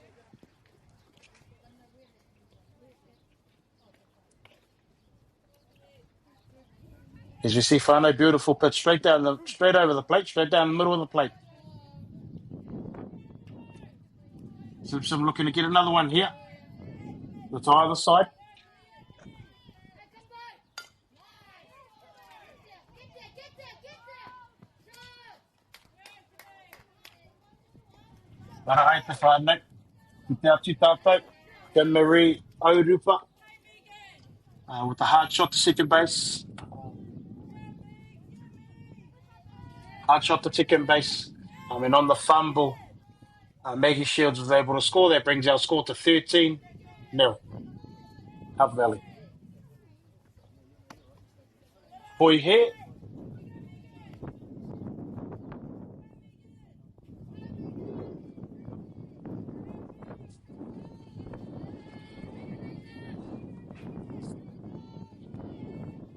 As you see, whānau, beautiful pitch, straight over the plate, straight down the middle of the plate. Simpson looking to get another one here. To either side. Para te whānau, ki te atu tātou, Kim Marie Aurupa, with a hard shot to second base. Hard shot to second base. And on the fumble, Maggie Shields was able to score. That brings our score to 13-0. Hutt Valley. Poi he.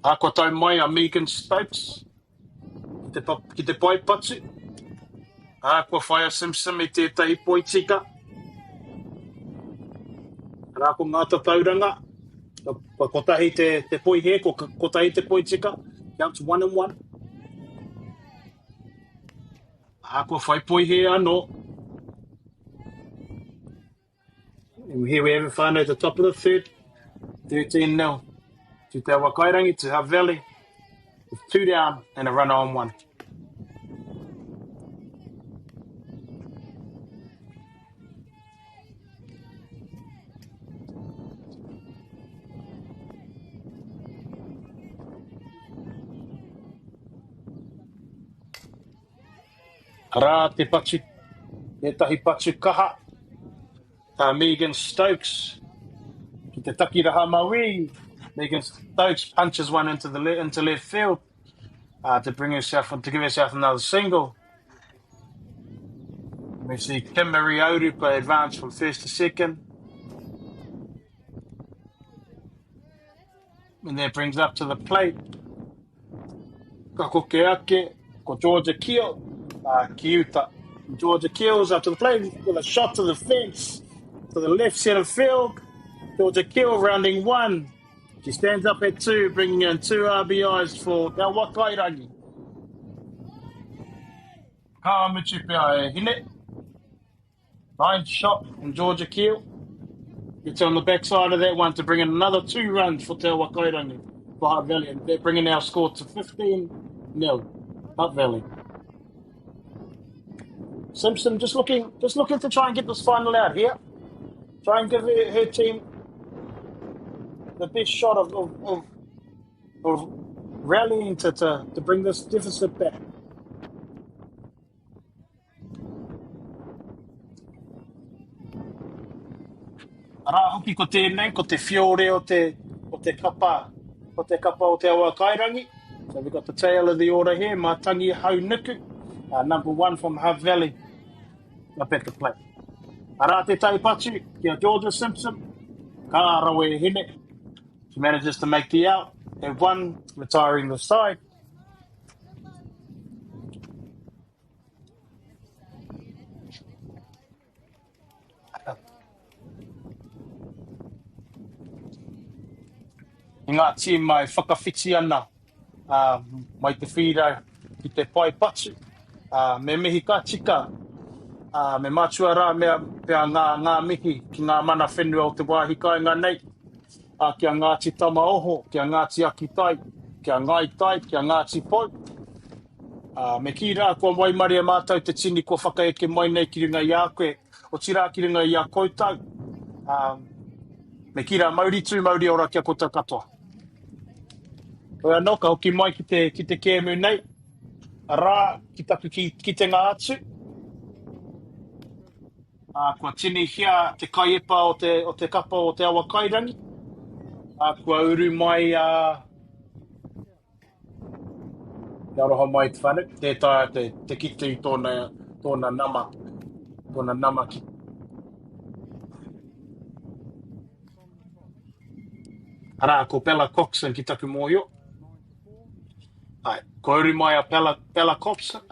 Ako tau mai a Megan Stokes. Ki te pai patu. Ako whai a Simpson I tētahi poitika. Rako ngāta tauranga. Ko kotahi te poi he, ko kotahi te poitika. Counts 1-1. Ako whai poi he anō. Here we have it whānau at the top of the third. 13-0. To Te Wakairangi, to Hutt Valley. With 2 down and a run on 1. Rā te patu, te tahi patu kaha. Tā Megan Stokes. Ki te takiraha MΑORI. Megan Stokes punches one into left field to give herself another single. We see MΑORI advance from first to second. And that brings up to the plate. Ka koke ake, ko Georgia Keel. Kiuta. Georgia Keel's up to the plate with a shot to the fence. To the left centre field. Georgia Keel rounding 1. She stands up at 2, bringing in 2 RBIs for Te Wakairangi. Ka mitu pia e hine. 9 shot from Georgia Keel. It's on the backside of that one to bring in another 2 runs for Te Wakairangi for Hutt Valley. And they're bringing our score to 15-0. Hutt Valley. Simpson just looking to try and get this final out here. Try and give her team the best shot of rallying to bring this deficit back. Rā hoki ko tēnei, ko te whiore o te kapa o Te Wakairangi. So we've got the tail of the order here, Mātangi Hauniku, number 1 from Hutt Valley, up at the plate. Rā te taipatu, kia Georgia Simpson, ka rawe hine. She manages to make the out at 1, retiring the side. I ngā team mai whakawhiti ana mai te whirau ki te pai patu. Me mihi ka tika, me mātua rā mea pia ngā mihi ki ngā mana whenua o te wāhi kāinga nei. Kia Ngāti Tamaoho, kia Ngāti Akitai, kia Ngai Tai, kia Ngāti Pau. Me ki rā kua mai maria mātou te tini kua whakaeke mai nei ki ringa i a koe, o tirā ki ringa i a koutou. Me ki rā mauri tū mauri ora kia koutou katoa. Koe anō, ka hoki mai ki te kēmu nei. Rā, ki taku ki te ngā atu. Kua tini hia te kaiepa o te kapa o Te Wakairangi. Kua uru mai kia roha mai te whanu. Tētai te kitu tōna nama ki. Arā, ko Pella Coxon ki taku mōhio. Ai, ko uru mai a Pella Coxon.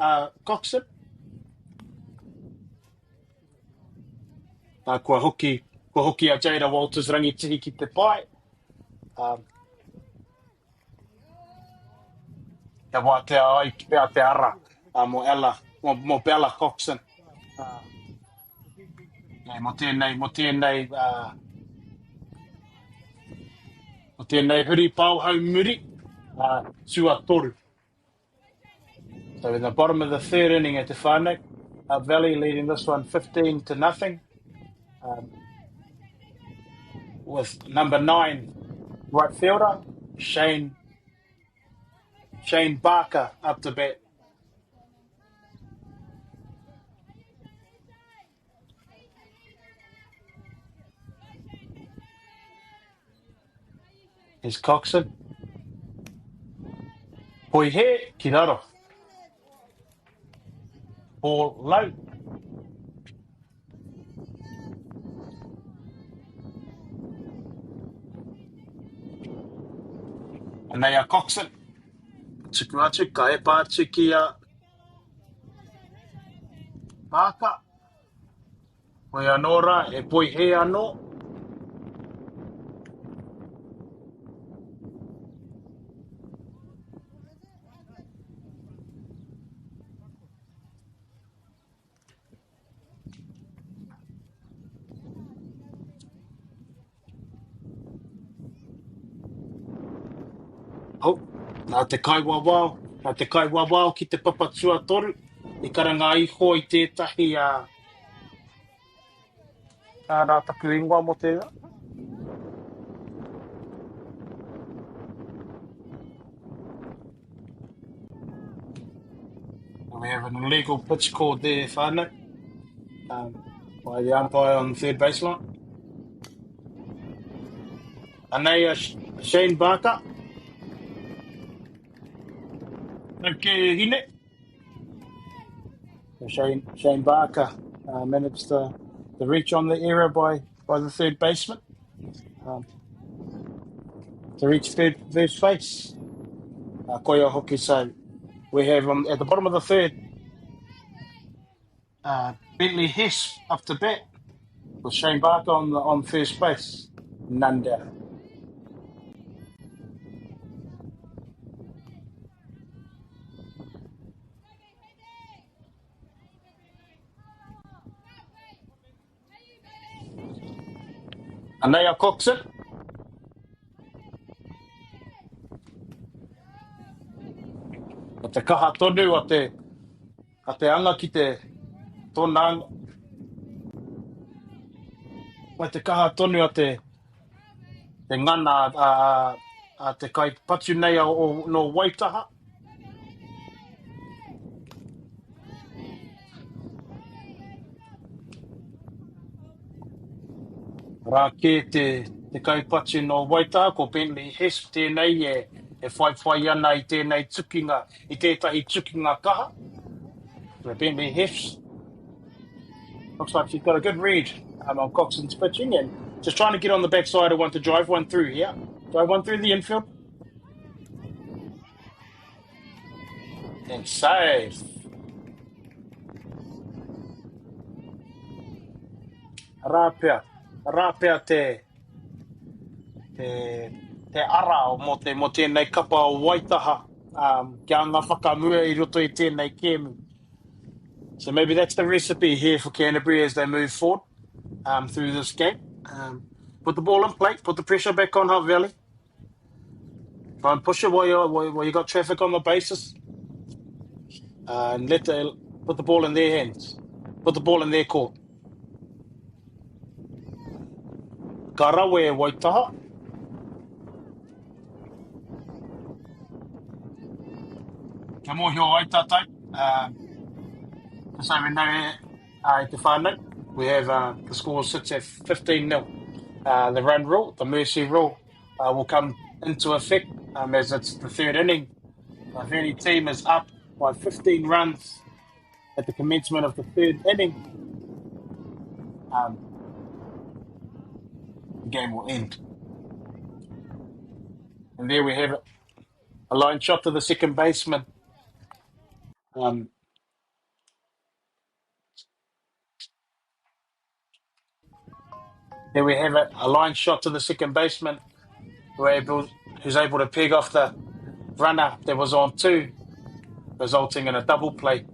Kua hoki a Jada Walters rangitihi ki te pai. Kia wā te ai ki pēr te ara mo Pella Coxon. Mo tēnei huri pauhau muri, tua toru. So in the bottom of the third inning at te whānau, Hutt Valley leading this one 15-0. With number 9 right fielder, Shane Barker up to bat. Here's Coxon. Poi he, ki raro. Ball low. And Anei a Coxon. Tuku atu, ka e pātu ki a Pāka. Hoi anō rā, e poi he anō. Hau, nā te kai wawao ki te papatua toru. I karanga iho i tētahi rā taku ingoa mo te rā. We have an illegal pitch called there, whānau, by the umpire on the third baseline. Anei a Shane Barker. Okay, hine. Shane Barker managed to reach on the error by the third baseman. To reach first base. Koia hoki, so we have at the bottom of the third, Bentley Hess up to bat with Shane Barker on first base. None down. Anei a Coxon. O te kaha tonu a te anga ki te tōna anga. Mai te kaha tonu a te ngana a te kai patu nei no Waitaha. Rā ke te kai patu no Waitaha ko Bentley Hess tēnei e whai ana i tēnei tukinga, i tētahi tukinga kaha. So Bentley Hess looks like she's got a good read on Coxon's pitching and just trying to get on the backside of one to drive one through here. Drive one through the infield. And save. Rāpea te ara o mo tēnei kapa o Waitaha. Kia ngā whakamua I roto I tēnei kēmu. So maybe that's the recipe here for Canterbury as they move forward through this game. Put the ball in play, put the pressure back on Hutt Valley. Try and push it while you got traffic on the bases. And put the ball in their hands. Put the ball in their court. Ka rawe e Waitaha. Kia mōhio ai tātai. So we know te whānau, we have the score sits at 15-0. The run rule, the mercy rule, will come into effect as it's the third inning. If any team is up by 15 runs at the commencement of the third inning, the game will end. And there we have it. A line shot to the second baseman. There we have it, a line shot to the second baseman who's able to peg off the runner that was on two, resulting in a double play.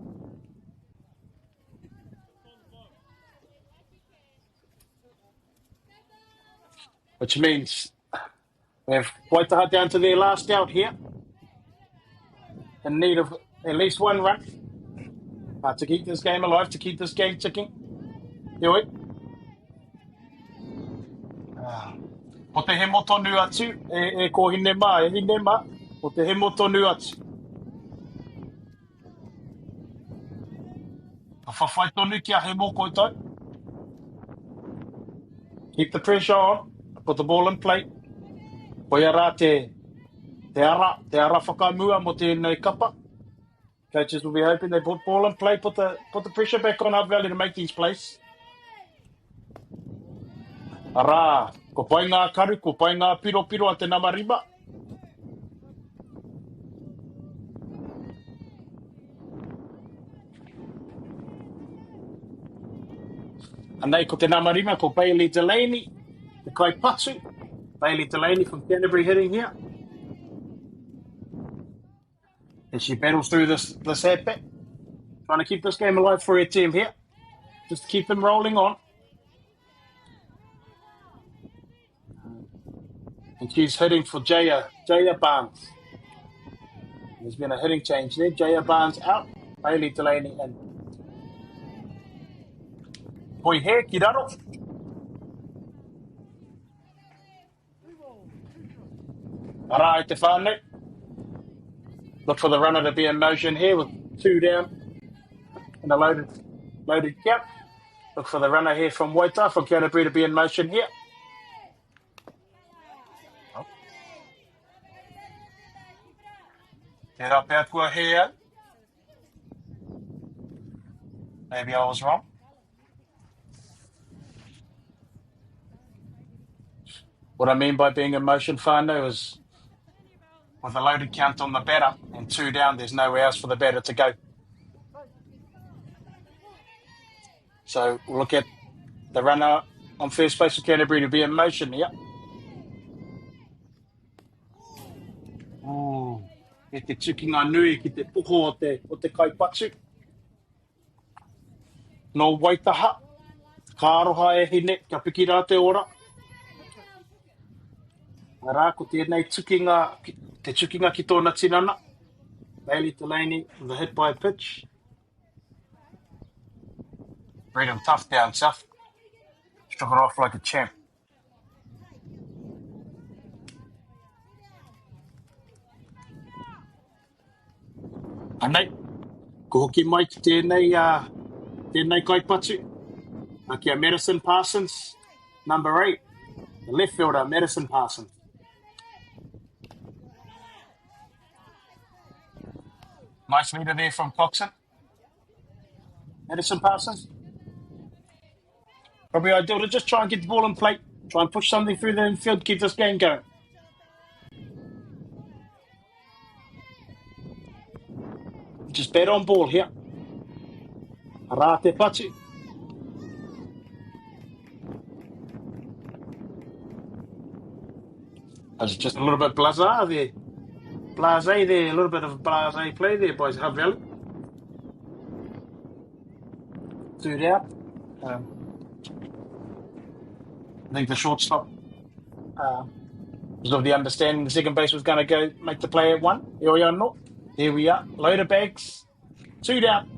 Which means we have Waitaha down to their last out here, in need of at least one run to keep this game alive, to keep this game ticking. Do it. O te he motonu atu, e ko hine mā, o te he motonu atu. A whawhai tonu kia he mō koutou. Keep the pressure on, put the ball in play. Hoia rā te ara whakamua mo tēnei kapa. Coaches will be hoping they put ball in play, put the pressure back on Hutt Valley to make these plays. Arā, ko pai ngā karu, ko pai ngā piro a te namarima. Anei ko te namarima ko Bailey Delaney, the kaipatu. Bailey Delaney from Canterbury hitting here. As she battles through this headback. Trying to keep this game alive for her team here. Just keep them rolling on. And she's hitting for Jaya Barnes. There's been a hitting change there. Jaya Barnes out. Bailey Delaney in. Poi he, Kiraro. Arai te whānau. Look for the runner to be in motion here with 2 down and a loaded count. Look for the runner here from Waita from Canterbury to be in motion here. Oh. Te rapea kua here. Maybe I was wrong. What I mean by being in motion, whānau, is with a loaded count on the batter and 2 down, there's nowhere else for the batter to go. So we'll look at the runner on first base for Canterbury to be in motion here. Oh, e te tukinga nui ki te puho o te kaipatu. No waitaha, ka aroha e hine, kia piki rā te ora. Rā ko tēnei te tukinga ki tōna tinana. Bailey Delaney with a hit by pitch. Read him tough down south. Struck it off like a champ. Anei, ko hoki mai ki tēnei kaipatu. Kia Madison Parsons, number 8. The left fielder, Madison Parsons. Nice leader there from Coxon. Madison Parsons. Probably ideal to just try and get the ball in play. Try and push something through the infield, keep this game going. Just bet on ball here. Rā te patu. That's just a little bit blasé there. A little bit of blasé play there, boys. Hutt Valley. 2 down. I think the shortstop was of the understanding the second base was going to go make the play at 1. Here we are. Load of bags. 2 down.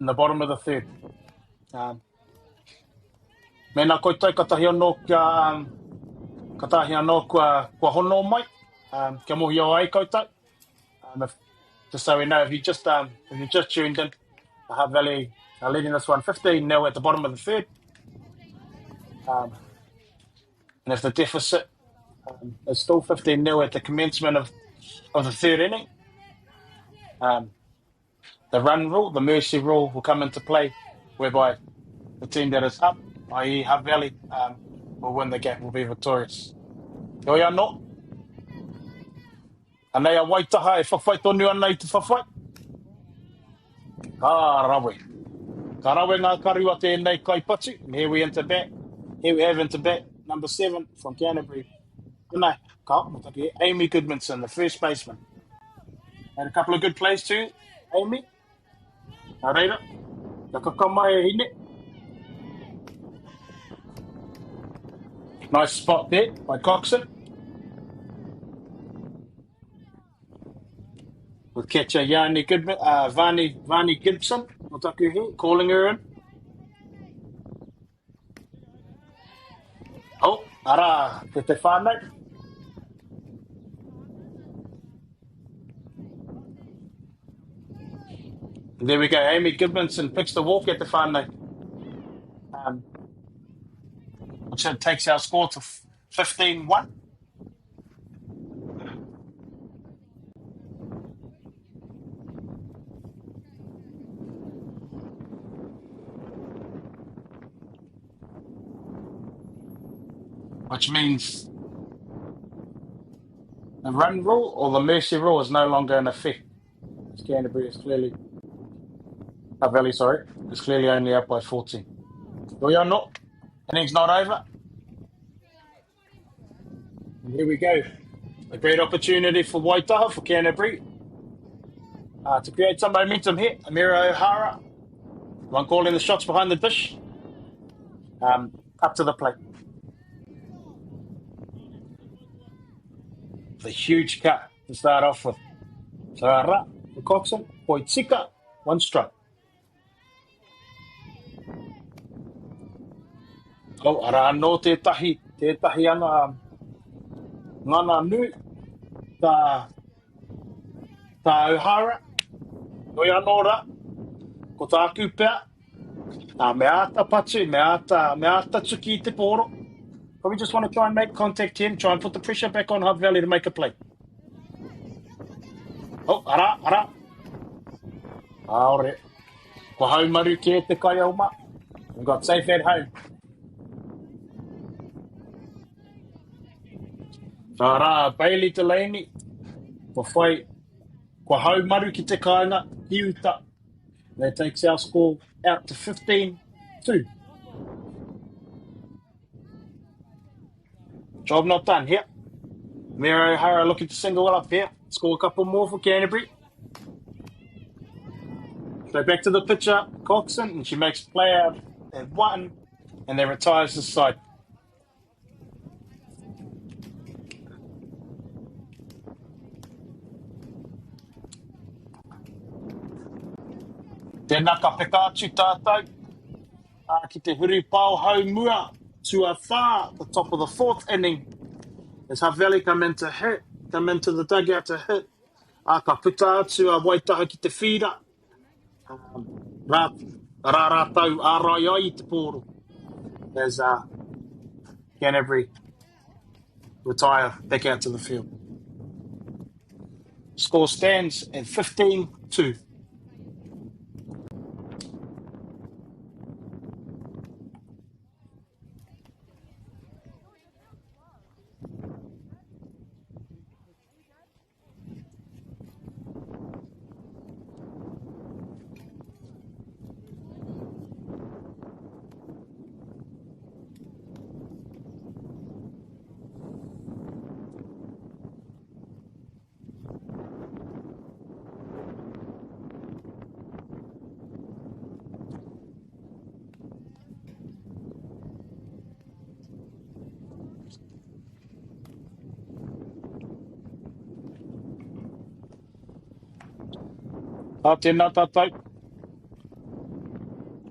In the bottom of the 3rd. Mena koutou katahi anō kua hono mai. Kia mohi o ai koutou. Just so we know, if you just tuned in, the Hutt Valley are leading this one 15-0 at the bottom of the 3rd. And if the deficit is still 15-0 at the commencement of the 3rd inning, the run rule, the mercy rule will come into play, whereby the team that is up, i.e. Hutt Valley, will win the game, will be victorious. Hoi anō. Anei a waitaha e whawhai tonu ana i te whawhai. Ka rawe ngā karua tēnei kaipatu. And here we enter bat. Here we have into bat number 7 from Canterbury. Anei, ka mutaki, Amy Goodmanson, the first baseman. Had a couple of good plays too, Amy. Nā reira, ka kakamai e hine. Nice spot there by Coxon. With catcher Yanni Goodman, Vani Gibson, Otaku here, calling her in. Oh, ara, te whānau. There we go, Amy Goodmanson picks the walk at the whānau. Which takes our score to 15-1. Which means the run rule or the mercy rule is no longer in effect. Canterbury is clearly Hutt Valley, sorry, is clearly only up by 14. We are not. Innings not over. And here we go. A great opportunity for Waitaha, for Canterbury, to create some momentum here. Amira O'Hara, one calling the shots behind the dish. Up to the plate. The huge cut to start off with. So Ara, the Coxon, Poitika, one strike. Oh, Ara no tētahi ana ngana nui, ta O'Hara, noi anō rā, ko tāku pēr, me ata patu, me ata tuki I te pōro. But we just want to try and make contact here and try and put the pressure back on Hutt Valley to make a play. Oh, ara. Aore. Ko haumaru ki e te kai auma. We got safe at home. So ara, Bailey Delaney. Ko whai, ko haumaru ki te kāinga, Hiuta. That takes our score out to 15-2. Job not done here. Mira O'Hara looking to single it up here. Score a couple more for Canterbury. So back to the pitcher, Coxon, and she makes play out at 1, and then retires the side. Tēnā ka pekātu tātou. Ki te huri pāo haumua tua whā, the top of the 4th inning. As Hutt Valley come into the dugout to hit. Ka puta atu a Waitaha ki te whira. Rā rātau ārai ai I te pōro. As Canterbury retire back out to the field. Score stands at 15-2. Tēnā tātou.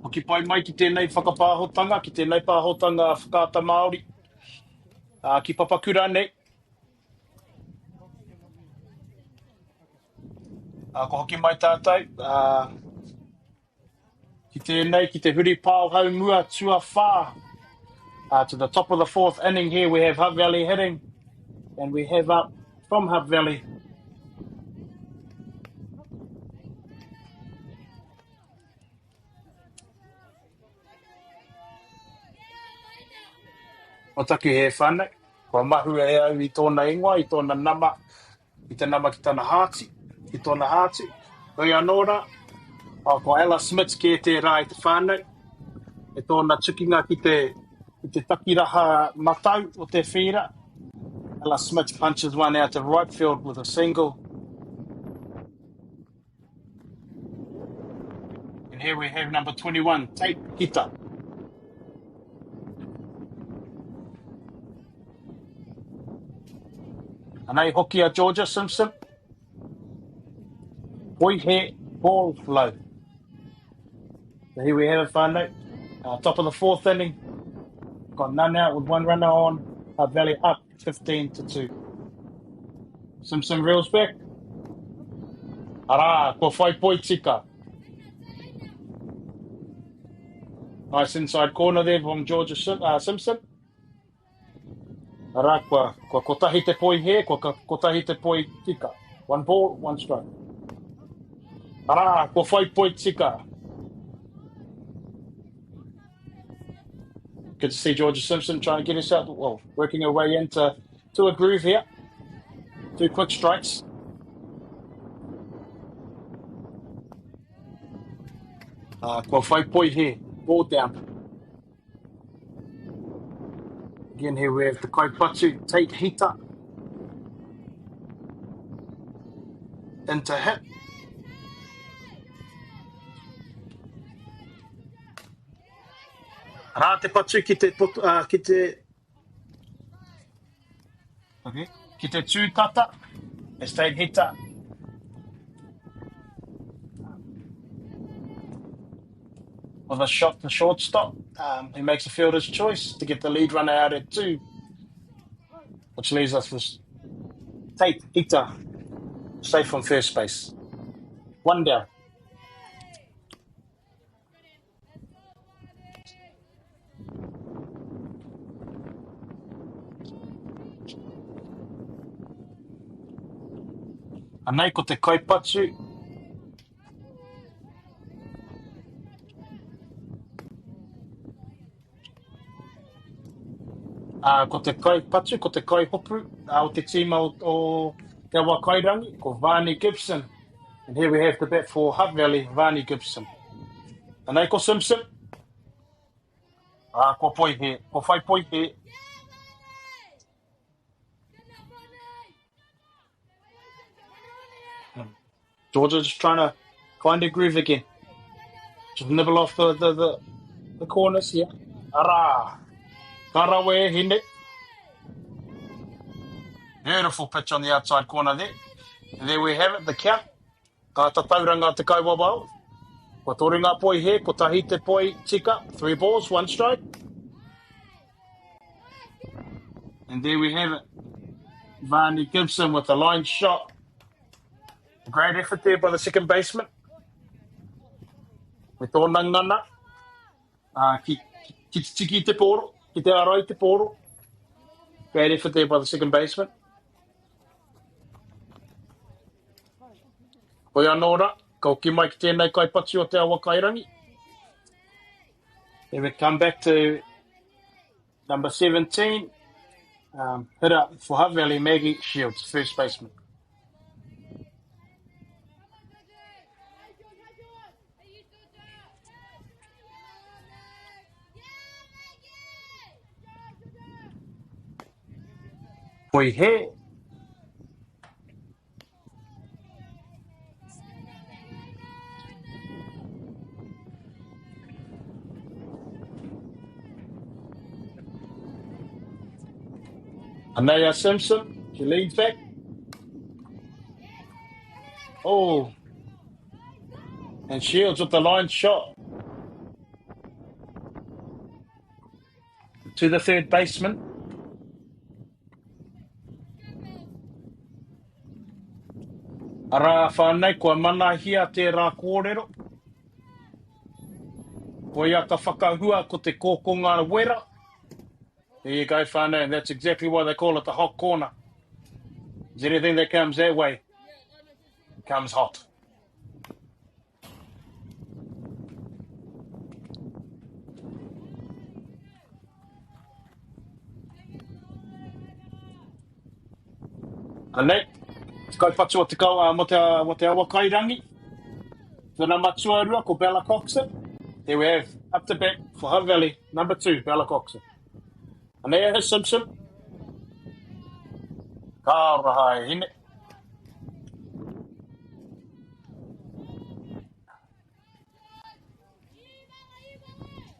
Hoki pai mai ki tēnei whakapāhotanga, ki tēnei pāhotanga whakaata MΑORI. Ki Papakura nei. Ko hoki mai tātou. Ki tēnei, ki te huri pāo haumua tua whā. To the top of the 4th inning here, we have Hutt Valley hitting. And we have up from Hutt Valley. O taku he whānau, kua mahu e au I tōna ingoa, I tōna nama, I te nama ki tāna hāti, ki tōna hāti. Oi anō rā, ko Ella Smith ki e te rā I te whānau, e tōna tukinga ki te takiraha matau o te whira. Ella Smith punches one out to right field with a single. And here we have number 21, Tiebreaker. Anei hoki a Georgia Simpson. Hoi he ball flow. So here we have it, whānau. Top of the 4th inning. Got none out with one runner on. Hutt Valley up 15-2. Simpson reels back. Ara, ko whai Poitika. Nice inside corner there from Georgia Simpson. Ara, ko kotahi te poi he, ko kotahi te poi tika. 1 ball, 1 strike. Ara, ko whai Poitika. Good to see Georgia Simpson trying to get us out, well, working her way into a groove here. 2 quick strikes. Kua whai poi he, ball down. Again here we have the kaipatu, take hita. Into hit. Rā te patu ki te, okay, ki te tūtata. It's take hita. With a shot to shortstop, he makes a fielder's choice to get the lead runner out at 2, which leaves us with Tate Ita safe from first base. 1 down. Anei ko te kaipatu. Ko te kaipatu, ko te kaihopu, o te tīma o te awa kairangi, ko Varney Gibson. And here we have the bat for Hutt Valley, Varney Gibson. Anei ko Simpson. Ko poi he, ko whai poi he. Georgia just trying to find a groove again. Just nibble off the corners here. Ara. Karawe hine. Beautiful pitch on the outside corner there. And there we have it, the count. Ka tatauranga te kaiwawao. Ko toringa poi he, ko tahi te poi tika. 3 balls, 1 strike. And there we have it. Varney Gibson with a line shot. Great effort there by the second baseman. Me tōna ngana. Ki te tiki te poro, ki te arai te poro. Great effort there by the second baseman. Hoi anōra, ko ki mai ki tēnei kaipatu o te awa kairangi. Then we come back to number 17. Hit up for Hutt Valley, Maggie Shields, first baseman. Poi he. Anaya Simpson, she leads back. Oh. And Shields with the line shot. To the third baseman. Ara whanei kua mana hia te rā kōrero. Ko ia ka whakahua ko te kōkonga wera. There you go, whanei, and that's exactly why they call it the hot corner. Is anything that comes that way comes hot. Anei. Kaipatu o te kau mo te awa kairangi. Tēnā matua rua ko Bella Coxon. There we have up to bat for Hutt Valley, number 2, Bella Coxon. Anea has Simpson. Ka rahai hine.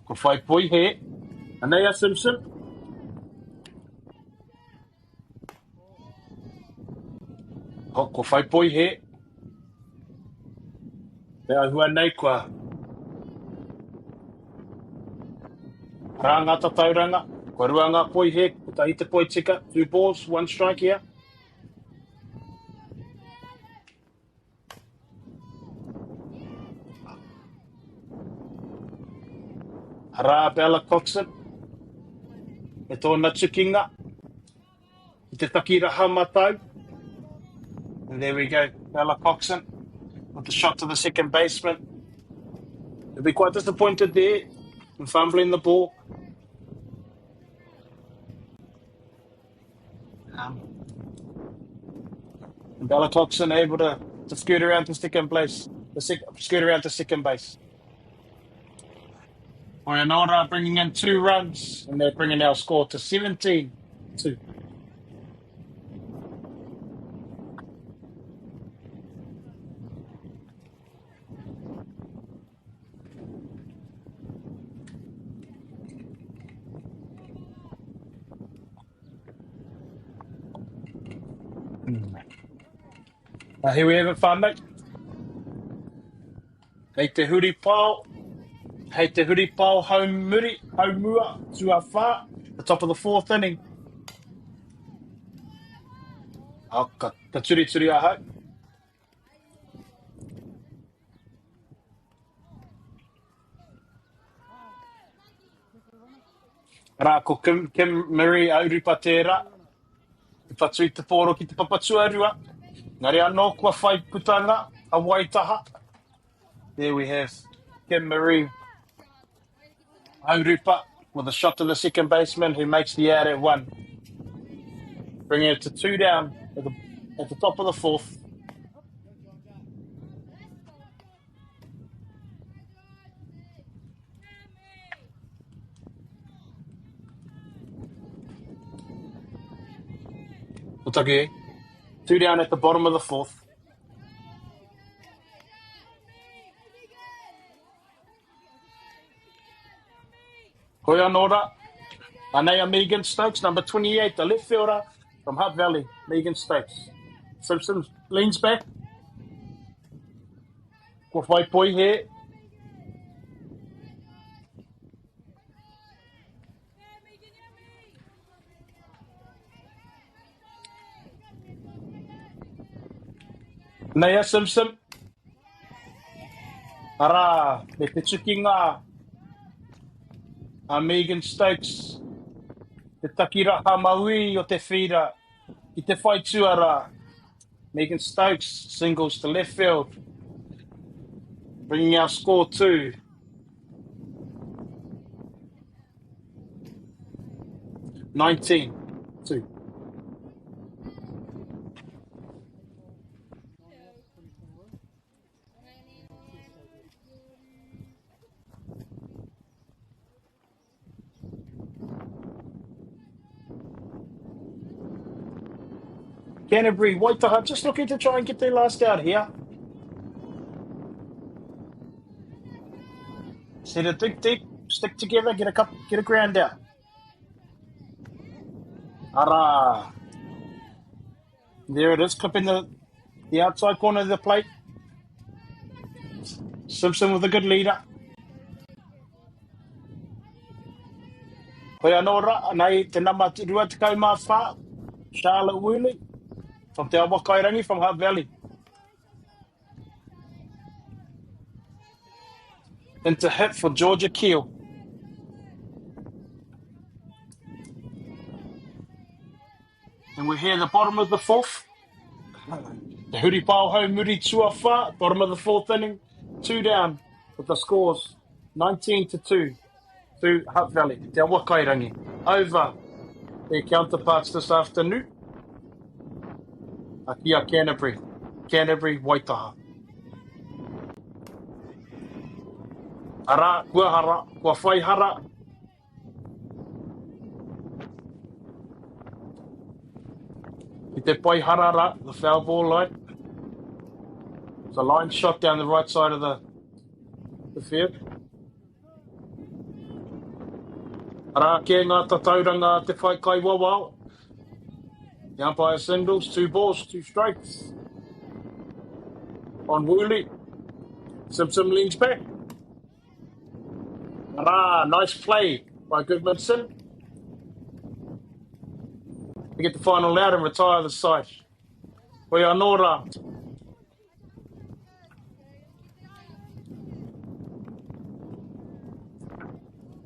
Ko whai poi he. Anea Simpson. Ko whai poi he. Te ahua nei kua. Ranga tatauranga. Ko ruanga poi he. Ko tahi te poi tika. 2 balls, 1 strike here. Hara Bella Coxon. E tōna tukinga. I te takiraha matau. And there we go, Bella Coxon with the shot to the second baseman. He'll be quite disappointed there in fumbling the ball. And Bella Coxon able to scoot around to second base, scoot around to second base. Oyanora bringing in 2 runs, and they're bringing our score to 17-2. Here we have it, whānau. Hei te huri pāo. Hei te huri pāo haumua, tua whā. The top of the 4th inning. Ka turi a hau. Rā ko Kim Marie auripa tērā. Te whatu I te pōro ki te papatua rua. Ngari anō kua whai putanga a Waitaha. There we have Kim Marie auripa with a shot to the second baseman who makes the out at 1. Bringing it to 2 down at the top of the 4th. Otake, 2 down at the bottom of the 4th. Koe anōra, anea Megan Stokes, number 28, the left fielder from Hutt Valley, Megan Stokes. Simpson leans back. Ko whai poi here. Nea Simpson. Ara, me te tuki ngā a Megan Stokes. Te takiraha maui o te whira. I te whai tuara. Megan Stokes singles to left field. Bringing our score to 19-2. Canterbury, Waitaha, just looking to try and get their last out here. Set it deep, stick together, get a ground out. Ara. There it is, clipping the outside corner of the plate. Simpson with a good leader. Koe anōra, nei te nama rua te kau mā whā, Charlotte Woolley, from te Awakairangi from Hutt Valley. Into hit for Georgia Keel. And we're here at the bottom of the 4th. The huri pāo hau muri tua whā, bottom of the 4th inning, 2 down with the scores 19-2 to Hutt Valley, te Awakairangi. Over their counterparts this afternoon. Akia Canterbury, Waitaha. Ara, kua hara, kua whai hara. I te pai harara, the foul ball line. It's a line shot down the right side of the field. Ara, ke ngā tatauranga te whai kai wawao. The umpire singles, 2 balls, 2 strikes. On Woolley. Simpson leans back. Ara, nice play by Goodmanson. To get the final out and retire the side. Koe anōra.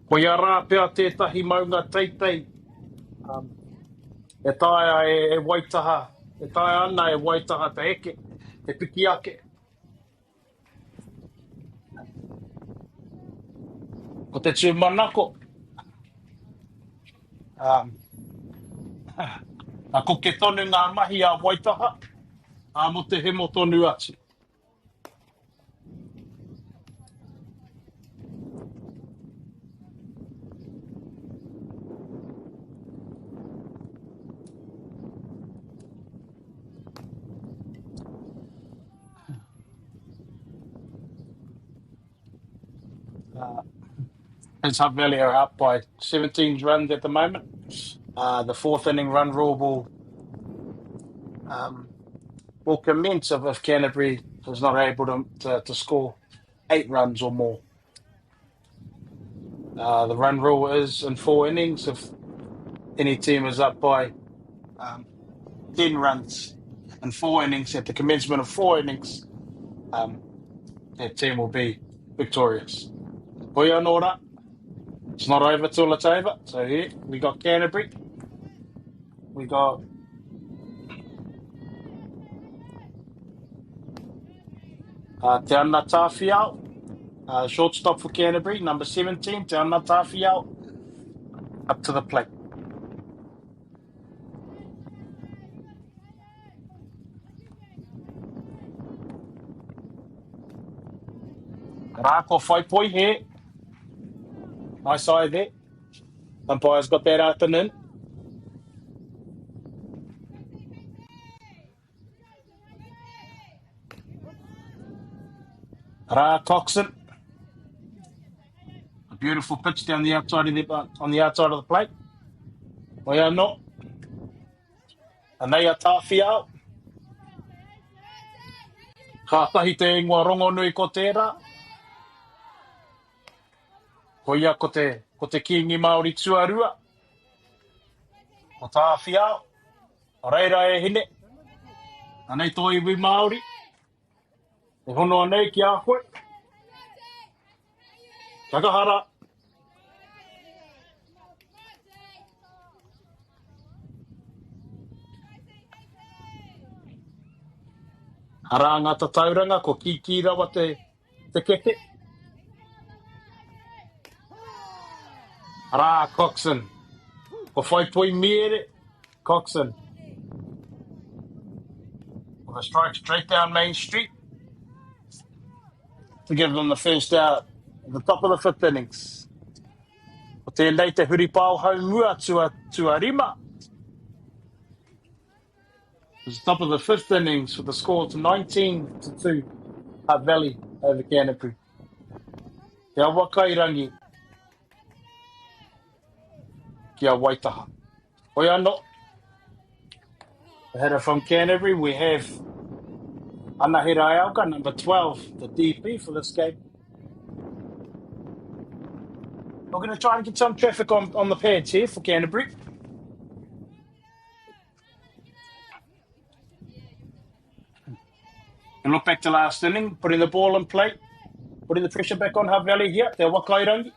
Koe ara pia tētahi maunga teitei. E taia e Waitaha. E taia ana e Waitaha te heke. Te piki ake. Ko te tū manako. A ko ke tonu ngā mahi a Waitaha. A mo te hemo tonu atu. As Hutt Valley are up by 17 runs at the moment. The fourth inning run rule will commence if Canterbury is not able to score 8 runs or more. The run rule is in 4 innings. If any team is up by 10 runs in 4 innings at the commencement of 4 innings, that team will be victorious. Hoia nora. It's not over till it's over. So here we got Canterbury. We got Te Ana Tawhiao, shortstop for Canterbury, number 17, Te Ana Tawhiao, up to the plate. Rāko whaipoi here. Nice eye there. Umpire's got that up and in. Rā Coxon. A beautiful pitch down the outside of the plate. Oia no. Anei a Tawhiao. Ka tahi te ingoa rongo nui ko tērā. Koia ko te kingi Māori tuarua. O Tawhiao. O reira e hine. Anei tō iwi Māori. E hono anei ki a koe. Takahara. Ara ngata tauranga ko ki rawa te keke. Ara Coxon. Ko whaipoi mere. Coxon. With a strike straight down Main Street to give them the first out at the top of the 5th innings. O tēnei te huripao haumua tua rima. It's the top of the 5th innings with the score to 19-2. Hutt Valley over Canterbury. Te awa kairangi. Kia Waitaha. Oia no. The header from Canterbury, we have Anahira Aoka, number 12, the DP for this game. We're going to try and get some traffic on the pads here for Canterbury. And look back to last inning, putting the ball in play, putting the pressure back on Hutt Valley here. Te Wakairangi.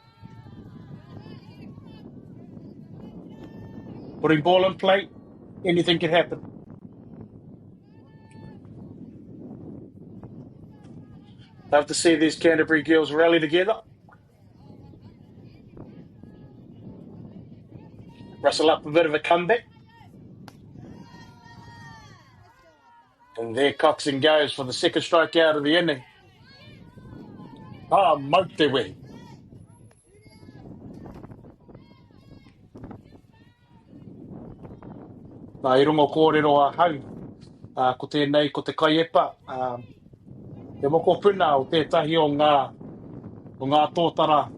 Putting ball in play, anything can happen. Love to see these Canterbury girls rally together. Rustle up a bit of a comeback. And there Coxon goes for the second strikeout of the inning. Moat te wehi. Nā i rungo kōrero a hau. Ko tēnei, ko te kaiepa. Te moko puna o tētahi o ngā tōtara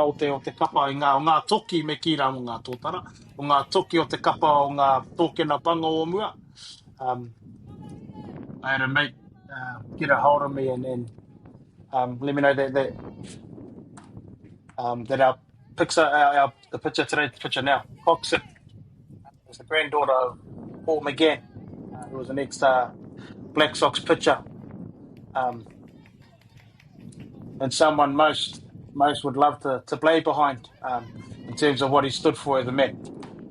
o te kapa o ngā toki me ki rā o ngā tōtara, o ngā toki o te kapa o ngā tōkena panga o mua. I had a mate get a hold of me and let me know that our the pitcher today, the pitcher now, Coxon, is the granddaughter of Paul McGann, who was an ex-Black Sox pitcher. And someone most would love to play behind in terms of what he stood for as a man.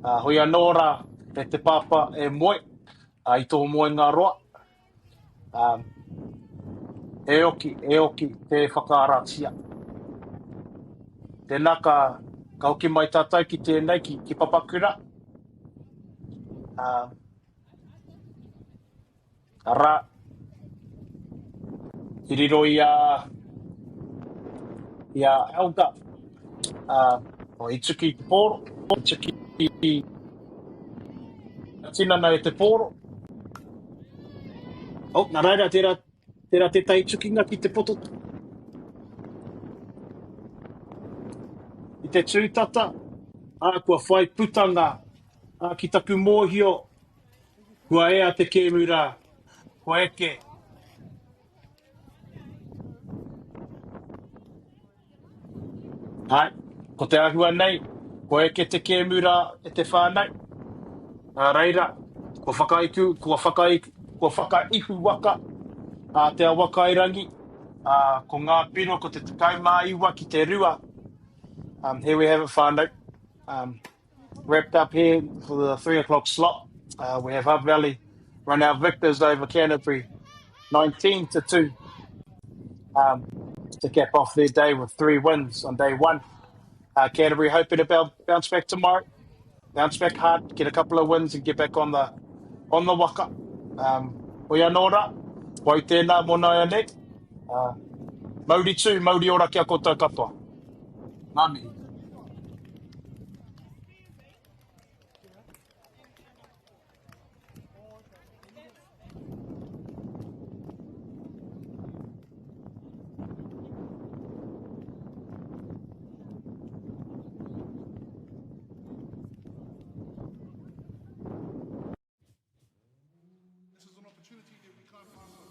Hoia nora e te papa e moe, I tō moe ngā roa. E oki te whakaaratia. Tēnā ka hoki mai tātou ki tēnei ki Papakura. Ara, i riro i Elga. O i tuki te pōro, i tuki tinana e te pōro. Nā reira, tērā te tai tukinga ki te poto. I te tūtata, kua whai putanga, ki taku mōhio, kua ea te kēmu rā, kua eke. Ai, ko te ahua nei, kua eke te kēmu rā e te whānei. Reira, kua whakaihu waka, te awakairangi, ko ngā piro, ko te kaumāiwa ki te rua. Here we have it, whānau. Wrapped up here for the 3 o'clock slot. We have Hutt Valley run our victors over Canterbury 19-2 to cap off their day with 3 wins on day 1. Canterbury hoping to bounce back tomorrow, bounce back hard, get a couple of wins and get back on the waka. Oia nōra, wai tēnā mōna ia nei. Mauri tū, mauri ora kia koutou katoa. Ngāmi. This is an opportunity that we can't pass on.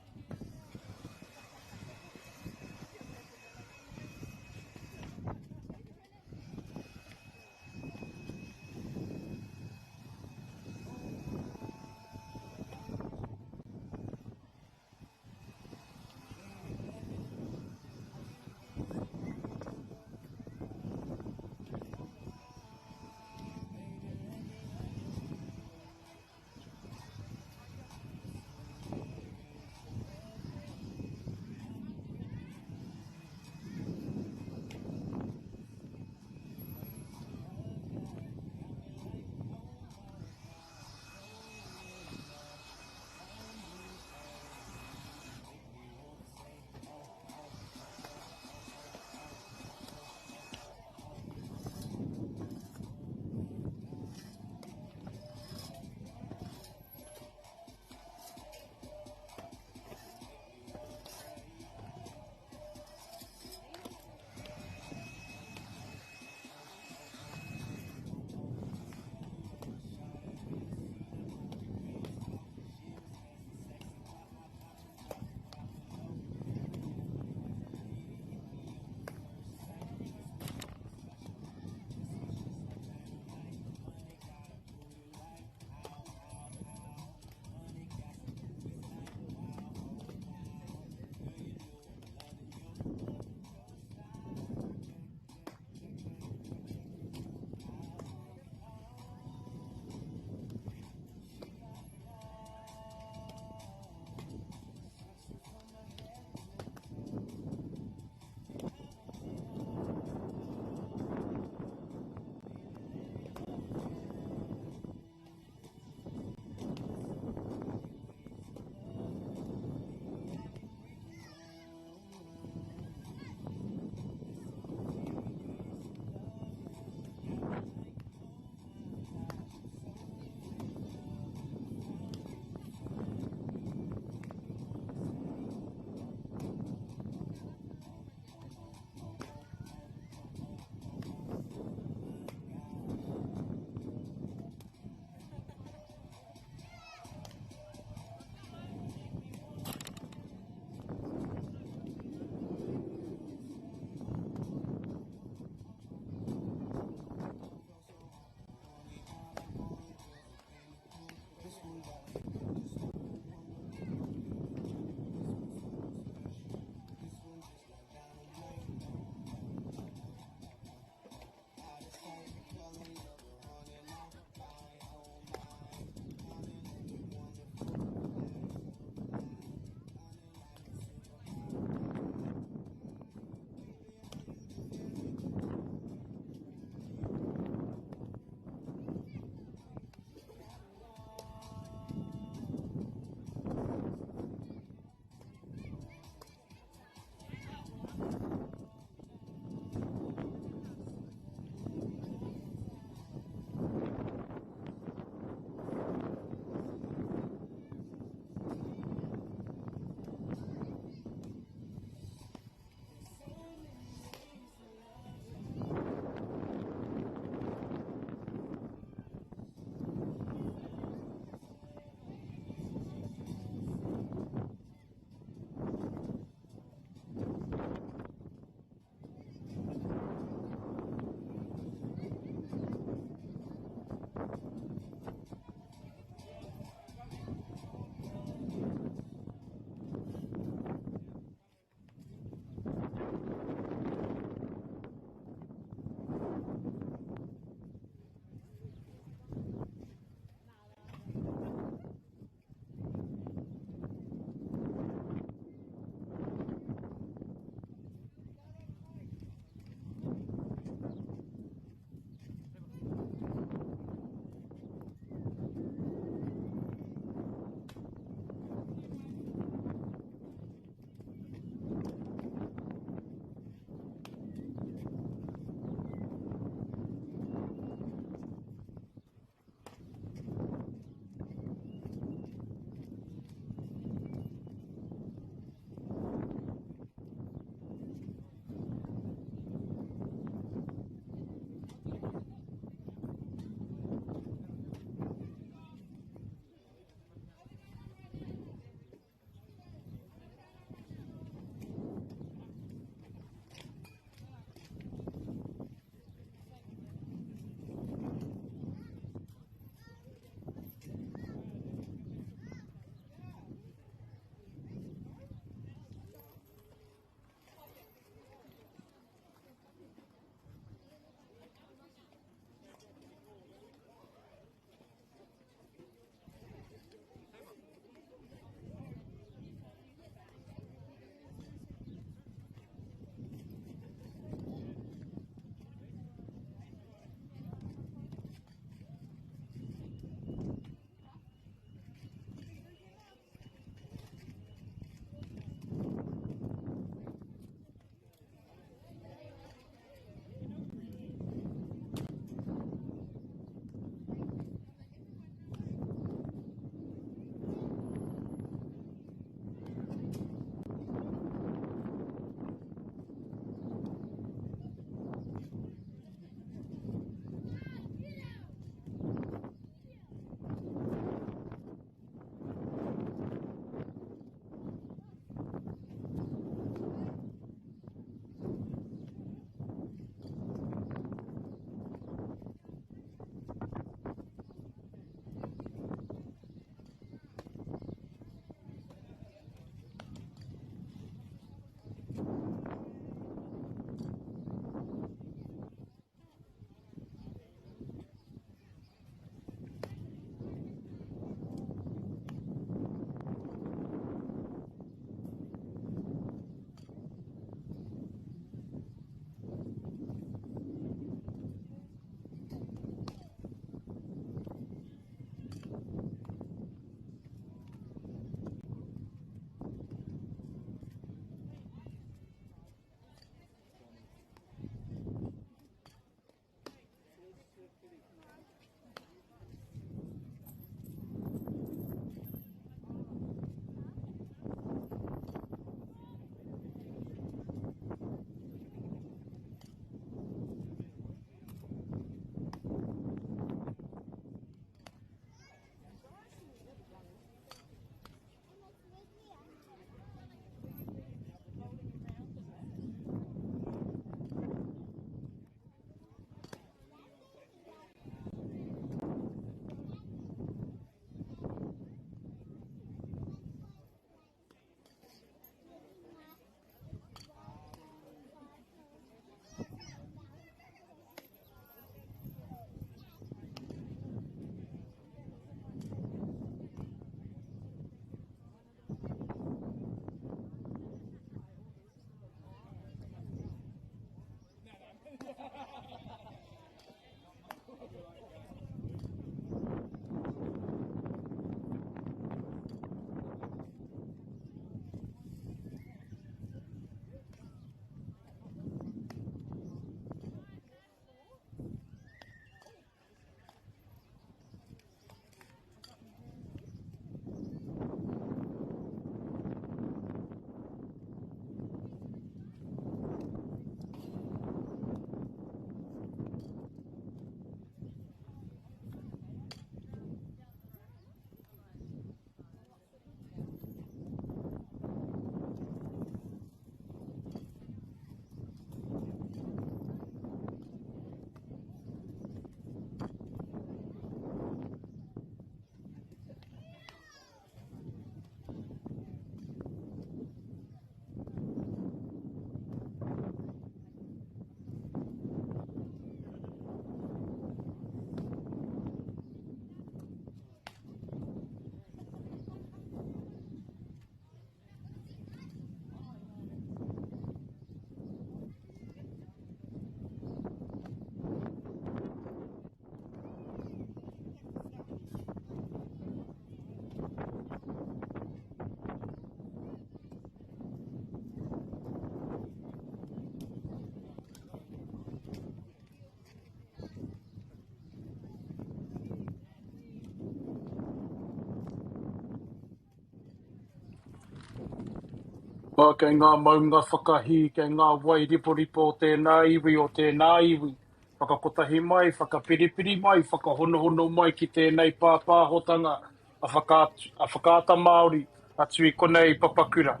Noa kei ngā maunga whakahi, kei ngā wai ripo tēnā iwi o tēnā iwi. Whakakotahi mai, whakapiripiri mai, whakahonohono mai ki tēnei pāpāhotanga a whakaata Māori atu I konei Papakura.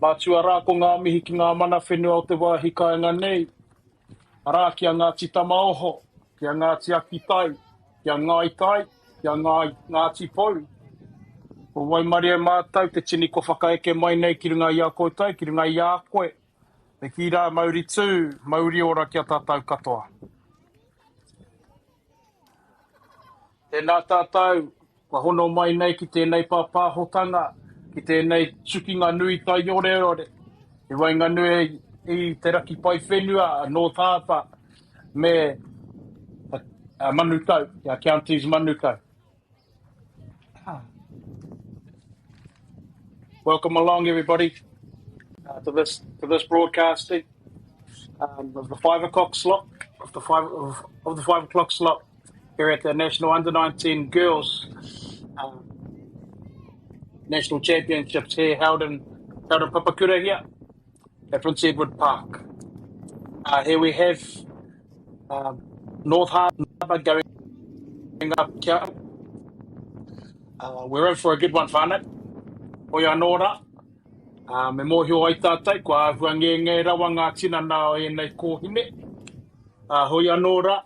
Mātua rā ko ngā mihi ki ngā mana whenua o te wāhi kāinga nei. Arā kia ngā titama oho, kia ngā tiaki tai, kia ngāi tai, kia ngāti pou. Ko wai maria mātau te tini ko whakaeke mai nei ki runga I a koutou, ki runga I a koe. Me ki rā Māori tū, Māori ora kia tātou katoa. Tēnā tātou, kua hono mai nei ki tēnei pāpāhotanga, ki tēnei tukinga nui tai ore ore. I wainga nui I te raki pai whenua, North Harbour, me Manukau, ia counties Manukau. Welcome along, everybody, to this broadcasting of the 5 o'clock slot, of the 5 o'clock slot here at the National Under-19 Girls National Championships here held in Papakura here at Prince Edward Park. Here we have North Harbour going up Kia. We're in for a good one, whānau. Hoi anōra, me mōhio ai tātai, kua ahua ngē rawa ngā tinana o nei kōhine. Hoi anōra,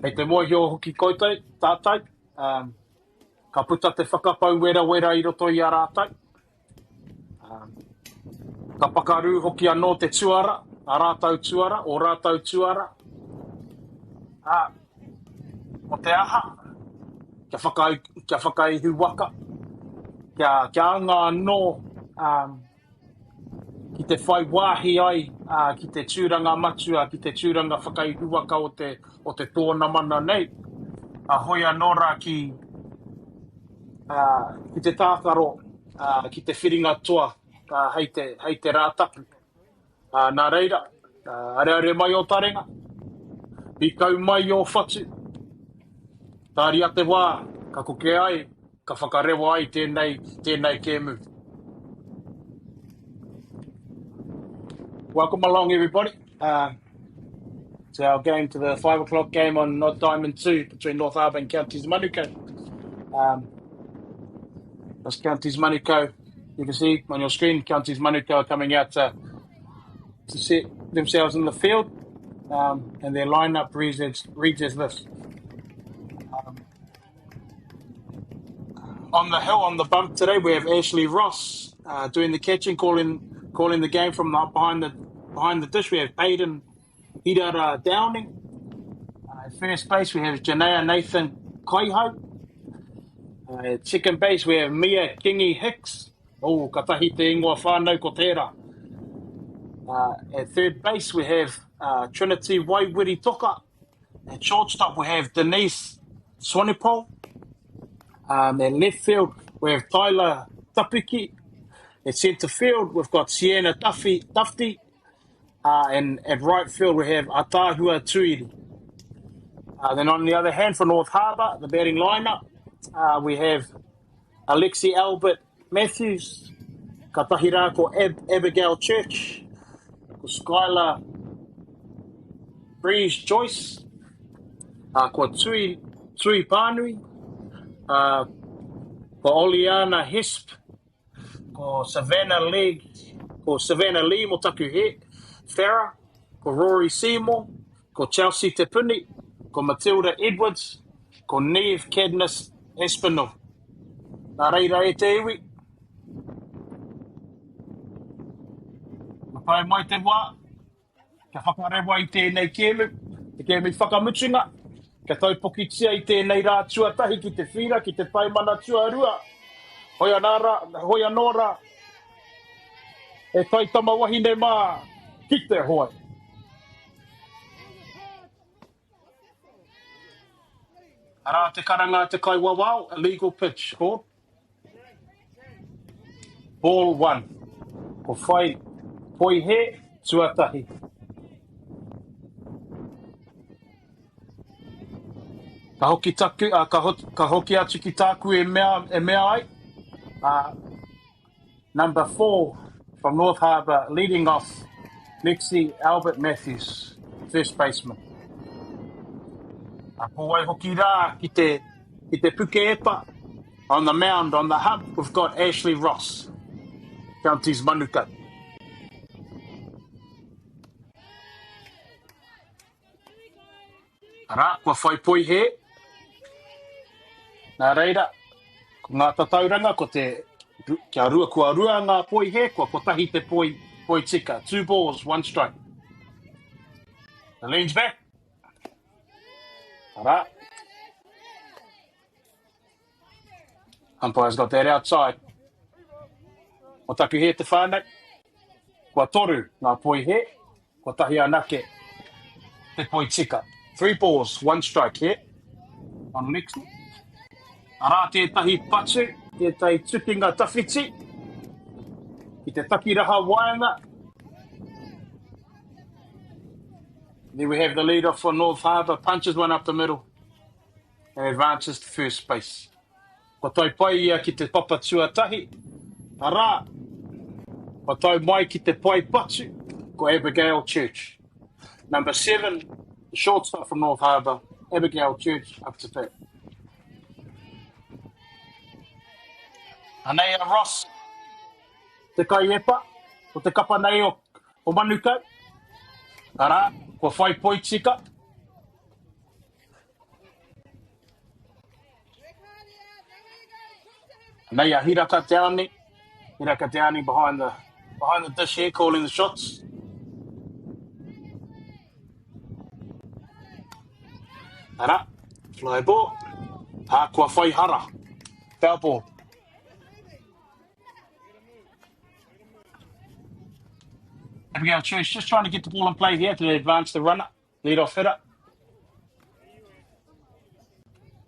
hei te mōhio hoki koutou, tātai, ka puta te whakapau wera I roto I a rātai. Ka pakaru hoki anō te tuara, a rātau tuara, o rātau tuara. O te aha, kia whakaihu waka. Kia anga anō ki te whai wāhi ai ki te tūranga matua, ki te tūranga whakaihuaka o te tōna mana nei. Hoi anōra ki te tākaro, ki te whiringa toa, hei te rātapu. Nā reira, are mai o tarenga, hikau mai o whatu. Tāria te wā, ka koke ai, ka whakarewa ai tēnei kēmu. Welcome along, everybody, to our game, to the 5 o'clock game on Diamond 2 between North Harbour and Counties Manukau. That's Counties Manukau. You can see on your screen, Counties Manukau are coming out to set themselves in the field, and their lineup reads as this. On the hill, on the bump today, we have Ashley Ross doing the catching, calling the game from behind the dish. We have Hayden Hidara Downing. First base, we have Janea Nathan Kaiho. At second base, we have Mia Kingi Hicks. Oh, katahi te ingoa whānau ko tērā. At third base, we have Trinity Waiwiri Toka. At shortstop, we have Denise Swanepoel. At left field, we have Tyler Tapuki. At centre field, we've got Sienna Tufty. And at right field, we have Atahua Tuiri. Then on the other hand, for North Harbour, the batting lineup, we have Alexi Albert Matthews, Katahira ko Abigail Church, ko Skylar Breeze Joyce, ko Tui Pānui, ko Oliana Hisp, ko Savannah Lee Motaku He, Farah, ko Rory Seymour, ko Chelsea Te Puni, ko Matilda Edwards, ko Neve Cadmus Espinal. Nā reira e te iwi. Ka pai mai te wā, ka whakarewa I tēnei kēmu, te kēmu whakamutunga, ka taupokitia I tēnei rā tuatahi ki te whira, ki te paimana tuarua. Hoi anōra, e taitama wahine mā, ki te hoi. Arā te karanga te kai wawao, a legal pitch, called. Ball 1. Ko whai poi he, tuatahi. Ka hoki atu ki tāku e mea ai. Number 4 from North Harbour, leading off, Lexi Albert Matthews, first baseman. A pōai hoki rā ki te puke epa. On the mound, on the hump, we've got Ashley Ross, Counties Manukau. Ara, kua whai poi he. Nā reira, ko ngā tatauranga, ko te, kia rua kua rua ngā poi he, kua kotahi te poi tika. 2 balls, 1 strike. The leans back. Ara. Umpire's got that outside. O taku he te whānau. Kua toru ngā poi he. Kua tahi anake te poi tika. 3 balls, 1 strike here. On next. Ara tētahi patu, tētahi tukinga tawhiti. Ki te takiraha waianga. Then we have the leader for North Harbour, punches one up the middle and advances to first base. Ko toi pai ia ki te papa tuatahi. Ara, ko toi mai ki te pai patu, ko Abigail Church. Number 7, the shortstop from North Harbour, Abigail Church, up to bat. Anei a Ross, te kai epa, o te kapa nei o Manukau. Ara, ko whai poi tika. Anei a Hiraka Downey behind the dish here, calling the shots. Ara, fly ball. Kua whai hara, foul ball. Abigail Church just trying to get the ball in play here to advance the runner, lead off hitter.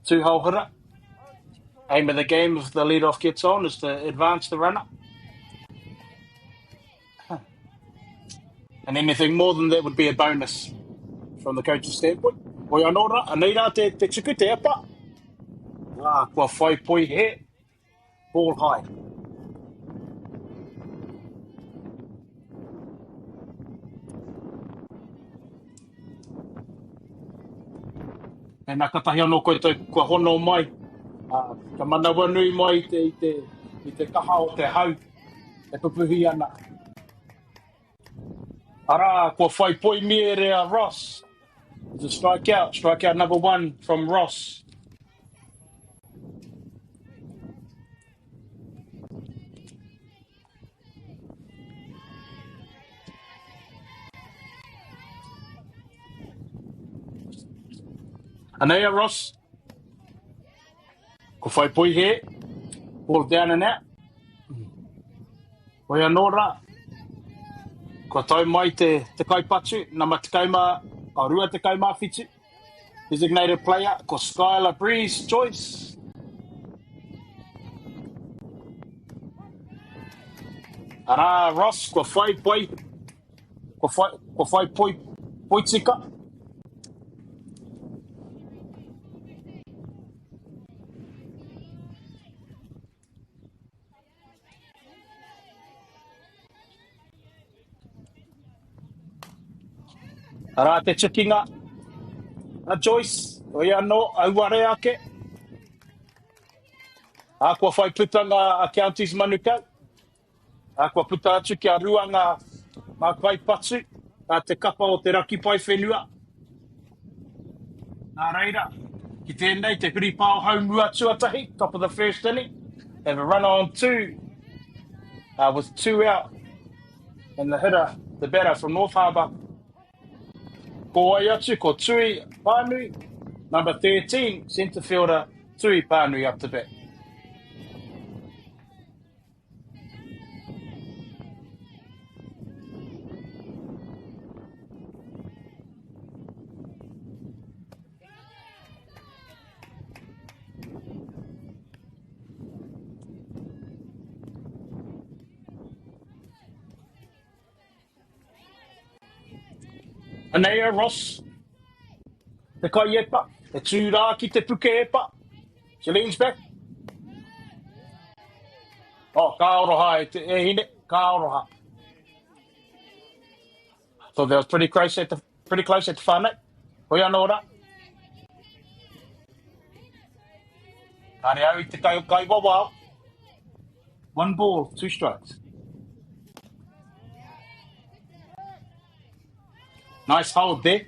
2-hole hitter. Aim of the game if the lead off gets on is to advance the runner. And anything more than that would be a bonus from the coach's standpoint. Oi anora, aneira te tuku te epa. Kua whai poi he, ball high. E nā katahi anō koe tau kua hono mai. Ka manawa nui mai i te kaha o te hau. E pupuhi ana. Ara, kua whai poi mea rea Ross. It's a strikeout. Strikeout number 1 from Ross. Anea Ross. Ko whai poi he. Ball down and out. Oi anōra. Ko tau mai te kaipatu. Nama te kaima, ka rua te kaima whitu. Designated player, ko Skylar Breeze choice. Ara Ross, ko whai poi. Ko whai poi tika. Ara te chikinga. A Joyce, oi anō, auare ake. Kua whai putanga a Counties Manukau. Kua puta atu ki a rua ngā kai patu. Te kapa o te raki pai whenua. Nā reira, ki tēnei te huri pāo hau mua tuatahi, top of the first inning. Have a runner on 2. With 2 out. And the hitter, the batter from North Harbour. Ko ai atu, ko Tui Pānui, number 13, centre fielder, Tui Pānui up to bat. Anea Ross, te kai epa, te tūrā ki te puke epa. She leans back. Oh, kaoroha e hine, kaoroha. So they was pretty close at the whānau. Hoi anō ora. Kāre au I te kai wawa. 1 ball, 2 strikes. Nice hold there.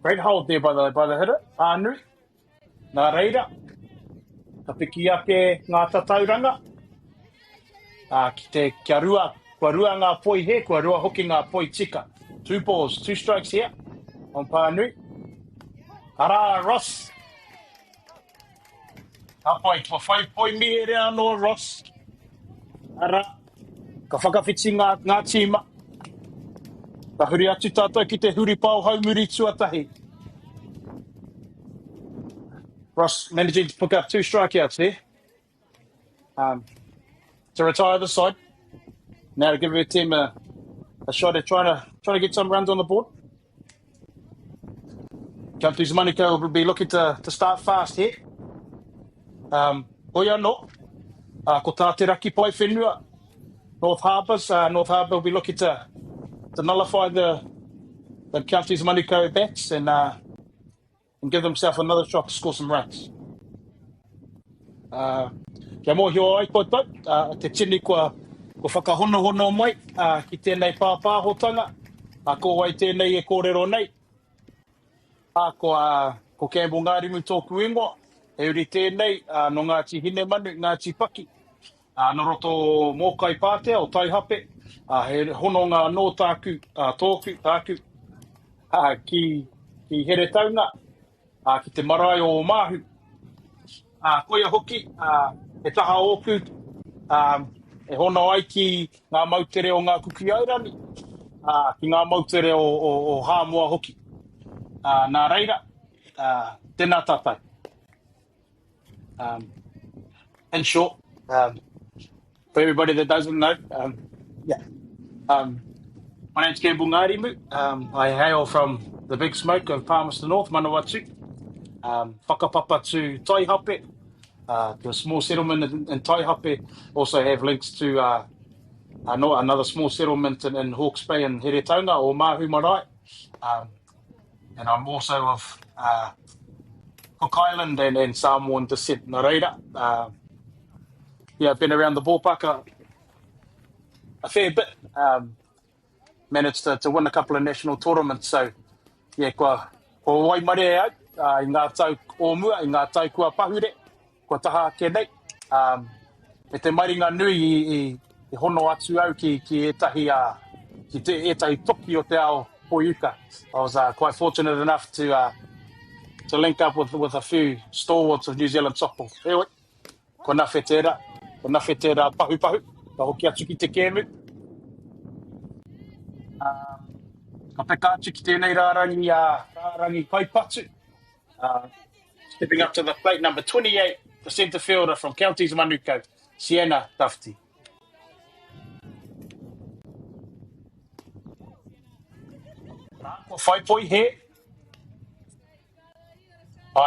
Great hold there by the hitter. Ānui. Nā reira. Ka piki ake ngā tatauranga. Kia rua ngā poi he, kua rua hoki ngā poi tika. 2 balls, 2 strikes here on Pānui. Ara, Ross. Ka whai poi mi rea no Ross. Ara, ka whakawhiti ngā tīma. Ka huri atu tātou ki te huri pau haumuri tuatahi. Ross managing to pick up 2 strikeouts there. To retire the side. Now to give her team a shot at trying to get some runs on the board. Country's Manukau will be looking to start fast here. Hoi anō. Ko tā te raki pai whenua. North Harbour will be looking to nullify the Country's Manukau bats and give themselves another shot to score some runs. Kia mōhio ai koutou, te tini kua whakahono mai ki tēnei pāpāhotanga. Ko wai tēnei e kōrero nei. Ko Campbell Ngārimu tōku ingoa. E uri tēnei no Ngāti Hine Manu, Ngāti Paki. No roto mōkai pātea o Taihape. He hono ngā no tāku, tāku. Ki here taunga. Ki te marae o Māhu. Koia hoki, he taha ōku. E hono ai ki ngā mautere o ngā kuki aurani. Ki ngā mautere o Hāmoa hoki. Nā reira, tēnā tātai. In short, for everybody that doesn't know, my name's Campbell Ngārimu. I hail from the big smoke of Palmerston North, Manawatu. Whakapapa to Taihape, to a small settlement in Taihape. Also have links to another small settlement in Hawke's Bay and Heretaunga or Mahu Marae. And I'm also of Cook Island and Samoan descent, nā reira. I've been around the ballpark a fair bit. Managed to win a couple of national tournaments. So, ko wai mare au, I ngā tau ōmua, I ngā tau kua pahure, kua taha ake nei. E te maringa nui I hono atu au ki etahi toki o te ao Poiuka. I was quite fortunate enough to link up with a few stalwarts of New Zealand softball. Ewe, ko nawhi tērā pahu, ka hoki atu ki te kēmu. Ka peka atu ki tēnei rārangi kaipatu. Stepping up to the plate, number 28, the centre fielder from Counties Manukau, Sienna Tufty. Ko whai poi he.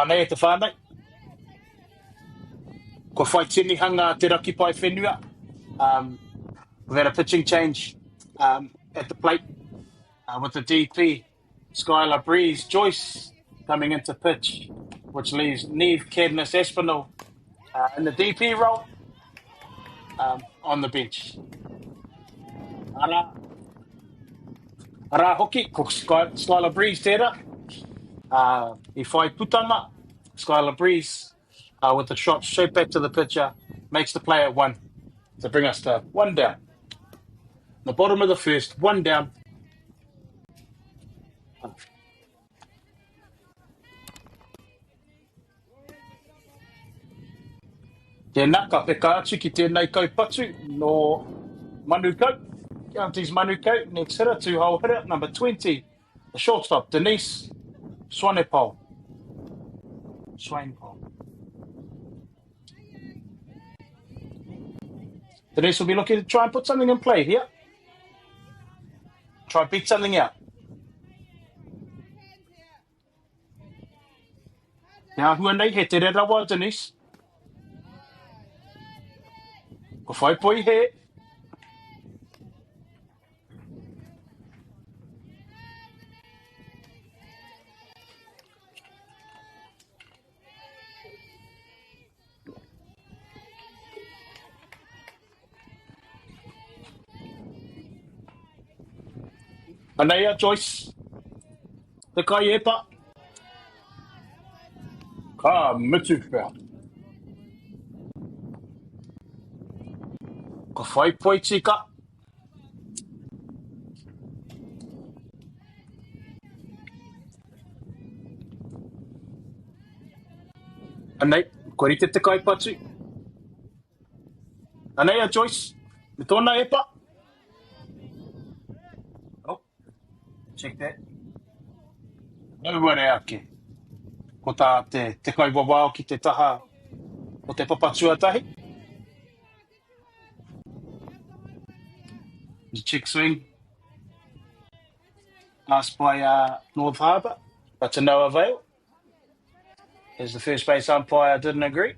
Nei e te whānei. Ko whai tini hanga te raki pai whenua. We've had a pitching change at the plate with the DP, Skylar Breeze Joyce coming into pitch, which leaves Neve Cadmus Espinal in the DP role on the bench. Ara hoki, ko Skylar Breeze tērā. I whai putanga, Skylar Breeze with the shot straight back to the pitcher, makes the play at 1 to bring us to 1 down. The bottom of the first, 1 down. Tēnā ka peka atu ki tēnei kaupatu no Manukau, Counties Manukau. Next hitter, 2-hole hitter, number 20, the shortstop, Denise Swainpole. Denise will be looking to try and put something in play here. Try and beat something out. Now, hua nei, he te re rawa, Denise. Ko whai poi he. Anei a Joyce. Te kai e pa. Ka mutu pēr. Ko whai poi tika. Anei, ko rite te kai patu. Anei a Joyce. Me tōna e pa. Oh, check that. No ware ake. Ko tā te kai wawao ki te taha o te papatua tahi. The check swing. Asked by North Harbour, but to no avail, as the first base umpire didn't agree.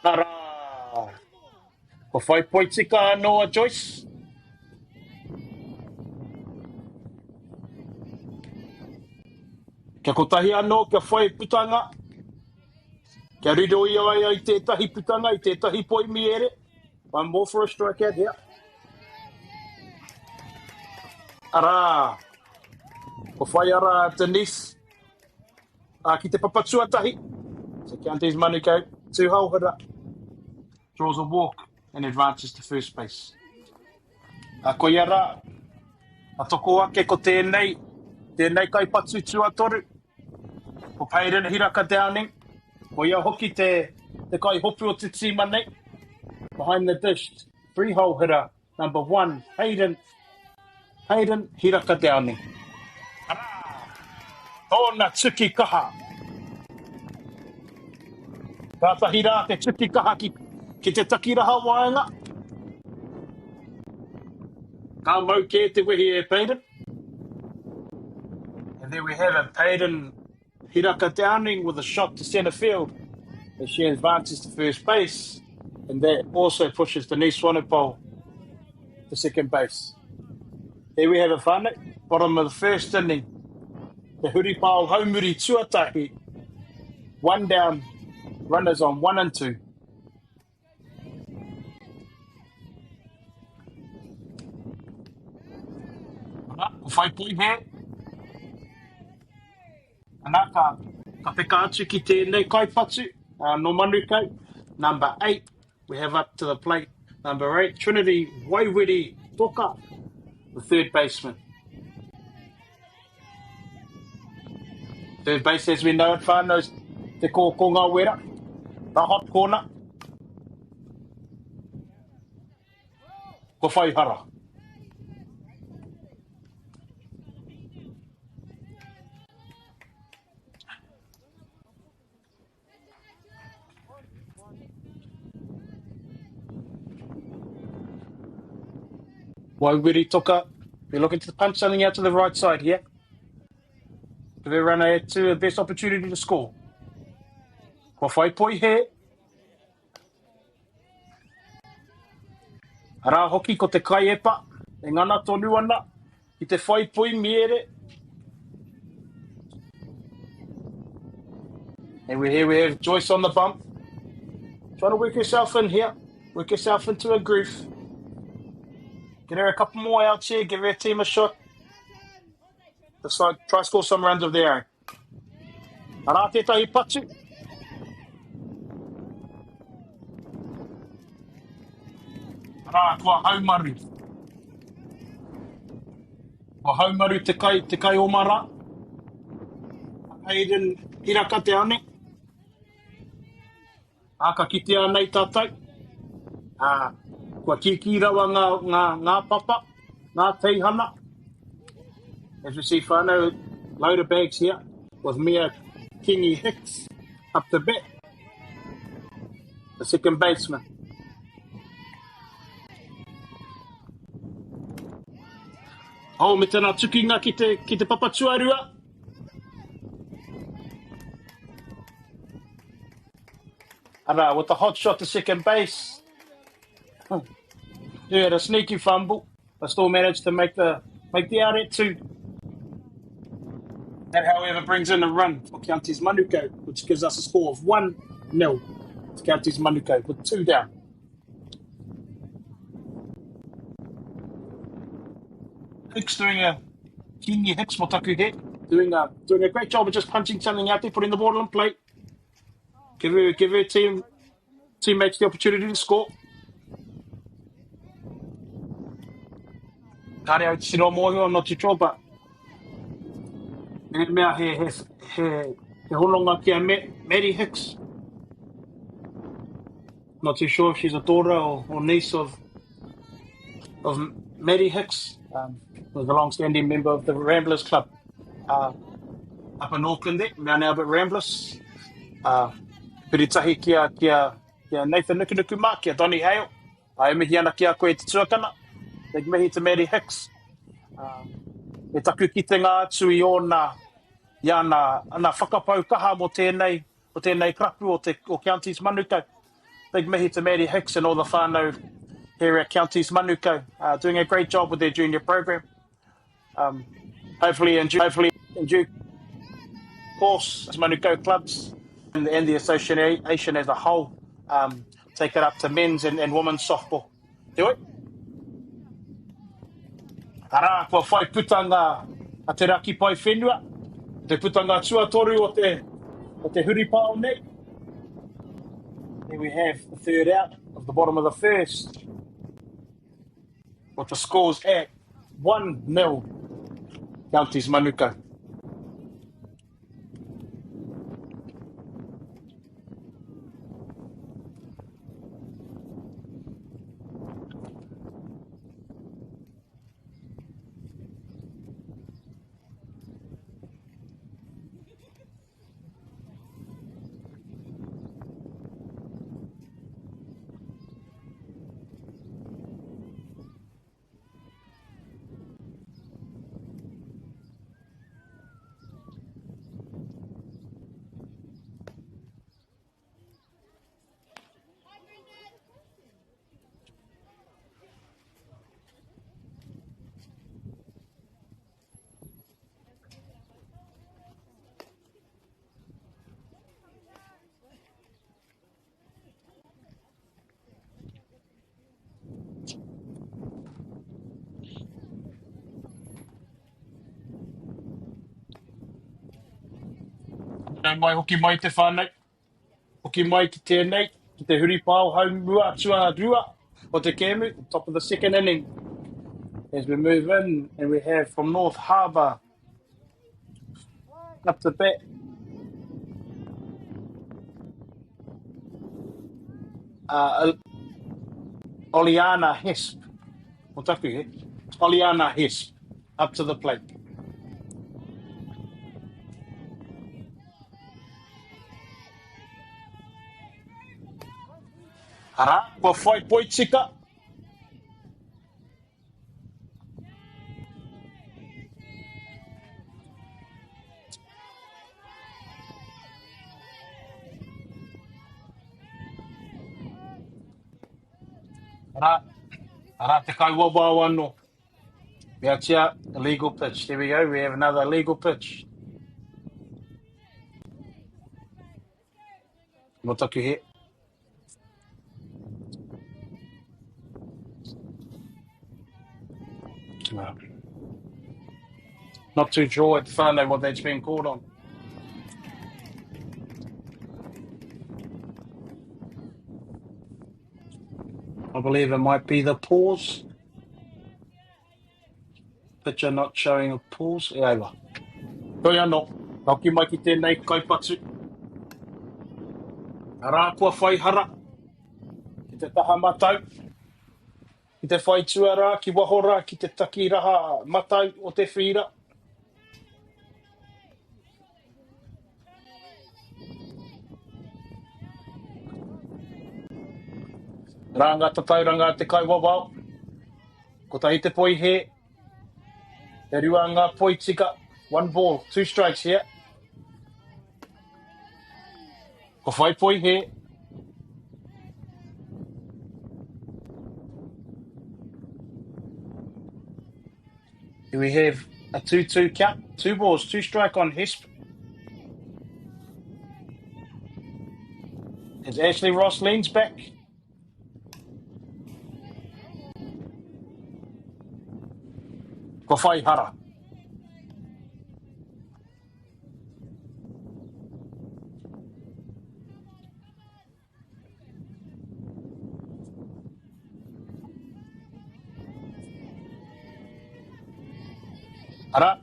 Ara! Ko whai poi tika noa Joyce. Kia kotahi anō, kia whai putanga. Kia rido ia ai ai tētahi putanga, I tētahi poi miere. One more for a strikeout here. Ara! Ko whai ara Denise. Ki te papatua tahi. So Counties Manukau, 2 hauhara. Draws a walk and advances to first base. Ko iara, a toko ake ko tēnei kai patu tuatoru. Ko Hayden Hiraka Downing. Ko ia hoki te kai hopu o te tima nei. Behind the dish, 3 hauhara, number 1, Hayden Hiraka Downing. Tōna tuki kaha. Ka tahi rā te tuki kaha ki te takiraha waenga. Ka mau ke te wehi e Payden. And there we have it, Payden Hiraka Downing with a shot to centre field as she advances to first base. And that also pushes Denise Swanepoel to second base. There we have it, whānau. Bottom of the first inning. The Huripao Haumuri tuatahi. 1 down, runners on 1 and 2. Ko whai pui he. Ana ka peka atu ki tēnei kai patu. No Manukau. Number 8, we have up to the plate. Number 8, Trinity Waiwiri Toka, the third baseman. Third base, as we know it, whānau, te kōkonga wera, the hot corner. Ko whaihara. Waiwiri Toka, we're looking to punch something out to the right side here. Give their runner to the best opportunity to score. Ko whai poi he. Ara hoki ko te kai epa, e ngana tonu ana, ki te whai poi miere. And here we have Joyce on the bump. Trying to work herself in here, work herself into a groove. Get her a couple more outs here, give her team a shot. Let's try to score some runs of their own. Ara tētahi patu. Ara kua haumaru. Kua haumaru te kai omara. Hayden Hiraka Downing. Aka kitea nei tātou. Kua kiki rawa ngā papa, ngā teihana. As we see whānau, load of bags here with Mia Kingi Hicks up the bat. The second baseman. Oh, me tēnā tukinga ki te papatuarua. Ara, with the hot shot to second base. He had a sneaky fumble, but still managed to make the out at 2. That, however, brings in a run for Counties Manukau, which gives us a score of 1-0 to Counties Manukau with 2 down. Hicks doing a Kini Hicks Motaku hit, doing a great job of just punching something out there, putting the ball on plate. Give her teammates the opportunity to score. Kare au tino mohi, I'm not too sure, but he holonga kia Mary Hicks. Not too sure if she's a daughter or niece of Mary Hicks, was a long-standing member of the Ramblers Club up in Auckland there, Mount Albert Ramblers. Piritahi kia Nathan Nukunuku Ma, kia Donny Hale. E mihi ana kia koe te tuakana. Te mihi te Mary Hicks. E taku ki te ngā atu I ona ana whakapaukaha mo tēnei krapu o Counties Manukau. Big mihi to Mary Hicks and all the whānau here at Counties Manukau, doing a great job with their junior program. Hopefully in due course, Manukau clubs and the association as a whole take it up to men's and women's softball. Te oi? Ara, kua whai putanga a te raki pai whenua, te putanga tuatoru o te huripao nei. Here we have the third out of the bottom of the first, with the scores at 1-0 Counties Manukau. Nau mai hoki mai te whānau, hoki mai ki tēnei, ki te huripao haumua atua rua o te kēmu, top of the second inning. As we move in, and we have from North Harbour up to bat. Oliana Hesp. Motaku he? Oliana Hesp up to the plate. Ara, kua whai poitika. Ara te kauwawa anō. Mea tia, illegal pitch. There we go, we have another illegal pitch. Motaku he. Not too sure at the whānau what that's been called on. I believe it might be the pause. Pitcher not showing a pause. E aiwa. Toi anō. Hoki mai ki tēnei kaipatu. Ara kua whai hara. Ki te taha matau. Ki te whai tuara, ki wahora, ki te taki raha matau o te whira. Ranga tatauranga te kaiwawao. Ko tahi te poi he. Te rua ngā poi tika. 1 ball, 2 strikes here. Ko whai poi he. Do we have a 2-2 count? 2 balls, 2 strike on Hesp. As Ashley Ross leans back. Ko whai hara. Ara,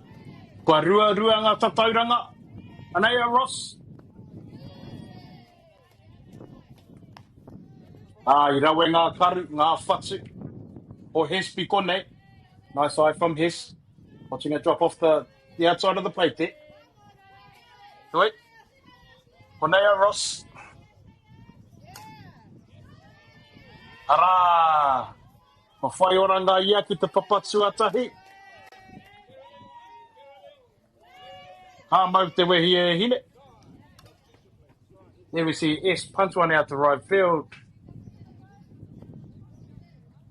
kua rua ngā tatauranga. Anea Ross. I rawe ngā karu, ngā whatu. O Hespi konei. Nice eye from Hes. Watching it drop off the outside of the plate there. Wait. Konea Ross. Ara. Ma whai oranga ia ki te papatsu atahi. Ha mau te wehi e hine. There we see S punch one out to right field.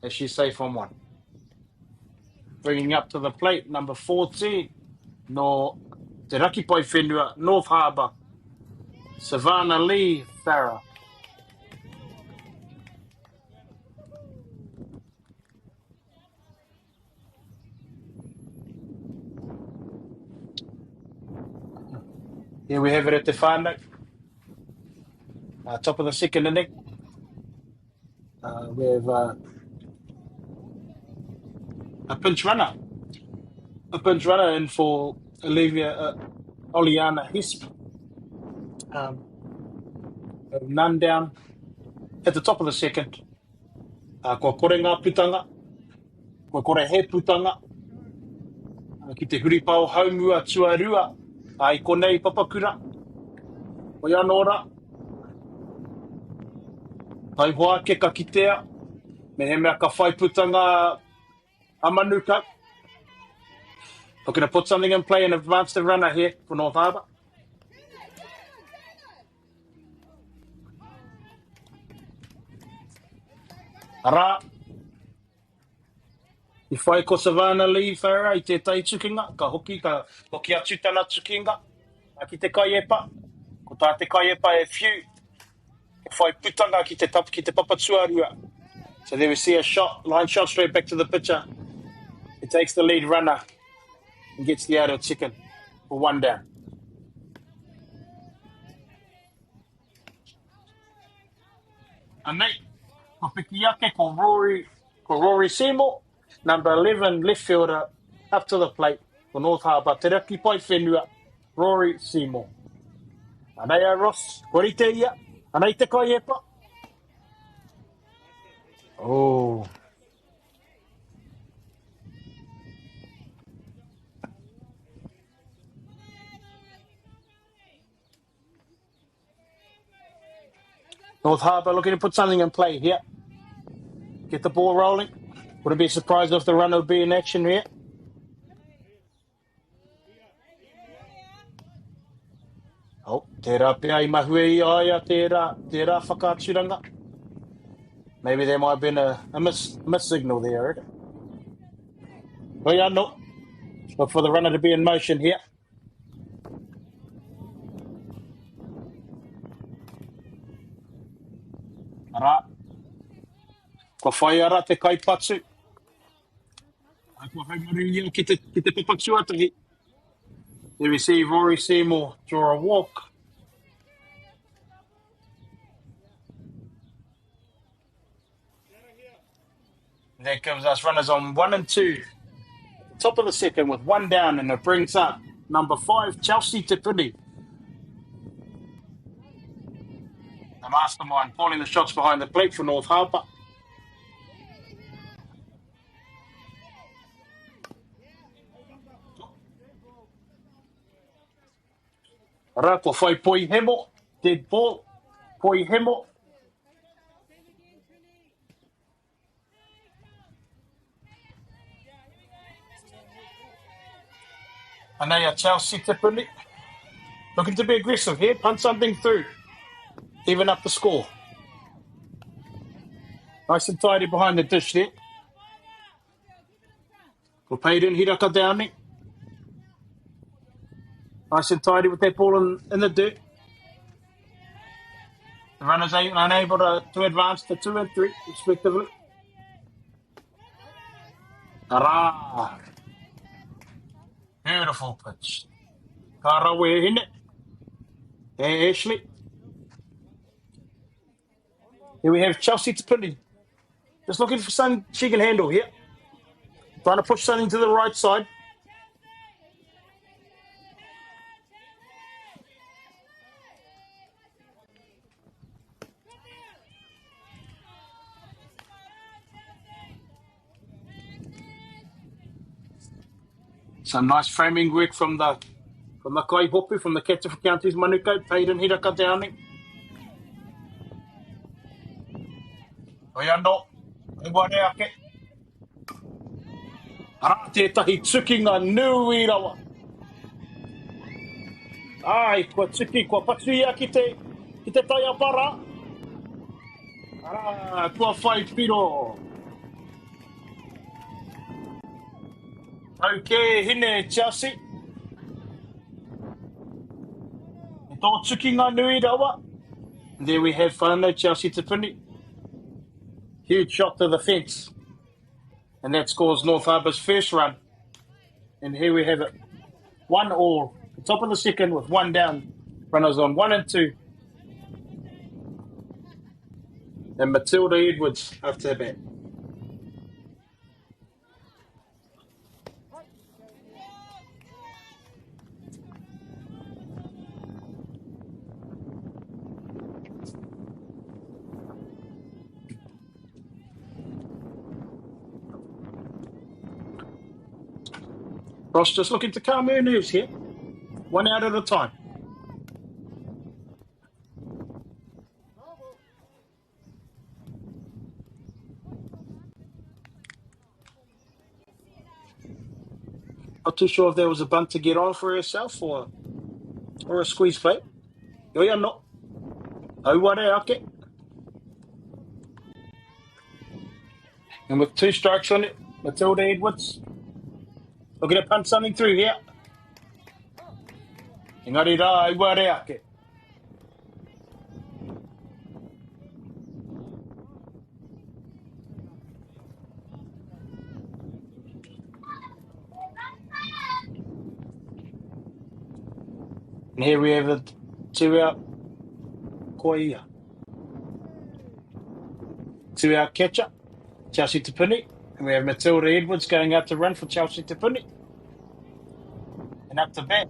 As she's safe on one. Bringing up to the plate, number 14. No Te Rakipai Whenua, North Harbour. Savannah Lee Farah. Here we have it at the whānau. Top of the second inning. We have a pinch runner. A pinch runner in for Olivia Oliana Hisp. None down at the top of the second. Ko kore ngā putanga. Ko kore he putanga. Ki te huripao haumua tuarua. Ai konei Papakura. O Ianora. Tai hoa ke ka kitea. Me he mea ka whai putanga a Manukau. We're going to put something in play and advance the runner here for North Harbour. Ara. I whai ko Savannah Lee Farah I te tai tukinga. Ka hoki atu tana tukinga. A ki te kaiepa. Ko tā te kaiepa e whiu. Ke whai putanga ki te papatsuarua. So there we see a shot, line shot straight back to the pitcher. It takes the lead runner and gets the out of chicken for one down. Anei, ko piki ake ko Rory Seymour, number 11 left fielder, up to the plate for North Harbour. Te Rakipai Whenua, Rory Seymour. Anei a Ross, korite ia, anei te kaiepa. Oh. North Harbour looking to put something in play here. Get the ball rolling. Wouldn't be surprised if the runner would be in action here. Oh, tērā pia I mahue I aia tērā whakaaturanga. Maybe there might have been a miss signal there. Oh yeah, no. Look for the runner to be in motion here. Ara. Ko whai ara te kaipatsu. Ko haumari ia ki te papaksu atahi. There we see Rory Seymour draw a walk. That gives us runners on 1 and 2. Top of the second with one down, and it brings up number 5, Chelsea Tipuni. The mastermind calling the shots behind the plate for North Harbour. Rako whai poi hemo, dead ball, poi hemo. Anea Chelsea Tipuni. Looking to be aggressive here, punt something through. Even up the score. Nice and tidy behind the dish there. For Payden, Hiraka Downing. Nice and tidy with that ball in the dirt. The runners are unable to advance to 2 and 3, respectively. Ara. Beautiful pitch. Karawe in it. Hey, Ashley. Here we have Chelsea to Pindi. Just looking for something she can handle here. Trying to push something to the right side. Some nice framing work from the Kaihopu, from the Canterbury County's Manukau, Payden Hiraka Downing. Oiano, e ake. Ara tētahi tukinga nui rawa. Ai, kua tuki, kua patuia ki te tai apara. Ara, kua whai piro. Okay, hine Chelsea. E tō tukinga nui rawa. There we have whanau Chelsea to Pindi. Huge shot to the fence. And that scores North Harbour's first run. And here we have it. 1-1. The top of the second with 1 down. Runners on 1 and 2. And Matilda Edwards after the bat. Ross just looking to calm her nerves here. 1 out at a time. Not too sure if there was a bunt to get on for herself or a squeeze play. Yo, no. Auare ake. And with 2 strikes on it, Matilda Edwards looking to punch something through here. Engari rā, auare ake. And here we have a 2 out koia. 2 out catcher, Chelsea to Pindi. And we have Matilda Edwards going out to run for Chelsea to Pindi. And up to bat,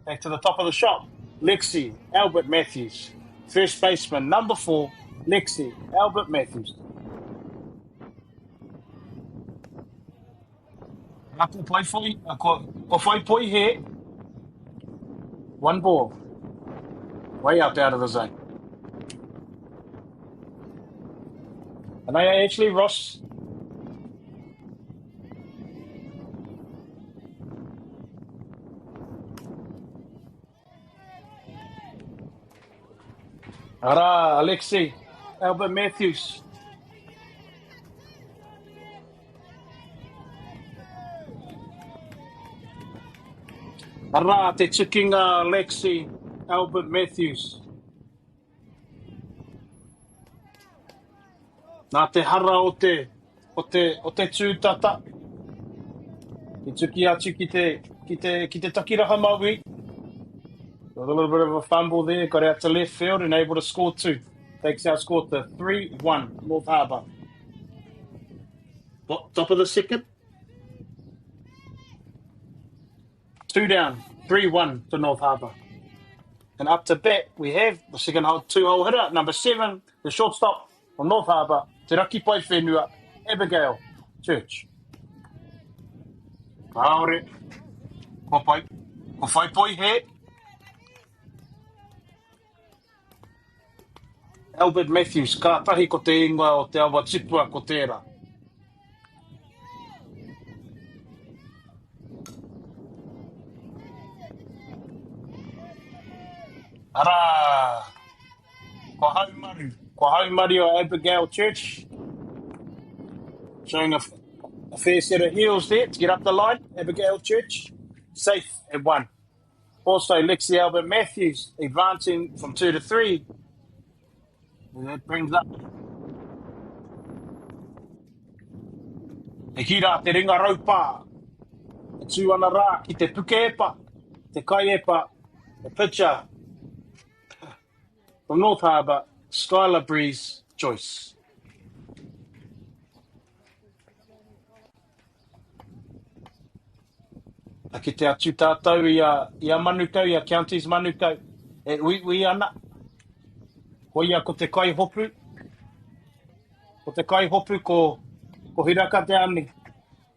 back to the top of the shop, Lexi Albert Matthews. First baseman, number 4, Lexi Albert Matthews. Ako pai foi, ko whai poi here. 1 ball. Way up out of the zone. And they are actually Ross. Ara, Alexi, Albert Matthews. Ara, te tukinga Alexi, Albert Matthews. Nā te hara o te tūtata. Ki tuki atu ki te takiraha MΑORI. A little bit of a fumble there, got out to left field and able to score 2. Takes our score to 3-1, North Harbour. Top of the second. 2 down, 3-1 to North Harbour. And up to bat, we have the second hole, 2-hole hitter, number 7, the shortstop from North Harbour, Te Raki Pai Whenua, Abigail Church. Aore, ko whai poi he. Albert Matthews, ka tahi ko te ingoa o te awa tipua ko tērā. Ara, ko haumari o Abigail Church, showing A fair set of heels there to get up the line. Abigail Church, safe at 1. Also, Lexi Albert Matthews advancing from 2 to 3. And that brings up e hira te ringa raupa. E tū ana rā ki te puke epa, te kai epa, the pitcher from North Harbour, Skylar Breeze Joyce. A ki te atu tātou i a Manukau, i a Counties Manukau. E ui ana. Ko ia ko te kai hopu. Ko te kai hopu ko hiraka te ani.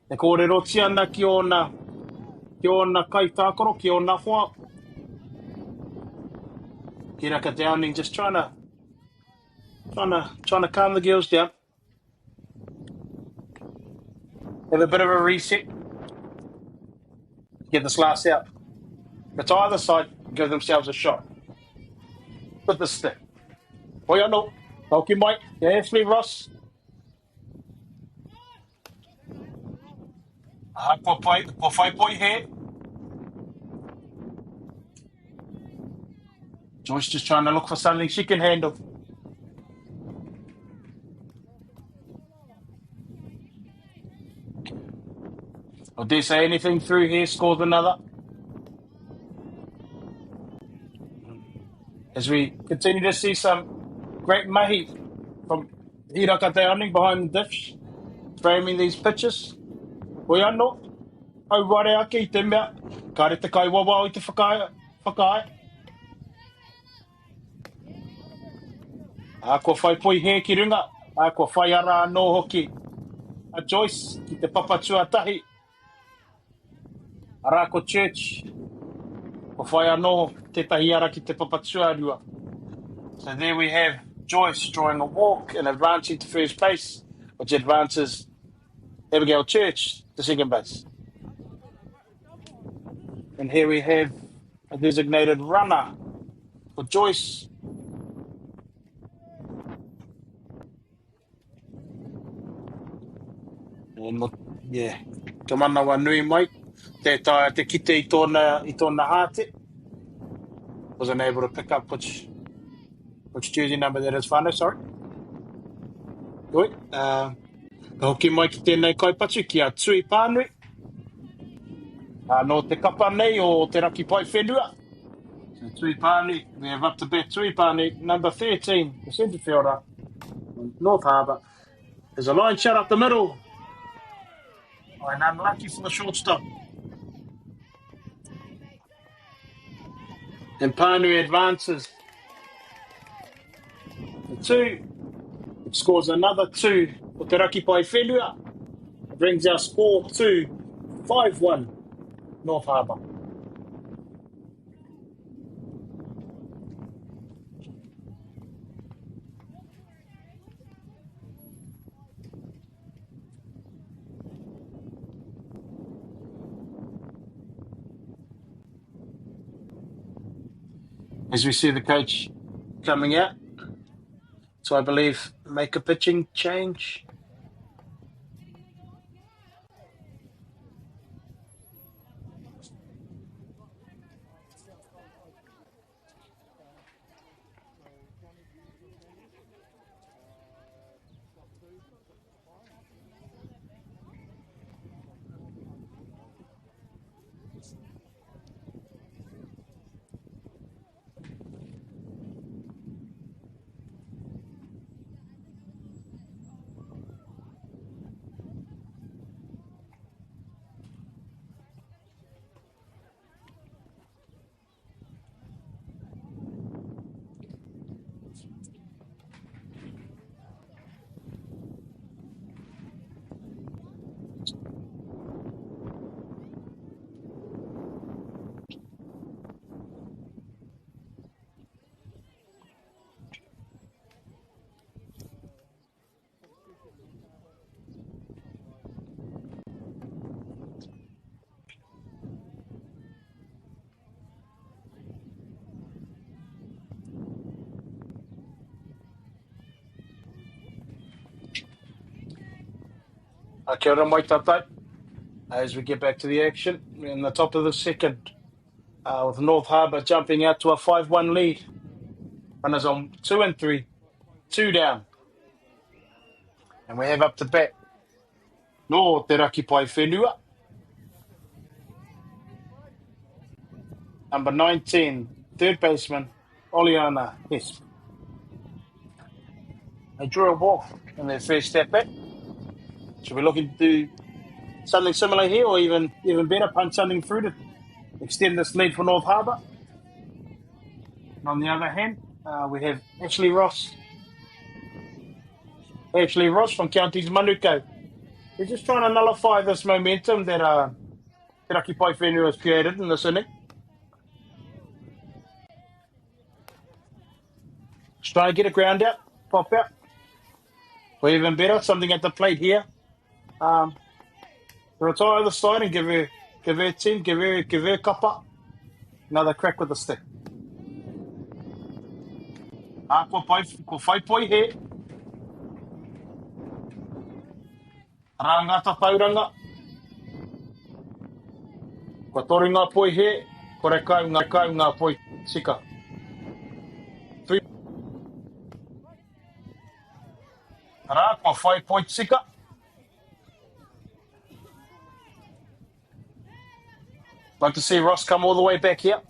E ko re roti ana ki ona kai tākoro, ki ona hoa. Hiraka te ani, just trying to calm the girls down. Have a bit of a reset. Get this last out. But to either side, give themselves a shot. With the stick. Hoi anō. Tauki mai. Te Ashley Ross. Ko whai poi he. Joyce just trying to look for something she can handle. Or dare say anything through here, scores another. As we continue to see some great mahi from Hiraka Te Aning behind the dish, framing these pitches. Hoi anō. Au ware ake I te mea. Ka re te kai wawa I te whakae. Ko whai poi he ki runga. Ko whai ara anō hoki. A Joyce ki te papatua tahi. Ara ko Church. Ko whai anō te tahi ara ki te papatua rua. So there we have Joyce drawing a walk and advancing to first base, which advances Abigail Church to second base. And here we have a designated runner for Joyce. And yeah, ka mana wa nui mai. Te kite I tōna hāte. Wasn't able to pick up which jersey number that is, whānau, sorry. Oi, ka hoki mai ki tēnei kaipatu ki a Tui Pānui. No te kapa nei o te raki pai whenua. So Tui Pānui, we have up to bat Tui Pānui, number 13, the centre fielder, North Harbour. There's a line shot up the middle. And unlucky for the shortstop. And Pānui advances. The 2. It scores another 2 for te raki pai whenua. It brings our score to 5-1 North Harbour. As we see the coach coming out, so I believe make a pitching change. Kia ora mai tātou. As we get back to the action, we're in the top of the second, with North Harbour jumping out to a 5-1 lead. Runners on 2 and 3, 2 down. And we have up to bat. No te raki pai whenua. Number 19, third baseman, Oleana Hesp. They drew a walk in their first step back. Should we looking to do something similar here, or even better, punch something through to extend this lead for North Harbour? And on the other hand, we have Ashley Ross from Counties Manukau. We're just trying to nullify this momentum that Te Raki Pai Whenua has created in this inning. Just trying to get a ground out, pop out. Or even better, something at the plate here. Retire the side and give her team, give her kapa another crack with the stick. Ko whai poi he. Rangata tauranga. Ko tori ngā poi he. Ko rekau ngā poi sika. Ara, ko whai poi sika. Like to see Ross come all the way back here.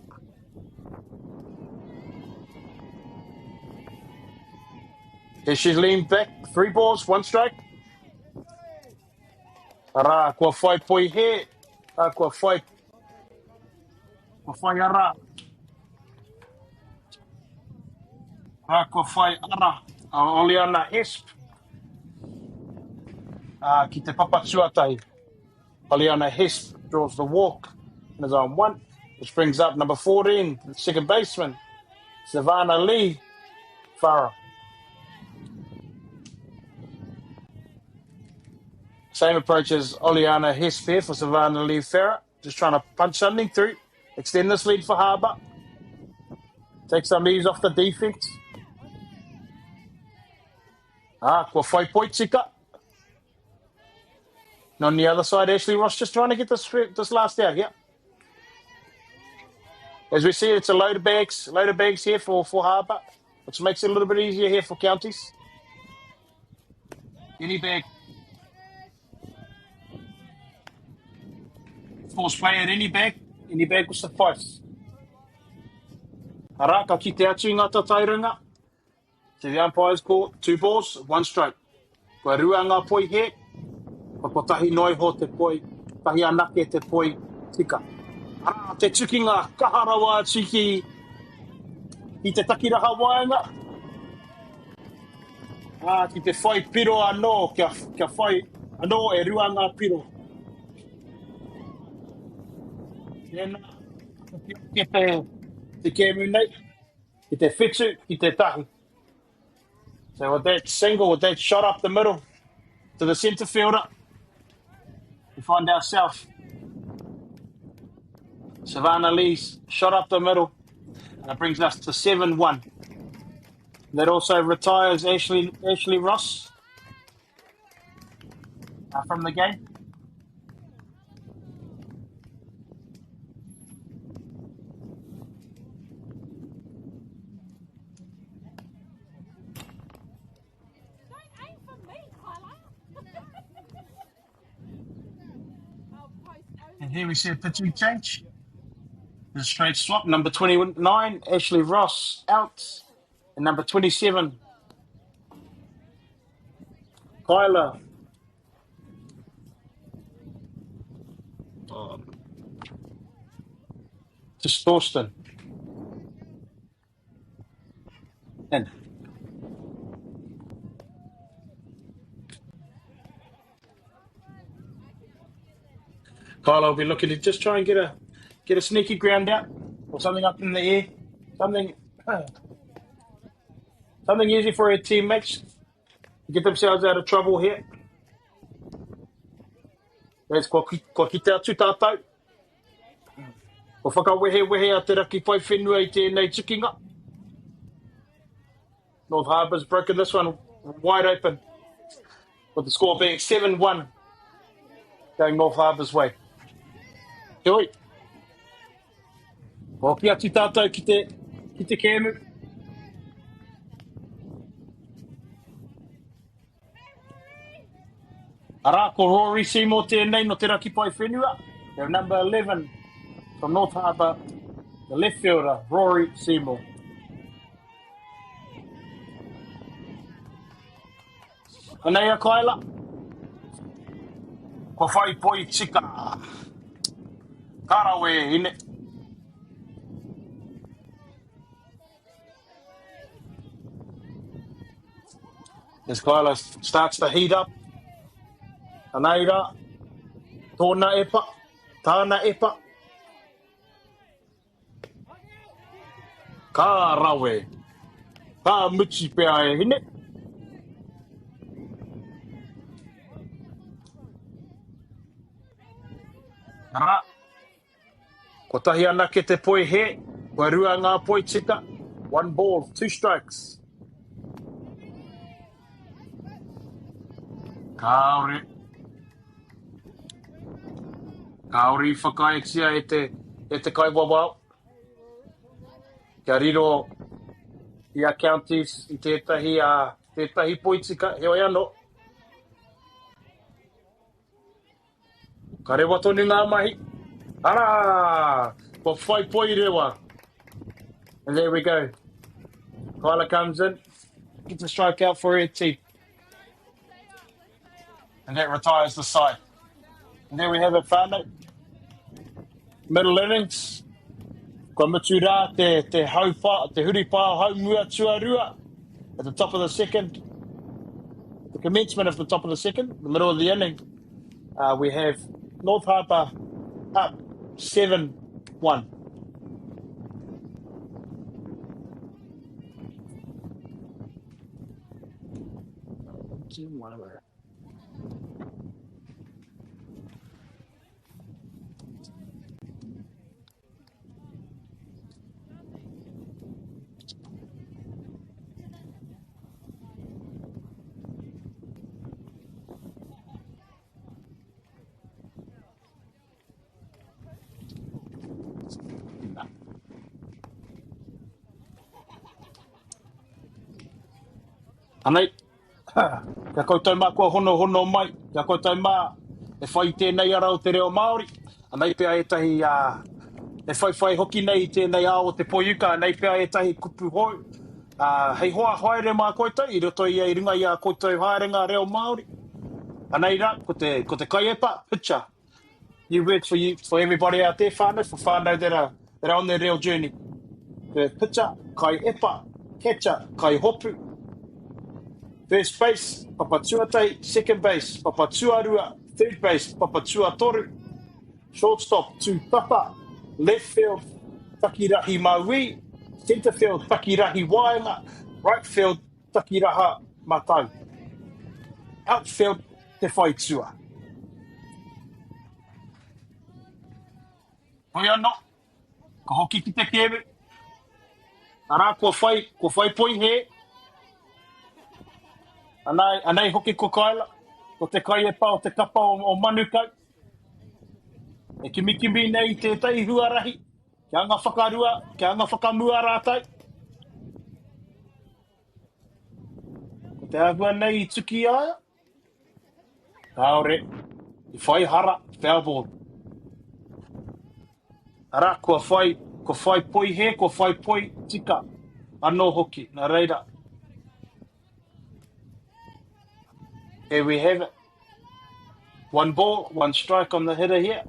Here she's leaned back. 3 balls, 1 strike. Ara, ko whai poi he. Ko whai ara. Ko whai ara. Oleana Hesp. Ki te papatsuatai. Oleana Hesp draws the walk in his own 1, which brings up number 14, the second baseman, Savannah Lee Farah. Same approach as Oleana Hesp here for Savannah Lee Farah. Just trying to punch something through, extend this lead for Harbour, take some ease off the defense. Ko whai poi tika. And on the other side, Ashley Ross just trying to get this last out here. As we see, it's a load of bags here for Harbour, which makes it a little bit easier here for Counties. Any bag. Force play at any bag will suffice. Haraka ki te atu ngā tauranga. So the umpires call 2 balls, 1 strike. Ko rua ngā poi he. Ko tahi noi ho te poi, tahi anake te poi tika. Ara, te tukinga kaharawa chiki i te takiraha waenga. Ki te whai piro anō, kia whai anō e rua ngā piro. Tēnā, ki te kēmu nei, ki te whetū, ki te tahi. So with that single, with that shot up the middle to the centre fielder, we find ourselves Savannah Lee's shot up the middle, and it brings us to 7-1. That also retires Ashley Ross from the game. And here we see a pitching change. The straight swap. Number 29, Ashley Ross out. And number 27, Kyla to Storston. And Kyla will be looking to just try and get a sneaky ground out or something up in the air. Something easy for her teammates to get themselves out of trouble here. There's ko ki te atu tātou. Ko whakawehe a te raki pai whenua I tēnei tukinga. North Harbour's broken this one wide open, with the score being 7-1 going North Harbour's way. Hoi. O ki atu tātou ki te kēmu. Ara, ko Rory Seymour tēnei no te raki pai whenua. They're number 11 from North Harbour, the left fielder, Rory Seymour. Anei a kaila. Ko whai poi tika. Karawe ine. As Kyla starts to heat up. Anei ra. Tōna epa. Tāna epa. Karawe. Ka muchi pea e hine. Ara. Ko tahi ana ke te poi he. Ko rua ngā poi tika. 1 ball, 2 strikes. Kaori. Kaori whakaexia e te kaiwawao. Kia riro i a counties i tētahi poitika heo iano. Ka rewa tonu ngā mahi. Ara! Ko whai poi rewa. And there we go. Kyla comes in. Gets a strikeout for her team. And that retires the side. And there we have it, whānau. Middle innings. Ko mitu rā te huripā haumua tuarua at the top of the second. The commencement of the top of the second, the middle of the inning. We have North Harbour up 7-1. Anei, kia koutou mā kua hono mai, kia koutou mā e whai tēnei ara o te reo Māori. Anei pia e tahi, e whai hoki nei tēnei ao o te poiuka, anei pia e tahi kupu hoi. Hei hoa haere mā koutou, i roto i ringa i a koutou haerenga reo Māori. Anei rā, ko te kaiepa, pitcher. New word for everybody out there, whānau, for whānau that are on their real journey. The pitcher, kaiepa, catcher, kai hopu. First base, papa tuatai. Second base, papa tuarua. Third base, papa tuatoru. Shortstop, tu tapa. Left field, takirahi maui. Centre field, takirahi waenga. Right field, takiraha matau. Outfield, te whai tua. Hoi anō, ka hoki ki te kewe. Arā, ko whai poi he. Anei hoki ko Kyla, ko te kaiepa o te kapa o Manukau. E kimi nei tētai huarahi, kia anga whakarua, kia anga whakamua rātai. Ko te ahua nei I tuki aia. Kaore, I whai hara, foul ball. Arā, ko whai poi he, ko whai poi tika. Anō hoki, nā reira. Here we have it. 1 ball, 1 strike on the hitter here.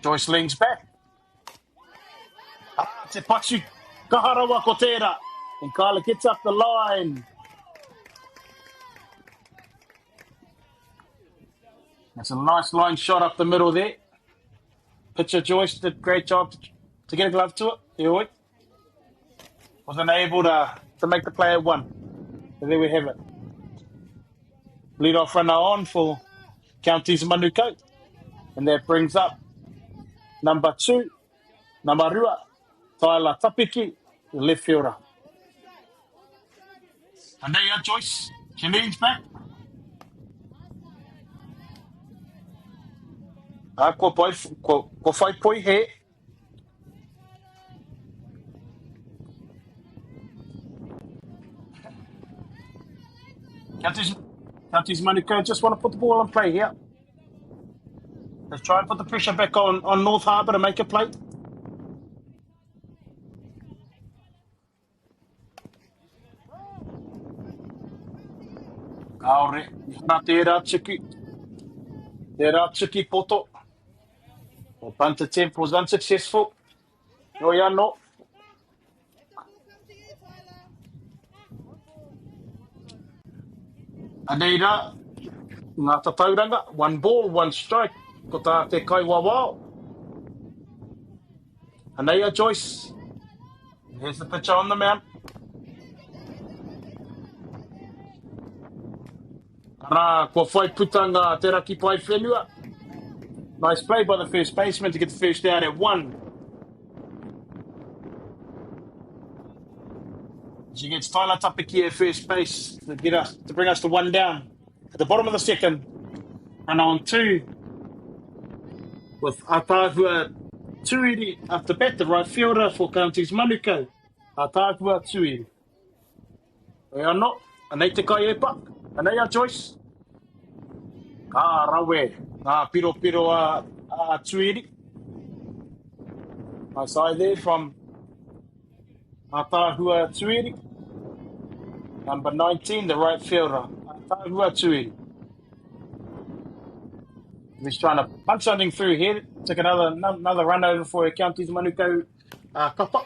Joyce leans back. Te pachu. Kaharawa ko tērā. And Kyla gets up the line. That's a nice line shot up the middle there. Pitcher Joyce did a great job to get a glove to it. Here wasn't able to make the play at 1. So there we have it. Lead-off runner on for Counties Manukau. And that brings up number 2, Namarua, Tyler Tapiki, the left fielder. And there you are, Joyce. She leans back. Ko whai poi he. Counties Manukau just want to put the ball on play here. Let's try and put the pressure back on North Harbour to make a play. Kaore, ihana tērā tuki poto. O punt attempt was unsuccessful. No ya no. Aneira, ngā tatauranga, 1 ball, 1 strike. Ko tā te kai wawao. Aneira Joyce. Here's the pitcher on the mound. Ara, ko whai putanga te raki pai whenua. Nice play by the first baseman to get the first out at 1. She gets Tyler Tapaki at first base to bring us to 1 down. At the bottom of the second, and on 2 with Atahua Tuiri up the bat, the right fielder for Counties Manukau. Atahua Tuiri. We are not. Anei te kai e pa. Anei a Joyce. Ka rawe. Piro Tuiri. Nice eye there from Atahua Tuiri. Number 19, the right fielder. Atahua Tuiri. He's trying to punch something through here. Took another run over for Counties Manukau kapa.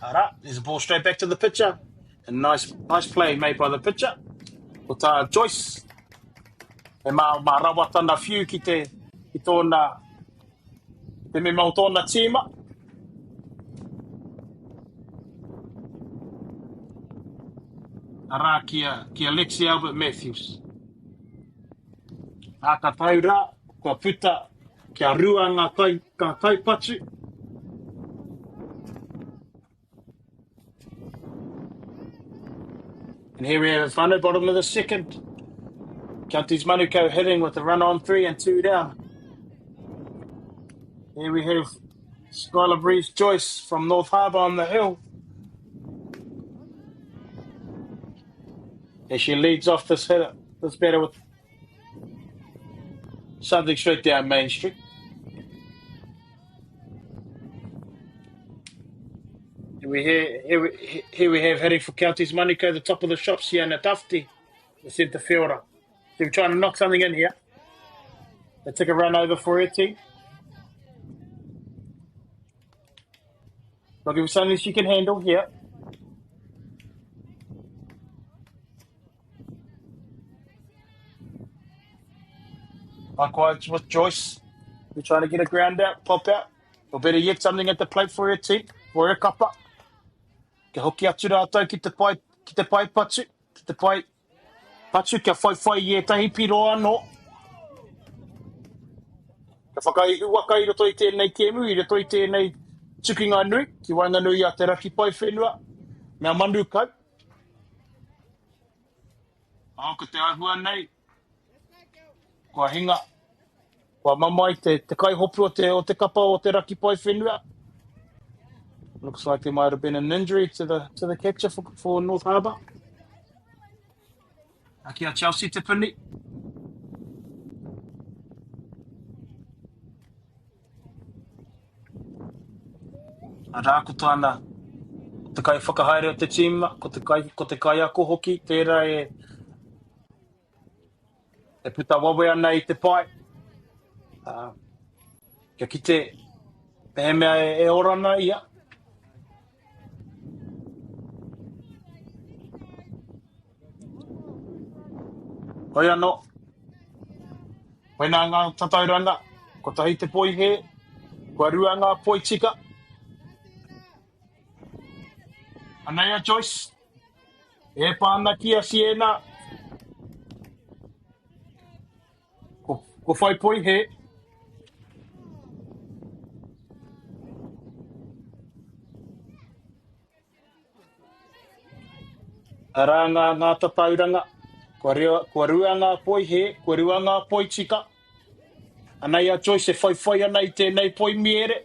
Ara, there's a ball straight back to the pitcher. A nice play made by the pitcher. With Joyce. E mā rawa tana whiu ki tōna me mau tōna tīma. Ara ki Alexi Albert Matthews. Ka taura, kua puta, kia rua ngā kai patu. And here we have Whānau, bottom of the second. Counties Manukau hitting with a run on 3 and 2 down. Here we have Skylar Breeze Joyce from North Harbour on the hill. As she leads off this batter with something straight down Main Street. Here we have heading for Counties Manukau, the top of the shops here, Natafti, the centre fielder. They're trying to knock something in here. They took a run over for her team. Looking for something she can handle here. Likewise with Joyce. We're trying to get a ground out, pop out. Or better yet, something at the plate for her team, for her kapa. Ke hoki atu rātou ki te pai patu. Ki te pai patu, kia whai i e tahi piro anō. Ka whakaihu waka i roto i tēnei kemu, i roto i tēnei tukinga nui, ki Wainganui a te raki pai whenua, mea Manukau. Ko te ahua nei, kua hinga, kua mamai te kai hopu o te kapa o te raki pai whenua. Looks like there might have been an injury to the catcher for North Harbour. Aki a Chelsea te puni. A rā ko tāna, te kai whakahaere o te tīma, ko te kai ako hoki, tērā e puta wawe ana i te pai. Kia ki te he mea e orana ia. Hoi anō. Hoi nā ngā tatauranga, ko tahi te poi he, kua rua ngā poi tika. Anei a Joyce, e pāna ki a Siena. Ko whai poi he. Ara ngā tatauranga, kua rua ngā poi he, kua rua ngā poi tika. Anai a Joyce e whai ana I tēnei poi miere.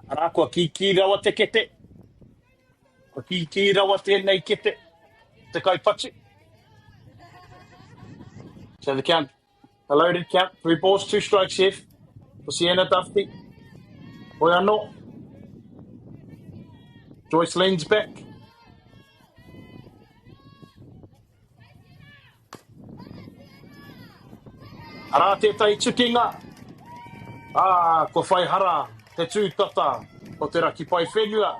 Ara kua ki rawa te kete. Kua ki rawa tēnei kete. Te kai pachi. So the count, a loaded count, 3 balls, 2 strikes here for Sienna Duffy. Oiano. Joyce leans back. Ara tētai tukinga. Ko whai hara, te tūtata, o te raki pai whenua.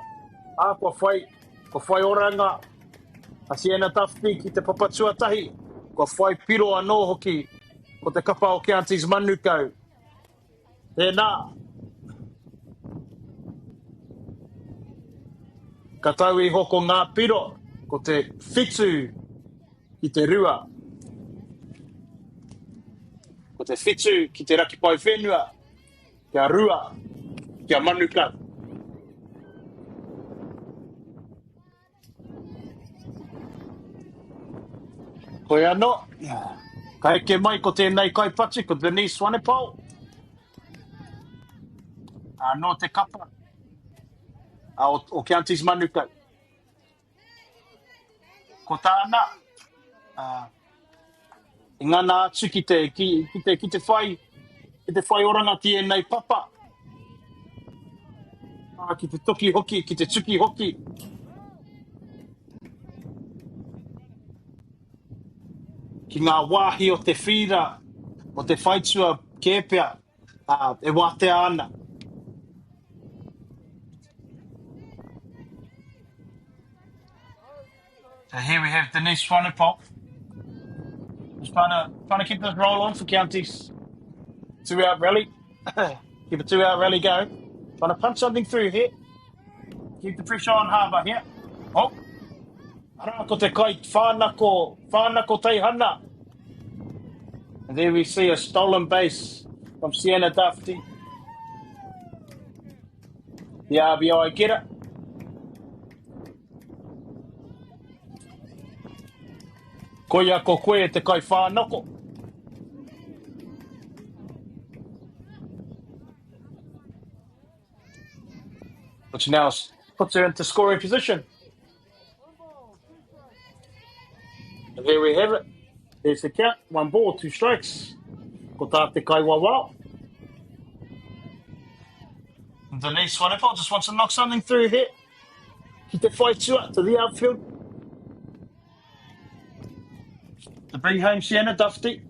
Ko whai oranga, a Sienna Duffy ki te papatua tahi. Ko whai piro anō hoki, ko te kapa o Counties Manukau. Tēnā. Ka tau I hoko ngā piro, ko te whitu ki te rua. Ko te whitu ki te raki pai whenua, kia rua, kia Manukau. Koe anō, ka eke mai ko tēnei kai pachi, ko Denise Wanepau. Anō te kapa, o Counties Manukau. Ko tāna, I ngana atu ki te whai oranga tēnei papa. Ki te toki hoki, ki te tuki hoki. Ki ngā wāhi o te whira, o te whaitua kēpea, e wātea ana. So here we have Denise Wanepau. Just trying to keep this roll on for Counties. 2-out rally. Keep a 2-out rally going. Trying to punch something through here. Keep the pressure on Harbour here. Oh. Ara ko te kai whānako teihana. And there we see a stolen base from Sienna Duffy. The RBI get it. Koia ko koe te kai whānako. Which now puts her into scoring position. And there we have it. There's the count. 1 ball, 2 strikes. Ko tā te kai wawao. Denise Wanepau just wants to knock something through here. Ki te whaitua to the outfield. To bring home Sienna Duffy.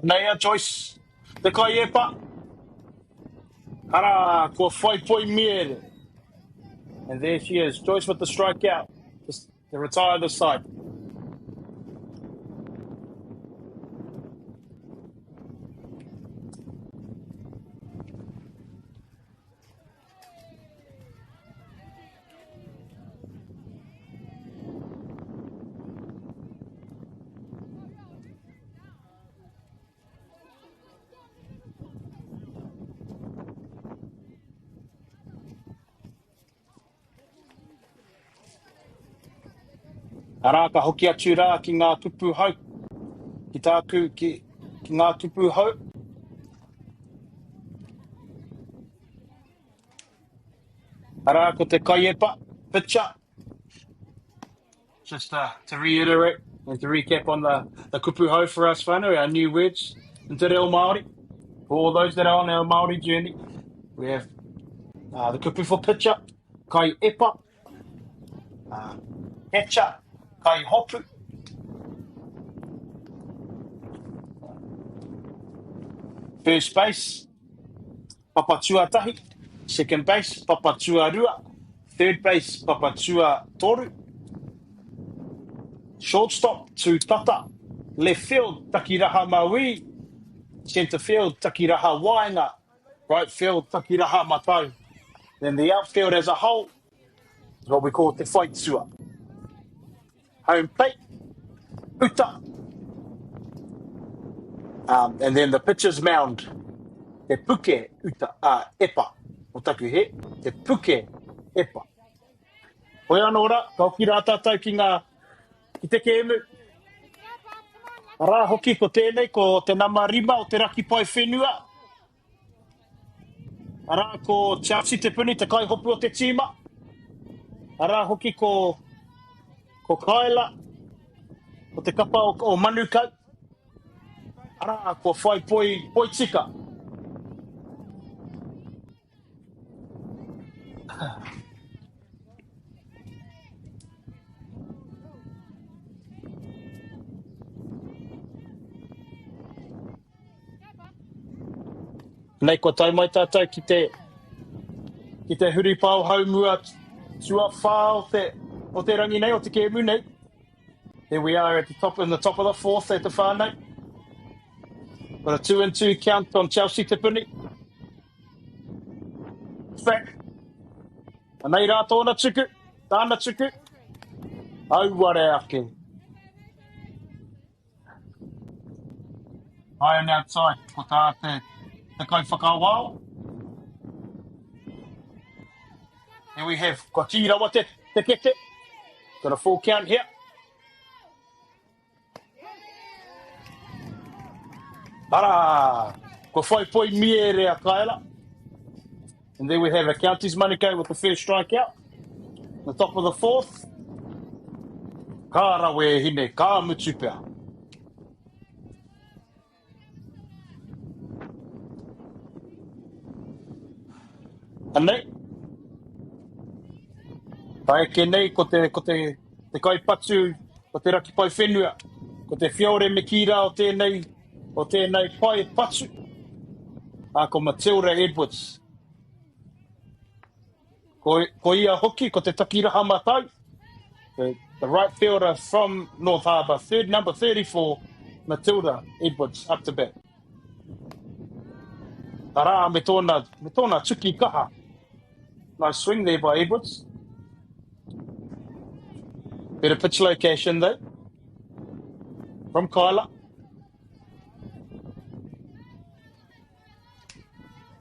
Nea Joyce, te kai epa. Hara, ko whai poi miere. And there she is, Joyce with the strikeout to retire the side. Ara ka hoki atu rā ki ngā tupu hau. Ki tāku ki ngā tupu hau. Ara ko te kaiepa, pitcher. Just to reiterate and to recap on the kupu hau for us whānau, our new words into reo Māori. For all those that are on our Māori journey, we have the kupu for pitcher, kai epa, catcher, kai hopu. First base, papatua tahi. Second base, papatua rua. Third base, papatua toru. Shortstop, tūtata. Left field, Takiraha Maui. Centre field, Takiraha Wainga. Right field, Takiraha Matau. Then the outfield as a whole is what we call Te Whaitsua. Home plate, Uta. And then the pitcher's mound, Te Puke Uta, Epa. O taku he, Te Puke Epa. Hoi anō ora, ka hoki rā tātou ki te kēmu. Rā hoki ko tēnei, ko te nama rima o te raki pai whenua. Rā ko Chelsea te puni, te kai hopu o te tīma. Rā hoki ko Kaila, ko te kapa o Manukau. Rā ko whai poi tika. Nei ko tai mai tātou ki te huri pāo haumua tua whā o te rangi nei, o te kēmu nei. Here we are at the top of the fourth at the whānau. Got a 2-2 count on Chelsea te puni. Back. Nei rā tōna tuku, tāna tuku. Auware ake. Ai on outside, ko tā te kai whakawao. Here we have ko tirawa te kete. Got a full count here. Ara, ko whai poi miere a kaila. And then we have a counties Manukau with the first strikeout. The top of the fourth. Ka rawe hine, ka mutupea. Anei. Tai ke nei ko te kai patu o te raki pai whenua. Ko te whiore me kira o tēnei pai patu. Ko Matilda Edwards. Ko ia hoki, ko te Takiraha Matau. The right fielder from North Harbour, number 34, Matilda Edwards, up to bat. Tara, me tōna tuki kaha. Nice swing there by Edwards. Better pitch location though. From Kyla.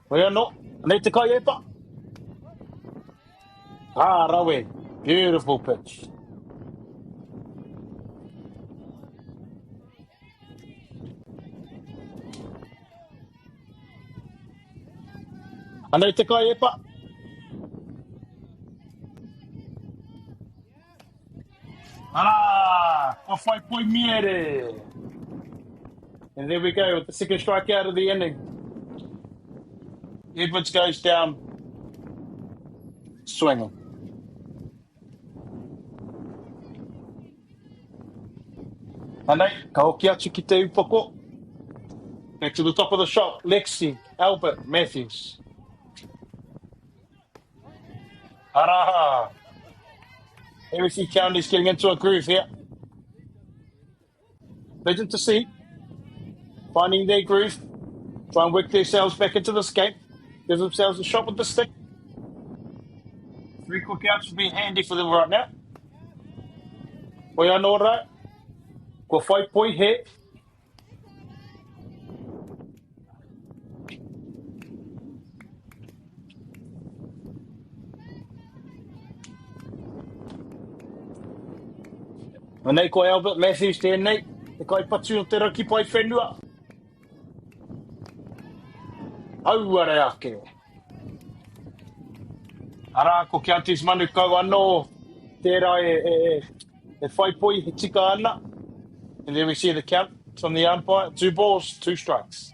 Hoi anō, nei te kai epa. Rawe, beautiful pitch. Anei te kai epa. Ko whai poi miere. And there we go with the second strikeout of the inning. Edwards goes down swinging. Anei, ka hoki atu ki te upoko. Back to the top of the shot, Lexi, Albert, Matthews. Araha. ABC County's getting into a groove here. Legend to see. Finding their groove. Try and work themselves back into this game. Give themselves a shot with the stick. 3 quick outs would be handy for them right now. Hoi anō rā. Ko whai poi he. Anei ko Albert Matthews tēnei. Te kai patu o te raki pai whenua. Auare ake. Ara ko Counties Manukau anō. Tērā e whai poi he tika ana. And there we see the count from the umpire. 2 balls, 2 strikes.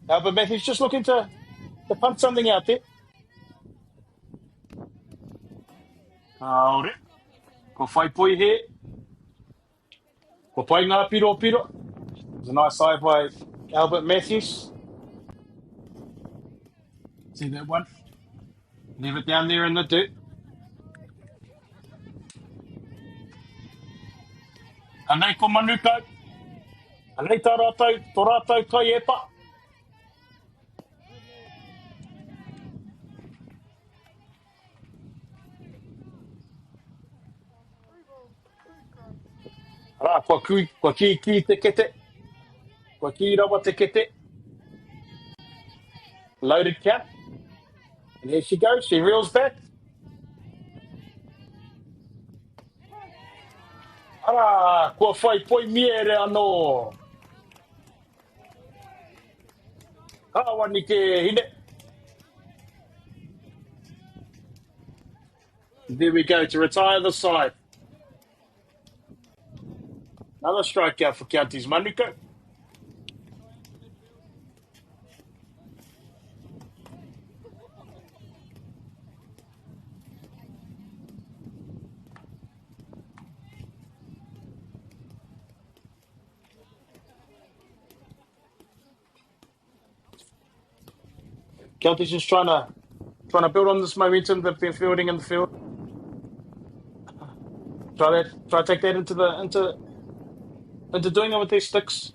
Albert Matthews just looking to punt something out there. Aore. Ko whai poi he. Ko pai ngā piro. It was a nice eye by Albert Matthews. See that one? Leave it down there in the dirt. Anei ko Manukau. Anei tā rātou, tō rātou kai e pa. Rā, kua ki te kete. Kua ki rawa te kete. Loaded count. And here she goes, she reels back. Ara, kua whai poi miere anō. Kawa ni ke hine. There we go, to retire the side. Another strikeout for Counties Manukau. Counties just trying to build on this momentum they've been fielding in the field. Try to take that into doing it with their sticks.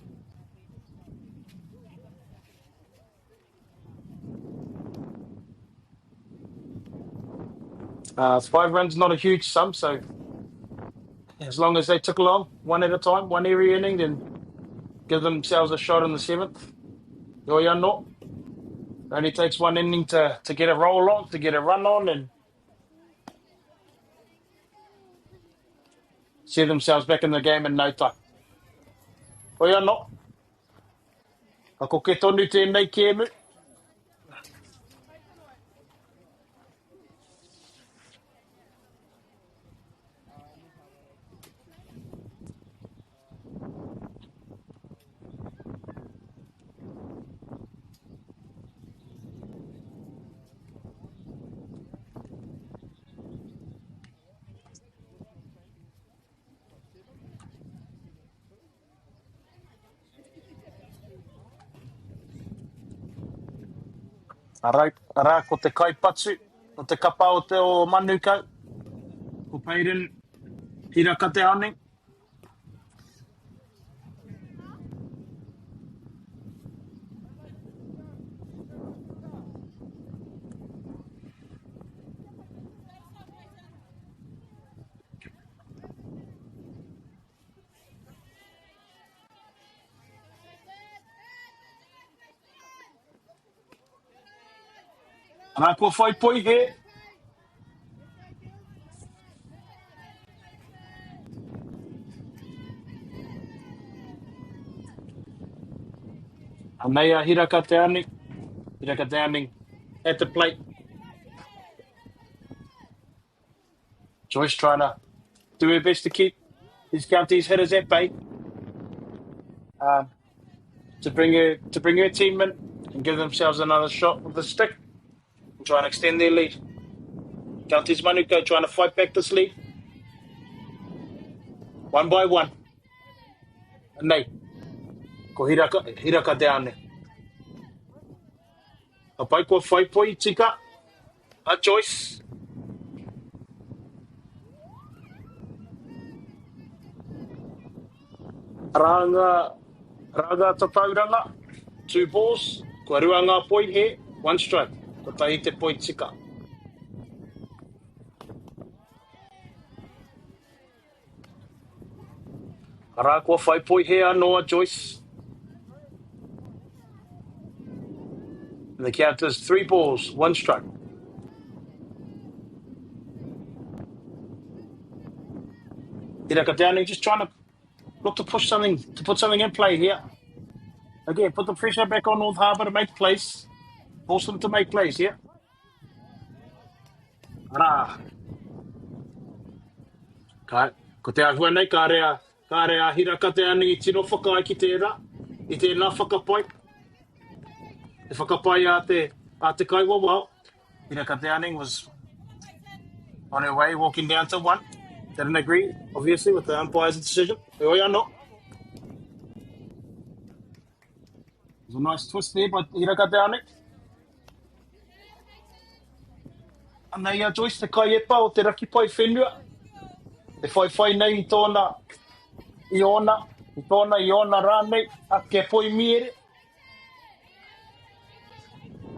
It's 5 runs, not a huge sum, so as long as they tick along one at a time, one every inning, then give themselves a shot in the 7th. Yoya no. It only takes one inning to get a roll on, to get a run on, and see themselves back in the game in no time. Yoya no. Ako ke tonu tēnei ke emu. Ara, ko te kaipatsu, o te kapa o te o Manukau, ko Peyton, hiraka te ane. Ara, ko whai poi he. Anei a hiraka te ane. Hiraka te ane at the plate. Joyce trying to do her best to keep his Counties hitters at bay. To bring her team in and give themselves another shot with the stick and try and extend their lead. Counties Manukau trying to fight back this lead. 1 by 1. Nei, ko hiraka te ane. A pai ko whai poi tika. A Joyce. Ranga tatauranga. 2 balls. Ko ruanga poi he. 1 strike. Ko tahi te poi tika. Ara ko whai poi he anō a Joyce. And the count is 3 balls, 1 strike. Hiraka Downing just trying to look to put something in play here. Again, put the pressure back on North Harbour to make plays. Force them to make plays here. Ara. Ko te ahua nei, ka rea hiraka te ane I tino whakai ki tērā. I tēnā whakapai. Te whakapai a te kaiwawao. Hiraka te ane was on her way, walking down to 1. Didn't agree, obviously, with the umpire's decision. Oia no. There's a nice twist there by Hiraka te ane. Anei a Joyce te kai epa o te raki pai whenua. Te whai nei I tōna I ona rānei, a ke poi miere.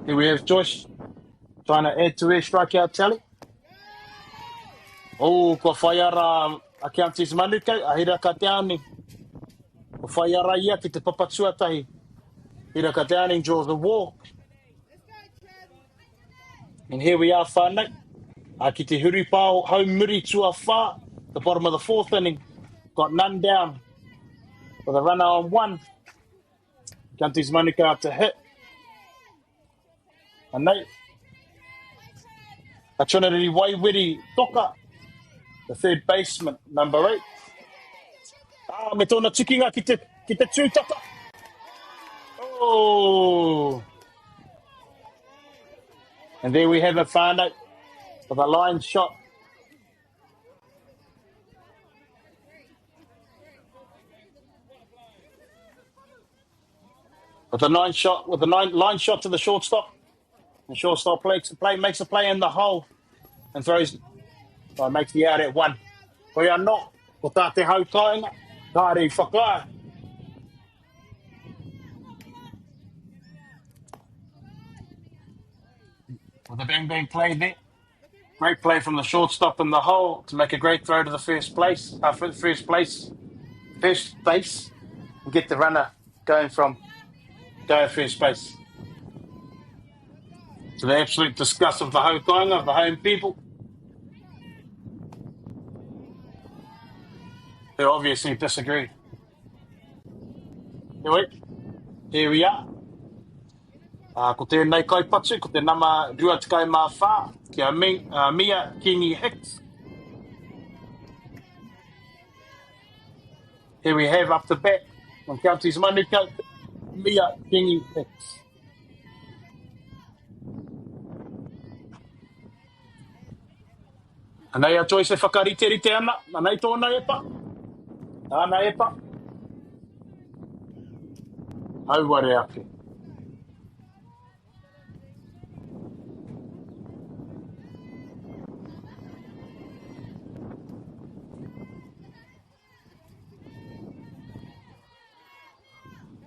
Here we have Joyce trying to add to her strikeout tally. Oh, ko whaiara a Counties Manukau, a hira ka te ane. Ko whaiara ia ki te papatsuatahi. Hira ka te ane draws the walk. And here we are, whānau. Ki te huri pāo, haumuri tua whā. The bottom of the fourth inning. Got none down. With a runner on one. Counties Manukau to hit. And they. A Trinity Waiwiri Toka. The third baseman, number 8. Me tōna tikinga ki te tūtaka. Oh! And there we have a whānau with a line shot. With a line shot to the shortstop. The shortstop makes a play in the hole and throws, makes the out at 1. Koe anō, ko tā te hau kāinga, kāre I whakae. With a bang play there. Great play from the shortstop in the hole to make a great throw to the first base, and get the runner going first base. To the absolute disgust of the haukainga, of the home people, who obviously disagree. Anyway, here we are. Ko tēnei kaipatu, ko te nama rua tikai mā whā, ki a Mia Kingi Hicks. Here we have up the bat from Counties Manukau, Mia Kingi Hicks. Anei a Joyce e whakariterite ana, anei tōna epa. Ana epa. Auware ake.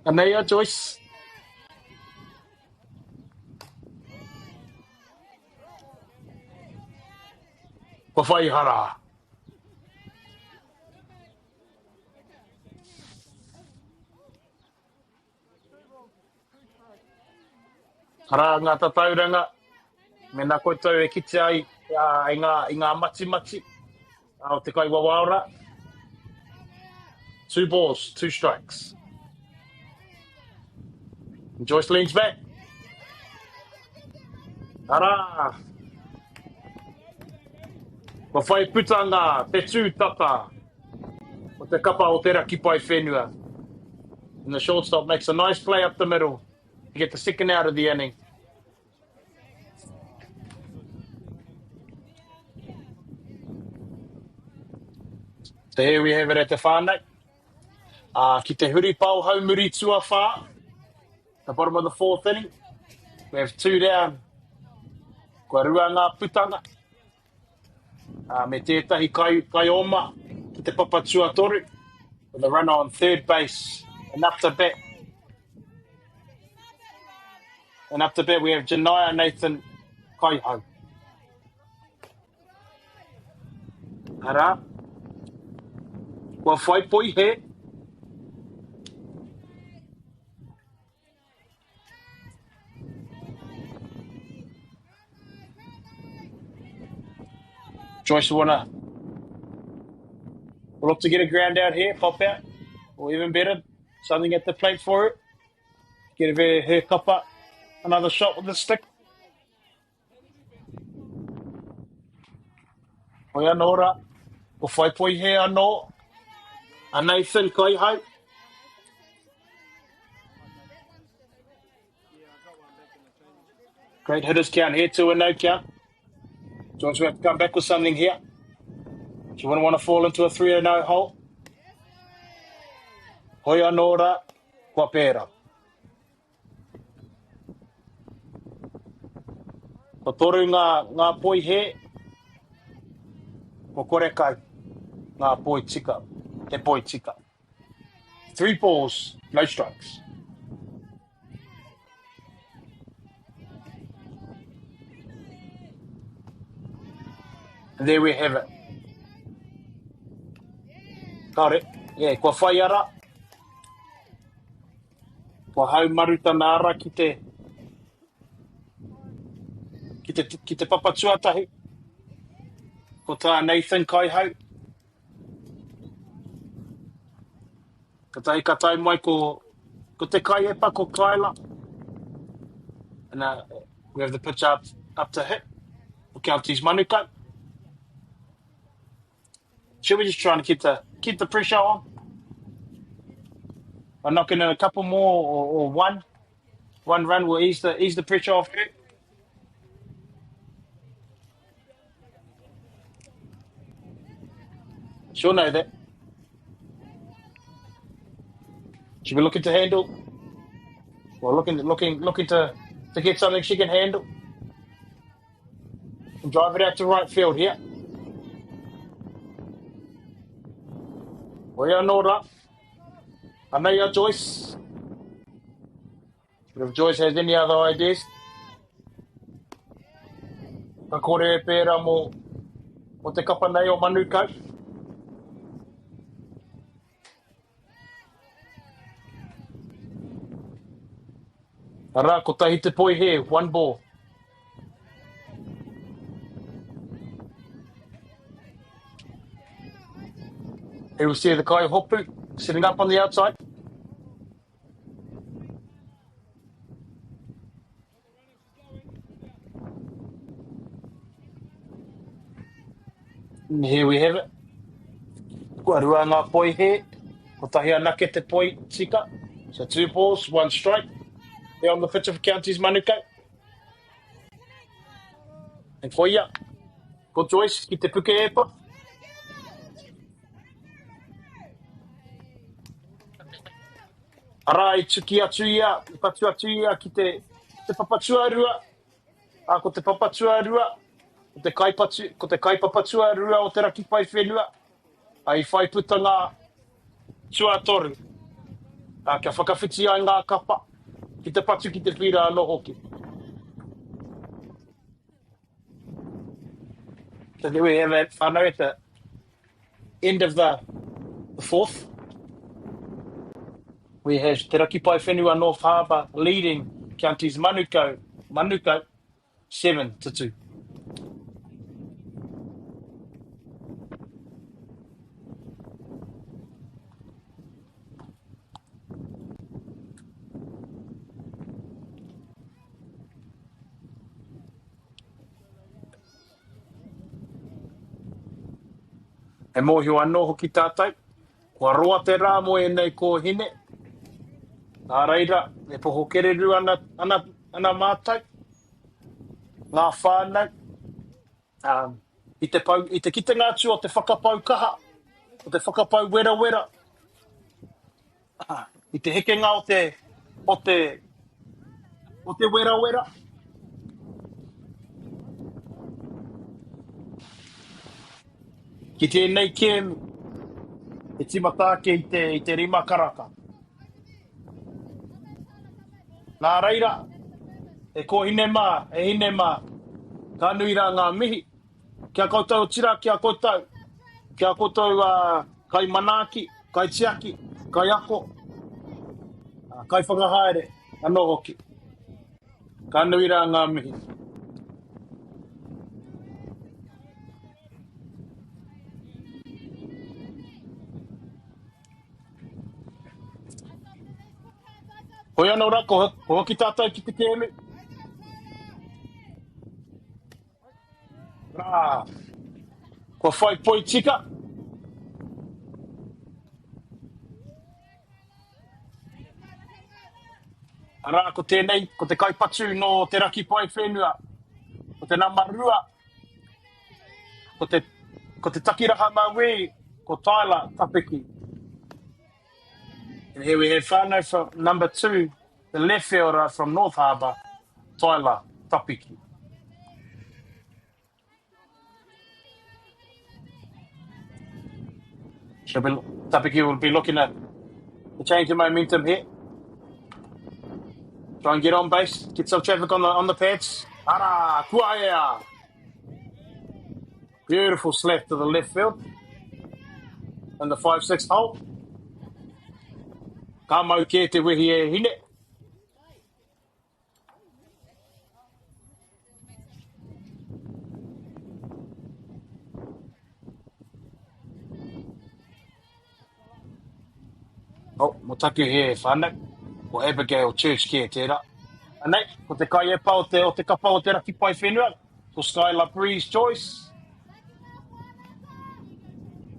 Anei a Joyce. Ko whai hara. Hara ngā tatauranga. Me nā koutou e kite ai i ngā mati. O te kai wawaora. 2 balls, 2 strikes. And Joyce leans back. Hara. Ko whai putanga, te tūtaka. O te kapa o te raki pai whenua. And the shortstop makes a nice play up the middle to get the second out of the inning. So here we have it at the whānau. Ki te huri pau haumuri tua whā. The bottom of the fourth inning. We have 2 down. Kua rua ngā putanga. Me tētahi kai oma ki te papatua toru. With a runner on third base. And up to bat. We have Janaya Nathan Kaihau. Ara. Kua whai poi he. Joyce will look to get a ground out here, pop out, or even better, something at the plate for it. Get her kapa, another shot with the stick. Oi anō rā, ko whai poi he anō, a Nathan Kaihau. Great hitters count here, 2 and no count. Joyce will have to come back with something here. She wouldn't want to fall into a 3-0 hole. Hoi anō rā, kua pēra. Ko toru ngā poi he, ko kore kai, ngā poi tika, te poi tika. 3 balls, no strikes. And there we have it. Got it. Yeah, kua whai ara. Kua hau maruta nā ara ki te papatuatahi. Ko tā Nathan kai hau. Ka tahi ka tai mai ko te kai epa ko Kyla. And we have the pitch up to hit. For Counties Manukau. Should we just trying to keep the pressure on? By knocking in a couple more or one run will ease the pressure off it. She'll know that. She'll be looking to handle. Well, looking to get something she can handle. And drive it out to right field here. Well, yeah, Nora. I know you're Joyce. But if Joyce has any other ideas, ka kore e pēra mo te kapa nei o Manukau. Ara, ko tahi te poi here, 1 ball. Here we see the kai hopu sitting up on the outside. And here we have it. Kua rua ngā poi here. Ko tahi anake te poi tika. So 2 balls, 1 strike. Here on the pitch of Counties Manukau. And for ya, ko Joyce ki te puke epa. Ara I tuki atu ia, I patu atu ia ki te papatua rua. Ko te papatua rua. Ko te kai papatua rua o te raki pai whenua. Ai whai puta ngā tuatoru. Kia whakawhiti ai ngā kapa. Ki te patu ki te whira anō hoki. So there we have it, whānau at the end of the 4th. We have Te Raki Pai Whenua North Harbour leading Counties Manukau 7-2. E mōhio anō hoki tātou. Kua roa te rā mo e nei ko hine. Nā reira, e poho kereru ana mātou. Ngā whānau. I te kitenga atu o te whakapau kaha. O te whakapau wera wera. I te hekenga o te wera wera. Ki tēnei kēmu, e timatake I te rima karaka. Nā reira, e ko hine mā, ka nui rā ngā mihi. Kia koutou tira, kia koutou kai manaki, kai tiaki, kai ako, kai whakahaere, anō hoki. Ka nui rā ngā mihi. Hoi anō rā, ko hoki tātou ki te kēmu. Rā, ko whai poi tika. Rā, ko tēnei, ko te kaipatu no te raki pai whenua. Ko te namarua. Ko te takiraha maui, ko Tyler Tapiki. And here we have whānau from number 2, the left fielder from North Harbour, Tyler Tapiki. Tapiki will be looking at to change the momentum here. Try and get on base, get some traffic on the pads. Ara, kuaea. Beautiful slap to the left field. In the 5-6 hole. Ka mau ke te wehi e hine. Oh, mo taku he whanau. Ko Abigail Church ke tērā. Anei, ko te kai e pao o te kapa o te raki pai whenua. Ko Skylar Breeze Joyce.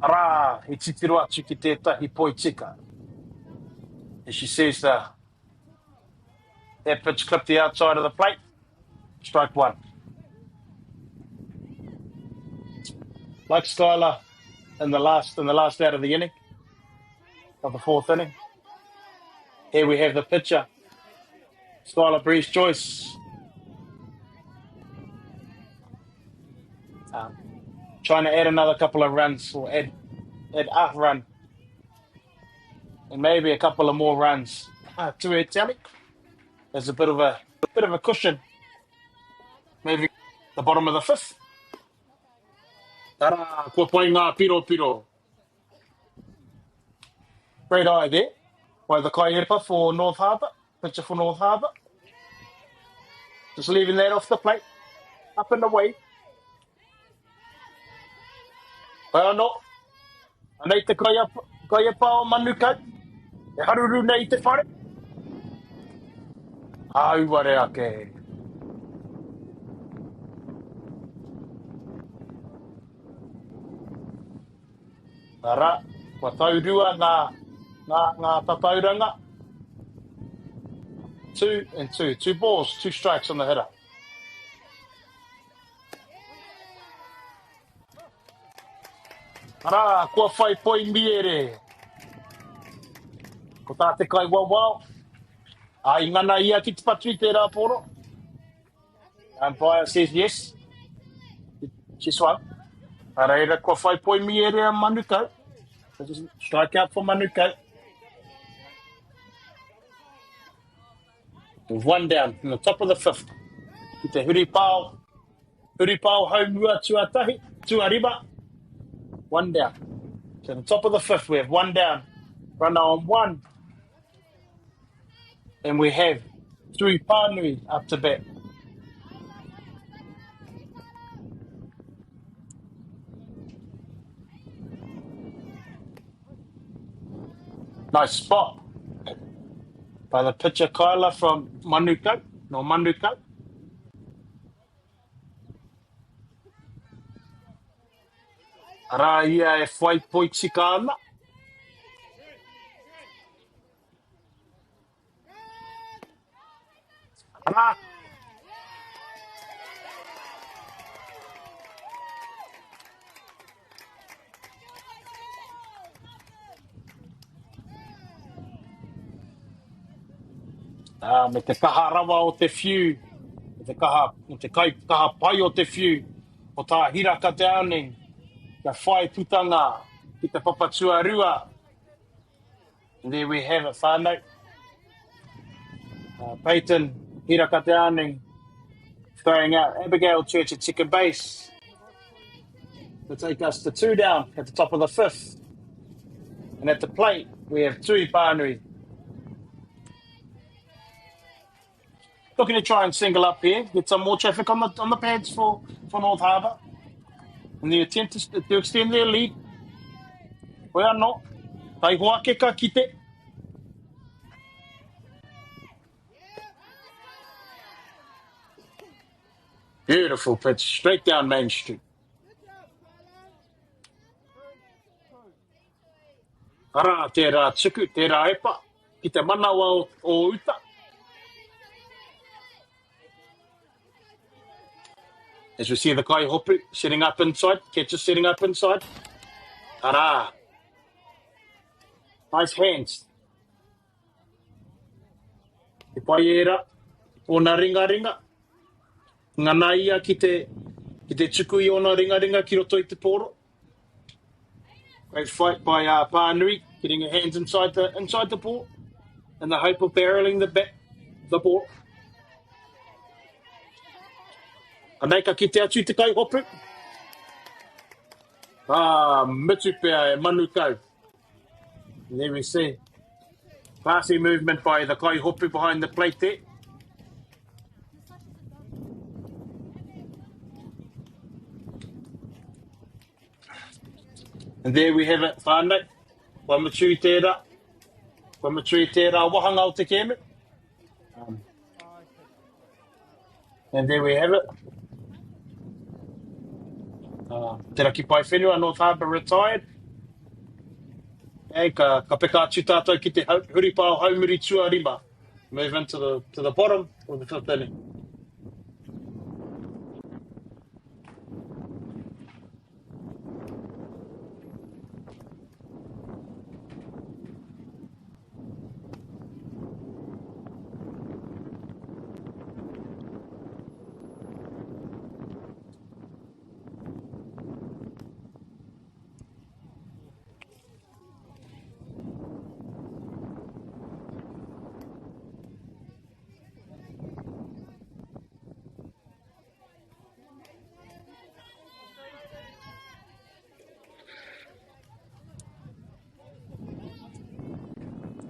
Ara, he titiru atu ki tētahi poi tika. And she says that pitch clipped the outside of the plate. Strike one. Like Skylar in the last out of the inning, of the fourth inning. Here we have the pitcher, Skylar Breeze Joyce. Trying to add another couple of runs, or add a run, and maybe a couple of more runs to her tally. There's a bit of a cushion. Maybe the bottom of the fifth. Tara, kua pai ngā piro. Great eye there by the kaihepa for North Harbour, pitcher for North Harbour. Just leaving that off the plate, up and away. Pai anō, anei te kaihepa o Manukau, e haruru nei te whare. Auare ake. Ara, kua taurua ngā tatauranga. 2 and 2. 2 balls, 2 strikes on the hitter. Ara, kua whai poi miere. Ko tā te kai wawao. Ai ngana ia ki te patu I tērā poro. Umpire says yes. She swung. Areira, kua whai poi miere a Manukau. Strike out for Manukau. With one down in the top of the fifth. Ki te huripao haumua tuatahi, tuariba. One down. To the top of the fifth, we have one down. Runner on one. And we have 3 pānui up to bat. Nice spot by the pitcher Kyla from Manukau. Ara ia e whai poi tika ana. Ara. Me te kaha rawa o te whiu, me te kaha pai o te whiu, o tā hiraka te aning, kia whai putanga, ki te papatua rua. And there we have it, whānau. Peyton, hiraka te aning, throwing out Abigail Church at second base to take us to 2 down at the top of the fifth. And at the plate, we have Tui Pānui. Looking to try and single up here, get some more traffic on the pads for North Harbour. And the attempt is to extend their lead. We are not. Tai hoa ke ka kite. Beautiful pitch, straight down Main Street. Ara, tērā tuku, tērā epa, ki te manawa o uta. As we see the kai hopu setting up inside, catcher setting up inside. Ara. Nice hands. Te pai era, o na ringa. Ngana ia ki te tuku I o na ringa ki roto I te poro. Great fight by Pānui. getting her hands inside the ball, in the hope of barreling the ball. Anei ka kite atu te kai hopu. Mitu pea e Manukau. There we see. Classy movement by the kai hopu behind the plate there. And there we have it, whānau. Wamatui tērā. Wamatui tērā wahanga o te keme. And there we have it. Te raki pai whenua, North Harbour retired. Ka peka atu tātou ki te huripao haumuri tuarima. Move into to the bottom of the fifth inning.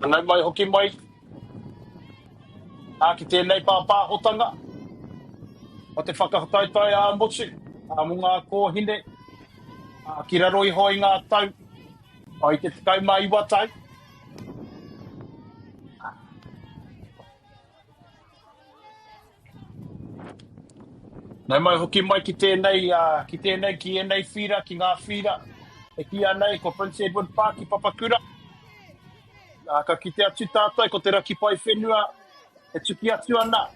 Anei mai hoki mai. Ki tēnei pāpāhotanga. O te whakahotaitai a motu. Mo ngā kōhine. Ki raro I hoi ngā tau. Ai te tekau mai iwa tau. Nei mai hoki mai ki tēnei ki enei whira, ki ngā whira. E ki anei ko Prince Edward Park ki Papakura. Ka kite atu tātai ko te raki pai whenua. E tuki atu ana.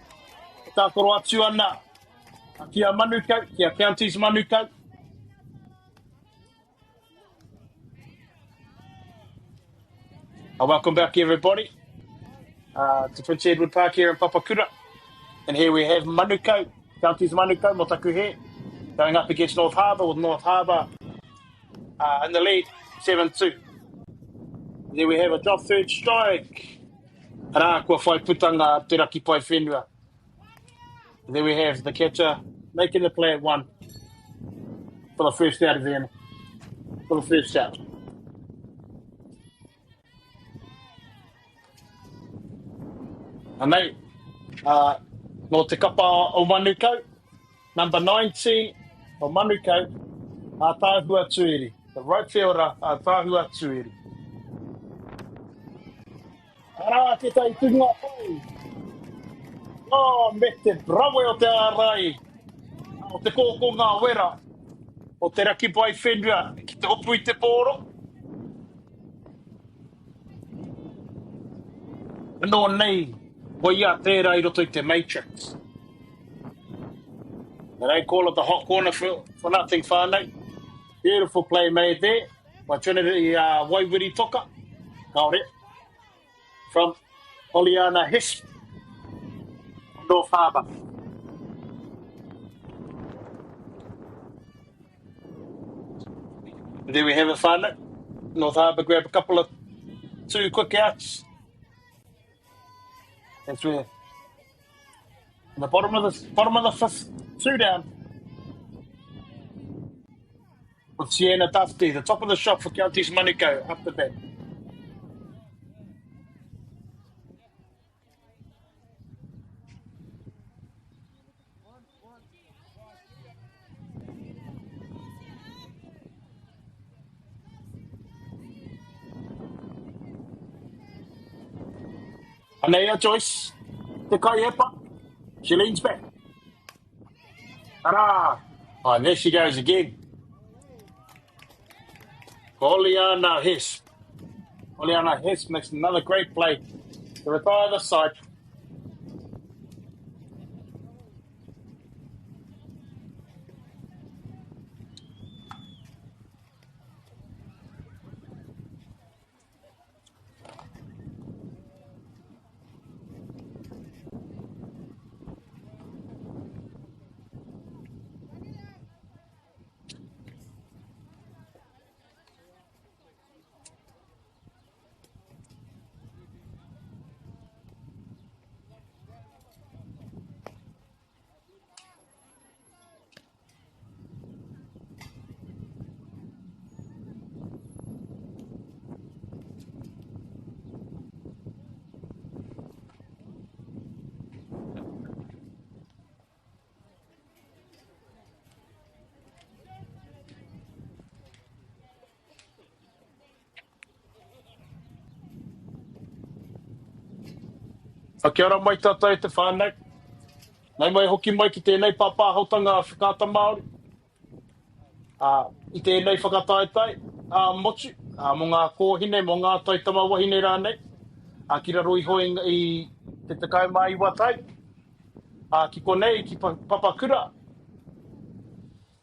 E tākoro atu ana. Ki a Manukau, ki a Counties Manukau. Welcome back everybody to Prince Edward Park here in Papakura. And here we have Manukau, Counties Manukau, Motaku he, going up against North Harbour with North Harbour in the lead, 7-2. There we have a drop third strike. Rā kua whai putanga te raki pai whenua. There we have the catcher making the play at 1 for the first out of the inning. For the first out. Anei, no te kapa o Manukau, number 19 o Manukau, a Tāhua Tuiri. The right fielder, a Tāhua Tuiri. Arā, te tai tunga pai. Me te brawe o te ārai. O te kōko ngā wera. O te raki pai whenua. Ki te hopu I te pōro. Nō nei, wai ia tērā I roto I te Matrix. They call it the hot corner for nothing whānau. Beautiful play made there by Trinity Waiwiri Toka. Kaore. From Oliana Hess, North Harbour. There we have it, whānau. North Harbour grab a couple of 2 quick outs. That's where the bottom of the fifth, 2 down. With Sienna Dufty, the top of the shop for Counties Manukau, up the bat. Anea Joyce, te kai hepa. She leans back. Hurrah! And there she goes again. Oliana Hess. Oliana Hess makes another great play to retire the side. Kia ora mai tātou te whānau. Nei mai hoki mai ki tēnei pāpāhautanga whakata Māori. I tēnei whakataetai, motu, mo ngā kōhine, mo ngā taitama wahine rānei. Ki raro I hoi I te tekau mai watai. Ki konei, ki Papakura.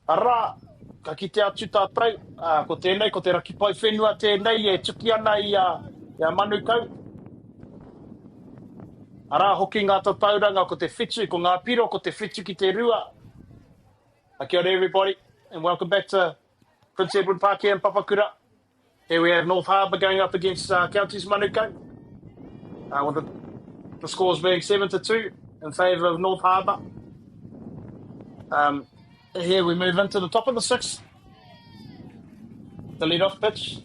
Arā, ka ki te atu tātou, ko tēnei, ko te raki pai whenua tēnei, e tuki ana I Manukau. Arā, hoki ngā tatauranga ko te whitu, ko ngā piro, ko te whitu ki te rua. Kia ora everybody, and welcome back to Prince Edward Park here in Papakura. Here we have North Harbour going up against Counties Manukau. With the scores being 7-2 in favour of North Harbour. Here we move into the top of the sixth. The lead-off pitch.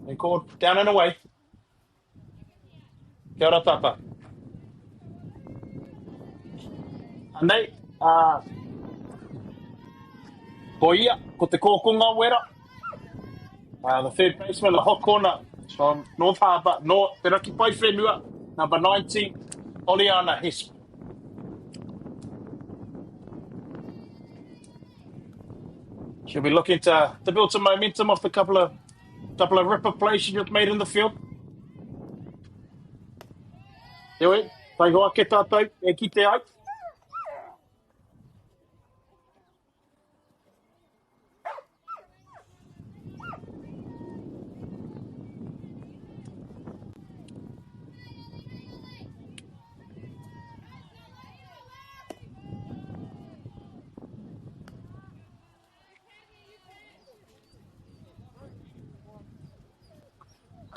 And called down and away. Kia ora tata. Anei, ko ia, ko te kōkunga wera. The third baseman, the hot corner from North Harbour, te raki pai whenua, number 19, Oliana Hesp. She'll be looking to build some momentum off the couple of ripper plays she just made in the field. Ewe, tai hoa ke tātou, e ki te ai.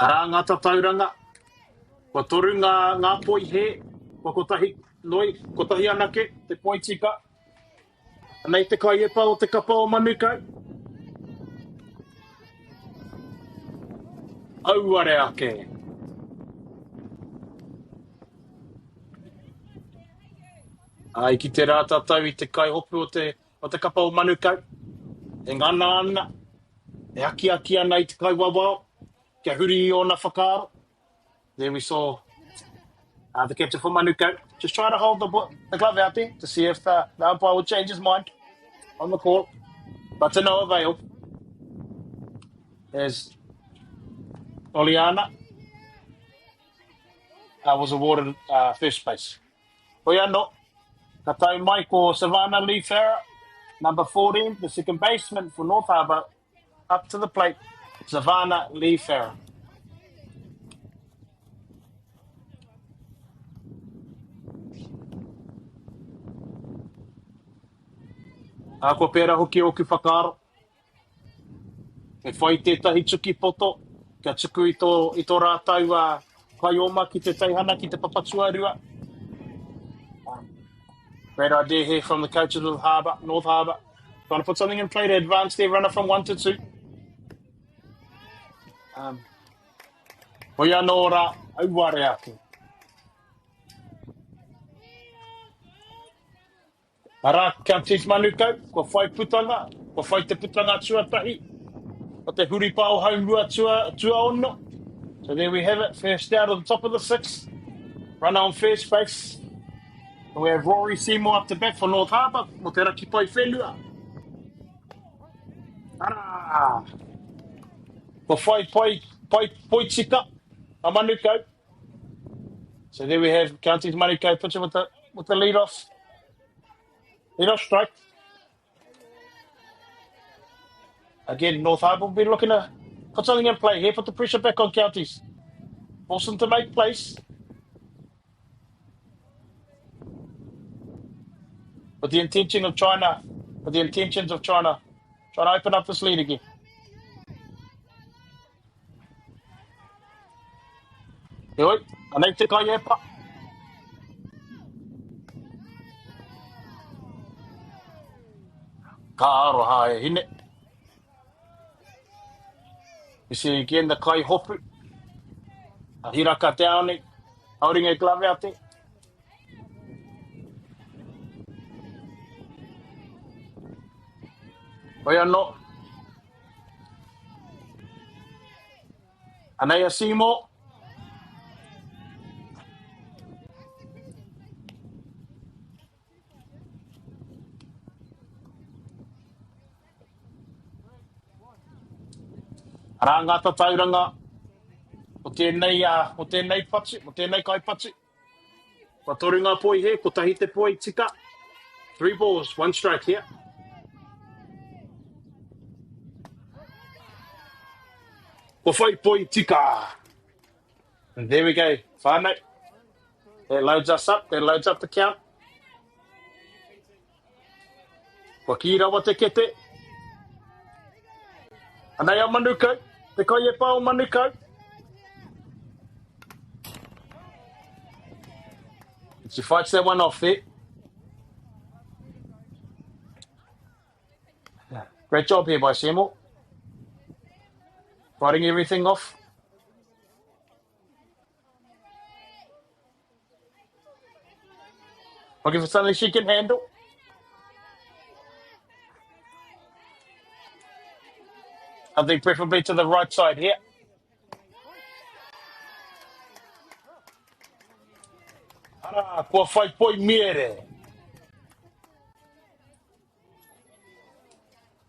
Arā ngā tatauranga, ko toru ngā poi he, ko kotahi noi, kotahi anake, te poi tika. Nei te kai epa o te kapa o Manukau. Auare ake. Ai ki te rā tātou I te kai hopu o te kapa o Manukau. E ngana ana, e aki ana I te kai wawao. Kia huri I ona whakaaro. There we saw the captain for Manukau just trying to hold the glove out there to see if the umpire would change his mind on the call. But to no avail. There's Oliana. Was awarded first base. Oia no. Ka tau mai ko Savannah Lee Farrer, number 14, the second baseman for North Harbour, up to the plate. Savannah Lee Farrer. Ko pēra hoki o ki whakaaro. E whai tētahi tuki poto, kia tuku I tō rātau kai oma ki te teihana, ki te papatua rua. Great idea here from the coaches of North Harbour. Trying to put something in play to advance their runner from 1 to 2. Oia no ora, auare ake. Ara, Counties Manukau, ko whai putanga, ko whai te putanga tuatahi. O te huri pao haurua tua ono. So there we have it, first out of the top of the sixth. Runner on first base. We have Rory Seymour up to bat for North Harbour. Mo te raki pai whenua. Ara! Ko whai pai tika a Manukau. So there we have Counties Manukau pitching with the lead-off strike. Again, North Harbour will be looking to put something in play here, put the pressure back on Counties. Force them to make plays. With the intentions of trying to open up this lead again. Oi, anei te kai epa. Ka aro hae hine. You see again the kai hopu. A hiraka te aone, holding a glove out there. Oia no. Anei a Seymour. Ara ngā tatauranga o tēnei pachi, o tēnei kai pachi. Ka toru ngā poi he, ko tahi te poi tika. 3 balls, 1 strike here. Ko whai poi tika. And there we go, whānau. That loads us up, that loads up the count. Ko ki rawa te kete. Anei a Manukau, te kai e pā o Manukau. She fights that one off there. Great job here by Seymour. Fighting everything off. Looking for something she can handle. I think preferably to the right side here. Ara, kua whai poi mere.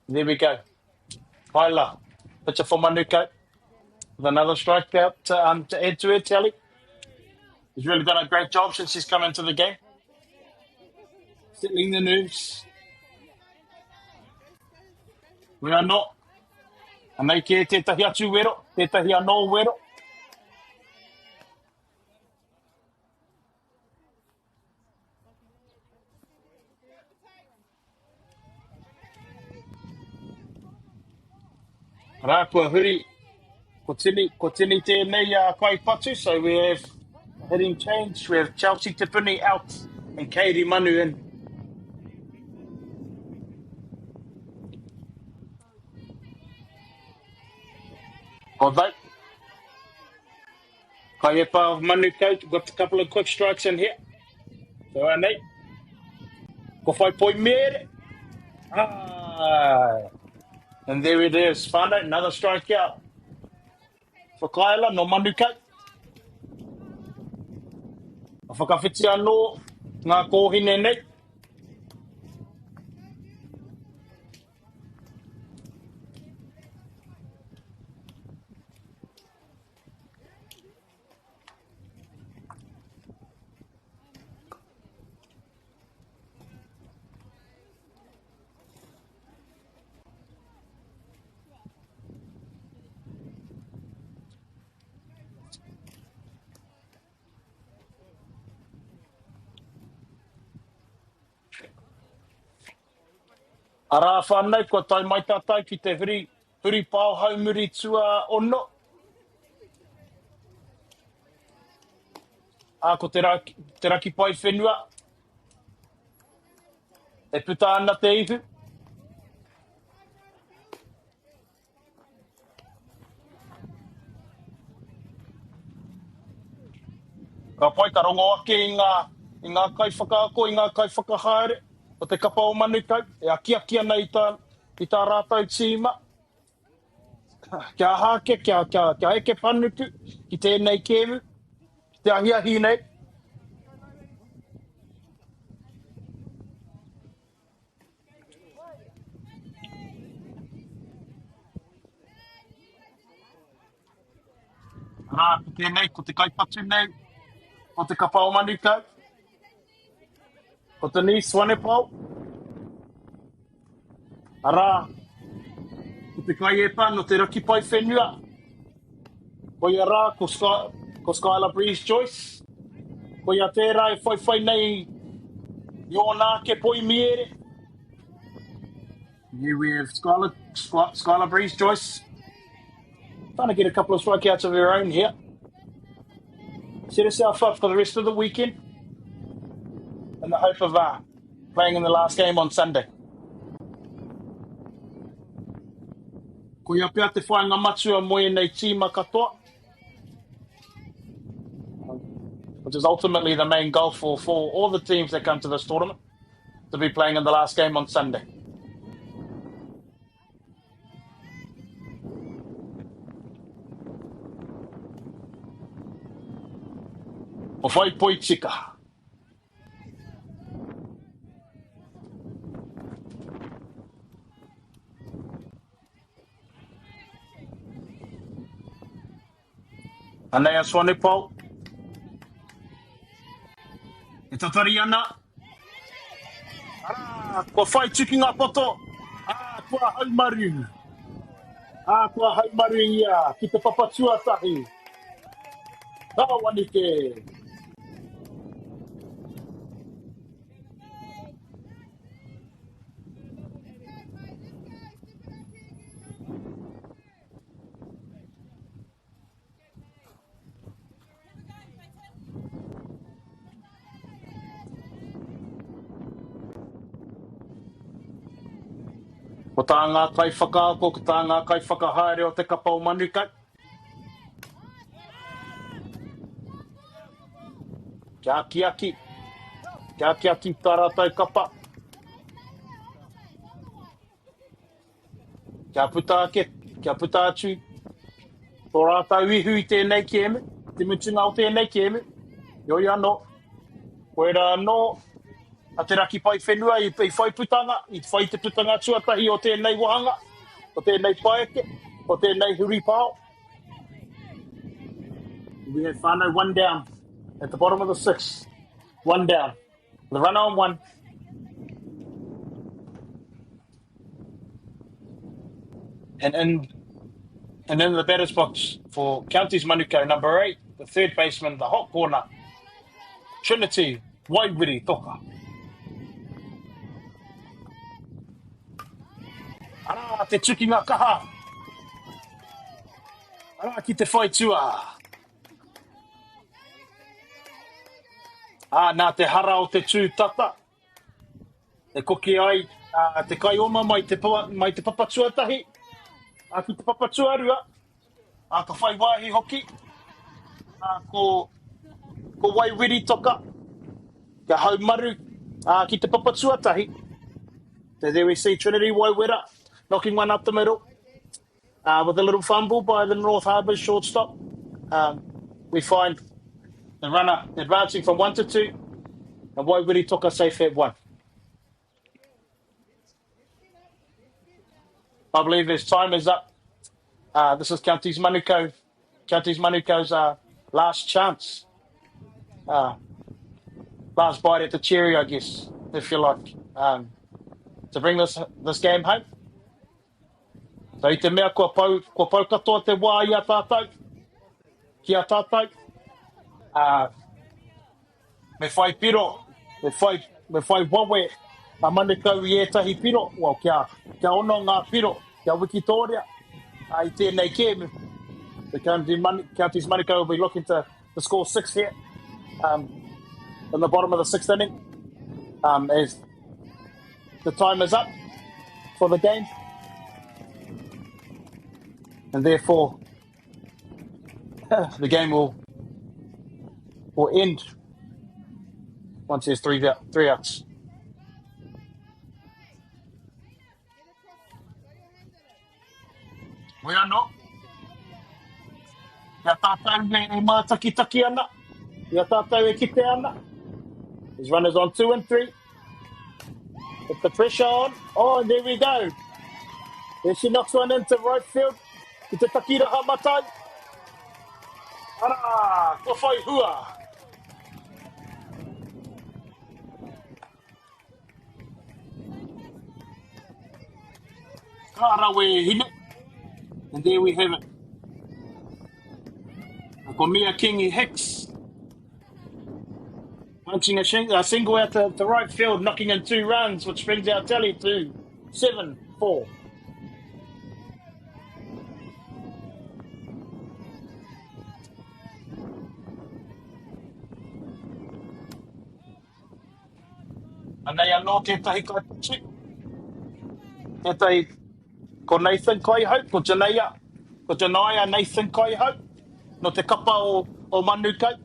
There we go. Kaila. Pitcher for Manukau. With another strikeout to add to her tally. He's really done a great job since he's come into the game. Settling the nerves. We are not. Anei ke tētahi atu wero, tētahi anō wero. Rā kua huri, ko tini tēnei kai patu, so we have hitting change. We have Chelsea Tipuni out and Katie Manu in. Ko vote. Kai e pā of Manukau, got a couple of quick strikes in here. So anei, ko whai poi mere. Ah. And there it is, whānau, another strikeout for Kaila no Manukau. A whakawhiti anō ngā kōhine nei. Ara whānau, kua tai mai tātai ki te huri pāo haumuri tua ono. Ko te raki pai whenua. E puta ana te ihu. Ka pai ka rongo ake i ngā kai whakaako, i ngā kai whakahaere. O te kapa o Manukau, e aki ana i tā rātau tīma. Kia hāke, kia eke panuku, ki tēnei kēmu, ki te ahiahi nei. Rā, ko tēnei, ko te kaipatu nei, ko te kapa o Manukau, ko te ni Swanepau. Arā, ko te kai e pā no te raki pai whenua. Ko ia rā, ko Skylar Breeze Joyce. Ko ia tērā e whai nei i o nā ke poi miere. Here we have Skylar Breeze Joyce. Trying to get a couple of strikeouts of her own here. Set herself up for the rest of the weekend. In the hope of playing in the last game on Sunday. Ko ia pia te whainga matua moe nei tīma katoa. Which is ultimately the main goal for all the teams that come to this tournament. To be playing in the last game on Sunday. O whai poi tika. Anei a Swane Pau. E tatari ana. Kua whai tuki ngā poto. Kua haumaru. Kua haumaru ia. Ki te papatua tahi. Tāwanike. Ko tā ngā kai whakaako, ko tā ngā kai whakahaere o te kapa o Manukau. Kia ki aki. Kia ki aki tā rātou kapa. Kia puta ake, kia puta atu. Tō rātou ihu I tēnei ki eme. Te mutunga o tēnei ki eme. Ioi anō. Koe rā anō. A te raki pai whenua I whai putanga, I whai te putanga tuatahi o tēnei wahanga, o tēnei paeke, o tēnei huri pāo. We have whānau 1 down at the bottom of the 6th. 1 down. The runner on 1. And in the batter's box for Counties Manukau, number 8, the third baseman, the hot corner, Trinity Waiwiri Toka. Ara, te tuki ngā kaha. Ara, ki te whai tua. Nā te hara o te tūtata. E koki ai, te kai oma mai te papatua tahi. Ki te papatua rua. Ka whai wāhi hoki. Ko Waiwiri Toka. Ka haumaru. Ki te papatua tahi. So there we see Trinity Waiwira knocking one up the middle with a little fumble by the North Harbour shortstop. We find the runner advancing from 1 to 2, and Waiwiri Toka safe at 1. I believe his time is up. This is Counties Manukau. Counties Manukau's last chance. Last bite at the cherry, I guess, if you like, to bring this game home. So I te mea kua pau katoa te wā I a tātou, ki a tātou. Me whai piro, me whai wawe, a Manukau I etahi piro, well, kia ono ngā piro, kia Wikitoria, I tēnei ke. The Counties Manukau will be looking to score 6 here in the bottom of the 6th inning, as the time is up for the game. And therefore, the game will end once there's three outs. We are not. Ia tātou e mātaki ana. Ia tātou e kite ana. His runners on 2 and 3. Put the pressure on. Oh, and there we go. There she knocks one into right field. Ki te takira hamatai. Ara, ko whai hua. Karawe hine. And there we have it. Ko Mia Kingi Hicks. Punching a single out to right field, knocking in 2 runs, which brings our tally to 7-4. Anei anō tētahi kai tū. Tētahi ko Nathan Kaihau, ko Janaya Nathan Kaihau, no te kapa o Manukau.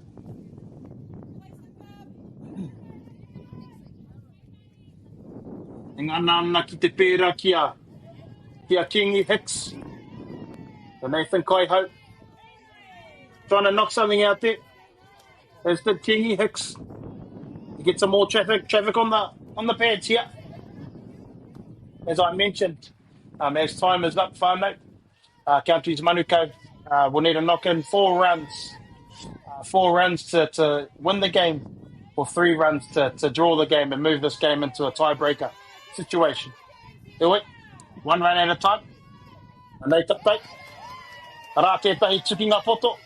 E ngana ana ki te pēra ki a Kingi Hicks. So Nathan Kaihau trying to knock something out there. As did Kingi Hicks. You get some more traffic on the pads here. As I mentioned, as time is up, whānau, Counties Manukau We'll need to knock in 4 runs. 4 runs to win the game, or 3 runs to draw the game and move this game into a tiebreaker situation. Do it. 1 run at a time. Anei tatai. Rā tētahi tukinga poto.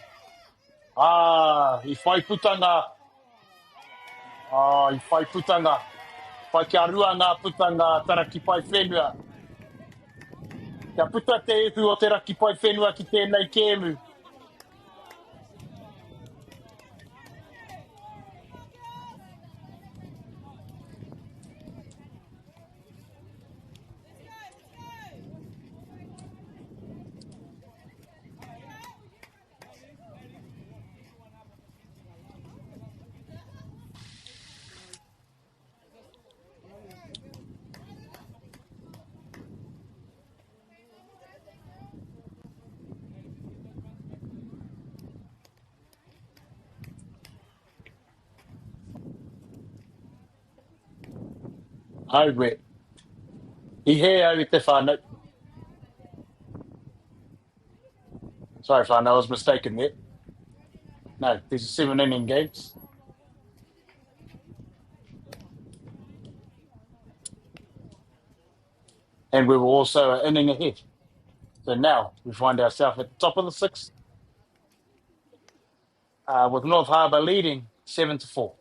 I whai putanga. I whai putanga. Whai kia rua ngā putanga taraki pai whenua. Kia puta te ehu o te raki pai whenua ki tēnei kēmu. Ai we. I he au I te whānau. Sorry, whānau, I was mistaken there. No, these are 7 inning games. And we were also an inning ahead. So now we find ourselves at the top of the 6th, with North Harbour leading 7-4.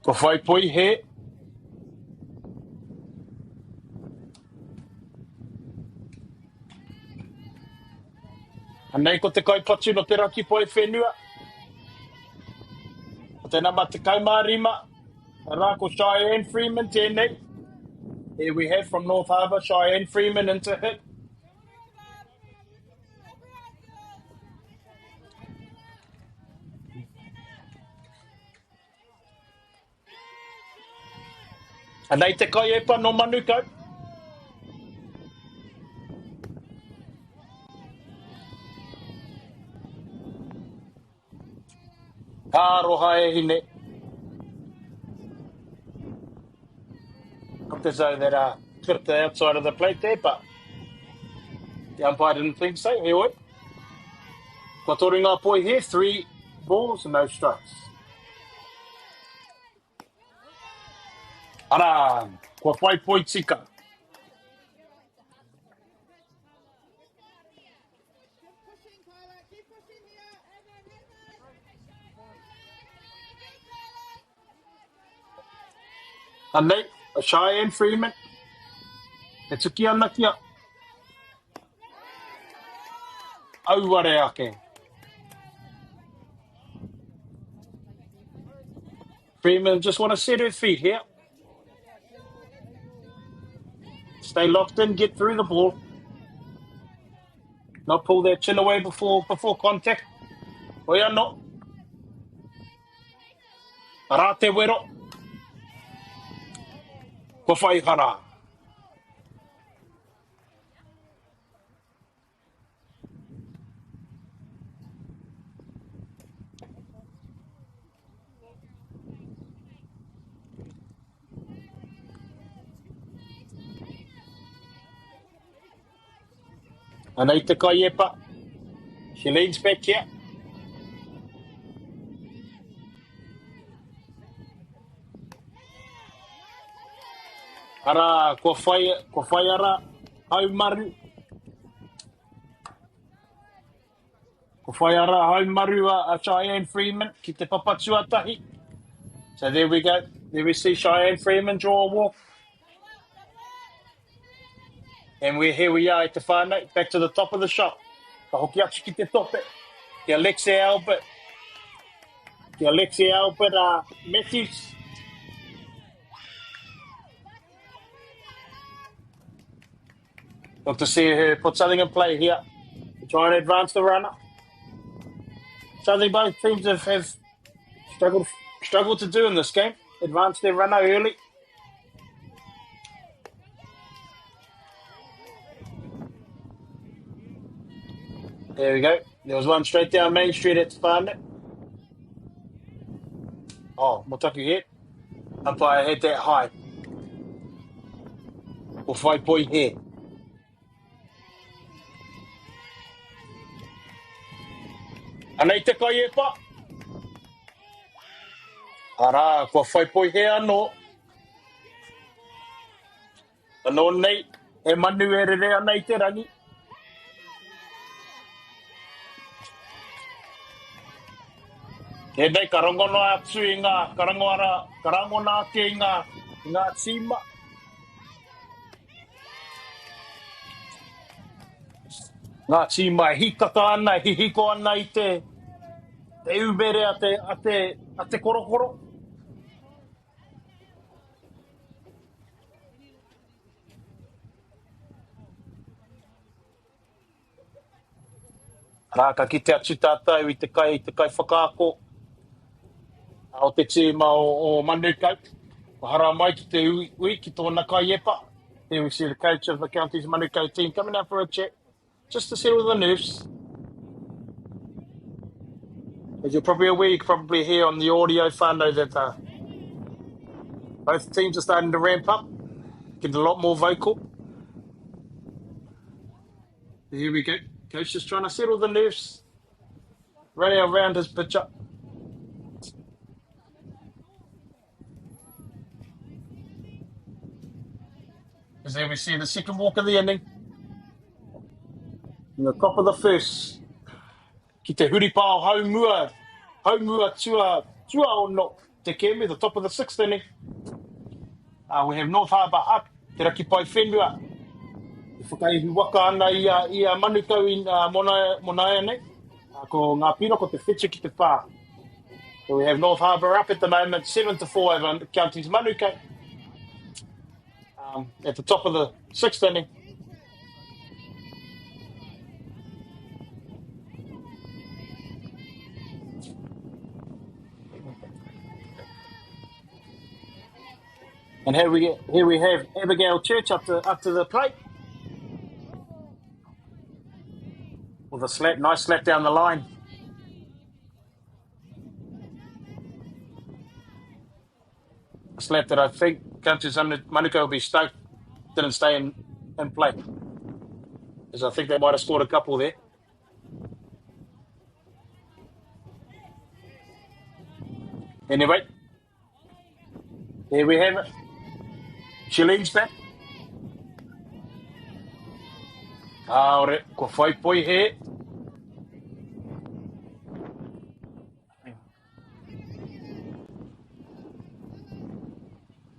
Ko whai pui he. Anei ko te kaipatu no te raki poi whenua. Ko te nama te kaumārima. Rā ko Cheyenne Freeman tēnei. Here we have from North Harbour, Cheyenne Freeman into Hutt. Anei te kai epa no Manukau. Kāroha e hine. Looked as though that clipped the outside of the plate there, but the umpire didn't think so. Here we go. Ko toru ngā poi here, 3 balls and no strikes. Ara, ko whai poi tika. Anei, a Cheyenne Freeman. E tuki ana kia. Auare ake. Freeman just want to set her feet here. Stay locked in, get through the ball. Not pull their chin away before contact. Oia no. Ara te wero. Ko whai hara. Anei te kai epa. She leans back here. Ara, ko whai ara, hau maru. Ko whai ara, hau maru a Cheyenne Freeman, ki te papatua tahi. So there we go. There we see Cheyenne Freeman draw a walk. And here we are at the whānau, back to the top of the shop. Ka hoki atu ki te tope. Ki Alexia Albert. Matthews. Got to see her put something in play here. Try and advance the runner. something both teams have struggled to do in this game. Advance their runner early. There we go. There was one straight down Main Street at Whānau. Oh, Motaku hit. Umpire hit that high. Or whai poi here. Anei te kai e pa. Ara, kua whai poi he anō. Anō nei, e manu e re rea nei te rangi. E nei, karangona atu i ngā, karangona atu i ngā tīma. Ngā tīma e hikaka ana, e hihiko ana i te ubere a te korokoro. Rāka ki te atu tātou i te kai whakaako. O te tīma o Manukau. Hara mai ki te ui ki tōna kai epa. Here we see the coach of the county's Manukau team coming out for a chat, just to settle the nerves. As you're probably aware, you can probably hear on the audio whānau that both teams are starting to ramp up, getting a lot more vocal. Here we go. Coach just trying to settle the nerves, running around his pitch up. As there we see the second walk of the inning. In the top of the first. Ki te huripao haumua tua ono te keme, the top of the sixth inning. We have North Harbour Hutt, te raki pai whenua. I whakaihu waka ana i a Manukau i Monaia nei. Ko ngā piro ko te whetue ki te pā. So we have North Harbour up at the moment, 7-4 over County's Manukau. At the top of the sixth inning. And here we have Abigail Church up to the plate. With a nice slap down the line. A slap that I think Country's Manukau will be stoked didn't stay in play. Because I think they might have scored a couple there. Anyway, here we have it. She leans back. Ore, ko whai poi he.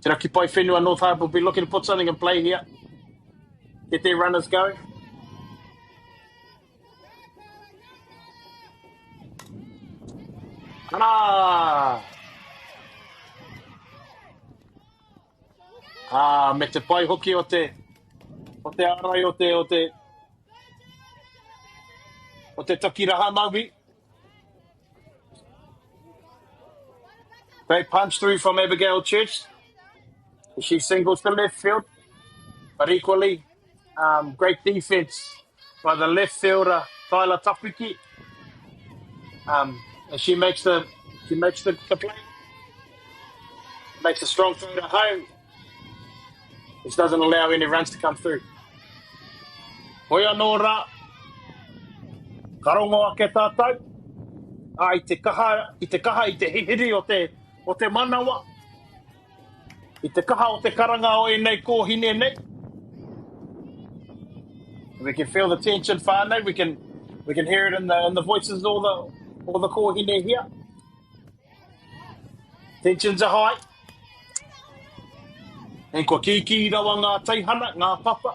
Te raki pai whenua North Harbour will be looking to put something in play here. Get their runners going. Me te pai hoki o te arai o te takiraha maui. Great punch through from Abigail Church. She singles to left field, but equally great defense by the left fielder Tyler Tapuki. And she makes the play, makes a strong throw to home, which doesn't allow any runs to come through. Hoia nō rā, karongoa ke tātou, I te kaha i te hihiri o te manawa, I te kaha o te karanga o e nei kōhine nei. We can feel the tension whānau, we can hear it in the voices of all the kōhine here. Tensions are high. And kua kiki rawa ngā teihana, ngā papa.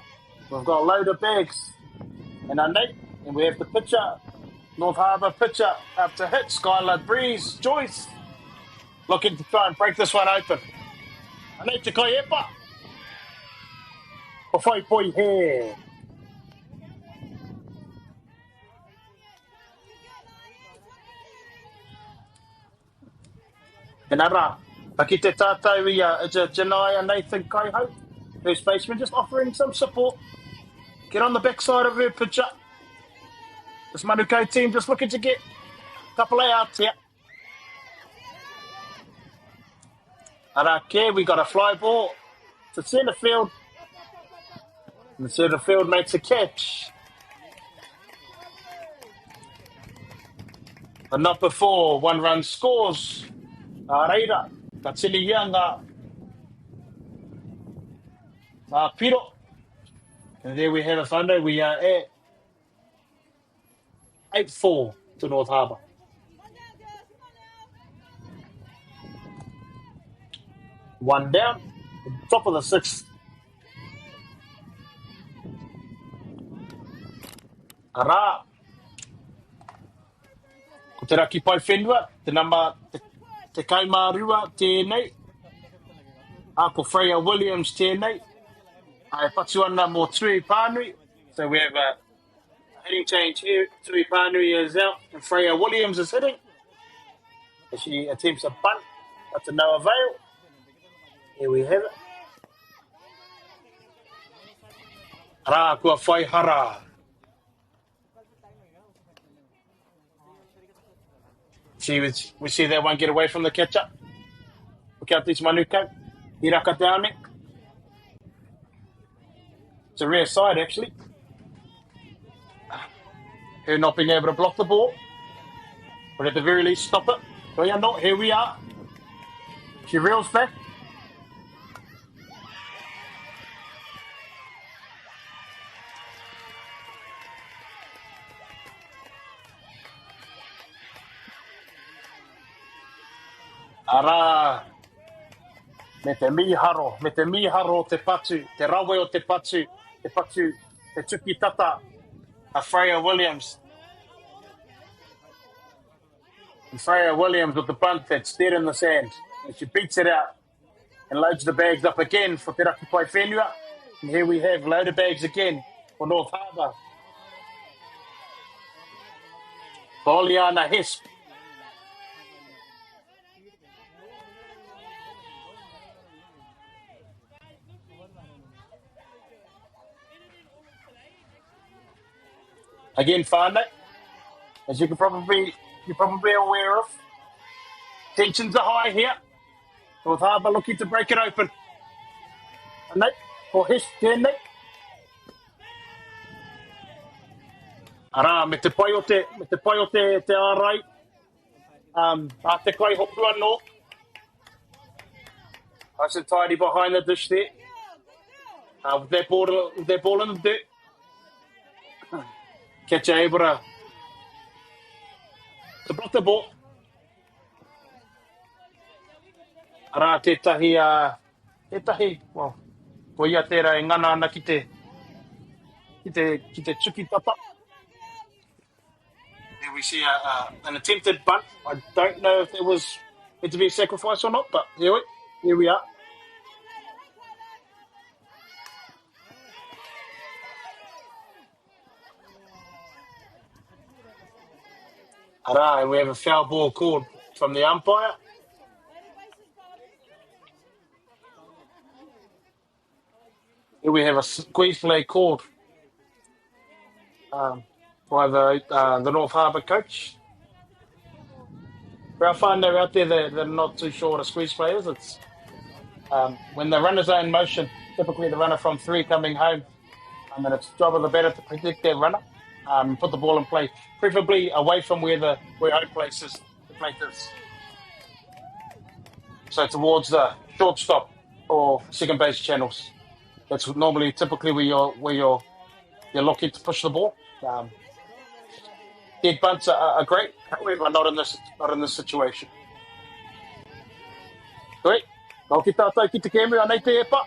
We've got a load of bags in our net, and we have the pitcher, North Harbour pitcher up to hit, Skylar Breeze, Joyce, looking to try and break this one open. Anei te kai epa. O whai poi he. And ara, paki te tātou it's a Janaya Nathan Kaiho, first baseman, just offering some support. Get on the backside of her pitcher. This Manukau team just looking to get a couple of outs here. Ara care, we got a fly ball to centre field. And the centre field makes a catch. But not before 1 run scores. Reira, ka tili ia ngā piro. And there we have a whānau. We are at 8-4 to North Harbour. One down, top of the 6th. Ara. Ko te raki pai whenua, te nama, te kaimārua tēnei. Ko Freya Williams tēnei. Ai patu ana mō Tui Pānui. So we have a hitting change here. Tui Pānui is out and Freya Williams is hitting. As she attempts a bunt, but to no avail. Here we have it. Ara kua whai hara. We see that one get away from the catcher. Look out this Manukau. Hiraka down it. It's a rare side actually. Her not being able to block the ball. But at the very least stop it. Oh yeah, not. Here we are. She reels back. Ara, me te miharo te patu, te rawe o te patu, te tuki tata, a Freya Williams. And Freya Williams with the bunt that's dead in the sand. And she beats it out and loads the bags up again for Te Raki Pai Whenua. And here we have loaded bags again for North Harbour. Poliana Hesp. Again, whānau, as you're probably aware of, tensions are high here. North Harbour looking to break it open. And that for his tēnei. Ara, me te pai o te ārai. A te kai hopu anō. Nice and tidy behind the dish there. With that ball in the dirt. Catcher able to block the ball. Ara tētahi, well, ko ia tērā e ngana ana ki te tuki tata. There we see an attempted bunt. I don't know if there was meant to be a sacrifice or not, but here we are. Ara, and we have a foul ball called from the umpire. Here we have a squeeze play called by the North Harbour coach. For our whānau out there that are not too sure what a squeeze play is, it's when the runner's in motion, typically the runner from 3 coming home, and then it's the job of the batter to protect their runner. Put the ball in play, preferably away from where home place is, the plate is. So towards the shortstop or second base channels. That's normally typically where you're looking to push the ball. Dead bunts are great, however, not in this situation. Great. Nau ki tātou ki te kēmu anei te epa.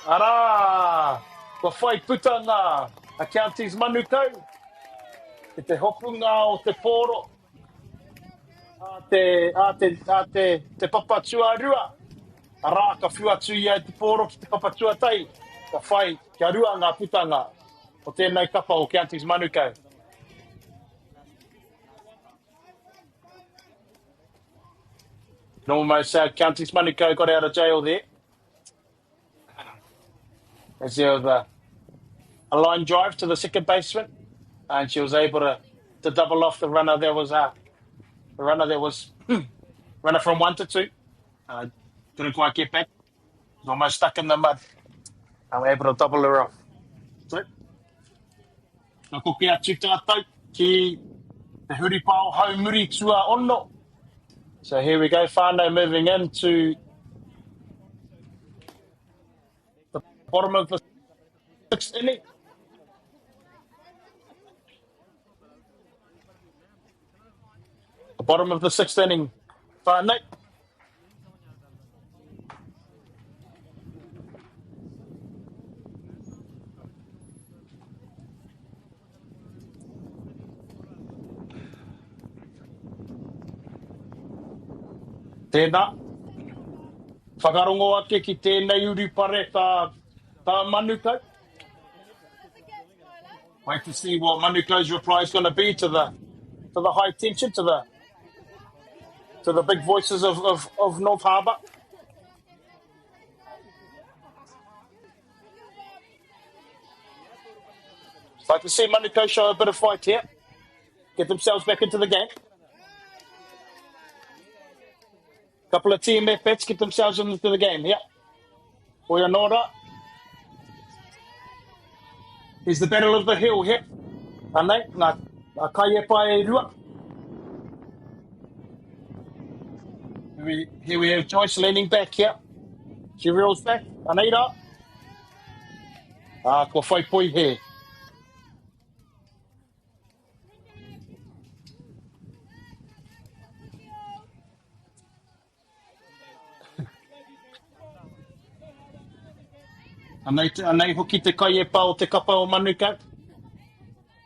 Ara! Ko whai putanga a counties Manukau. Ki te hopunga o te pōro. Te papatua rua. Ara ka whiatu ia te pōro ki te papatua tai. Ka whai kia rua ngā putanga o tēnei kapa o counties Manukau. And almost Counties Manukau got out of jail there. As there was a line drive to the second baseman, and she was able to double off the runner. There was the runner that was runner from 1 to 2. Didn't quite get back. Was almost stuck in the mud. And we're able to double her off. So, na ko kia tū tātou ki te huripao haumuri tua ono. So here we go, whānau moving into the bottom of the 6th inning. The bottom of the 6th inning, whānau. Tēnā. Whakarongo ake ki tēnei uripare tā Manukau. Wait to see what Manukau's reply is going to be to the high tension, to the big voices of North Harbour. Like to see Manukau show a bit of fight here, get themselves back into the game. Couple of team efforts, get themselves into the game here. Oia Nora. Here's the battle of the hill here. Anei, ngā kai e pai e rua. Here we have Joyce leaning back here. She reels back. Anei rā. Kua whai poi he. Anei hoki te kai e pā o te kapa o Manukau.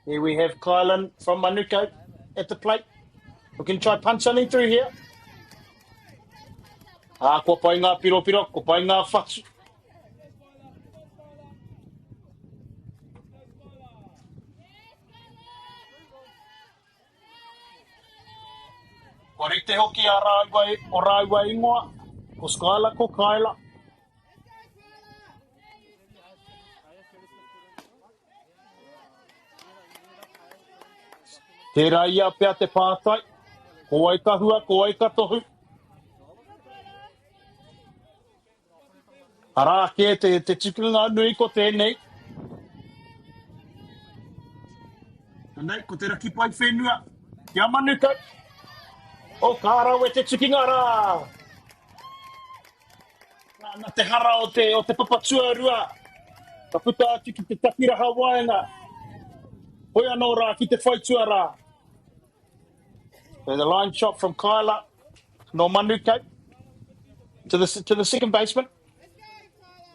Here we have Kylan from Manukau at the plate. We can try punch something through here. Kua pai ngā piro, kua pai ngā whatu. Kua rite hoki a rāua ingoa. Ko Skyla, ko Kaila. Tērā ia pia te pātai, ko ai ka hua, ko ai ka tohu. Arā ke te tukunga nui ko tēnei. Nei, ko te raki pai whenua, kia Manukau. O kāra e te tukinga rā. Nā te hara o te papatua rua. Ka puta atu ki te takiraha waenga. Hoi anō rā ki te whaitua rā. So the line shot from Kyla, no Manukau, to the second baseman.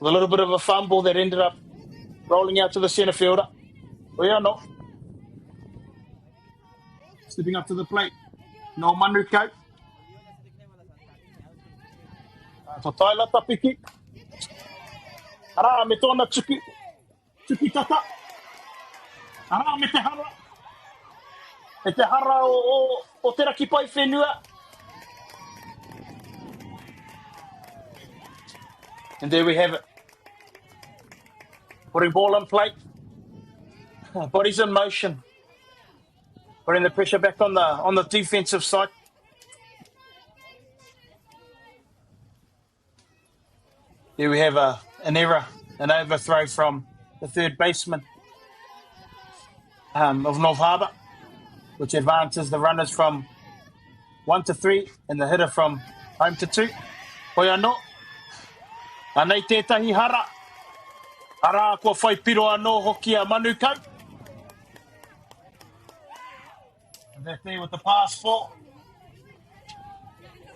With a little bit of a fumble that ended up rolling out to the centre fielder. Hoi anō. Stepping up to the plate, no Manukau. So Tyler Tapiki. Ara me tōna tuki tata. Ara me te hara. E te hara o te raki pai whenua. And there we have it. Putting ball in play. Bodies in motion. Putting the pressure back on the defensive side. Here we have an error, an overthrow from the third baseman of North Harbour, which advances the runners from 1 to 3 and the hitter from home to 2. Hoi anō. Anei tētahi hara. Ara kua whai piro anō hoki a Manukau. And they're there with the pass for.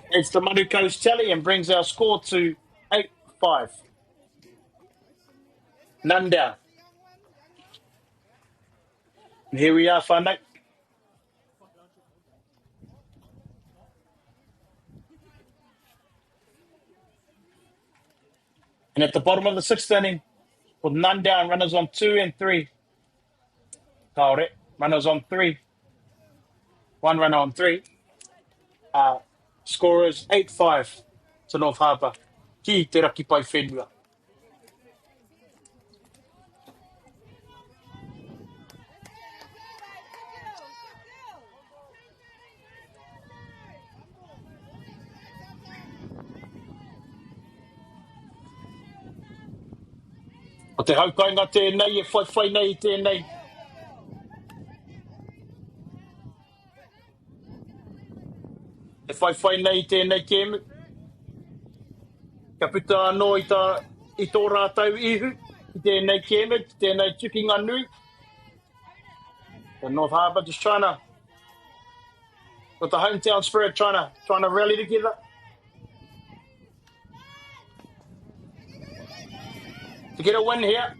It's the Manukau's tally and brings our score to 8-5. None down. And here we are, whānau. And at the bottom of the 6th inning, with none down, runners on 2 and 3. Runners on 3. One runner on 3. Score is 8-5 to North Harbour. Ki te raki pai whenua. O te haukainga tēnei, e whai nei tēnei. E whai nei tēnei kēmu. Ka puta anō i tō rātau ihu, i tēnei kēmu, i tēnei tukinga nui. And North Harbour just trying to, with the hometown spirit, trying to rally together. To get a win here.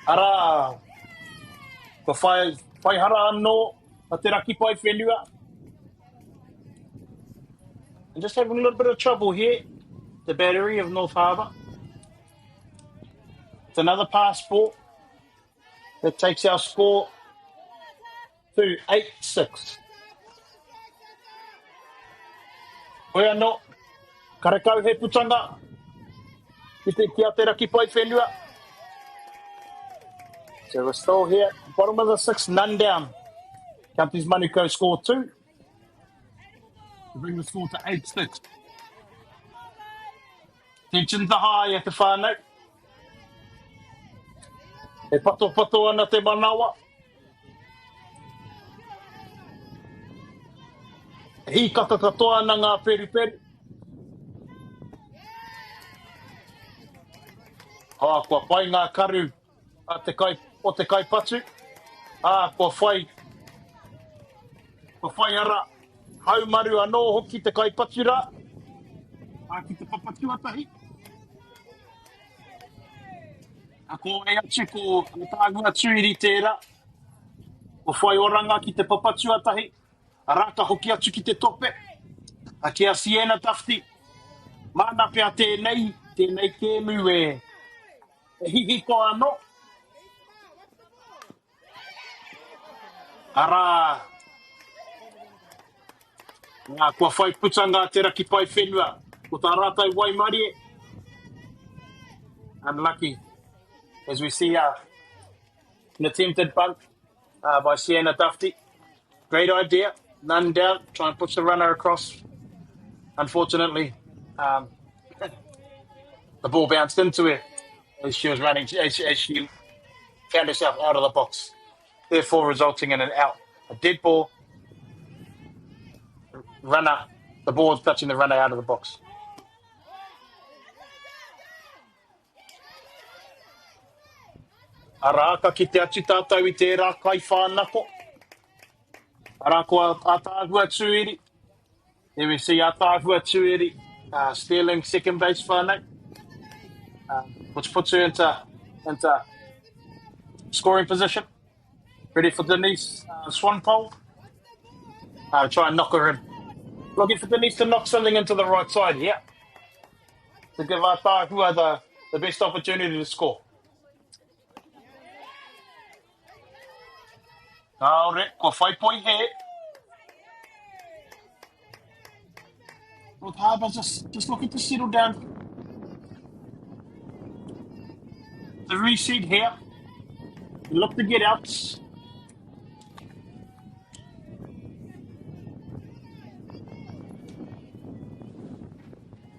Ara, ko whai hara anō, a te raki pai whenua. And just having a little bit of trouble here. The battery of North Harbour. It's another passport that takes our score to 8-6. Koe anō, karekau he putanga. Kia te raki pai whenua. So we're still here, bottom of the 6th, none down. Counties Manukau score 2. To bring the score to 8-6. Tensions are high at the whānau. E pato ana te manawa. Hi katoa ana ngā peri. Kua pai ngā karu o te kai patu. Kua whai ara haumaru anō hoki te kai patu rā. Ki te papatu atahi. Ko e atu ko tāgua tuiri tērā. Ko whai oranga ki te papatu atahi. A raka hoki atu ki te tope. A kia siena tafti. Mana pia tēnei kēmu e hihi ko anō. Ara. Ngā kua whai putanga te raki pai whenua. Ko tā rātai Waimarie. Unlucky. As we see an attempted bunt by Sienna Tufty. Great idea. None down. Try and push the runner across. Unfortunately, the ball bounced into her as she was running, as she found herself out of the box, therefore resulting in an out. A dead ball, runner, the ball was touching the runner out of the box. Araka ki te atu tātou I tērā kai whānako. Arako a tāhua tuiri. There we see a tāhua tuiri stealing second base whānau. Which puts her into scoring position. Ready for Denise Swanpole. Try and knock her in. Looking for Denise to knock something into the right side here. To give our tāhua the best opportunity to score. Aore, ko whai poi he. North Harbour just looking to settle down. The reseed here. Look to get out.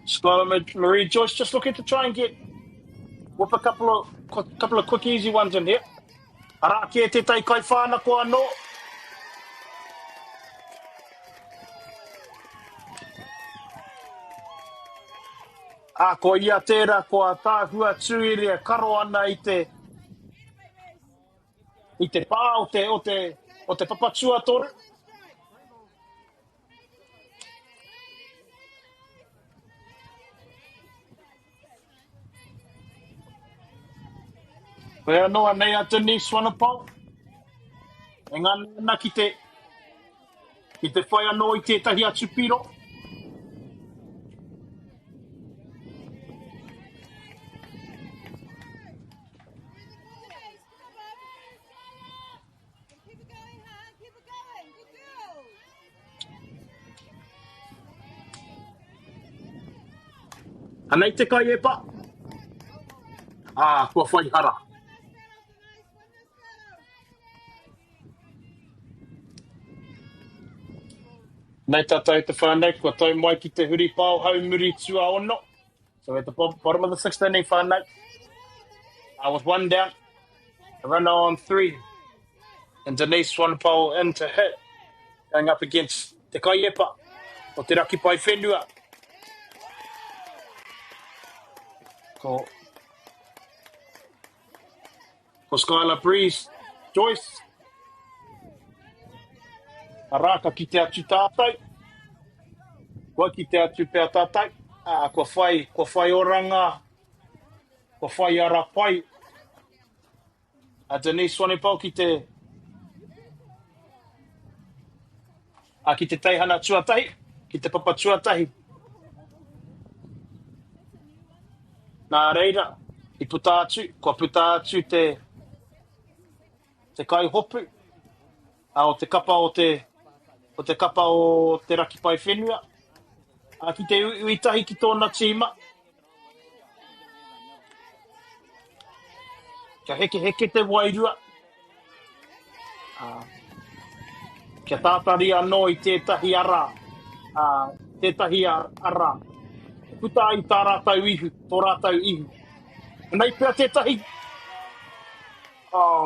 Skylar Marie Joyce just looking to try and whip a couple of quick easy ones in here. Araki e te tai kai whānako anō. Ko ia tērā, ko a tāhua tuiri e karo ana I te pā o te papatua toru. Pea noa nei a Denise Swanapau. E ngana ki te whai anō I tētahi atu piro. Anei te kai e pa. Kua whai hara. Nei tātou te whānau, kua tau mai ki te huri pāo hau muri tua ono. So at the bottom of the 16, nei whānau. With one down, a runner on 3. And Denise one pole into hit. Going up against te kaiepa o te raki pai whenua. Ko Skylar Breeze, Joyce. A rāka ki te atu tātou. Kua ki te atu pēr tātou. Kua whai oranga. Kua whai ara pai. Denise Swanipau ki te teihana tuatahi. Ki te papa tuatahi. Nā reira, I puta atu. Kua puta atu te kai hopu. O te kapa o te raki pai whenua. Ki te uitahi ki tōna tīma. Kia heke te wairua. Kia tātari anō I tētahi ara. Tētahi ara. Puta I tā rātau ihu, tō rātau ihu. Nei pia tētahi.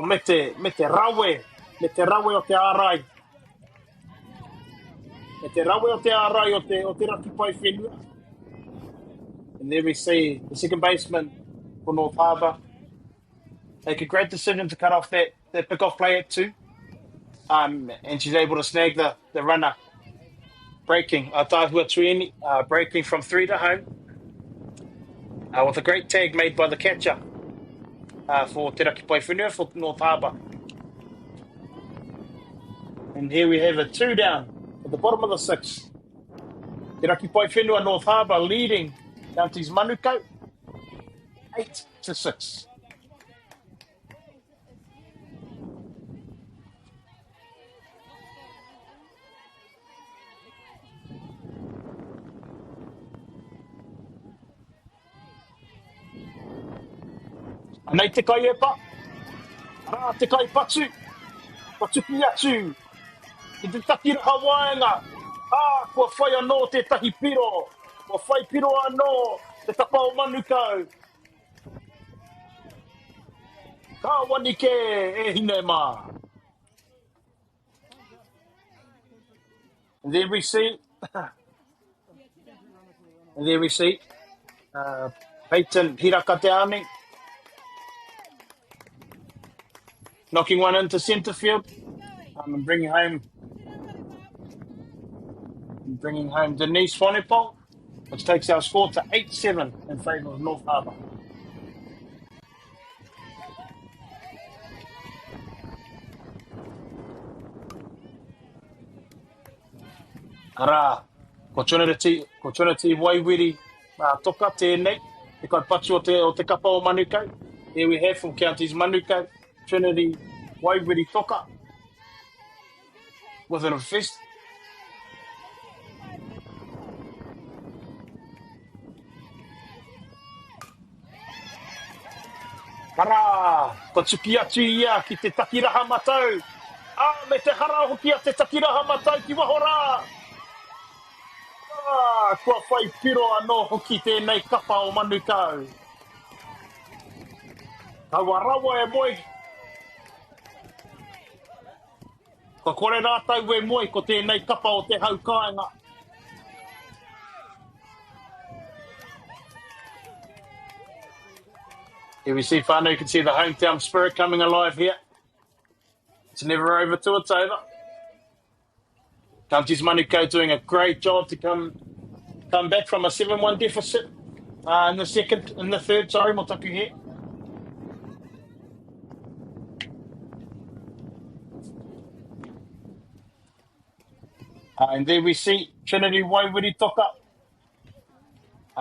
Me te rawe. Me te rawe o te ārai. Me te rawe o te ārai o te raki pai whenua. And there we see the second baseman for North Harbour. Make a great decision to cut off that pick-off play at 2. And she's able to snag the runner. Breaking. Tahua Tuini, breaking from 3 to home. With a great tag made by the catcher for Te Raki Pai Whenua for North Harbour. And here we have a 2 down at the bottom of the 6. Te Raki Pai Whenua, North Harbour leading Counties Manukau 8-6. Nei te kai e pa. Te kai patu. Patu ki atu. I te takiraha waenga. Kua whai anō te tahi piro. Kua whai piro anō te tapa o Manukau. Ka wani ke e hine mā. And there we see. Peyton Hirakate knocking one into centre field. And bringing home Denise Swanipol, which takes our score to 8-7 in favour of North Harbour. Ara, ko Trinity Waiwiri toka tēnei, te kai patu o te kapa o Manukau. Here we have from Counties Manukau, Trinity Waiwiri toka. With an fist. Ara, ko tuki atu ia ki te takiraha matau. Me te hara hoki a te takiraha matau ki wahora. Kua whai piro anō hoki tēnei kapa o Manukau. Kaua rawa e moi. Ko kore rātau e moi ko tēnei kapa o te haukainga. Here we see whānau, you can see the hometown spirit coming alive here. It's never over till it's over. Counties Manukau doing a great job to come back from a 7-1 deficit in the third, motaku here. And there we see Trinity Waiwiri toka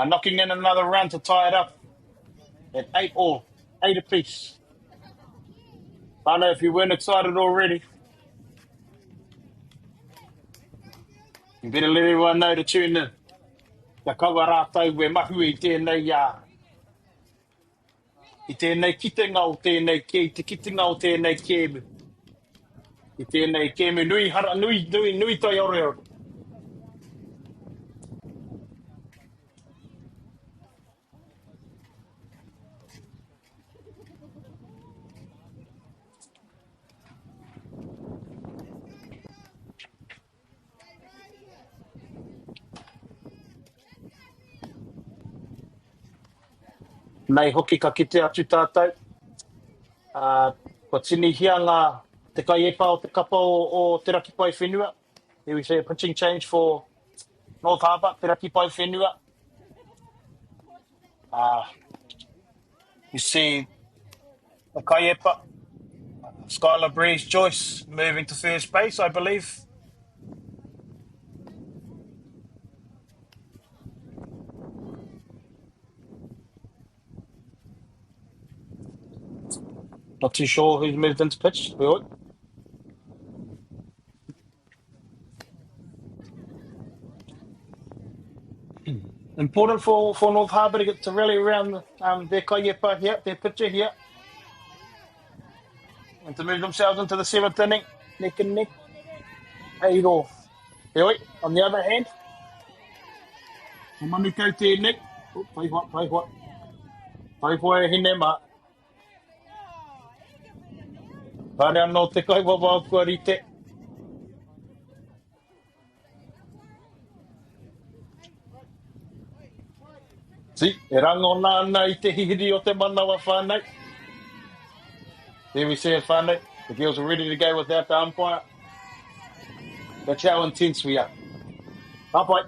knocking in another run to tie it up at 8-8 apiece. I know if you weren't excited already, you better let everyone know to tune in. Ka kawa rātau e mahu i tēnei kitenga o tēnei te kitenga o tēnei kēmu. I tēnei kēmu nui tai oreo. Nei hoki ka kite atu tātou. Ko tini hianga te kai epa o te kapa o te raki pai whenua. Here we see a pitching change for North Harbour, te raki pai whenua. You see the kai epa, Skylar Breeze Joyce moving to first base, I believe. Not too sure who's moved into pitch. Important for North Harbour to get to rally around their kaiepa here, their pitcher here. And to move themselves into the seventh inning, neck and neck. Hey, off. On the other hand, Manukau tēnei. Pai what. Pai hoa e hine mā. Pare anō te kai wawa kua rite. Si, e rango nāna I te hihiri o te manawa whānau. There we see it whānau. The girls are ready to go without the umpire. That's how intense we are. Bye-bye.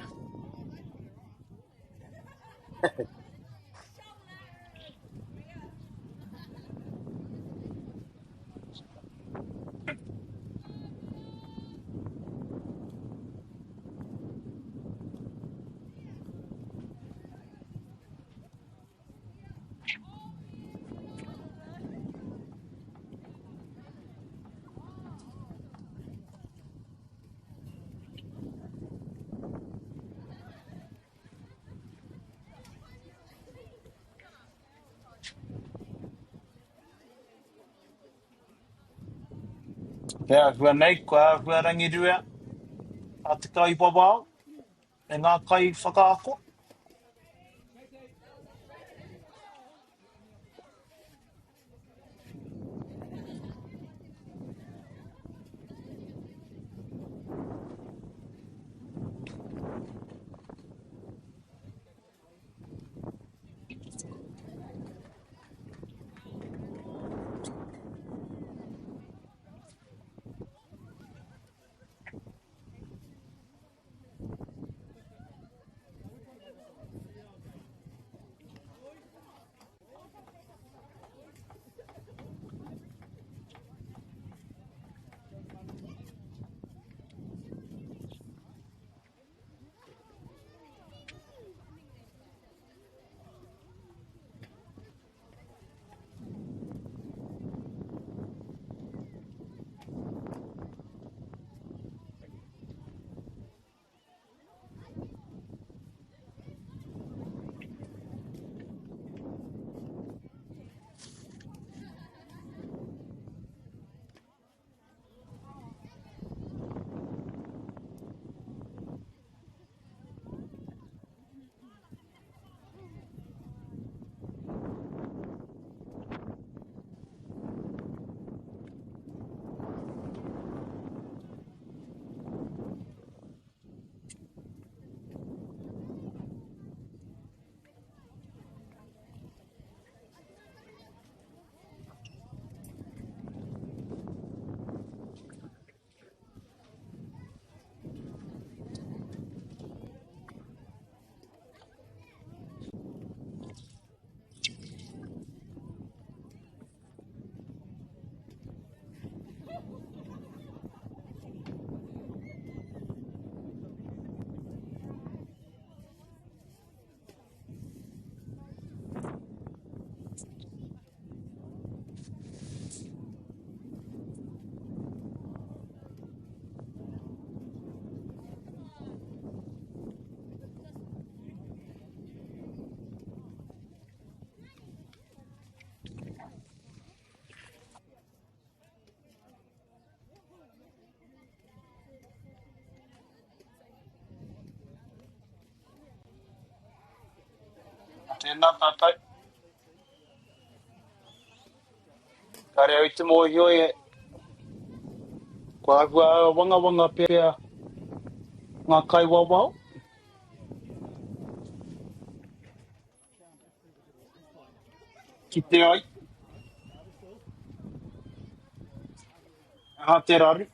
Pea hua nei, kua hua rangirua a te kai wawao, e ngā kai whakaako. Tēnā tātai. Ka reo I te mōhio e. Kua hua wanga pērea ngā kai wawao. Ki te ai. Ha te raru.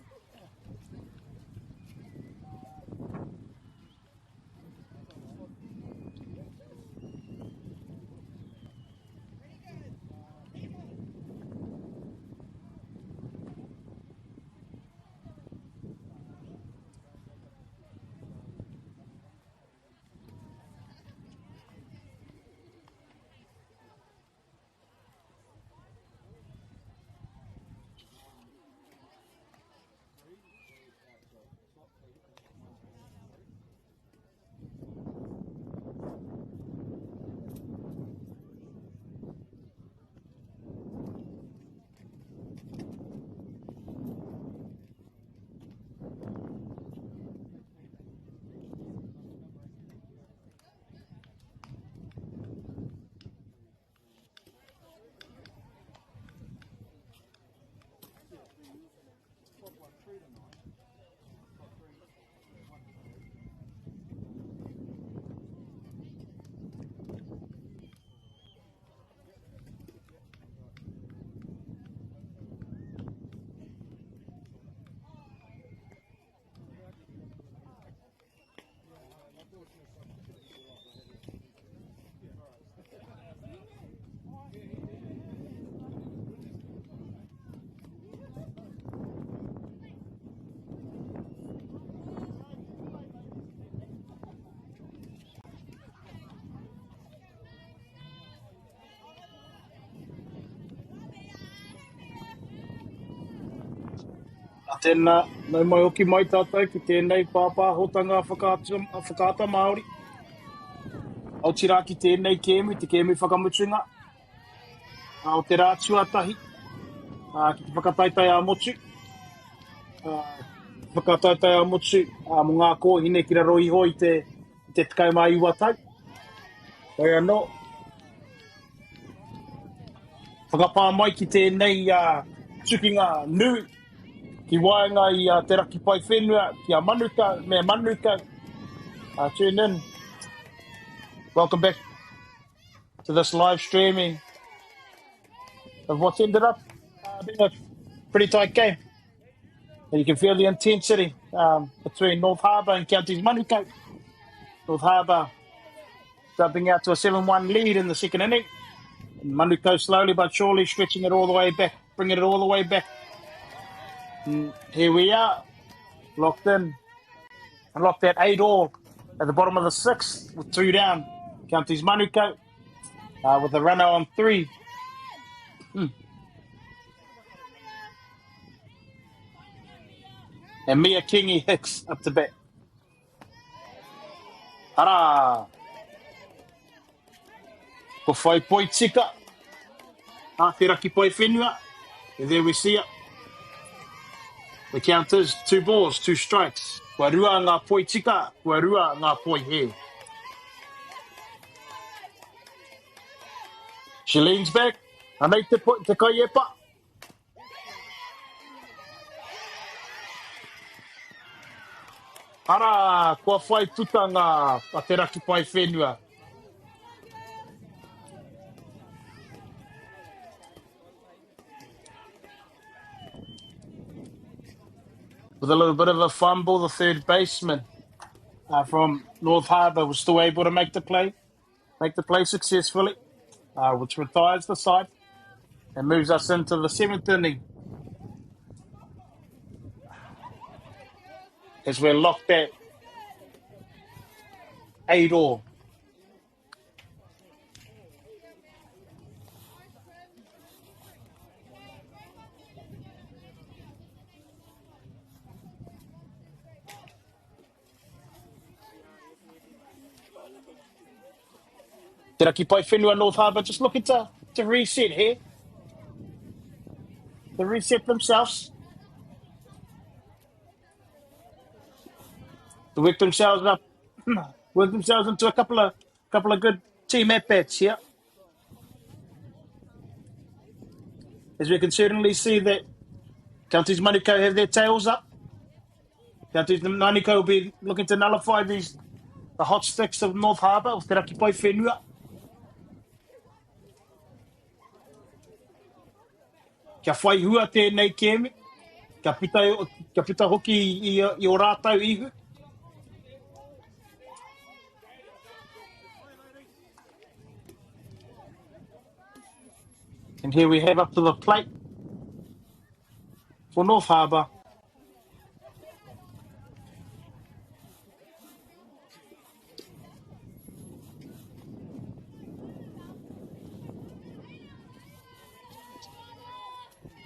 Tēnā, nei mai oki mai tātou ki tēnei pāpāhotanga whakaata Māori. Autira ki tēnei kēmu, te kēmu whakamutunga. O te rā tuatahi, ki te whakataitai a motu. Whakataitai a motu, mo ngā kōhine ki raro iho I te tekau mai uatai. Kai anō. Whakapā mai ki tēnei tukinga nui. Ki waenga I te raki pai whenua, ki a Manukau, me Manukau. Tune in. Welcome back to this live streaming of what's ended up being a pretty tight game. And you can feel the intensity between North Harbour and Counties Manukau. North Harbour jumping out to a 7-1 lead in the second inning. And Manukau slowly but surely stretching it all the way back, bringing it all the way back. And here we are, locked in, and locked at 8-all at the bottom of the sixth with 2 down. Counties Manukau with a runner on 3. And Mia Kingi Hicks up to bat. Ara! Ko whai poi tika. Te raki poi whenua. And there we see it. The count is 2 balls, 2 strikes. Kua rua ngā poi tika, kua rua ngā poi he. She leans back. Anei te kai epa. Ara, kua whai tutanga a te raki pai whenua. With a little bit of a fumble, the third baseman from North Harbour was still able to make the play successfully, which retires the side and moves us into the 7th inning. As we're locked at 8-all. Te raki pai whenua North Harbour just looking to reset here. To reset themselves. To work themselves up. Work themselves into a couple of good team efforts here. As we can certainly see that Counties Manukau have their tails up. Counties Manukau will be looking to nullify the hot sticks of North Harbour, o te raki pai whenua. Kia whai hua tēnei kēmi. Kia pita hoki i o rātau ihu. And here we have up to the plate for North Harbour.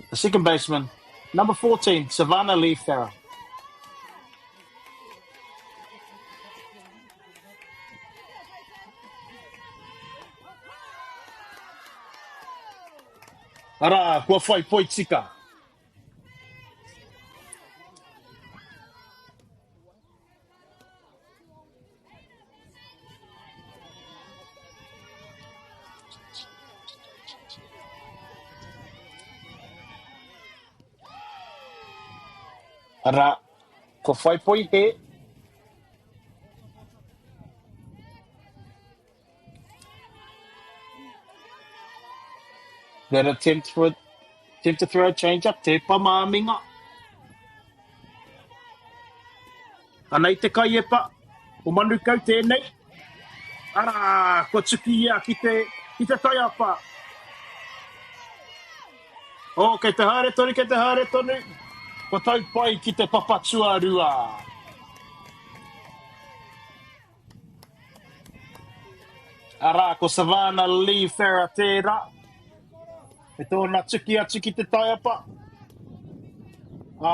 The second baseman, number 14, Savannah Lee Farah. Ara, kua whai poi tika. Ara, kua whai poi he. That attempt to throw a change up te pamāminga. Anei te kai e pa, o Manukau tēnei. Ara, kua tuki ia ki te tai apa. O, kei te haere tonu. Kua tau pai ki te papatua rua. Ara, ko Savannah Lee Farah tērā. Me tōna tuki atu ki te tai apa.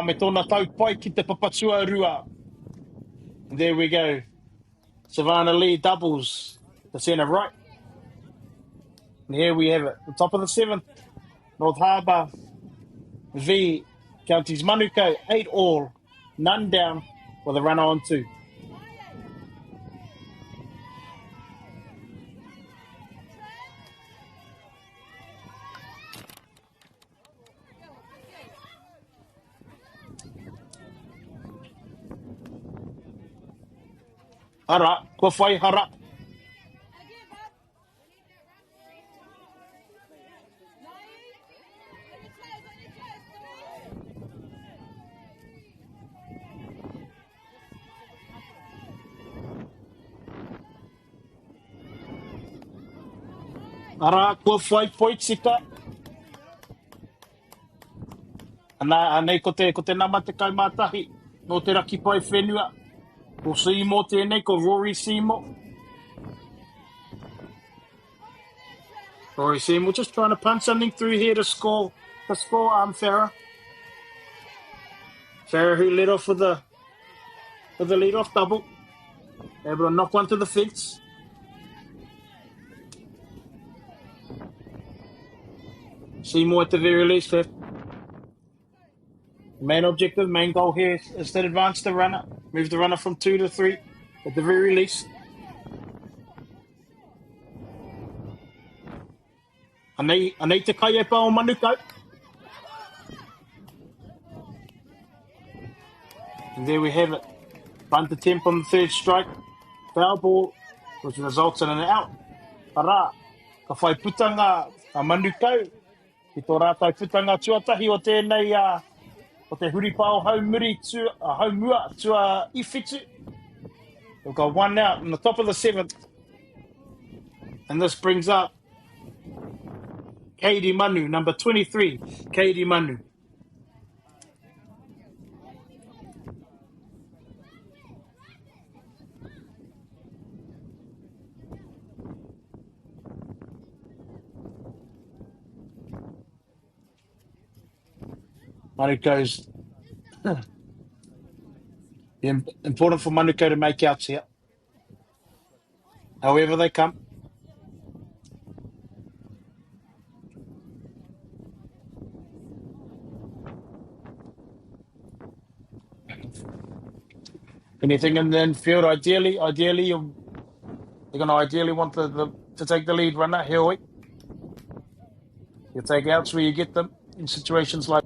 Me tōna tau pai ki te papatua rua. And there we go. Savannah Lee doubles the centre right. And here we have it. The top of the 7th. North Harbour v Counties Manukau, 8 all, none down with a runner on 2. Hara, kua whai hara. Ara, kua whai poitika. Anei ko te nama te kaumātahi no te raki pai whenua. Ko Simo tēnei, ko Rory Simo. Rory Simo just trying to punch something through here to score Farah. Farah who led off with the lead-off double. Able to knock one to the fence. Seymour at the very least left. Main objective, main goal here is to advance the runner. Move the runner from 2 to 3 at the very least. Anei te kai e pa o Manukau. And there we have it. Bunt attempt on the third strike. Foul ball, which results in an out. Ara, ka whai putanga a Manukau. Ki tō rātai putanga tuatahi o tēnei o te huripao haumua tua iwhitu. We've got one out in the top of the 7th. And this brings up Katie Manu, number 23, Katie Manu. Manukau's important for Manukau to make outs here. However they come. Anything in the infield, ideally, they're going to ideally want the to take the lead runner, Hioi. You take outs where you get them in situations like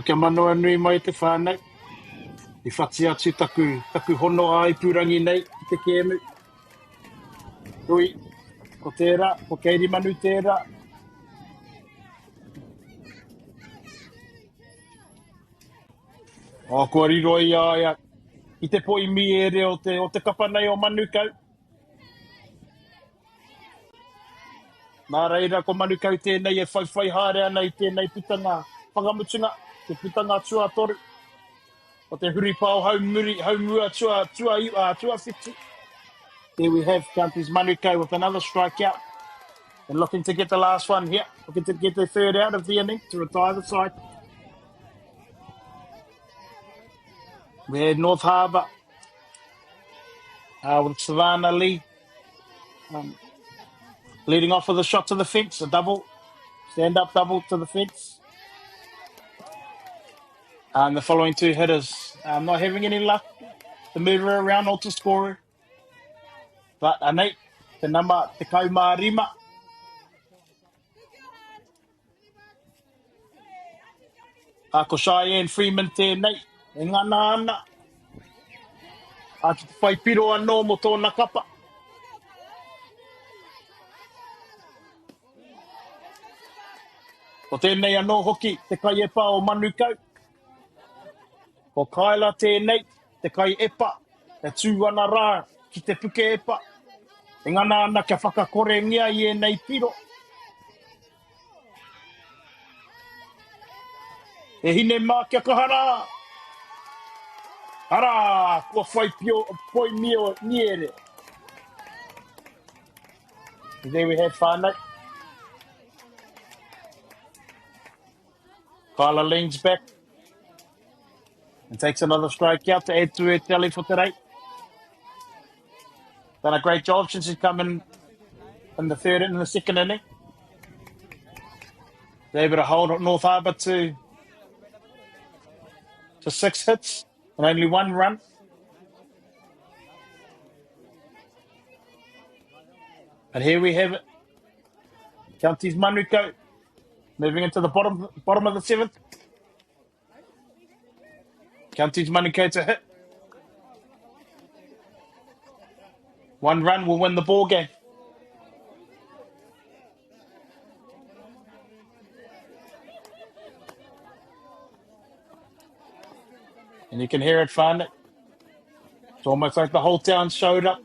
Kia manoa nui mai te whānau. I whati atu taku hono ai purangi nei i te kēmu. Rui, ko tērā, ko Keiri Manu tērā. O, kua riro i aia. I te poi mi ere o te kapa nei o Manukau. Nā reira ko Manukau tēnei e whaiwhai hārea nei tēnei putanga whangamutunga, te putanga tua toru. O te huri pāo haumua tua whitu. There we have Counties Manukau with another strikeout. And looking to get the last one here. Looking to get the third out of the inning to retire the side. We had North Harbour with Savannah Lee leading off with a shot to the fence, a double, stand-up double to the fence. And the following two hitters not having any luck to move her around or to score her. But Nate, the number, te kaumārima. Ko Cheyenne Freeman tēnei, e ngana ana. Ki te whai piro anō mo tōna kapa. Ko tēnei anō hoki, te kai epa o Manukau. Ko Kaila tēnei, te kai epa, e tūana rā ki te puke epa. E ngana ana kia whakakore ngia i e nei piro. E hine mā kia kahara. Ara, kua whai poi mio niere. There we have whānau. Kyla leans back and takes another strikeout to add to her tally for today. Done a great job since she's come in the third and the second inning. They're able to hold North Harbour to 6 hits and only 1 run. And here we have it. Counties Manukau moving into the bottom of the 7th. Counties Manukau to hit. 1 run will win the ball game. And you can hear it, fun. It's almost like the whole town showed up.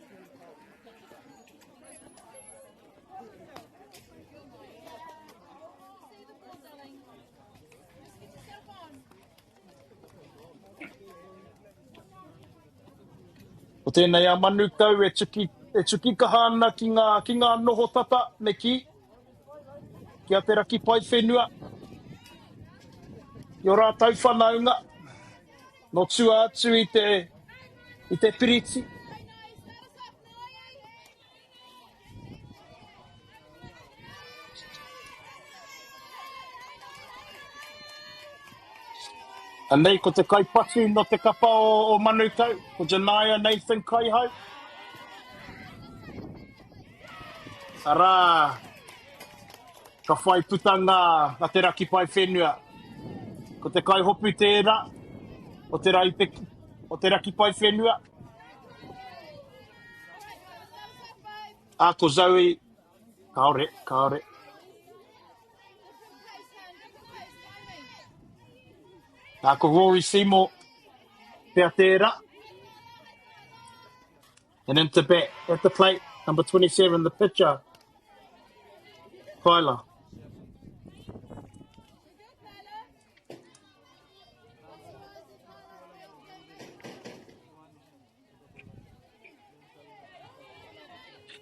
O tēnei a Manukau e tuki kahana ki ngā noho tata me ki a te raki pai whenua, i o rātau whanaunga, no tua atu i te piriti. Anei, ko te kaipatu no te kapa o Manukau, ko Janaya Nathan Kaihau. Arā, ka whai putanga a te raki pai whenua. Ko te kaihopu tērā, o te raki pai whenua. A ko Zoe, kaore. A ko Rory Seymour, pia tērā. And into bat, at the plate, number 27, the pitcher, Kyla.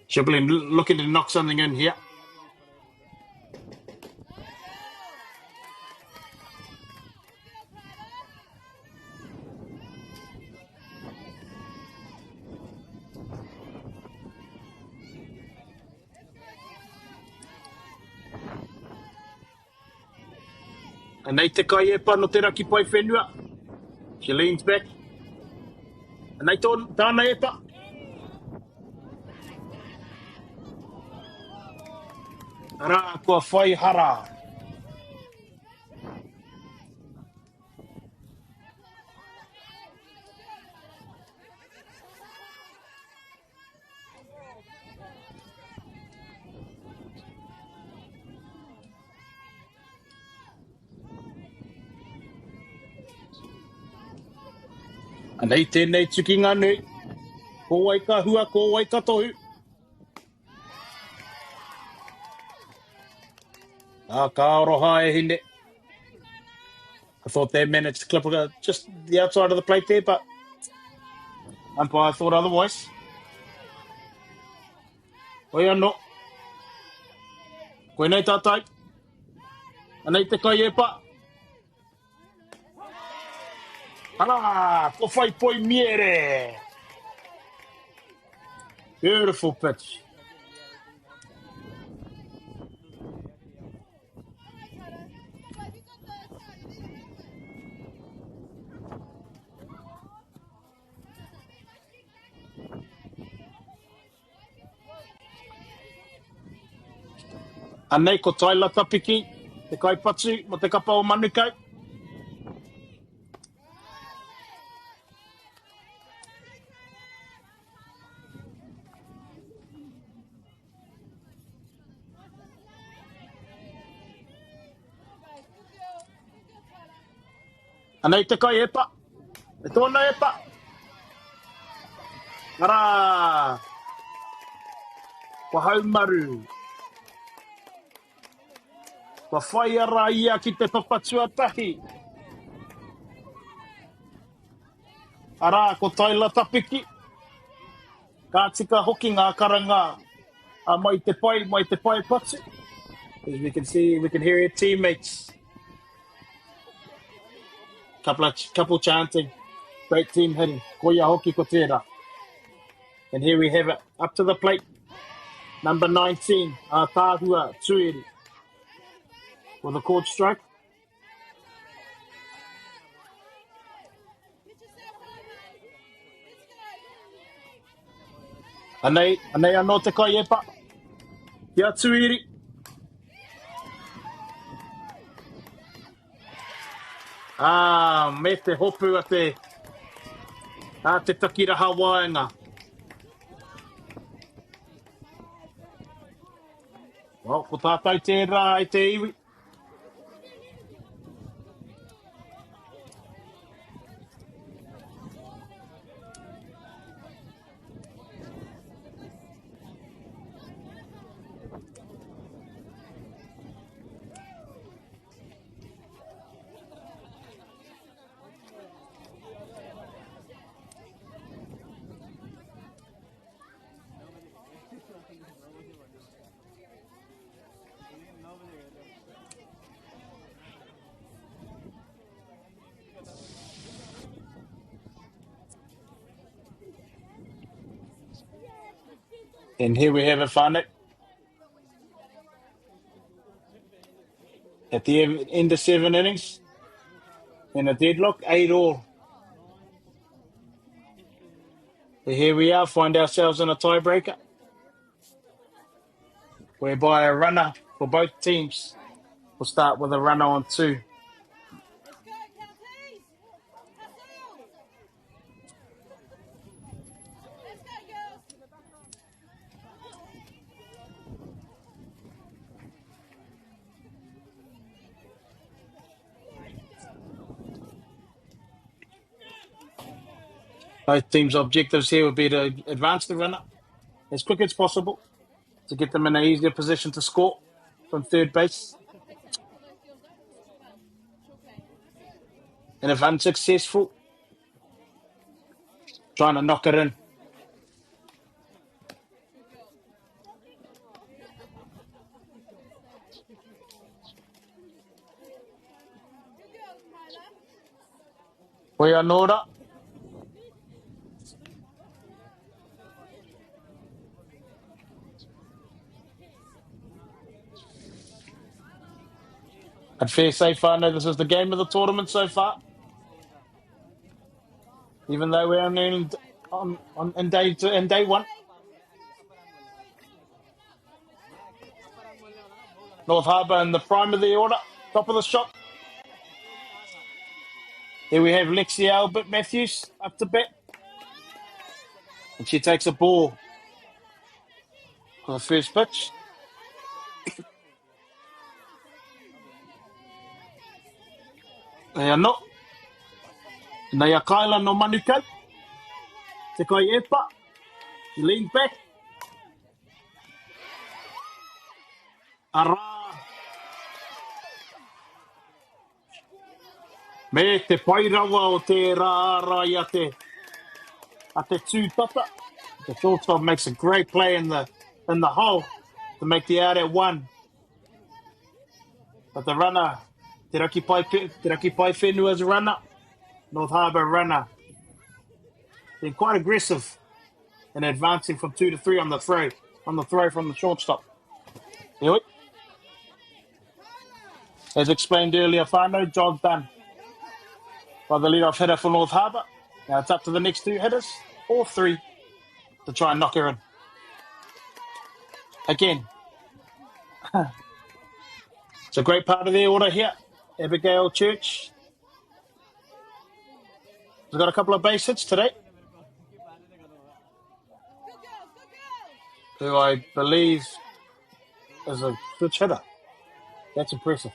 She'll be looking to knock something in here. And nei te kai epa no te raki pai whenua. She leans back. And nei tāna epa. Arā, kua whai hara. Anei tēnei tuki ngā nui. Ko wai ka hua, ko wai ka tohu. Ka aroha e hine. I thought they managed to clip just the outside of the plate there, but umpire thought otherwise. Oi anō. Koe nei tātai. Anei te kai epa. Ara, ko whai poi miere. Beautiful pitch. Anei ko taila tapiki, te kaipatu mo te kapa o Manukau. Anei te kai epa, e tōna epa. Ara, ko haumaru. Ko whai ara ia ki te papatua tahi. Ara, ko taila tapiki. Ka tika hoki ngā karanga mai te pai patu. As we can see, we can hear your teammates. Couple chanting. Great team hitting. Koia hoki ko tērā. And here we have it. Up to the plate. Number 19, Tāhua Tuiri. With a court strike. Anei anō te kai epa. Kia Tuiri. Me te hopu a te takiraha waenga. Well, ko tātou tērā i te iwi. And here we have it, whānau. At the end of 7 innings, in a deadlock, 8-all. So here we are, find ourselves in a tiebreaker, whereby a runner for both teams will start with a runner on 2. Both teams' objectives here would be to advance the runner as quick as possible to get them in an easier position to score from third base. And if unsuccessful, trying to knock it in. We are in order. I'd fair say, whānau, this is the game of the tournament so far. Even though we're only in day 1. North Harbour in the prime of the order, top of the shop. Here we have Lexi Albert Matthews up to bat. And she takes a ball for the first pitch. They are not. Nei a Kyla no Manukau. Te kai epa. Lean back. Ara. Me te pairawa o te rā i a te tūtata. The shortstop makes a great play in the hole to make the out at 1. But the runner, Te Raki Pai Whenua as a runner. North Harbour runner. Been quite aggressive in advancing from 2 to 3 on the throw from the shortstop. Here we. As explained earlier, whānau, job done by the lead-off hitter for North Harbour. Now it's up to the next 2 hitters, or 3, to try and knock her in. Again, it's a great part of their order here. Abigail Church has got a couple of base hits today, who I believe is a switch hitter. That's impressive.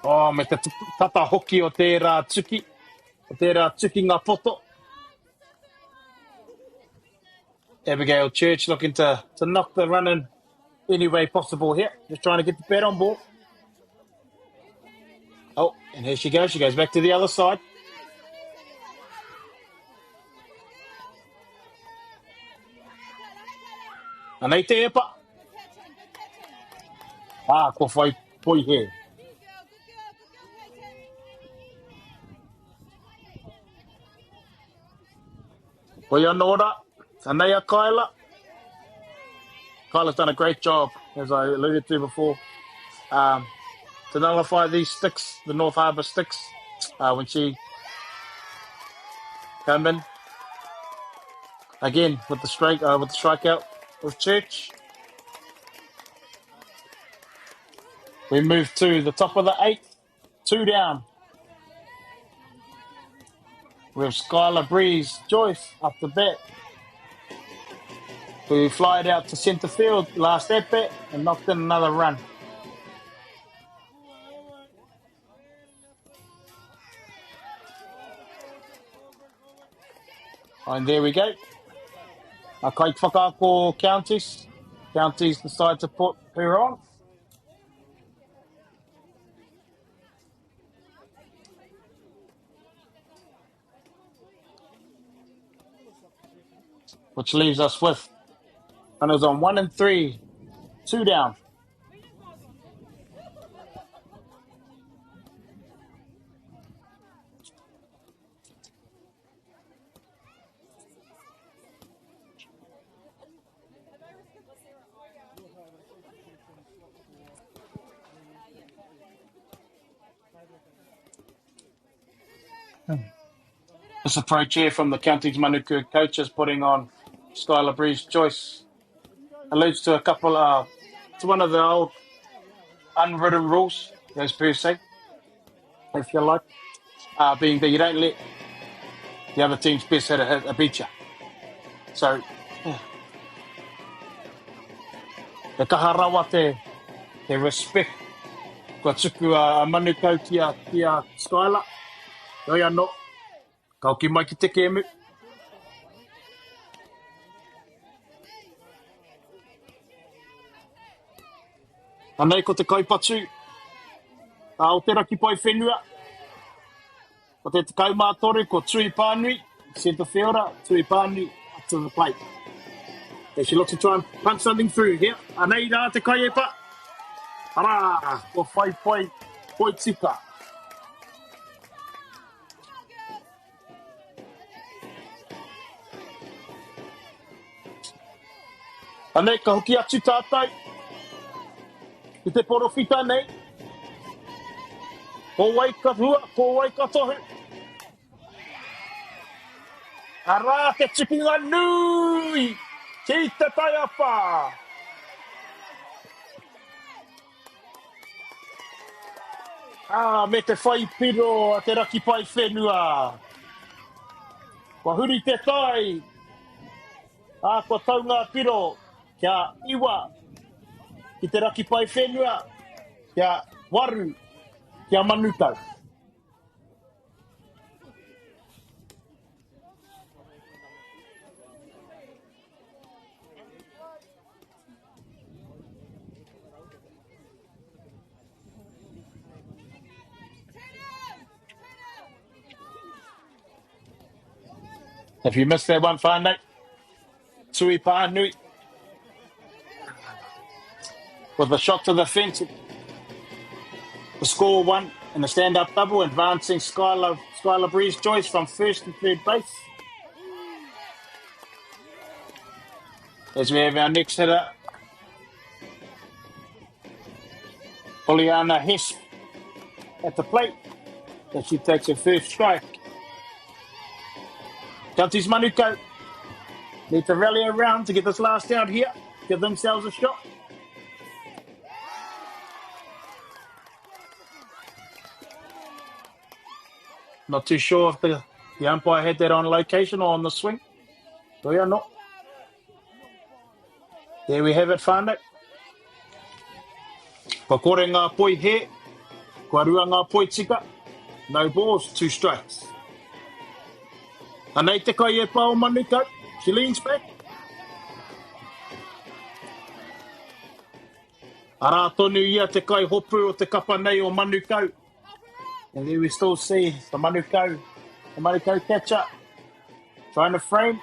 Oh, me te tata hoki o te rā tuki ngā poto. Abigail Church looking to knock the run in any way possible here. Just trying to get the bat on board. Oh, and here she goes. She goes back to the other side. Anei te epa. Ko whai poi he. Poi on order. Anei a Kyla. Kyla's done a great job, as I alluded to before, to nullify these sticks, the North Harbour sticks, when she came in. Again, with the strikeout with Church. We move to the top of the 8th, 2 down. We have Skylar Breeze Joyce up the bat, who flied out to centre field last at bat and knocked in another run. And there we go. A kai whakaako Counties. Counties decide to put her on. Which leaves us with runners on 1 and 3, 2 down. This approach here from the county's Manukau coaches putting on Skylar Breeze Joyce alludes to a couple to one of the old unwritten rules, as per se, if you like, being that you don't let the other team's best hitter beat you. So, the kaharawa te respect kua tuku a Manukau ki a Skylar. Oi anō, kau ki mai ki te kemu. Anei ko te kaipatu, o te raki pai whenua, ko te kaumātore, ko Tui Pānui, centre fielder, Tui Pānui, up to the plate. As she looks to try and punch something through here. Anei rā te kai e pa. Ara, ko whai poi tika. Anei ka hoki atu tātai. I te porofita nei. Ko wai ka hua, ko wai ka tohu. Ara, te tikinga nui. Ki te taiapa. Me te whai piro a te raki pai whenua. Kua huri te tai. Kua taunga piro. Kia iwa. Ki te raki pai whenua. Kia waru. Kia Manukau. If you missed that one, whānau, Tui Pānui with a shot to the fence. The score one in a stand-up double, advancing Skylar Breeze Joyce from first to third base. As we have our next hitter, Poliana Hess at the plate, as she takes her first strike. Counties Manukau need to rally around to get this last out here, give themselves a shot. Not too sure if the umpire had that on location or on the swing. We are not. There we have it, whānau. Ka kore ngā poi he, kua rua ngā poi tika. No balls, 2 strikes. Anei te kai e pā o Manukau. She leans back. Ara tonu ia te kai hopu o te kapa nei o Manukau. And there we still see the Manukau catcher trying to frame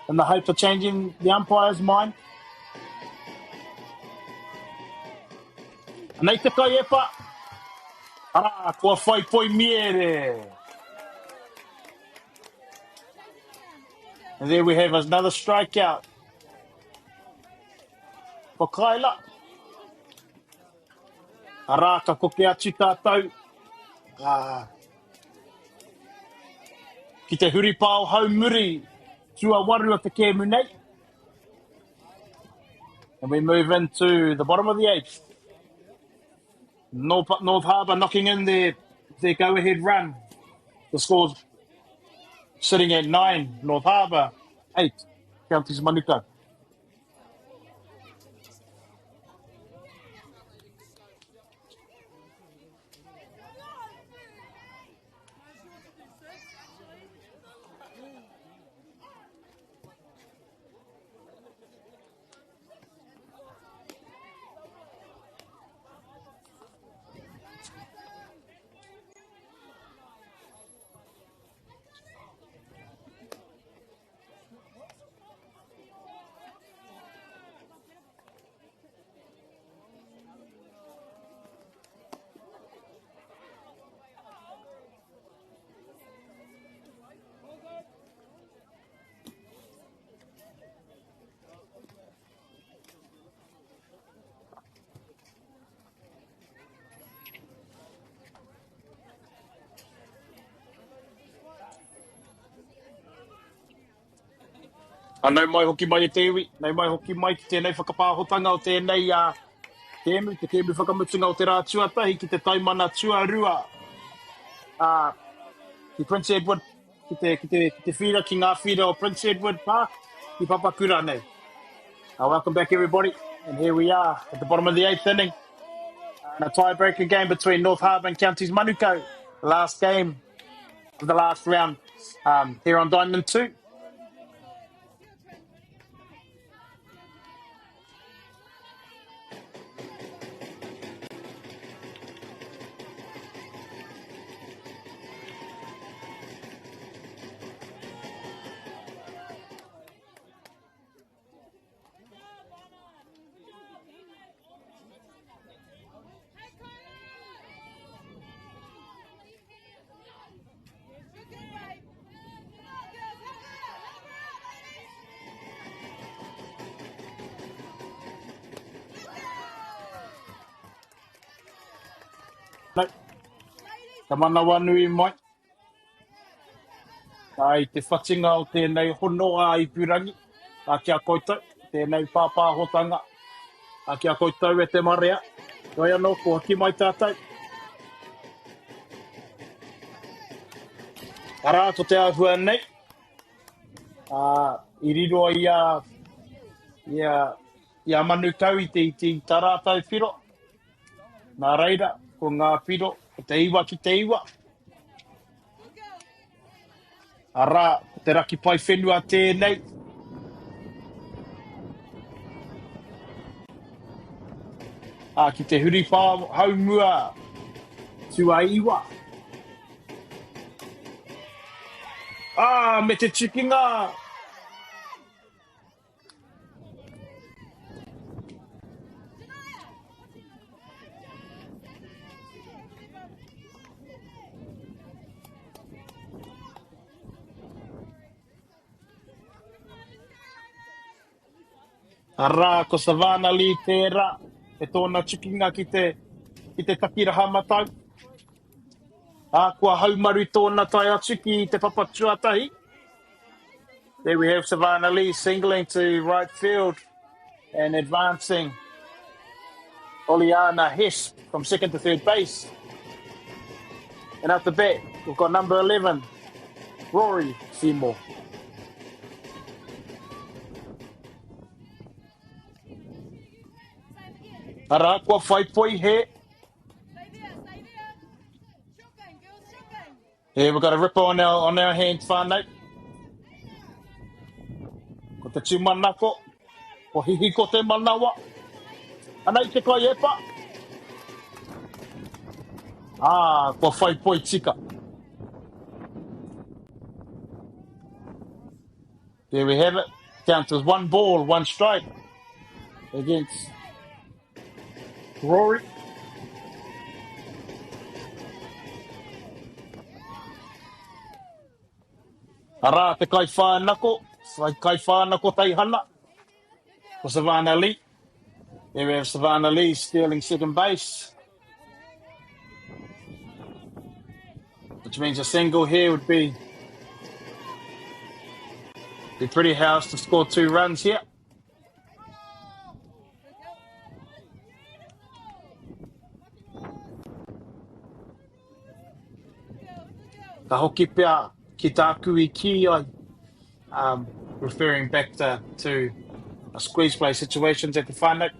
in the hope of changing the umpire's mind. Anei te kai e pa. Ara, kua whai poi miere. And there we have another strikeout for Kaila. Ara, ka koke atu tātou. Ki te huri pāo haumuri, tua waru o te kēmu nei. And we move into the bottom of the 8th. North Harbour knocking in their go-ahead run. The score's sitting at 9, North Harbour 8, Counties Manukau. Nau mai hoki mai e te iwi, nau mai hoki mai ki tēnei whakapāhotanga o tēnei te kēmu whakamutunga o te rā tuatahi ki te taimana tuarua ki Prince Edward, ki te whira, ki ngā whira o Prince Edward Park, ki Papakura nei. Welcome back everybody, and here we are at the bottom of the 8th inning. In a tiebreaker game between North Harbour and Counties Manukau, the last game of the last round here on Diamond 2. No. Ka manawa nui mai. Ai te whatinga o tēnei honoa i Purangi. A kia koutou, tēnei pāpāhotanga. A kia koutou e te marea. Toi anō, kua ki mai tātou. Ara, ko te ahua nei. I riro ia Manukau i te tarātou whiro. Nā reira, ko ngā whiro, ko te iwa ki te iwa. Ara, ko te raki pai whenua tēnei. Ki te huri pā haumua tua iwa. Me te chikinga. Ara, ko Savana li tērā, e tōna chikinga ki te takiraha matau. Kua haumaru tōna tai atu ki te papatuatahi. There we have Savannah Lee singling to right field and advancing Oliana Hess from second to third base. And at the bat, we've got number 11, Rory Seymour. Ara, kua whaipoi he. Here we've got a ripper on our hands, whānau. Ko te tūmanako, ko hihi ko te manawa. Ana i te kai epa. Kua whaipoi tika. There we have it. Counts as 1 ball, 1 strike against Rory. Ara, te kai whānako tai hana. For Savannah Lee. There we have Savannah Lee stealing second base. Which means a single here would be pretty house to score 2 runs here. Ka hoki pia ki tāku I ki ai, referring back to a squeeze play situations at the whānau.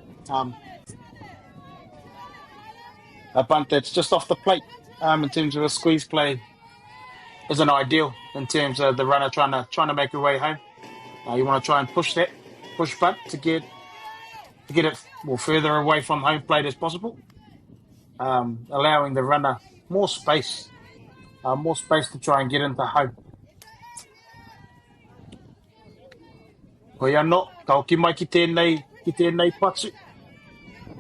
A bunt that's just off the plate in terms of a squeeze play isn't ideal in terms of the runner trying to make your way home. You want to try and push bunt to get it further away from home plate as possible, allowing the runner more space to try and get into home. Koe anō, ka hoki mai ki tēnei patu.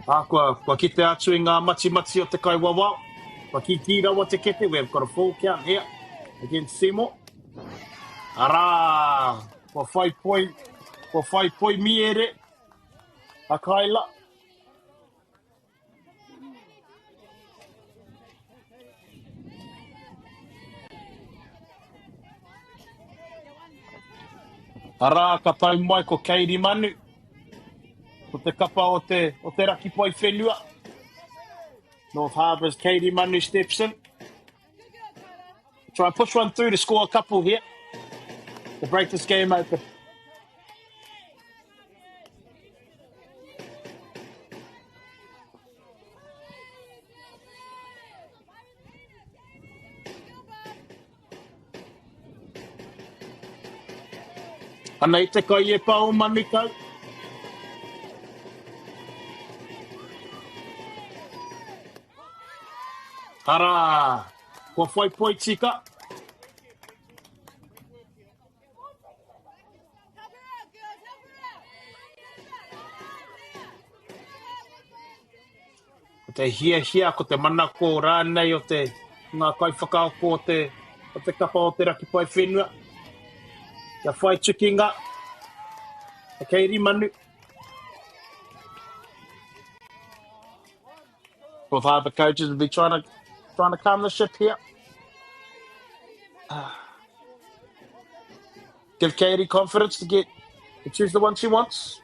Kua kite atu I ngā mati o te kai wawao. Kua ki rawa te kete, we've got a full count here against Seymour. Ara, kua whaipoi miere, a kaila. Ara ka tau mai ko Kairi Manu. Ko te kapa o te raki pai whenua. North Harbour's Kairi Manu steps in. Try and push one through to score a couple here. To break this game open. Ana I te kai e pa o Manukau. Ara, ko whai poi tika. Ko te hia, ko te manako rānei o te ngā kai whakaoko o te kapa o te raki pai whenua. Kia whai tukinga. A Kairi Manu. Both Harbour coaches will be trying to calm the ship here. Give Kairi confidence to choose the one she wants.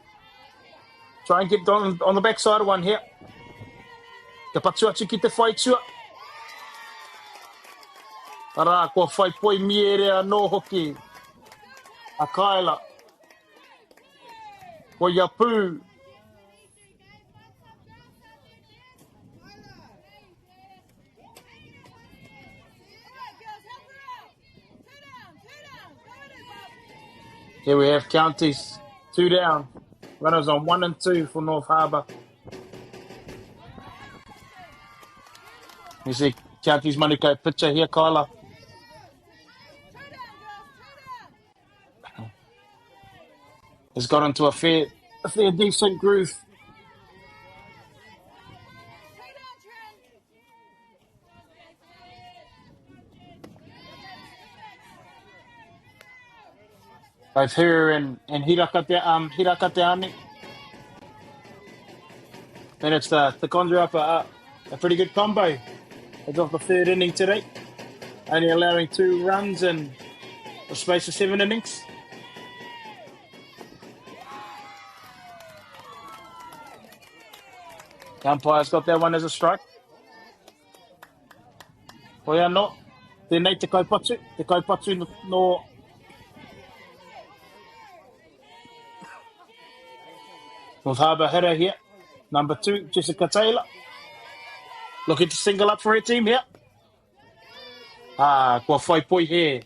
Try and get on the backside of one here. Ka patu atu ki te whai tua. Ara, kua whai poi mierea no hoki. A Kaila. Ko Yapu. Here we have counties 2 down. Runners on 1 and 2 for North Harbour. You see counties Manukau picture here, Kyla. Has got into a fair decent groove. Both her and Hirakateani. Then it's to conjure up a pretty good combo. It's off the third inning today, only allowing 2 runs in the space of 7 innings. The umpire's got that one as a strike. Oia no, tēnei te kaupatu no North Harbour hitter here, number 2, Jessica Taylor. Looking to single up for her team here. Kua whai poi here.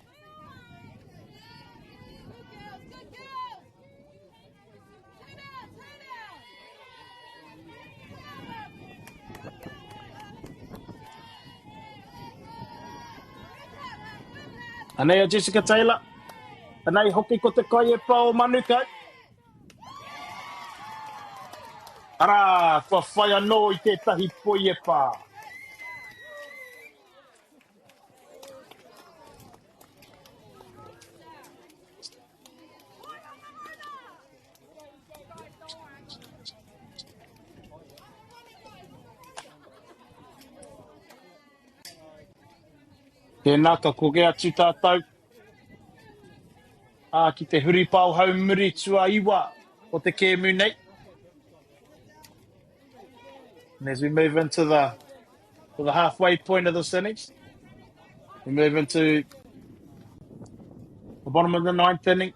Anei Jessica Taylor. Anei hoki ko te kai e pa o Manukau. Ara, kua whai anō I tētahi poi e pā. Tēnā ka koke atu tātou. Ki te huri pau haumuri tua iwa o te kēmu nei. And as we move into the halfway point of this innings, we move into the bottom of the 9th inning.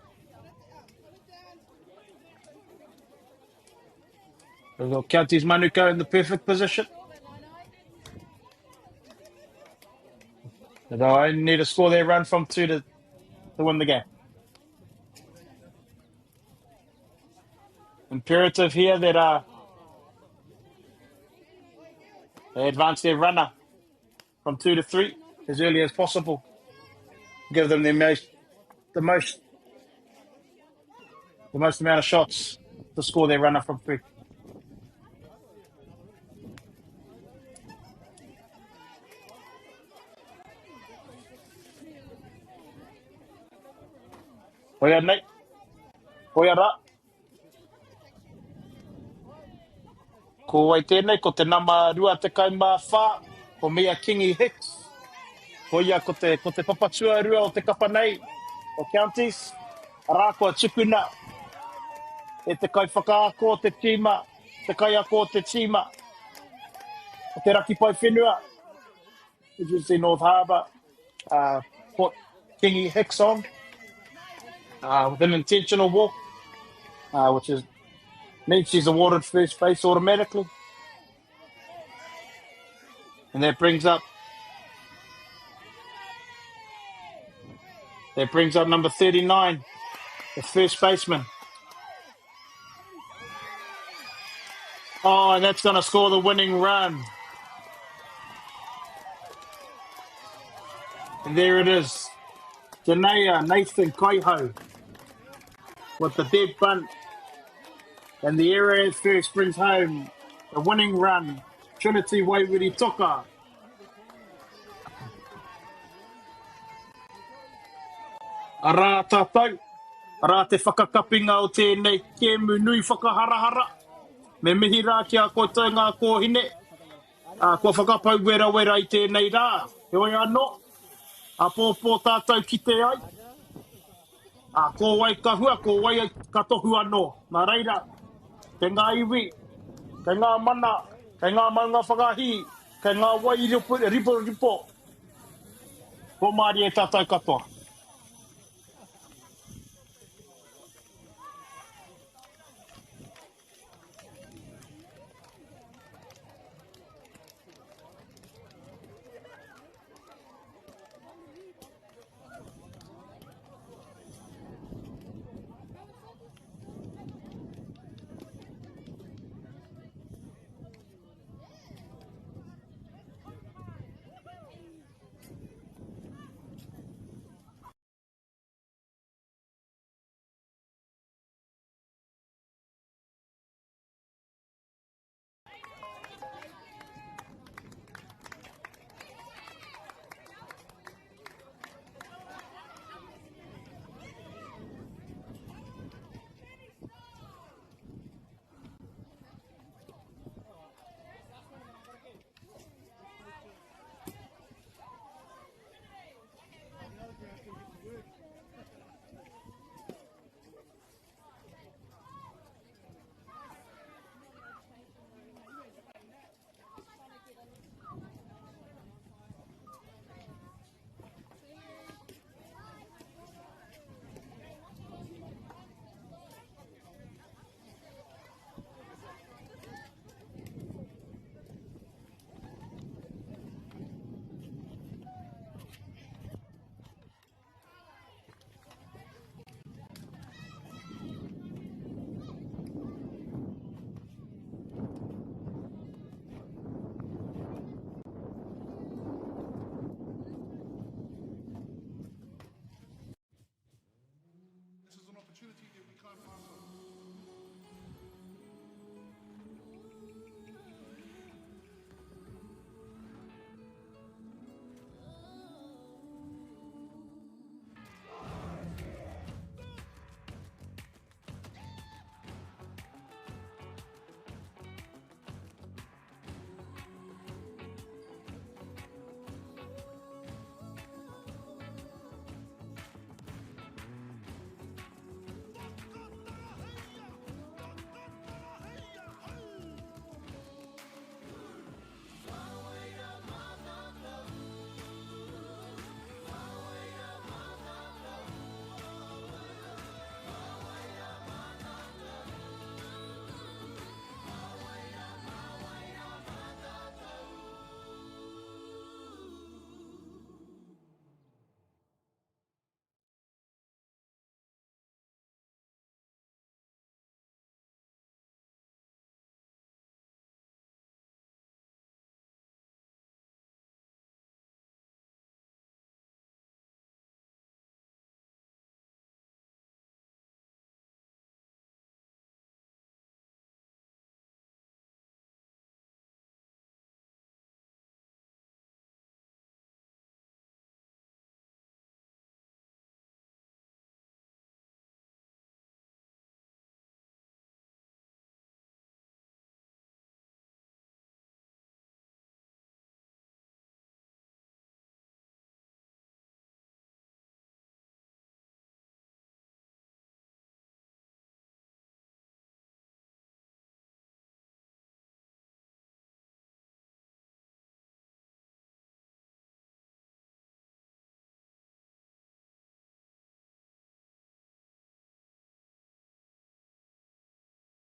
We've got Counties Manukau in the perfect position. They only need to score their run from 2 to win the game. Imperative here that they advance their runner from 2 to 3 as early as possible. Give them the most amount of shots to score their runner from 3. Oia nei. Oia rā. Ko wai tēnei, ko te nama 24 ko Mia Kingi Hicks. Ko ia ko te papatua rua o te kapa nei o Counties. Arā kua tukuna. E te kai whakaako te tima. Te kai ako te tima. O te raki pai whenua. Which is in North Harbour. Put Kingi Hicks on. With an intentional walk. Which is means she's awarded first base automatically. And that brings up number 39, the first baseman. Oh, and that's going to score the winning run. And there it is. Janea Nathan Kaiho with the dead bunt. And the area at first brings home the winning run. Trinity Wairiri Toka. Arā tātou. Arā te whakakapinga o tēnei kēmu nui whakaharahara. Me mihi rā ki a koutou ngā kōhine. Kua whakapau wera i tēnei rā. He oi anō. A pōpō tātou ki te ai. Ko wai ka hua, ko wai ka tohu anō. Nā reira, ke ngā iwi, ke ngā mana, ke ngā maunga whakahi, ke ngā wai ripo. Ko maari e tātou katoa.